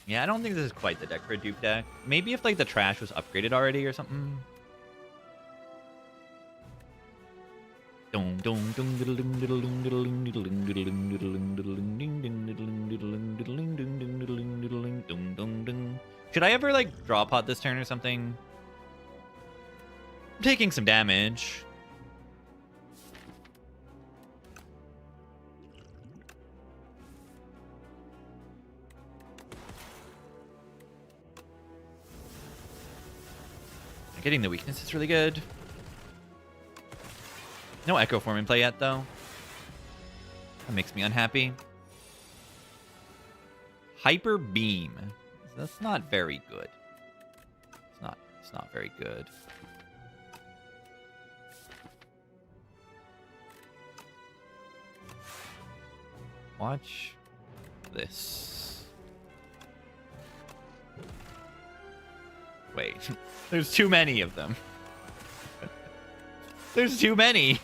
Yeah, I don't think this is quite the deck for a dupe deck. Maybe if like the trash was upgraded already or something. Should I ever like draw pot this turn or something? I'm taking some damage. Getting the weakness is really good. No Echo Form in play yet, though. That makes me unhappy. Hyper Beam. That's not very good. It's not very good. Watch this. Wait. There's too many of them. There's too many.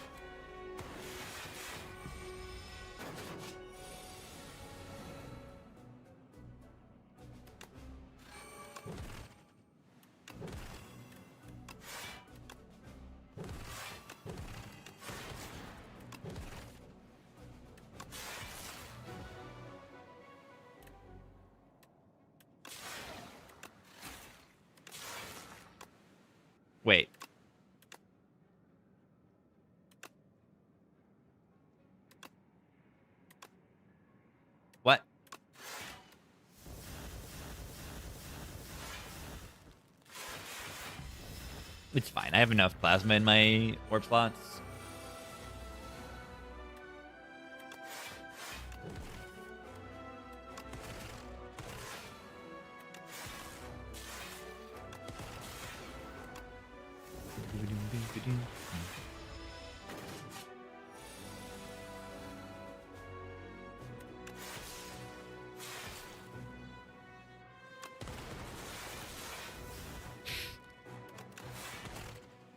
Wait. What? It's fine. I have enough plasma in my warp slots.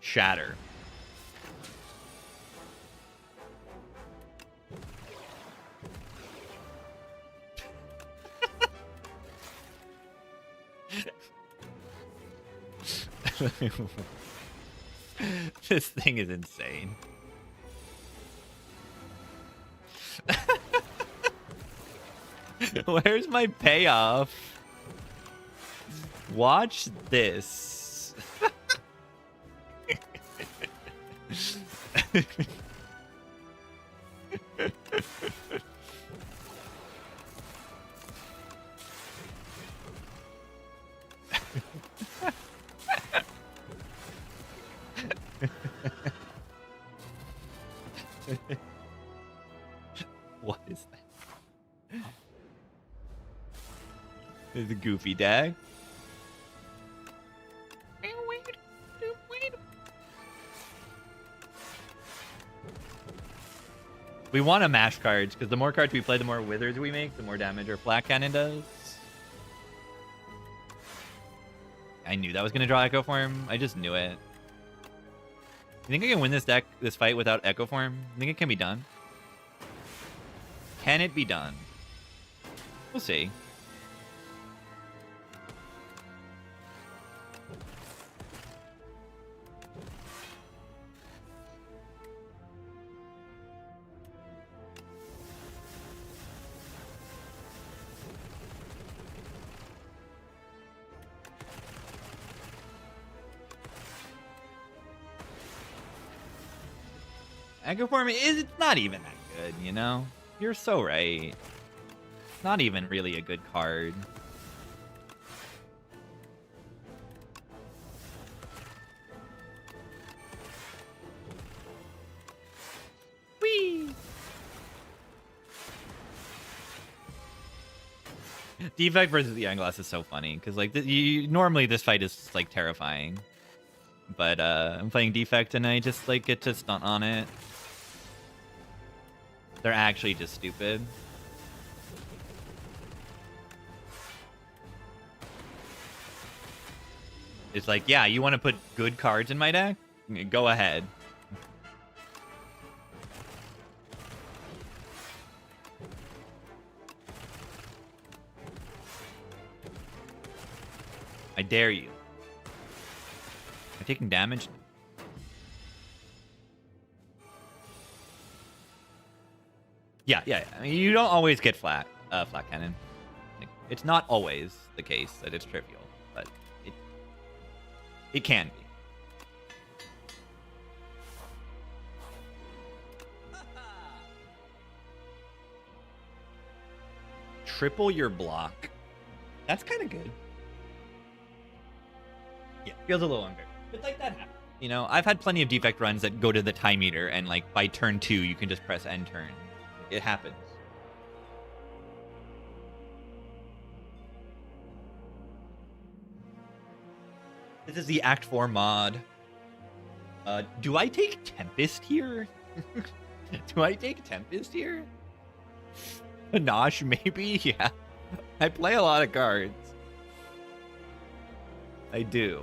Shatter. This thing is insane. Where's my payoff? Watch this. What is that? It's a goofy deck. We want to mash cards, because the more cards we play, the more withers we make, the more damage our flat cannon does. I knew that was going to draw Echo Form. I just knew it. You think I can win this fight without Echo Form? You think it can be done? Can it be done? We'll see. Echo Form it's not even that good, you know? You're so right. not even really a good card. Whee! Defect versus the Eyeglass is so funny because like normally this fight is like terrifying, but I'm playing Defect and I just like get to stunt on it. They're actually just stupid. It's like, yeah, you want to put good cards in my deck? Go ahead. I dare you. I'm taking damage. Yeah. I mean, you don't always get flat cannon. Like, it's not always the case that it's trivial, but it can be. Triple your block. That's kind of good. Yeah, feels a little unfair. But like that happens. You know, I've had plenty of Defect runs that go to the time meter and like by turn 2 you can just press end turn. It happens. This is the Act 4 mod. Do I take Tempest here? Do I take Tempest here? Panache, maybe? Yeah. I play a lot of cards. I do.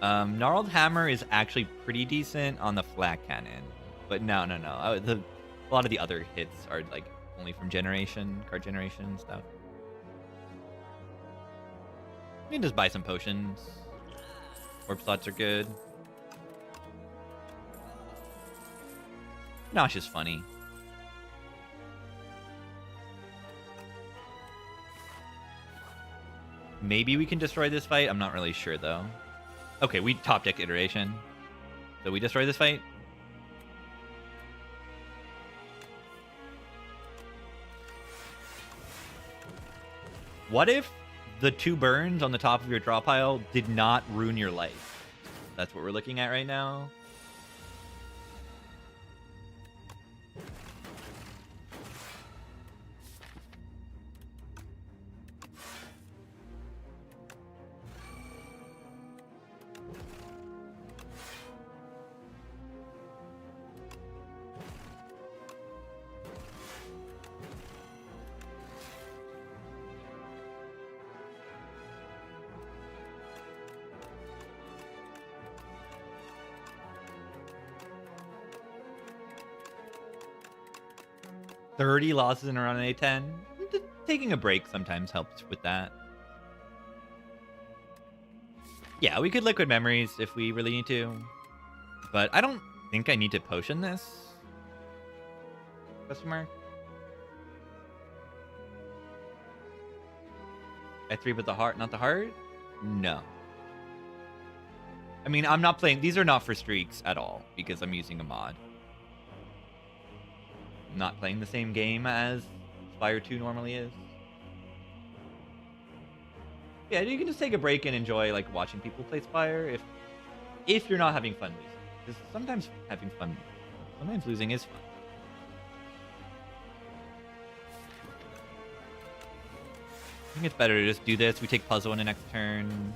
Gnarled Hammer is actually pretty decent on the flat cannon. But no. A lot of the other hits are like only from card generation and stuff. You can just buy some potions. Orb slots are good. Nosh is funny. Maybe we can destroy this fight. I'm not really sure though. Okay, we top deck iteration. So we destroy this fight. What if the 2 burns on the top of your draw pile did not ruin your life? That's what we're looking at right now. $30 losses in a run on A10. Taking a break sometimes helps with that. Yeah, we could Liquid Memories if we really need to. But I don't think I need to potion this. Question mark? I 3 but the heart, not the heart? No. I mean, I'm not playing... These are not for streaks at all because I'm using a mod. Not playing the same game as Spire 2 normally is. Yeah, you can just take a break and enjoy like watching people play Spire if you're not having fun losing. Because sometimes losing is fun. I think it's better to just do this. We take puzzle in the next turn.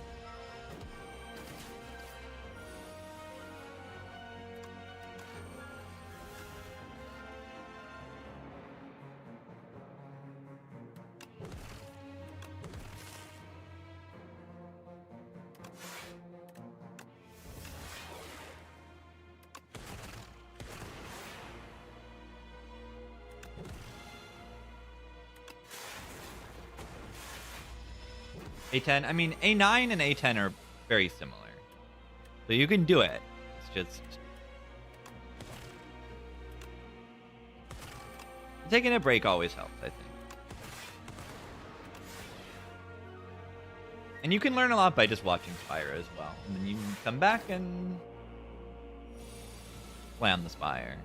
A10, I mean, A9 and A10 are very similar. So you can do it. It's just... taking a break always helps, I think. And you can learn a lot by just watching Spire as well. And then you can come back and play on the Spire.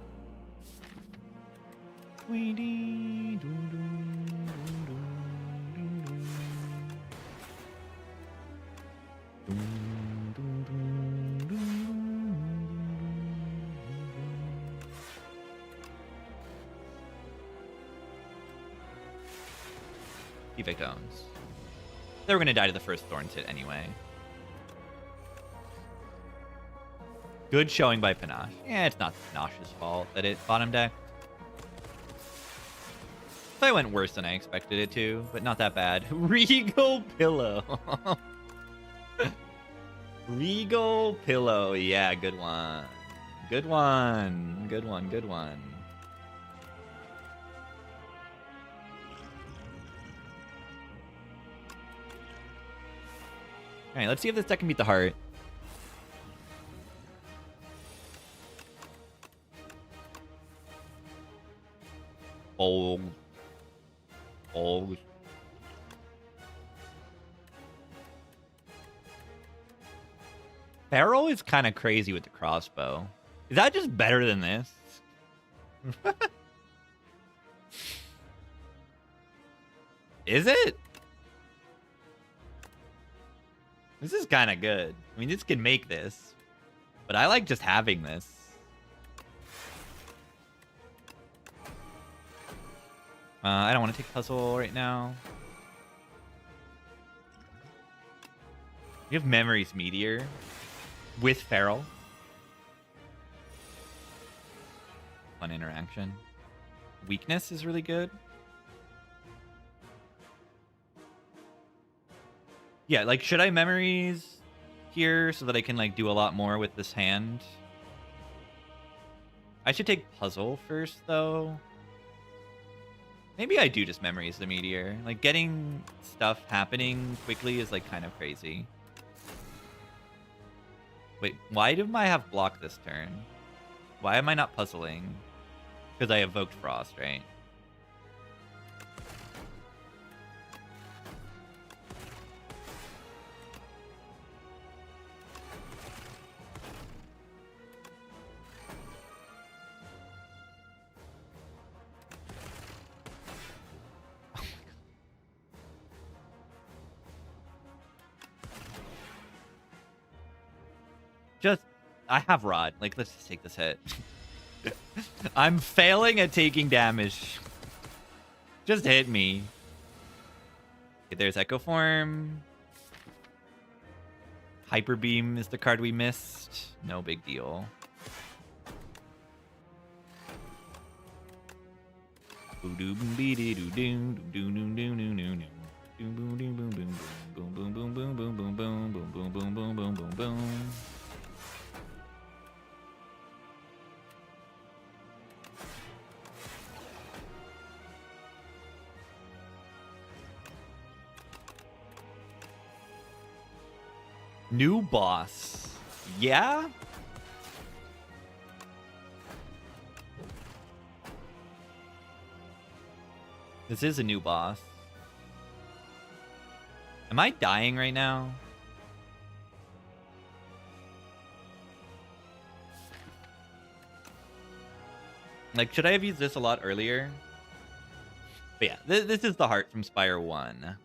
Evict owns. They were going to die to the first Thorns hit anyway. Good showing by Panache. Yeah, it's not Panache's fault that it bottom deck. It went worse than I expected it to, but not that bad. Regal Pillow. Regal Pillow. Yeah, good one. Good one. Good one. Good one. All right, let's see if this deck can beat the heart. Oh. Oh. Pharaoh is kind of crazy with the crossbow. Is that just better than this? Is it? This is kind of good. I mean, this can make this. But I like just having this. I don't want to take puzzle right now. You have Memories Meteor with Feral. Fun interaction. Weakness is really good. Yeah, like, should I Memories here so that I can, like, do a lot more with this hand? I should take puzzle first, though. Maybe I do just Memories the Meteor. Like, getting stuff happening quickly is, like, kind of crazy. Wait, why do I have block this turn? Why am I not puzzling? Because I evoked Frost, right? I have Rod. Like, let's just take this hit. I'm failing at taking damage. Just hit me. Okay, there's Echo Form. Hyper Beam is the card we missed. No big deal. New boss. Yeah? This is a new boss. Am I dying right now? Like, should I have used this a lot earlier? But yeah, this is the heart from Spire 1.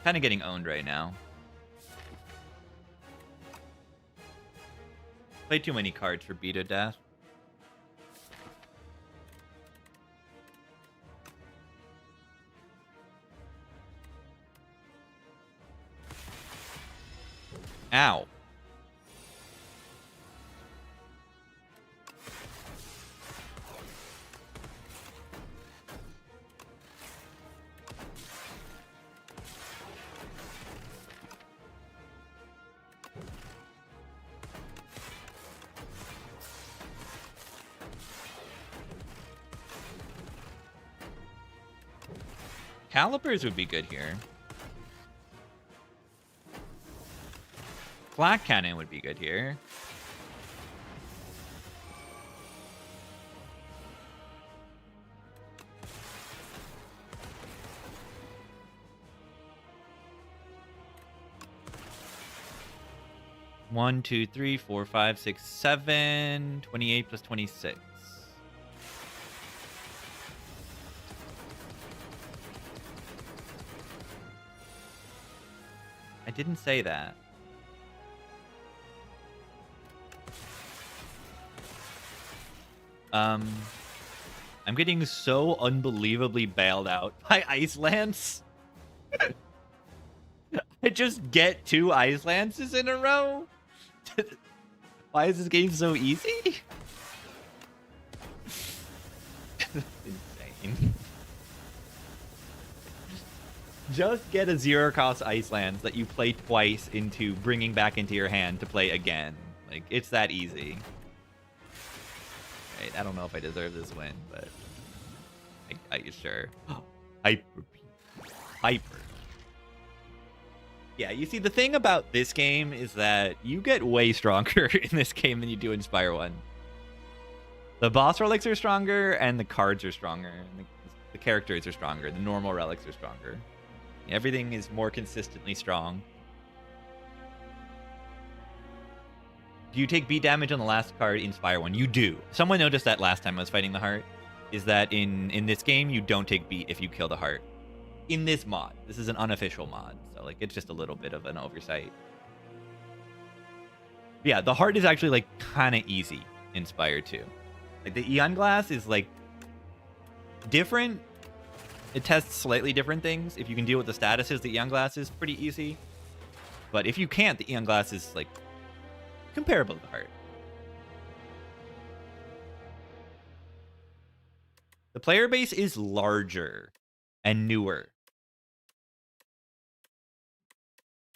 Kind of getting owned right now. Play too many cards for Beta Death. Ow. Calipers would be good here. Black Cannon would be good here. 1, 2, 3, 4, 5, 6, 7. 28 plus 26. I didn't say that. I'm getting so unbelievably bailed out by Ice Lance. I just get 2 Ice Lances in a row? Why is this game so easy? Insane. Just get a 0-cost Ice Lance that you play twice into bringing back into your hand to play again. Like, it's that easy. Right, I don't know if I deserve this win, but I sure. Hyper. Hyper. Yeah, you see, the thing about this game is that you get way stronger in this game than you do in Spire 1. The boss relics are stronger, and the cards are stronger. And the characters are stronger. The normal relics are stronger. Everything is more consistently strong. Do you take beat damage on the last card in Spire 1? You do. Someone noticed that last time I was fighting the heart. Is that in this game, you don't take beat if you kill the heart. In this mod. This is an unofficial mod. So, like, it's just a little bit of an oversight. But yeah, the heart is actually, like, kind of easy in Spire 2. Like, the Eon Glass is, like, different. It tests slightly different things. If you can deal with the statuses, the Eon Glass is pretty easy. But if you can't, the Eon Glass is, like, comparable to the heart. The player base is larger and newer.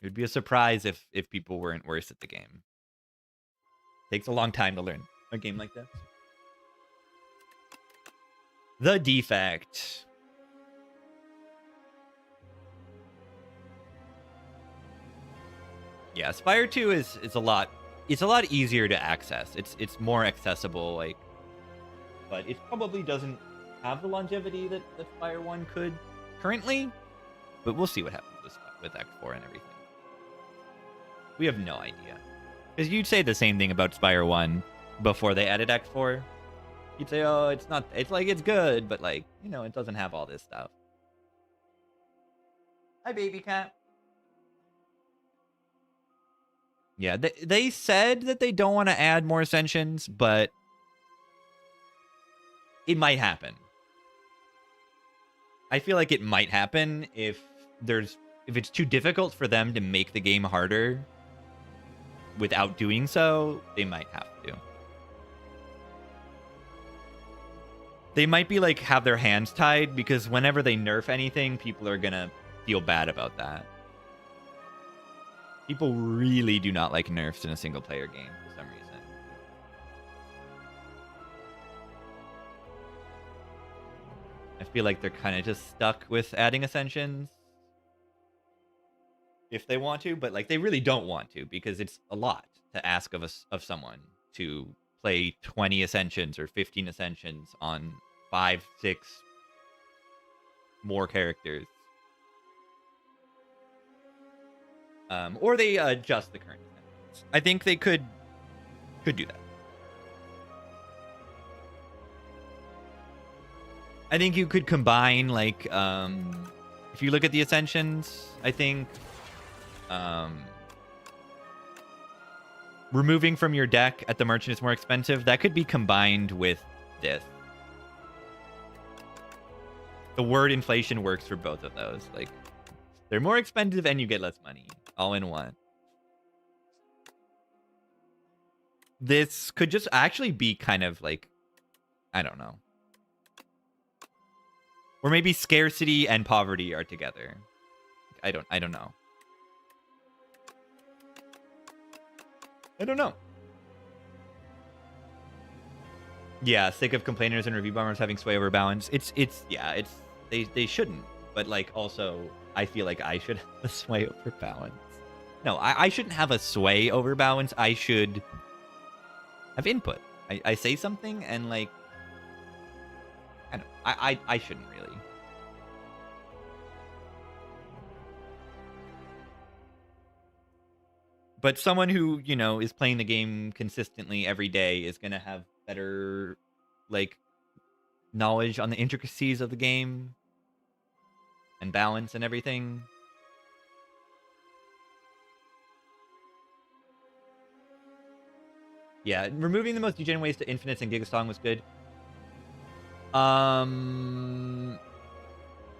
It would be a surprise if people weren't worse at the game. Takes a long time to learn a game like this. The Defect. Yeah, Spire 2 is a lot. It's a lot easier to access. It's more accessible, like, but it probably doesn't have the longevity that Spire 1 could currently. But we'll see what happens with Act 4 and everything. We have no idea. Because you'd say the same thing about Spire 1 before they added Act 4. You'd say, oh, it's not, it's like, it's good, but, like, you know, it doesn't have all this stuff. Hi, baby cat. Yeah, they said that they don't want to add more Ascensions, but it might happen. I feel like it might happen if it's too difficult for them to make the game harder without doing so, they might have to. They might be like have their hands tied because whenever they nerf anything, people are gonna feel bad about that. People really do not like nerfs in a single player game for some reason. I feel like they're kind of just stuck with adding Ascensions if they want to, but like they really don't want to because it's a lot to ask of someone to play 20 Ascensions or 15 Ascensions on 5, 6 more characters. Or they adjust the current Ascensions. I think they could do that. I think you could combine, like, if you look at the Ascensions, I think removing from your deck at the merchant is more expensive. That could be combined with this. The word inflation works for both of those. Like, they're more expensive and you get less money all in one. This could just actually be kind of like, I don't know. Or maybe scarcity and poverty are together. I don't know. I don't know. Yeah, sick of complainers and review bombers having sway over balance. They shouldn't. But like also, I feel like I should have a sway over balance. No, I shouldn't have a sway over balance. I should have input. I say something and like I shouldn't really. But someone who, you know, is playing the game consistently every day is going to have better, like, knowledge on the intricacies of the game and balance and everything. Yeah, removing the most degen ways to infinites and Gigasong was good.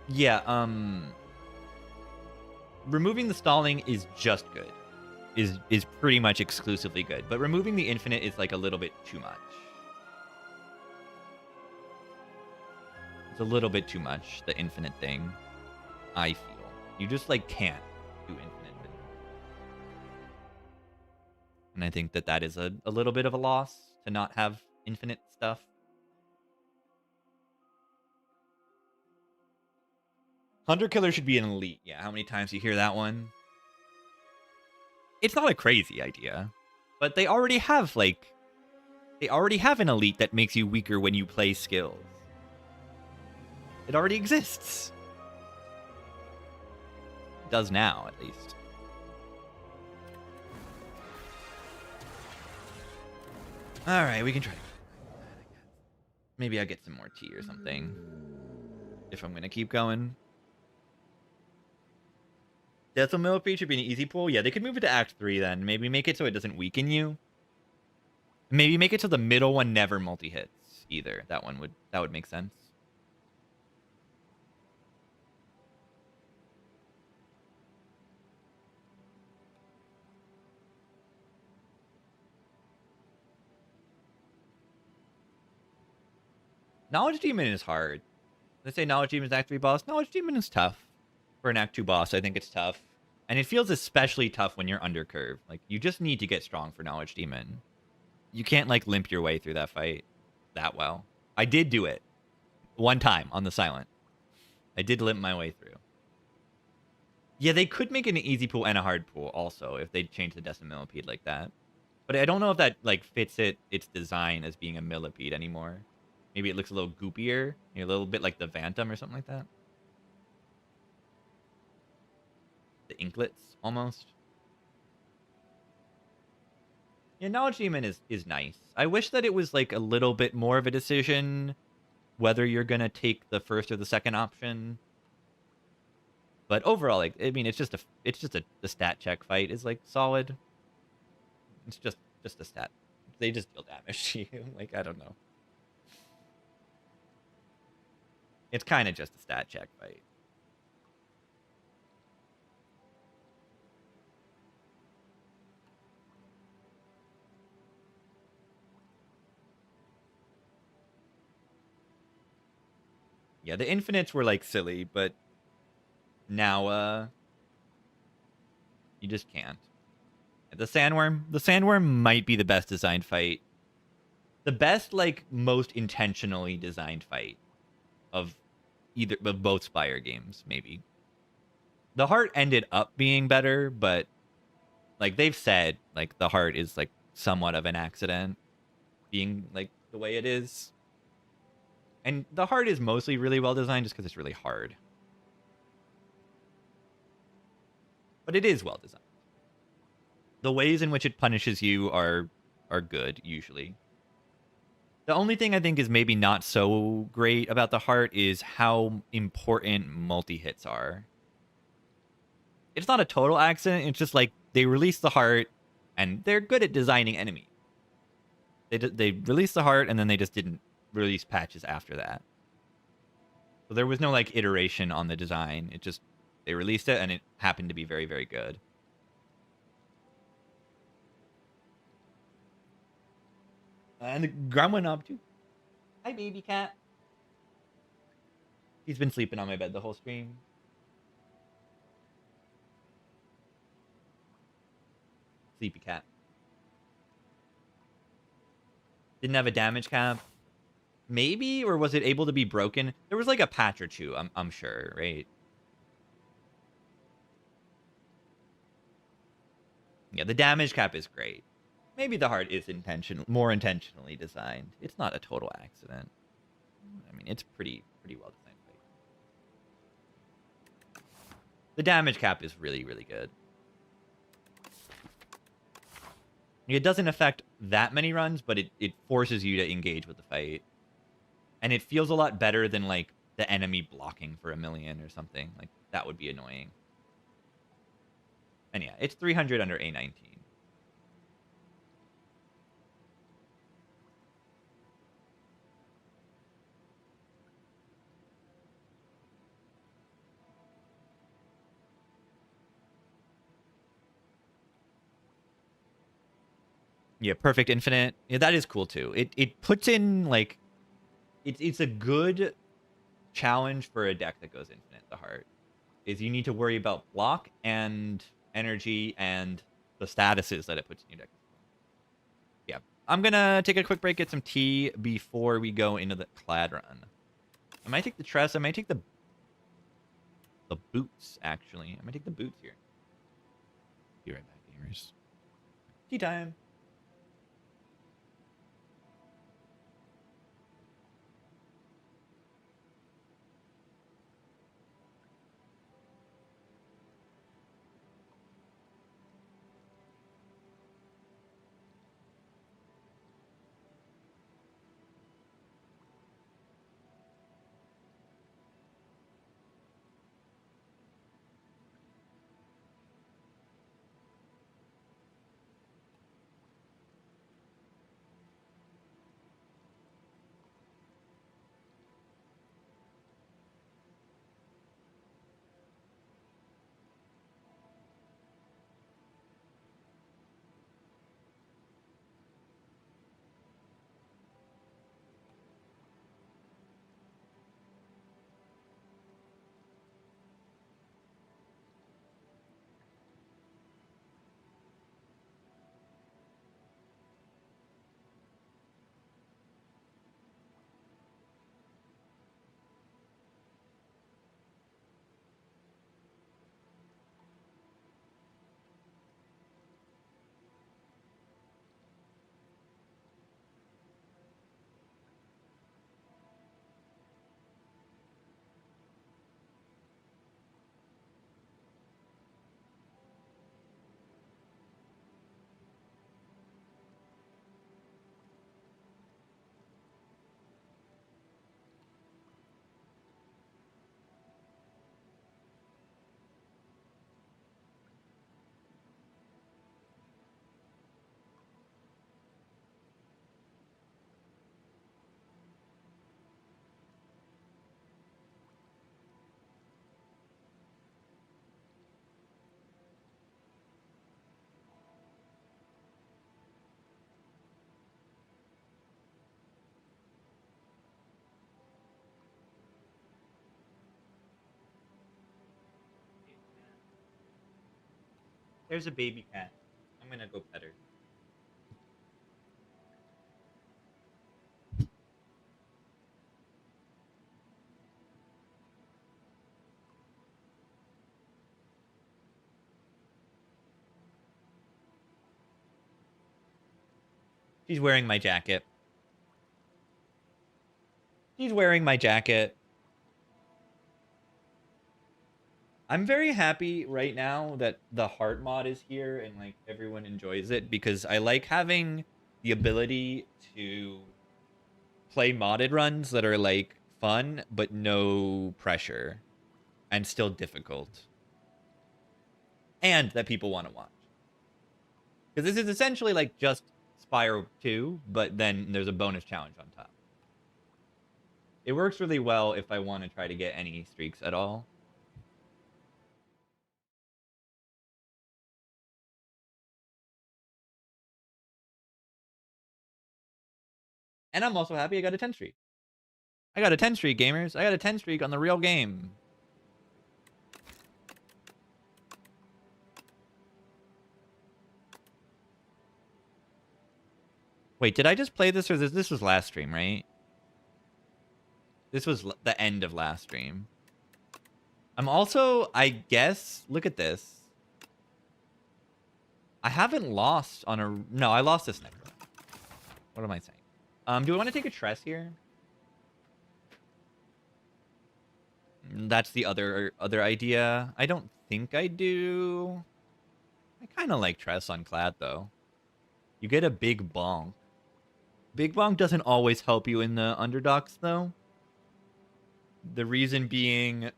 Yeah, removing the stalling is just good. Is pretty much exclusively good. But removing the infinite is like a little bit too much. It's a little bit too much, the infinite thing, I feel. You just like can't do infinite. And I think that that is a little bit of a loss to not have infinite stuff. Hunter Killer should be an elite. Yeah, how many times do you hear that one? It's not a crazy idea, but they already have an elite that makes you weaker when you play skills. It already exists. It does now, at least. All right, we can try. Maybe I'll get some more tea or something if I'm gonna keep going. Deathful Millipede should be an easy pull. Yeah, they could move it to Act 3 then. Maybe make it so it doesn't weaken you. Maybe make it so the middle one never multi-hits either. That would make sense. Knowledge Demon is hard. Let's say Knowledge Demon is Act 3 boss. Knowledge Demon is tough. For an Act 2 boss, I think it's tough. And it feels especially tough when you're under curve. Like, you just need to get strong for Knowledge Demon. You can't, like, limp your way through that fight that well. I did do it. One time on the Silent. I did limp my way through. Yeah, they could make it an easy pool and a hard pool also if they change the Decimal Millipede like that. But I don't know if that, like, fits its design as being a millipede anymore. Maybe it looks a little goopier. A little bit like the Phantom or something like that. The Inklets, almost. Yeah, Knowledge Demon is nice. I wish that it was, like, a little bit more of a decision whether you're going to take the first or the second option. But overall, like, I mean, it's just the stat check fight is, like, solid. It's just a stat. They just deal damage to you. Like, I don't know. It's kind of just a stat check fight. Yeah, the infinites were, like, silly, but now, you just can't. The sandworm might be the best designed fight. The best, like, most intentionally designed fight of both Spire games, maybe. The heart ended up being better, but, like, they've said, like, the heart is, like, somewhat of an accident being, like, the way it is. And the heart is mostly really well designed just because it's really hard. But it is well designed. The ways in which it punishes you are good, usually. The only thing I think is maybe not so great about the heart is how important multi-hits are. It's not a total accident, it's just like they release the heart, and they're good at designing enemies. They released the heart, and then they just didn't release patches after that. So there was no, like, iteration on the design. It just, they released it, and it happened to be very, very good. And the Grum went up, too. Hi, baby cat. He's been sleeping on my bed the whole stream. Sleepy cat. Didn't have a damage cap. Maybe, or was it able to be broken? There was, like, a patch or two, I'm sure, right? Yeah, the damage cap is great. Maybe the heart is more intentionally designed. It's not a total accident. I mean, it's pretty well designed. The damage cap is really, really good. It doesn't affect that many runs, but it forces you to engage with the fight. And it feels a lot better than, like, the enemy blocking for 1,000,000 or something. Like, that would be annoying. And yeah, it's 300 under A19. Yeah, Perfect Infinite. Yeah, that is cool too. It puts in, like, it's a good challenge for a deck that goes infinite. The heart is you need to worry about block and energy and the statuses that it puts in your deck. Yeah, I'm gonna take a quick break, get some tea before we go into the clad run. I might take the Tress. I might take the boots, actually. I might take the boots here. Be right back, gamers. Tea time. There's a baby cat. I'm gonna go pet her. She's wearing my jacket. She's wearing my jacket. I'm very happy right now that the heart mod is here and, like, everyone enjoys it, because I like having the ability to play modded runs that are, like, fun but no pressure and still difficult, and that people want to watch. Because this is essentially like just Spyro 2, but then there's a bonus challenge on top. It works really well if I want to try to get any streaks at all. And I'm also happy I got a 10 streak. I got a 10 streak, gamers. I got a 10 streak on the real game. Wait, did I just play this, or this was last stream, right? This was the end of last stream. I'm also, I guess, look at this. I haven't lost on a... No, I lost this next one. What am I saying? Do we want to take a Tress here? That's the other idea. I don't think I do. I kind of like Tress on Clad, though. You get a big bonk. Big bonk doesn't always help you in the underdogs, though. The reason being,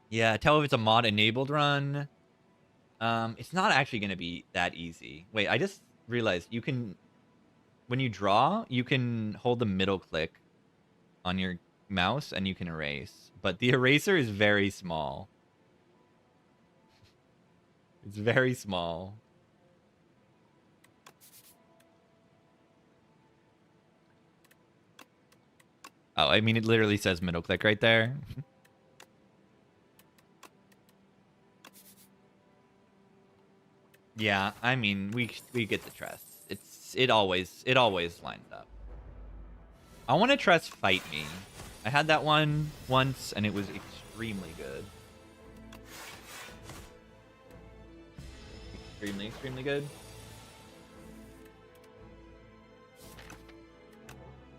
yeah, tell if it's a mod-enabled run. It's not actually going to be that easy. Wait, I just realized you can, when you draw, you can hold the middle click on your mouse and you can erase. But the eraser is very small. It's very small. Oh, I mean, it literally says middle click right there. Yeah, I mean, we get the trust. It always lines up. I want to trust fight me. I had that one once and it was extremely good. Extremely good.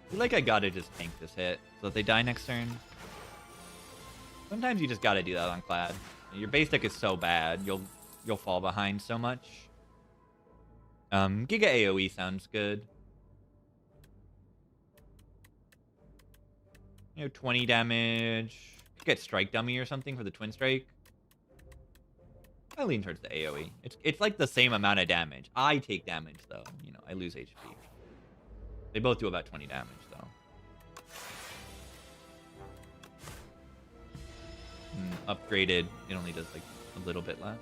I feel like I gotta just tank this hit so that they die next turn. Sometimes you just gotta do that on Clad. Your base deck is so bad, you'll fall behind so much. Giga AoE sounds good. 20 damage. Could get Strike Dummy or something for the Twin Strike. I lean towards the AoE. It's like the same amount of damage. I take damage though. I lose HP. They both do about 20 damage though. Upgraded, it only does like a little bit less.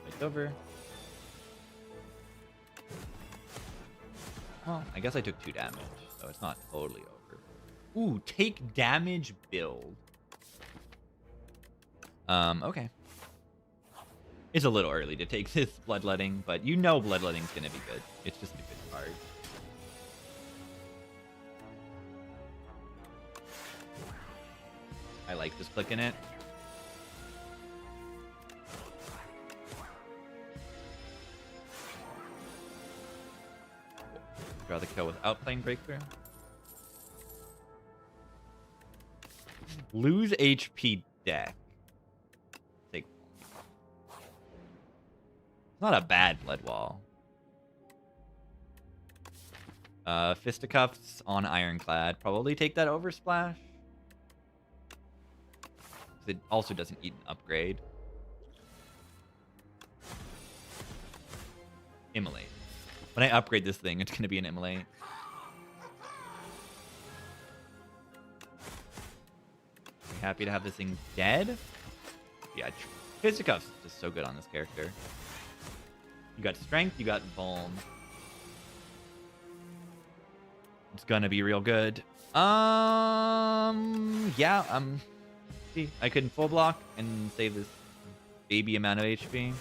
It's over. Well, I guess I took 2 damage, so it's not totally over. Ooh, take damage build. Okay. It's a little early to take this Bloodletting, but Bloodletting's gonna be good. It's just a good card. I like just clicking it. Draw the kill without playing Breakthrough. Lose HP deck. Take. It's not a bad Blood Wall. Fisticuffs on Ironclad. Probably take that over Splash. It also doesn't eat an upgrade. Immolate. When I upgrade this thing, it's going to be an Immolate. Are you happy to have this thing dead? Yeah, Fisticuffs is just so good on this character. You got Strength, you got Vuln. It's going to be real good. Yeah, see, I could full block and save this baby amount of HP.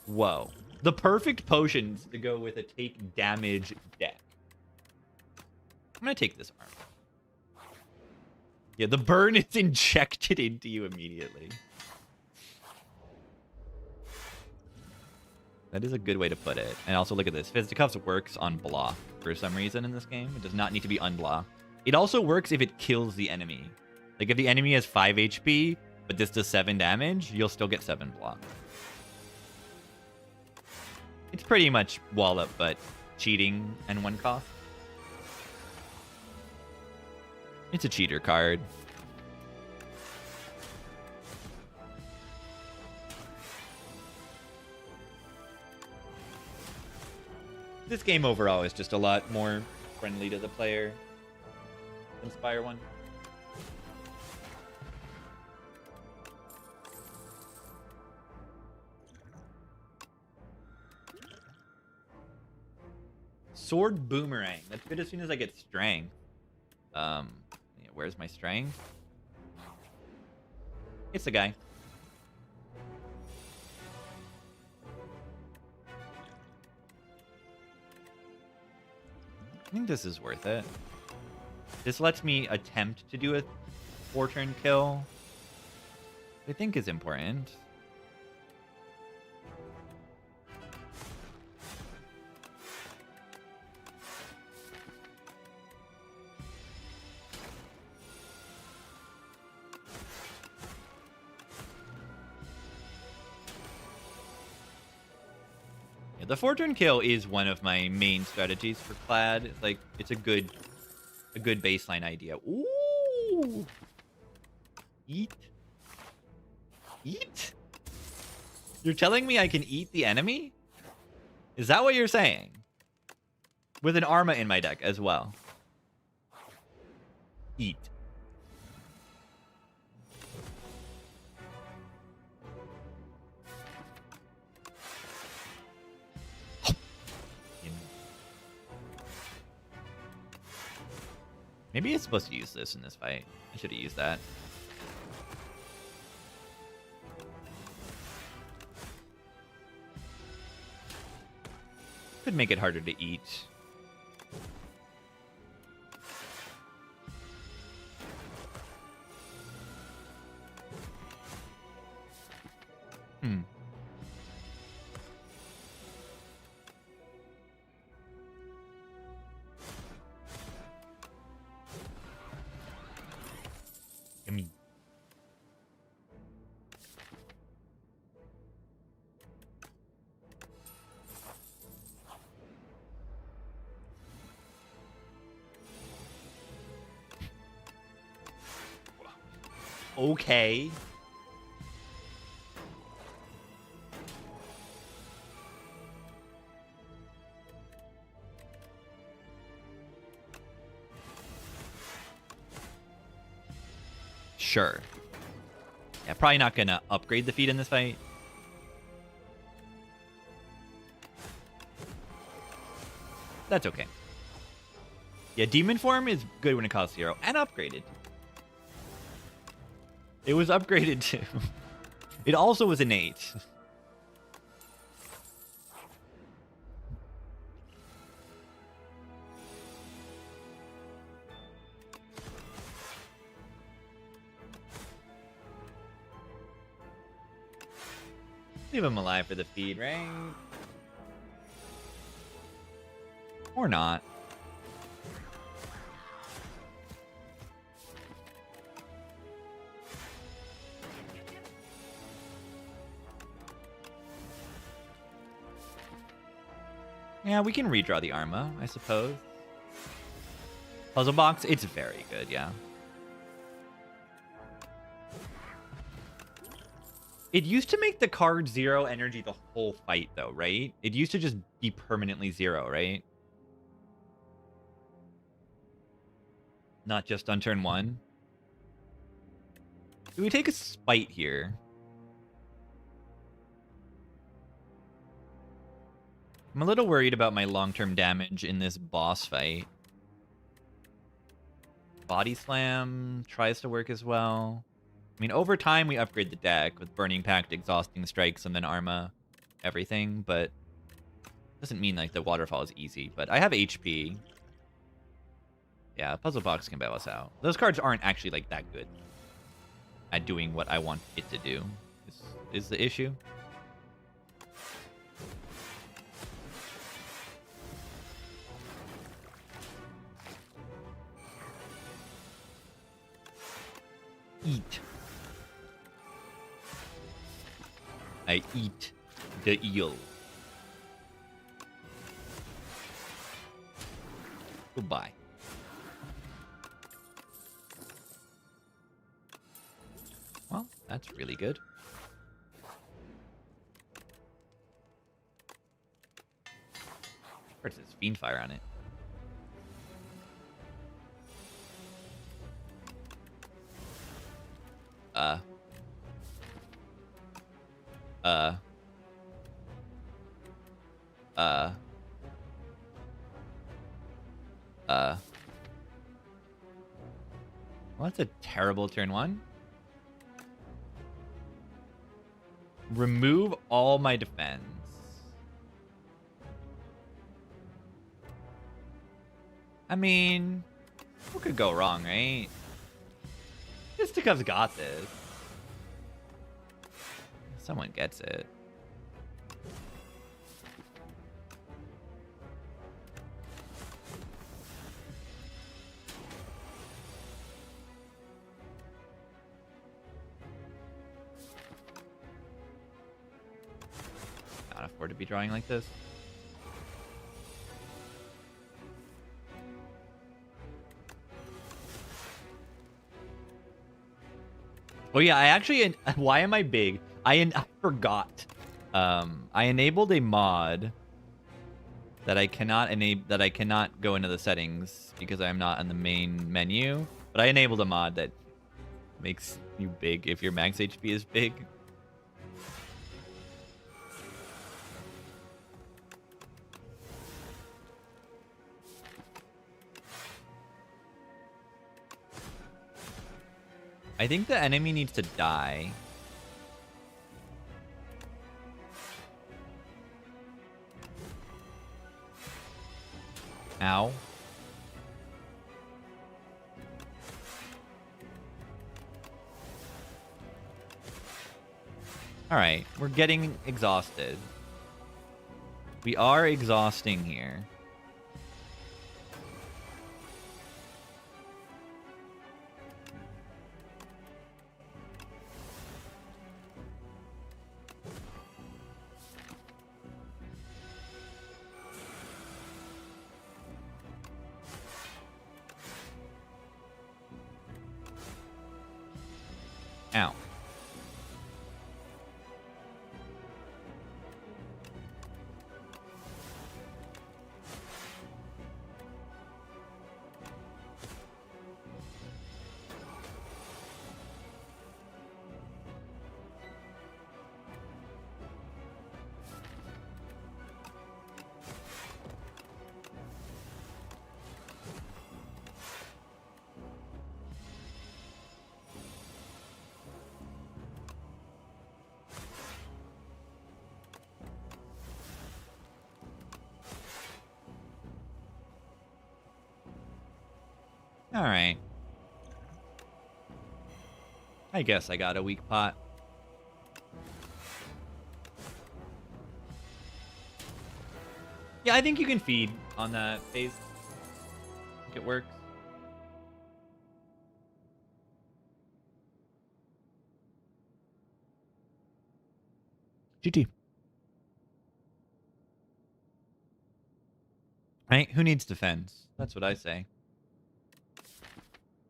Whoa. The perfect potions to go with a take damage deck. I'm going to take this arm. Yeah, the burn is injected into you immediately. That is a good way to put it. And also look at this. Fisticuffs works on block for some reason in this game. It does not need to be unblocked. It also works if it kills the enemy. Like if the enemy has 5 HP, but this does 7 damage, you'll still get 7 block. It's pretty much wallop, but cheating and 1 cost. It's a cheater card. This game overall is just a lot more friendly to the player than Spire 1. Sword Boomerang. That's good as soon as I get Strength. Yeah, where's my Strength? It's the guy. I think this is worth it. This lets me attempt to do a 4-turn kill. I think is important. the 4-turn kill is one of my main strategies for Clad. It's like it's a good baseline idea. Ooh. Eat. Eat? You're telling me I can eat the enemy? Is that what you're saying? With an Arma in my deck as well. Eat. Maybe it's supposed to use this in this fight. I should have used that. Could make it harder to eat. Yummy. Okay. Sure. Yeah, probably not gonna upgrade the feat in this fight. That's okay. Yeah, demon form is good when it costs 0 and upgraded. It was upgraded too. It also was innate. Leave him alive for the feed, right? Or not. Yeah, we can redraw the Arma, I suppose. Puzzle box, it's very good, yeah. It used to make the card 0 energy the whole fight, though, right? It used to just be permanently 0, right? Not just on turn 1. Do we take a Spite here? I'm a little worried about my long-term damage in this boss fight. Body Slam tries to work as well. I mean, over time, we upgrade the deck with Burning Pact, Exhausting Strikes, and then Arma, everything, but doesn't mean, like, the Waterfall is easy. But I have HP. Yeah, Puzzle Box can bail us out. Those cards aren't actually, like, that good at doing what I want it to do, is the issue. Eat. I eat the eel. Goodbye. Well, that's really good. Where's this Fiendfire on it? Well, that's a terrible turn 1. Remove all my defense. I mean, what could go wrong, right? Fisticuff's got this. Someone gets it. Not afford to be drawing like this. Oh yeah, I actually. Why am I big? I forgot. I enabled a mod that I cannot enable. That I cannot go into the settings because I am not in the main menu. But I enabled a mod that makes you big if your max HP is big. I think the enemy needs to die. Ow. Alright, we're getting exhausted. We are exhausting here. Ow. Alright. I guess I got a weak pot. Yeah, I think you can feed on that phase. I think it works. GT. Right? Who needs defense? That's what I say.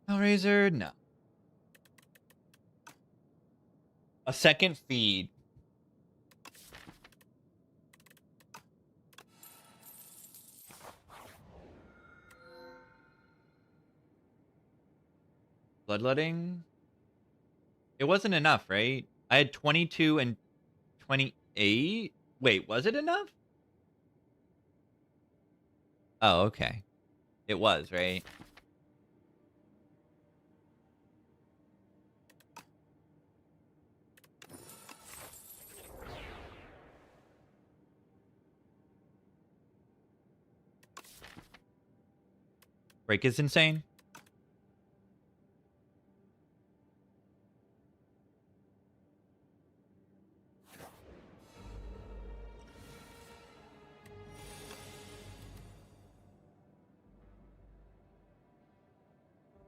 Hellraiser? No. A second feed. Bloodletting? It wasn't enough, right? I had 22 and 28? Wait, was it enough? Oh, okay. It was, right? Break is insane.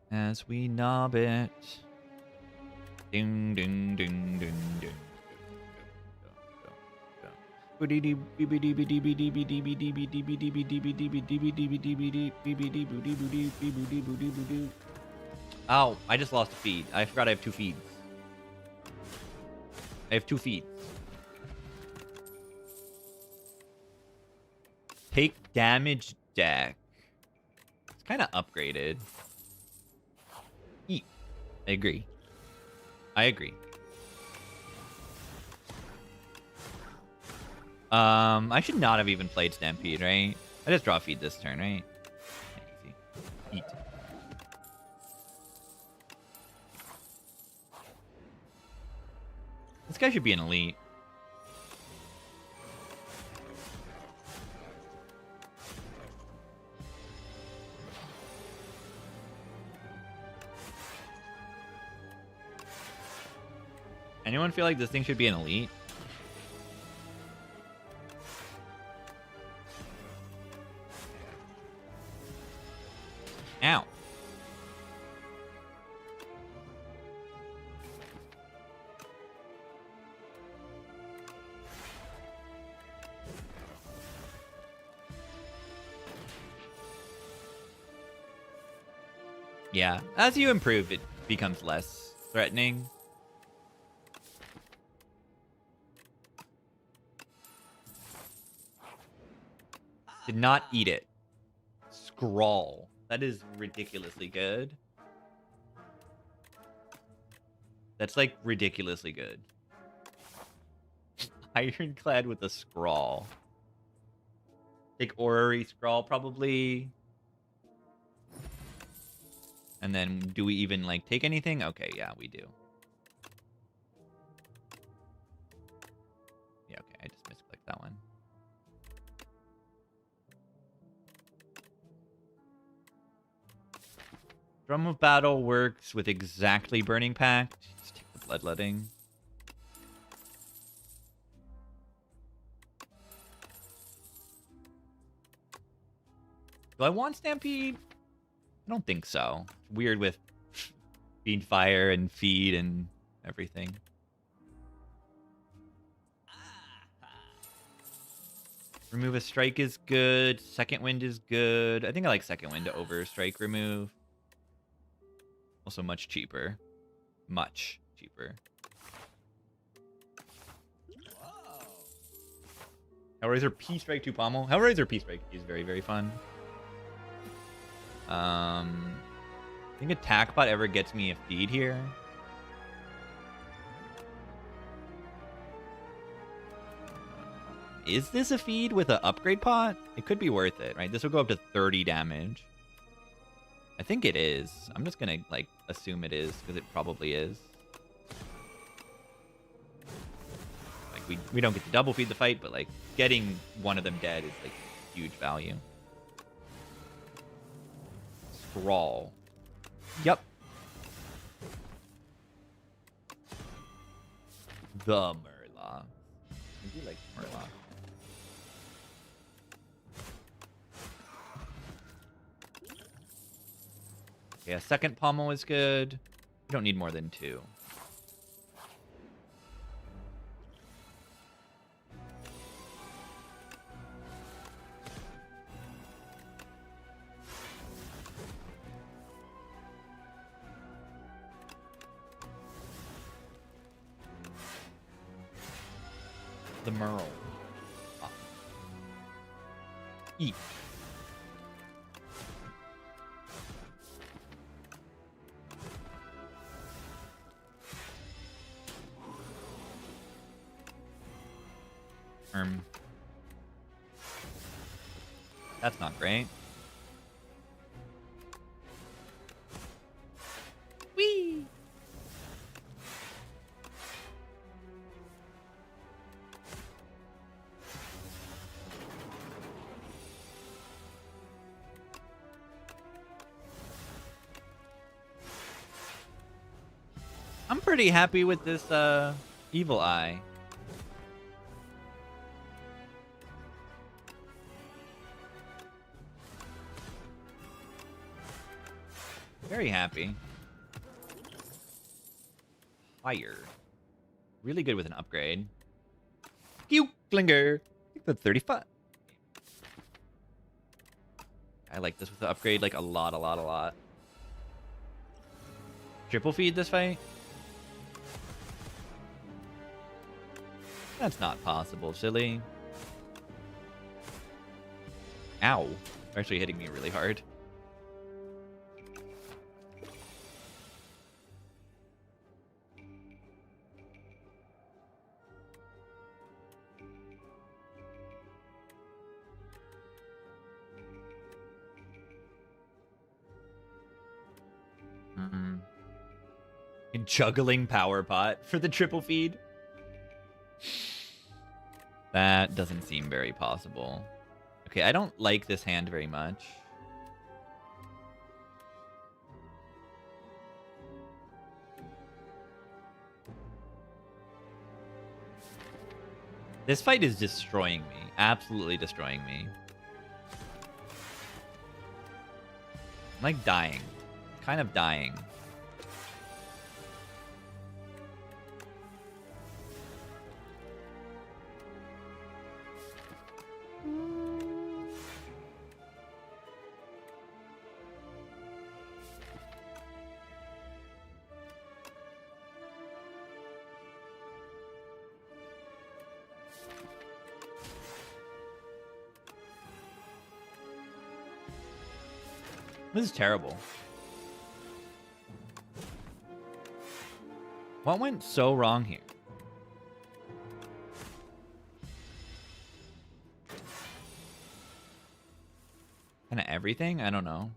As we knob it. Ding, ding, ding, ding, ding. Oh, I just lost a feed. I forgot I have 2 feeds. I have 2 feeds. Take damage deck. It's kind of upgraded. Eat. I agree. I agree. I should not have even played Stampede, right? I just draw feed this turn, right? Easy. Eat. This guy should be an elite. Anyone feel like this thing should be an elite? Ow. Yeah, as you improve, it becomes less threatening. Did not eat it. Scrawl. That is ridiculously good. That's like ridiculously good. Ironclad with a Scrawl. Take Orrery Scrawl probably. And then do we even like take anything? Okay, yeah, we do. Yeah, okay, I just misclicked that one. Drum of Battle works with exactly Burning Pact. Just take the Bloodletting. Do I want Stampede? I don't think so. It's weird with Feed Fire and Feed and everything. Remove a Strike is good. Second Wind is good. I think I like Second Wind over Strike remove. Also much cheaper. Much cheaper. Hellraiser P-Strike 2 Pommel. Hellraiser P-Strike is very, very fun. I think Attack Bot ever gets me a feed here. Is this a feed with an upgrade pot? It could be worth it, right? This will go up to 30 damage. I think it is. I'm just gonna like assume it is because it probably is. Like we don't get to double feed the fight, but like getting one of them dead is like huge value. Scrawl. Yep. The Murloc. I do like Murloc. Yeah, second pommel is good. You don't need more than 2. The Merle. Ah. Eat. That's not great. Whee! I'm pretty happy with this Evil Eye. Very happy. Higher. Really good with an upgrade. Klinger. That's 35. I like this with the upgrade like a lot. Triple feed this fight? That's not possible, silly. Ow. They're actually hitting me really hard. Juggling power pot for the triple feed. That doesn't seem very possible. Okay, I don't like this hand very much. This fight is destroying me. Absolutely destroying me. I'm like dying. Kind of dying. This is terrible. What went so wrong here? Kind of everything? I don't know.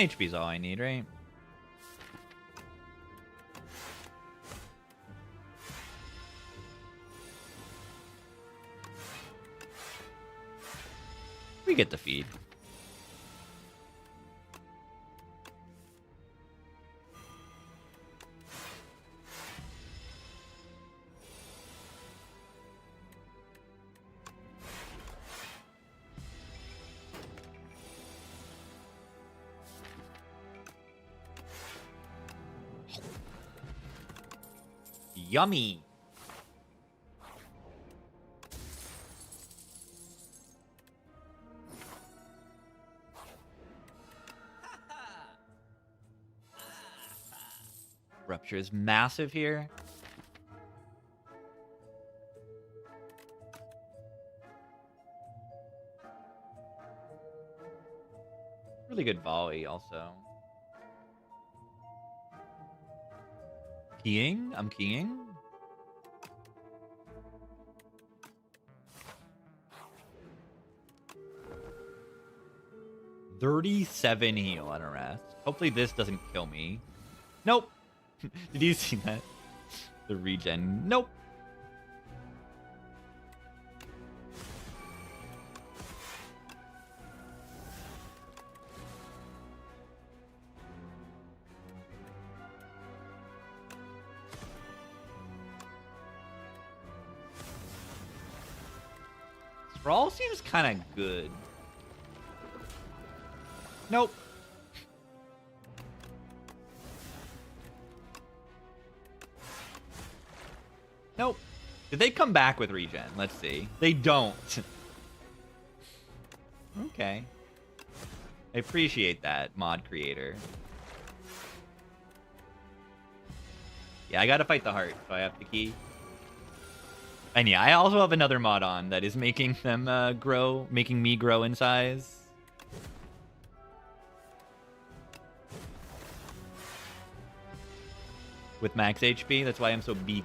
HP is all I need, right? We get the feed. Yummy. Rupture is massive here. Really good volley also. Keying? I'm keying. $37 heal on a rest. Hopefully this doesn't kill me. Nope. Did you see that? The regen. Nope. Sprawl seems kind of good. Nope. Nope. Did they come back with regen? Let's see. They don't. Okay. I appreciate that, mod creator. Yeah, I gotta fight the heart, so I have to key. And yeah, I also have another mod on that is making them grow, making me grow in size. With max HP, that's why I'm so big.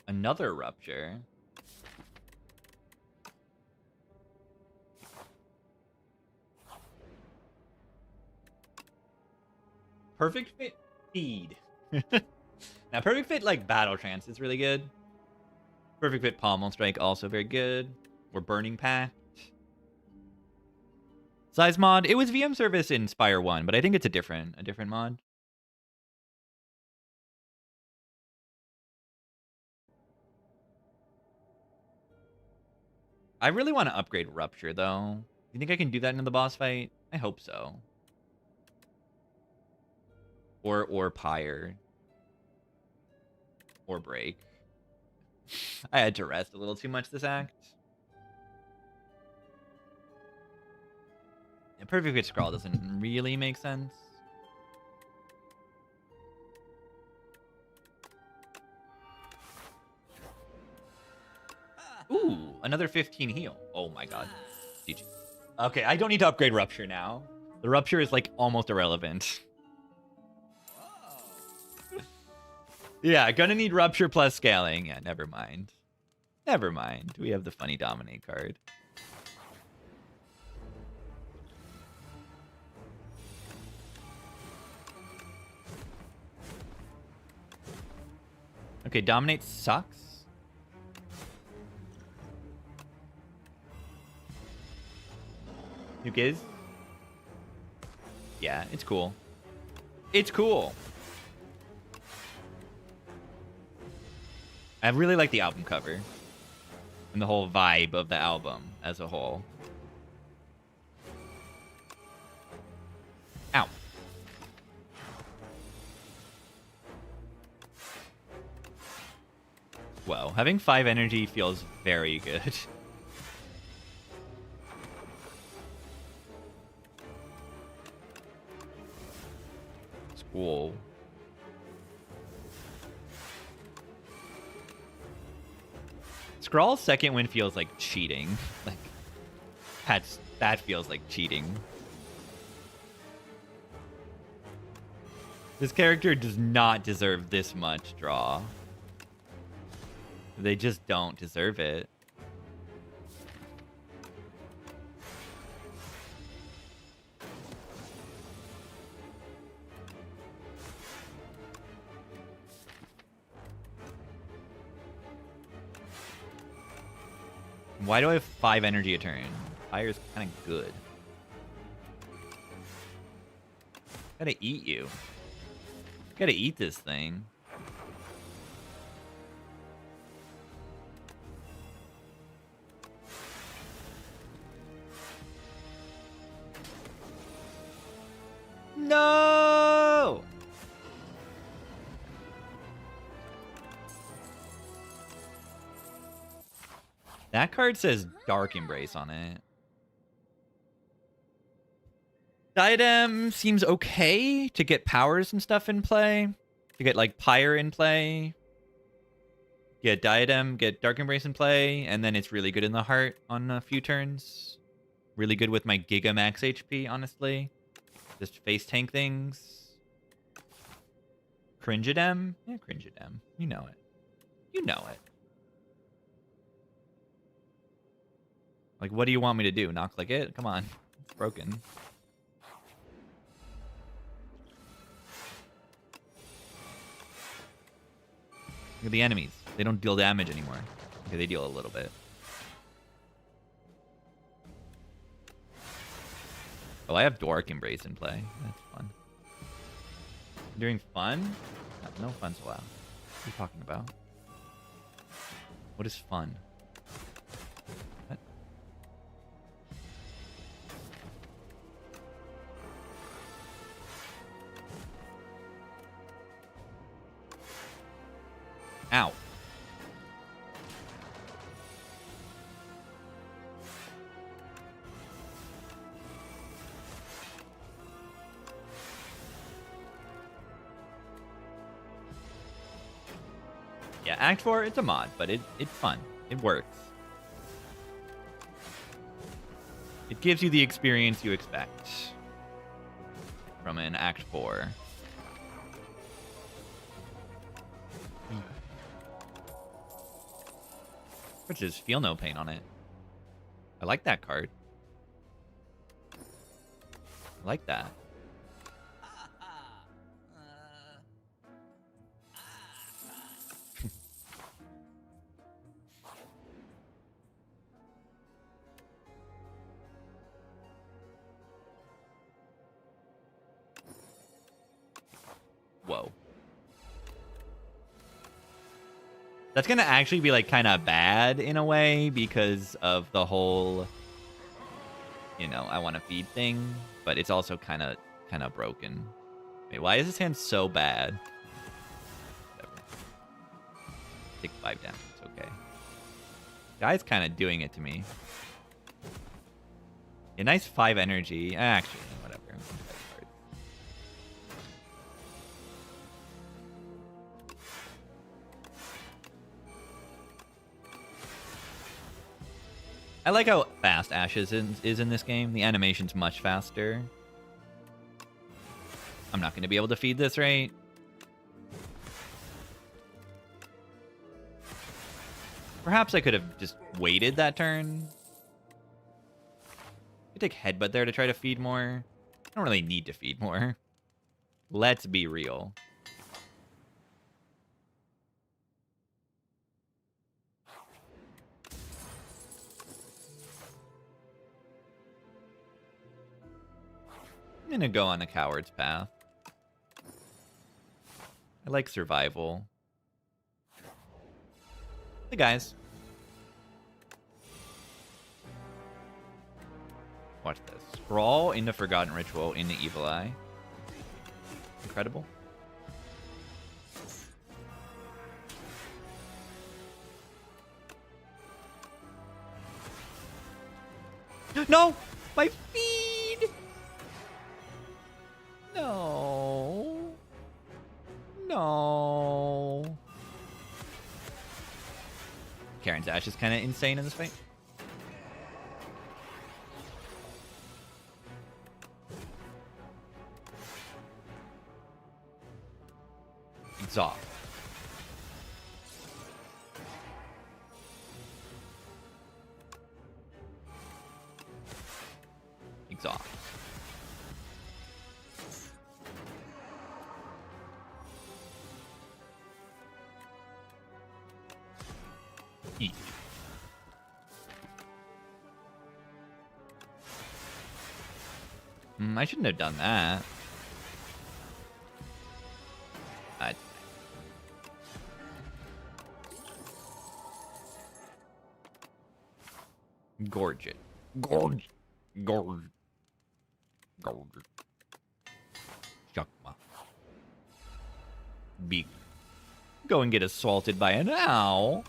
Another rupture. Perfect fit feed. Now perfect fit like battle trance is really good. Perfect fit pommel strike also very good. Or burning pact. Size mod. It was VM service in Spire 1, but I think it's a different mod. I really want to upgrade Rupture, though. You think I can do that in the boss fight? I hope so. Or Pyre. Or Break. I had to rest a little too much this act. Yeah, Perfect Fit Scrawl doesn't really make sense. Ooh, another 15 heal. Oh my god. GG. Okay, I don't need to upgrade Rupture now. The Rupture is like almost irrelevant. Yeah, gonna need Rupture plus scaling. Yeah, never mind. Never mind. We have the funny Dominate card. Okay, Dominate sucks. Nuke is? Yeah, it's cool. It's cool. I really like the album cover and the whole vibe of the album as a whole. Ow. Whoa, having 5 energy feels very good. School. Skrull's second win feels like cheating. Like, that feels like cheating. This character does not deserve this much draw. They just don't deserve it. Why do I have 5 energy a turn? Fire's kind of good. Gotta eat you. Gotta eat this thing. No! That card says Dark Embrace on it. Diadem seems okay to get powers and stuff in play. To get, like, Pyre in play. Get Diadem, get Dark Embrace in play, and then it's really good in the heart on a few turns. Really good with my Giga Max HP, honestly. Just face tank things. Cringeadem? Yeah, Cringeadem. You know it. You know it. Like, what do you want me to do? Not click it? Come on. It's broken. Look at the enemies. They don't deal damage anymore. Okay, they deal a little bit. Oh, I have Dark Embrace in play. That's fun. Doing fun? No fun's allowed. What are you talking about? What is fun? What? Ow. Yeah, Act 4, it's a mod, but it's fun. It works. It gives you the experience you expect from an Act 4. Which is Feel No Pain on it. I like that card. I like that. Whoa. That's gonna actually be, like, kind of bad in a way because of the whole, you know, I want to feed thing, but it's also kind of broken. Wait, why is this hand so bad? Whatever. Take 5 damage, it's okay. Guy's kind of doing it to me. A nice 5 energy. Actually, whatever. I like how fast Ashes is in this game. The animation's much faster. I'm not going to be able to feed this, right? Perhaps I could have just waited that turn. I take Headbutt there to try to feed more. I don't really need to feed more. Let's be real. I'm gonna go on the coward's path. I like survival. The guys. Watch this. Sprawl into Forgotten Ritual into Evil Eye. Incredible. No! My feed! No. No. Karen's Ash is kind of insane in this fight. Exhaust. Exhaust. Eat. I shouldn't have done that. Gorge it. Gorge. Gorge. Gorge. Shakma. Be. Go and get assaulted by an owl.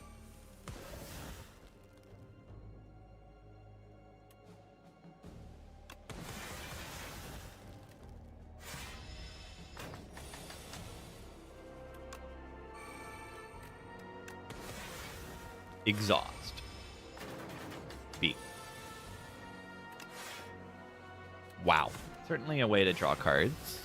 Exhaust. B. Wow. Certainly a way to draw cards.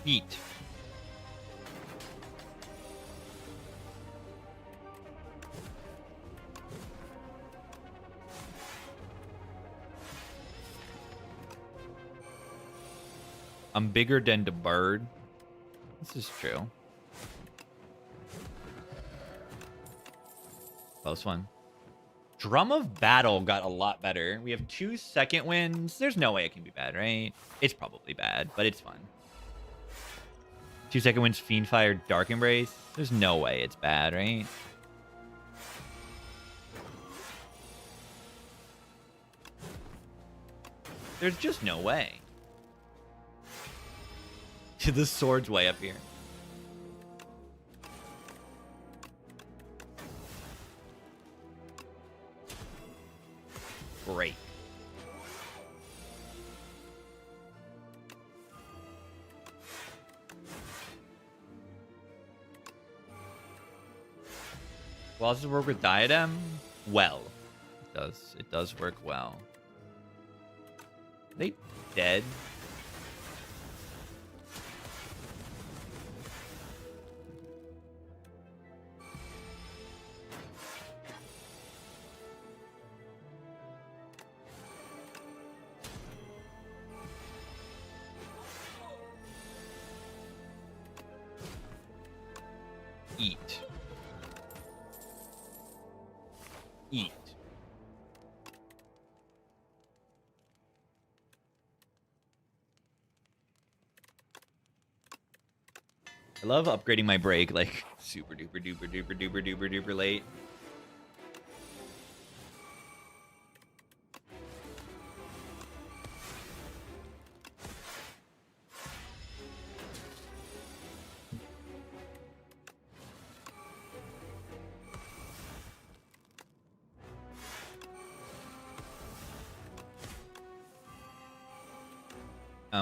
Eat. I'm bigger than the bird. This is true. Close one. Drum of Battle got a lot better. We have 2 second wins. There's no way it can be bad, right? It's probably bad, but it's fun. 2 second wins, Fiendfire, Dark Embrace. There's no way it's bad, right? There's just no way. The sword's way up here. Great. Well, does it work with Diadem? Well, it does. It does work well. Are they dead? Eat. Eat. I love upgrading my break like super duper duper duper duper duper duper late.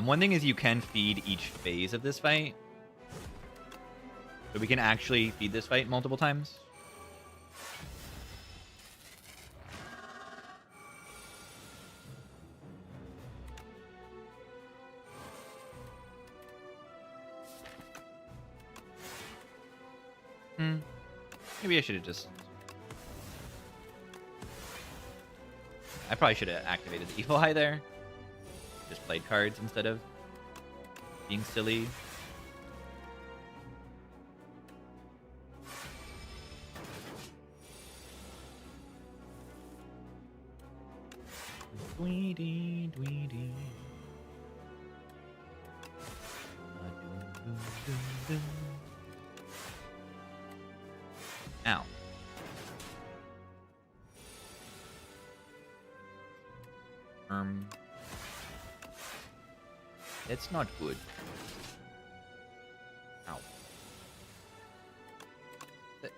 One thing is you can feed each phase of this fight. So we can actually feed this fight multiple times. Maybe I should have just... I probably should have activated the Evil Eye there. Just played cards instead of being silly. Dweedy, dweedy. Ow. That's not good. Ow. That...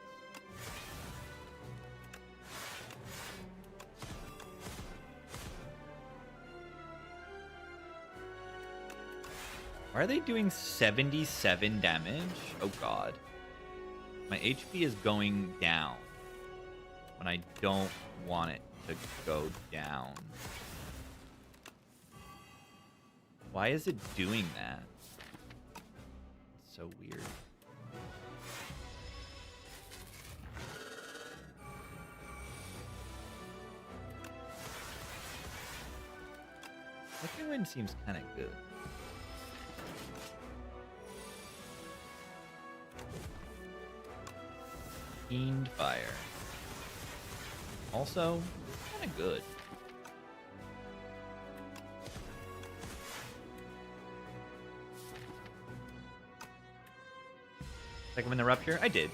Why are they doing 77 damage? Oh god. My HP is going down when I don't want it to go down. Why is it doing that? It's so weird. Second wind seems kind of good. Fiend Fire. Also, kind of good. Second wind the Rupture? I did.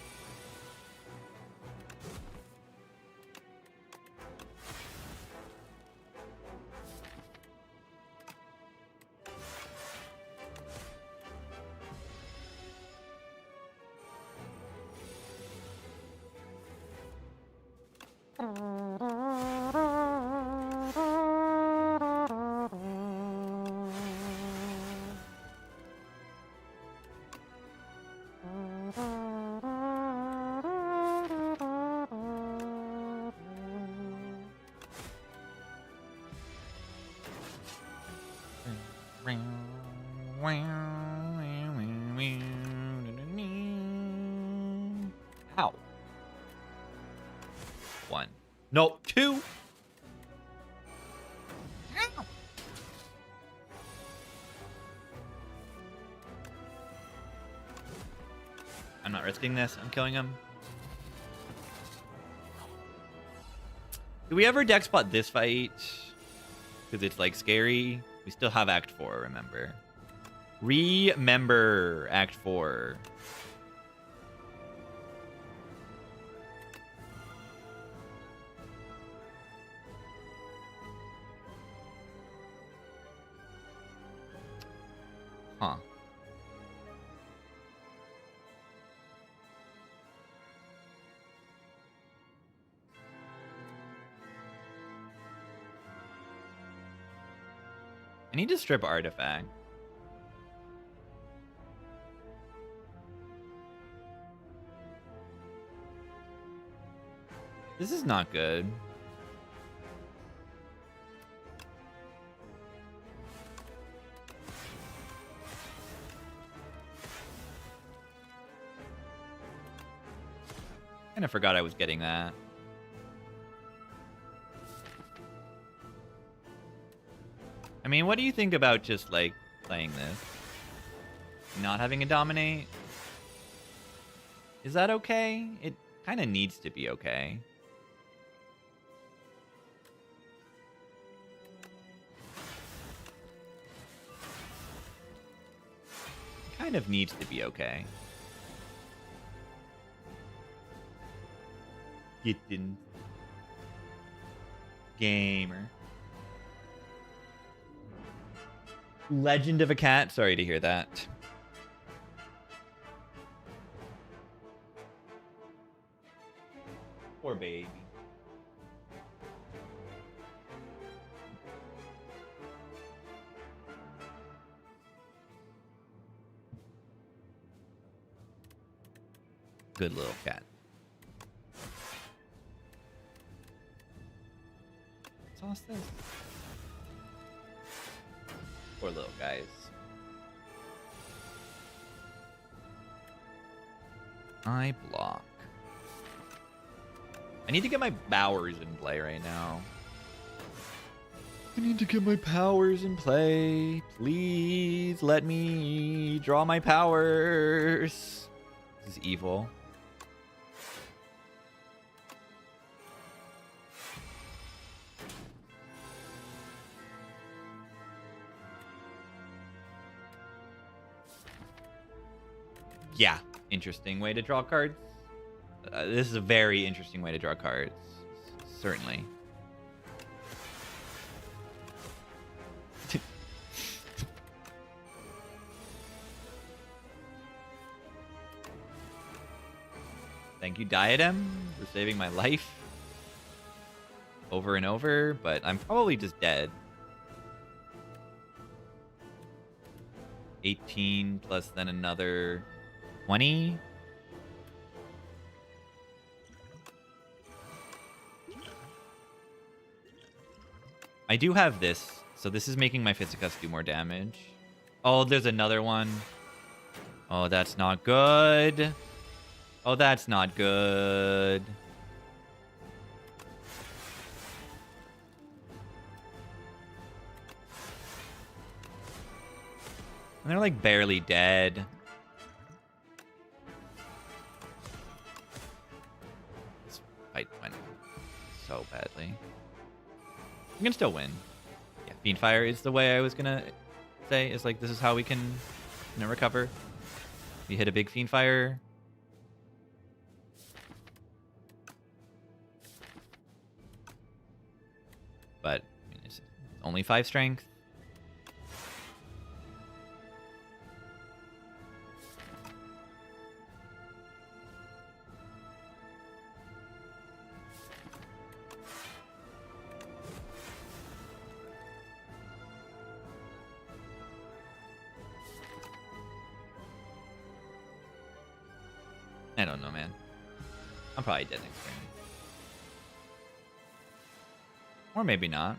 Ow. 1. No, 2. Ow. I'm not risking this. I'm killing him. Do we ever deck spot this fight? Because it's like scary. We still have Act 4, remember. Remember Act 4. Huh. I need to strip Artifact. This is not good. Kind of forgot I was getting that. I mean, what do you think about just, like, playing this? Not having a dominate? Is that okay? It kind of needs to be okay. It kind of needs to be okay. Get in. Gamer. Legend of a Cat. Sorry to hear that. Poor baby. Good little cat. What's this? Poor little guys. I block. I need to get my Bowers in play right now. I need to get my powers in play. Please let me draw my powers. This is evil. Yeah, interesting way to draw cards. This is a very interesting way to draw cards. Certainly. Thank you, Diadem, for saving my life over and over, but I'm probably just dead. 18 plus then another 20. I do have this, so this is making my Fizzicus do more damage. Oh, there's another one. Oh, that's not good. Oh, that's not good. And they're like barely dead. This fight went so badly. We can still win. Yeah, Fiendfire is the way I was gonna say. It's like this is how we can, recover. We hit a big Fiendfire. But I mean, it's only 5 strength. I don't know, man. I'm probably dead next turn. Or maybe not.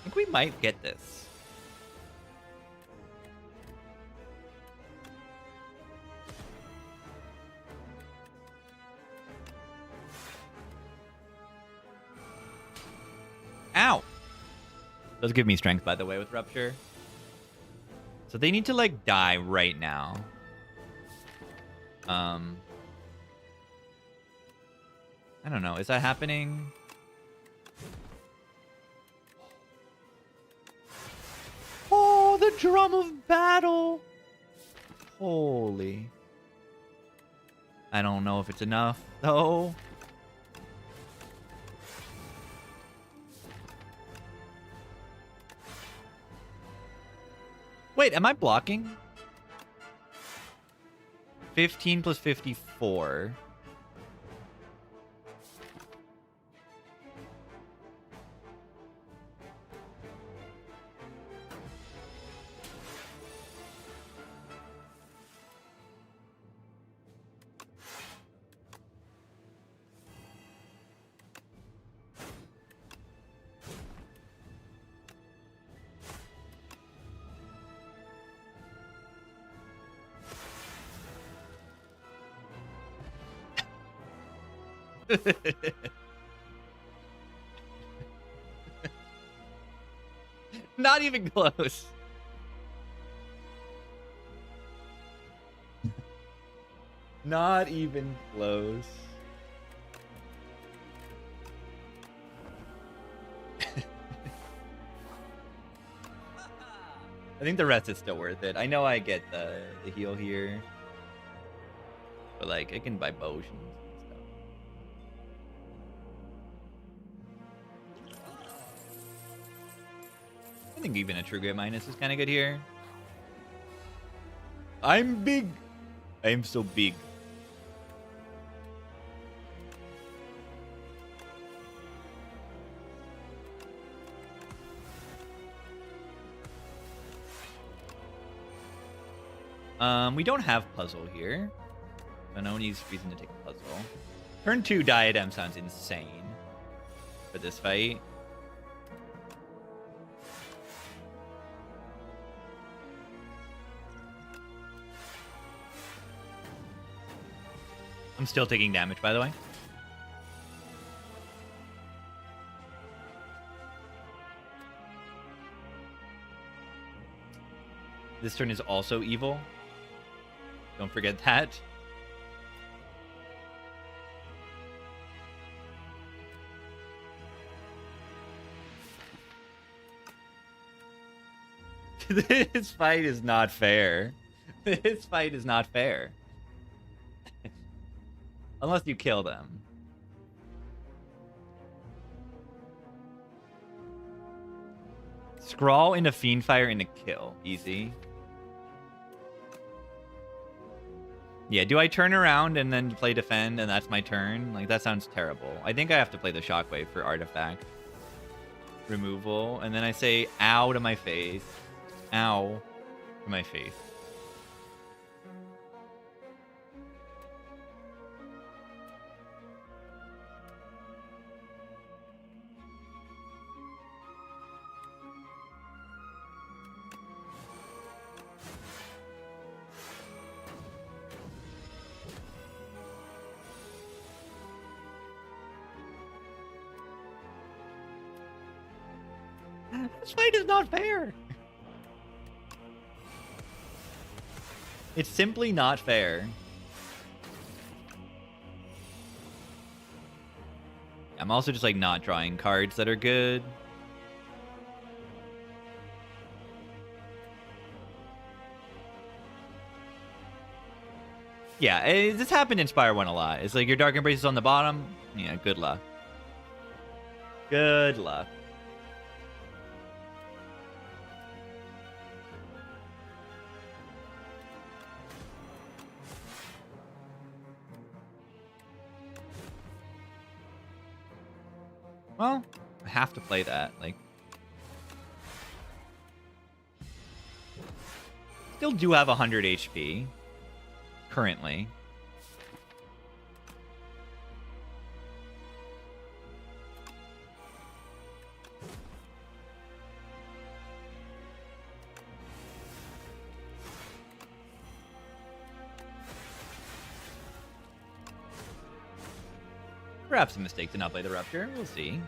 I think we might get this. Ow! Does give me strength, by the way, with Rupture. So they need to, like, die right now. I don't know. Is that happening? Oh, the drum of battle! Holy. I don't know if it's enough, though. Wait, am I blocking? 15 plus 54. Not even close. Not even close. I think the rest is still worth it. I know I get the heal here. But like, I can buy potions and stuff. I think even a True Grit minus is kind of good here. I'm big. I am so big. We don't have puzzle here. So no reason to take a puzzle. Turn 2 diadem sounds insane for this fight. I'm still taking damage, by the way. This turn is also evil. Don't forget that. This fight is not fair. This fight is not fair. Unless you kill them. Scrawl into Fiendfire into kill. Easy. Yeah, do I turn around and then play defend and that's my turn? Like, that sounds terrible. I think I have to play the Shockwave for artifact removal. And then I say, ow to my face. Ow to my face. This fight is not fair. It's simply not fair. I'm also just like not drawing cards that are good. Yeah, this happened in Spire 1 a lot. It's like your Dark Embrace is on the bottom. Yeah, good luck. Good luck. Well, I have to play that. Like, still do have 100 HP currently. Perhaps a mistake to not play the Rupture. We'll see.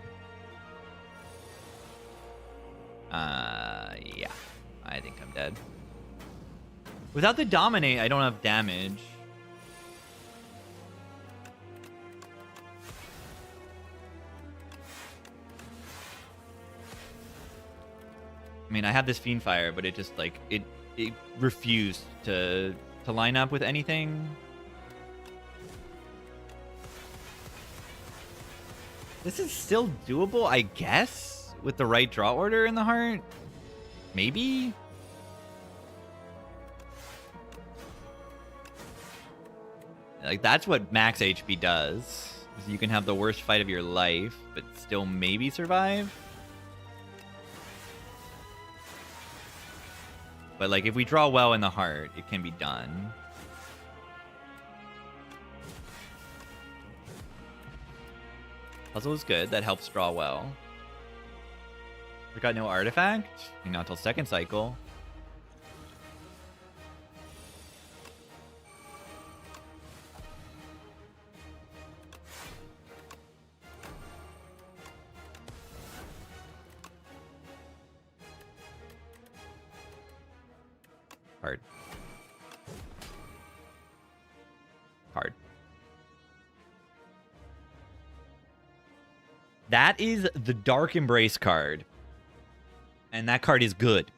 Yeah. I think I'm dead. Without the Dominate, I don't have damage. I mean, I have this Fiendfire, but it just, like, it refused to line up with anything. This is still doable, I guess, with the right draw order in the heart. Maybe? Like, that's what max HP does. Is you can have the worst fight of your life, but still maybe survive. But, like, if we draw well in the heart, it can be done. Puzzle is good. That helps draw well. We got no artifact. Not until second cycle. Card. Card. That is the Dark Embrace card. And that card is good.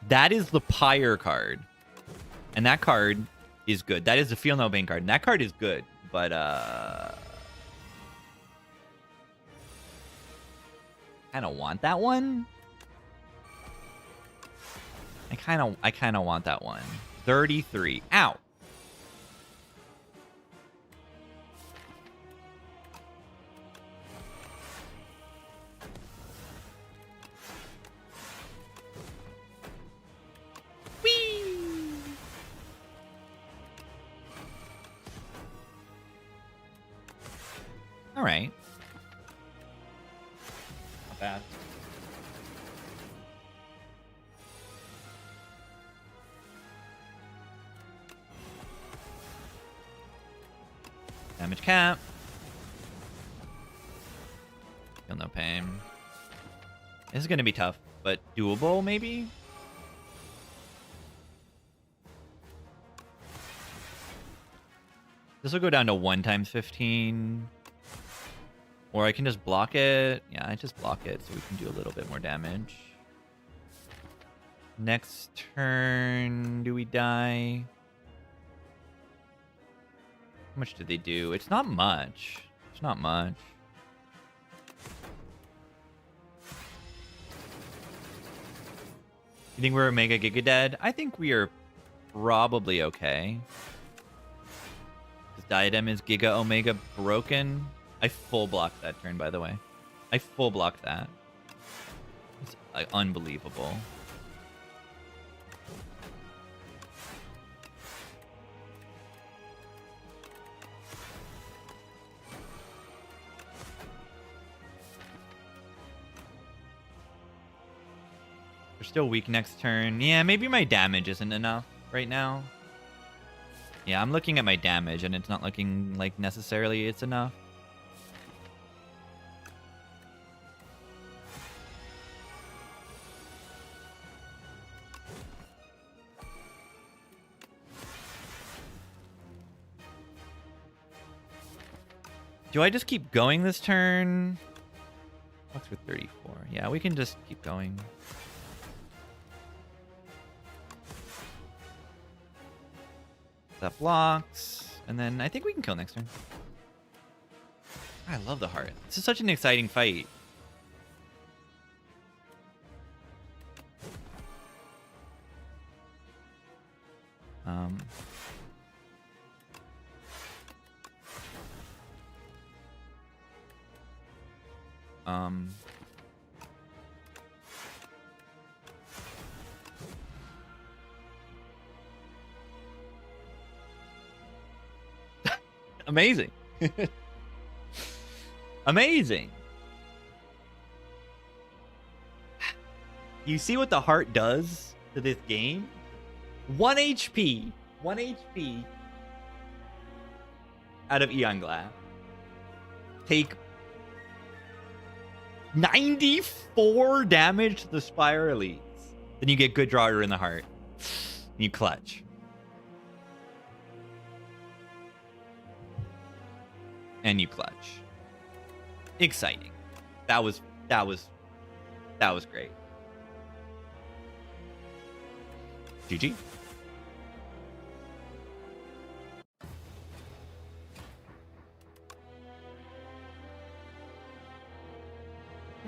That is the Pyre card. And that card is good. That is the Feel No Pain card. And that card is good. But, kind of want that one. I kind of want that one. 33. Ow. Damage cap. Feel no pain. This is going to be tough, but doable maybe? This will go down to 1 times 15. Or I can just block it. Yeah, I just block it so we can do a little bit more damage. Next turn, do we die? How much did they do? It's not much. It's not much. You think we're Omega Giga dead? I think we are probably okay. This Diadem is Giga Omega broken. I full blocked that turn, by the way. I full blocked that. It's unbelievable. We're still weak next turn. Yeah, maybe my damage isn't enough right now. Yeah, I'm looking at my damage, and it's not looking like necessarily it's enough. Do I just keep going this turn? What's with 34? Yeah, we can just keep going. That blocks. And then I think we can kill next turn. I love the heart. This is such an exciting fight. Amazing. Amazing. You see what the heart does to this game? 1 HP. 1 HP out of Eon Glass. Take 94 damage to the Spire Elites. Then you get good drawer in the heart. And you clutch. And you clutch. Exciting. That was great. GG.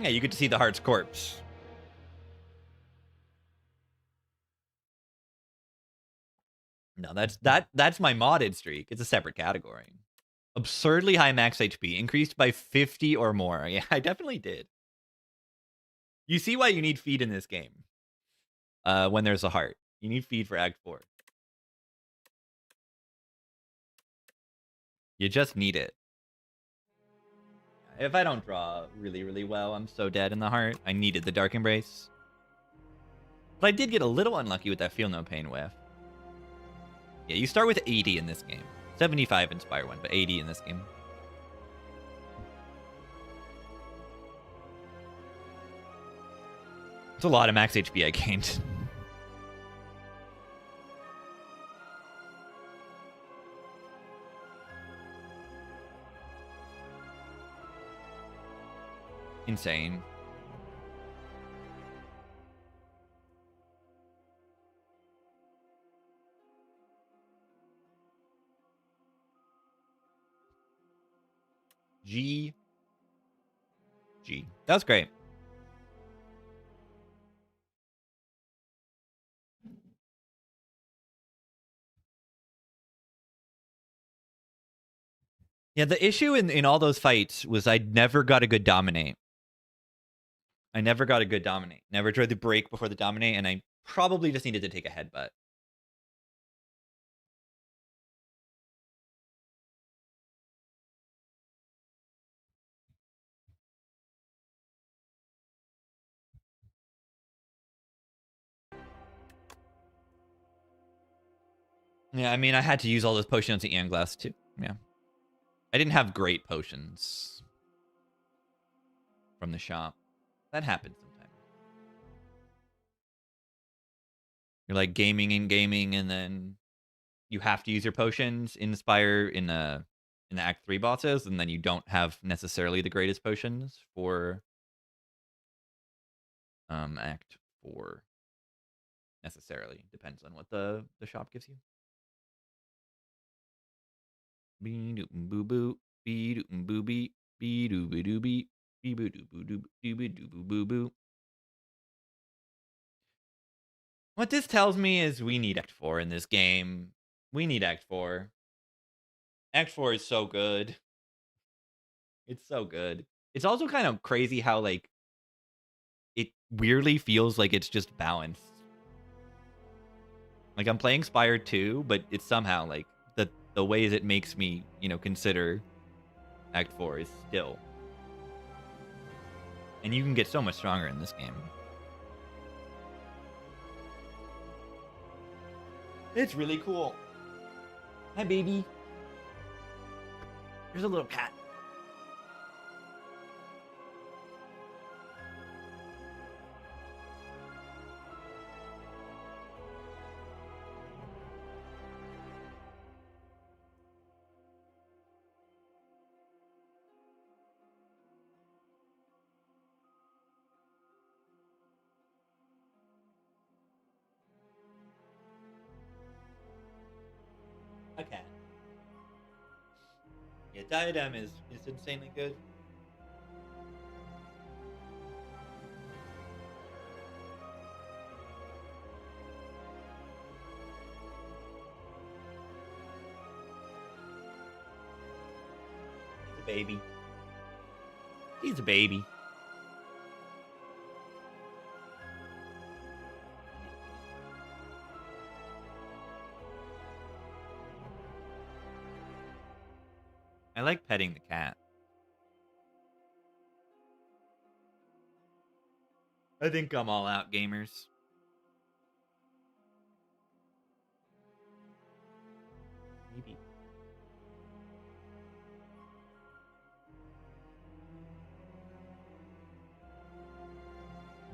Yeah, you get to see the heart's corpse. No, that's my modded streak. It's a separate category. Absurdly high max HP, increased by 50 or more. Yeah, I definitely did. You see why you need feed in this game. When there's a heart. You need feed for Act 4. You just need it. If I don't draw really, really well, I'm so dead in the heart. I needed the Dark Embrace. But I did get a little unlucky with that Feel No Pain whiff. Yeah, you start with 80 in this game. 75 in Spire 1, but 80 in this game. It's a lot of max HP I gained. Insane. G. That was great. Yeah, the issue in all those fights was I never got a good dominate. Never tried to break before the dominate, and I probably just needed to take a headbutt. Yeah, I mean, I had to use all those potions at Eon Glass too. Yeah. I didn't have great potions from the shop. That happens sometimes. You're like gaming and gaming, and then you have to use your potions in Spire in the Act 3 bosses, and then you don't have necessarily the greatest potions for Act 4 necessarily. Depends on what the shop gives you. Boo boo, boo boo bee, bee doo boo doo bee, bee boo doo boo doo boo boo boo boo. What this tells me is we need Act 4 in this game. We need Act 4. Act 4 is so good. It's so good. It's also kind of crazy how, like, it weirdly feels like it's just balanced. Like, I'm playing Spire 2, but it's somehow, like, the ways it makes me, consider Act 4 is still. And you can get so much stronger in this game. It's really cool. Hi, baby. There's a little cat. A cat. Yeah, Diadem is insanely good. He's a baby. He's a baby. I like petting the cat. I think I'm all out, gamers. Maybe.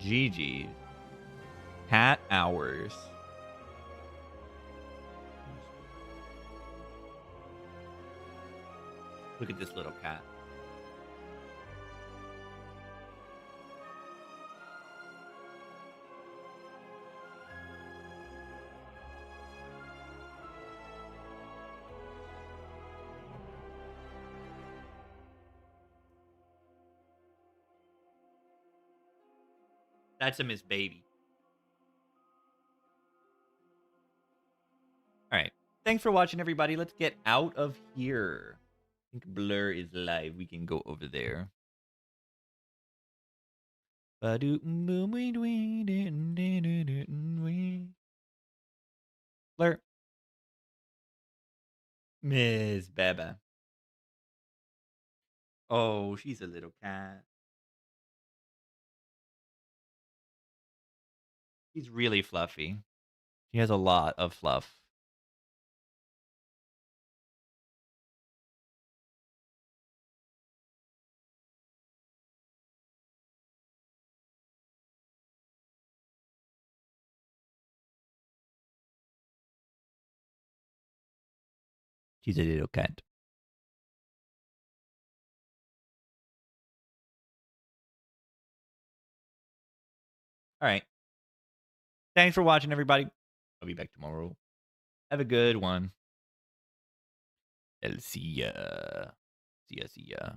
GG. Cat hours. Look at this little cat. That's a Miss Baby. All right. Thanks for watching, everybody. Let's get out of here. I think Blur is live. We can go over there. Blur. Miss Baba. Oh, she's a little cat. She's really fluffy. She has a lot of fluff. She's a little cat. All right. Thanks for watching, everybody. I'll be back tomorrow. Have a good one. I'll see ya. See ya.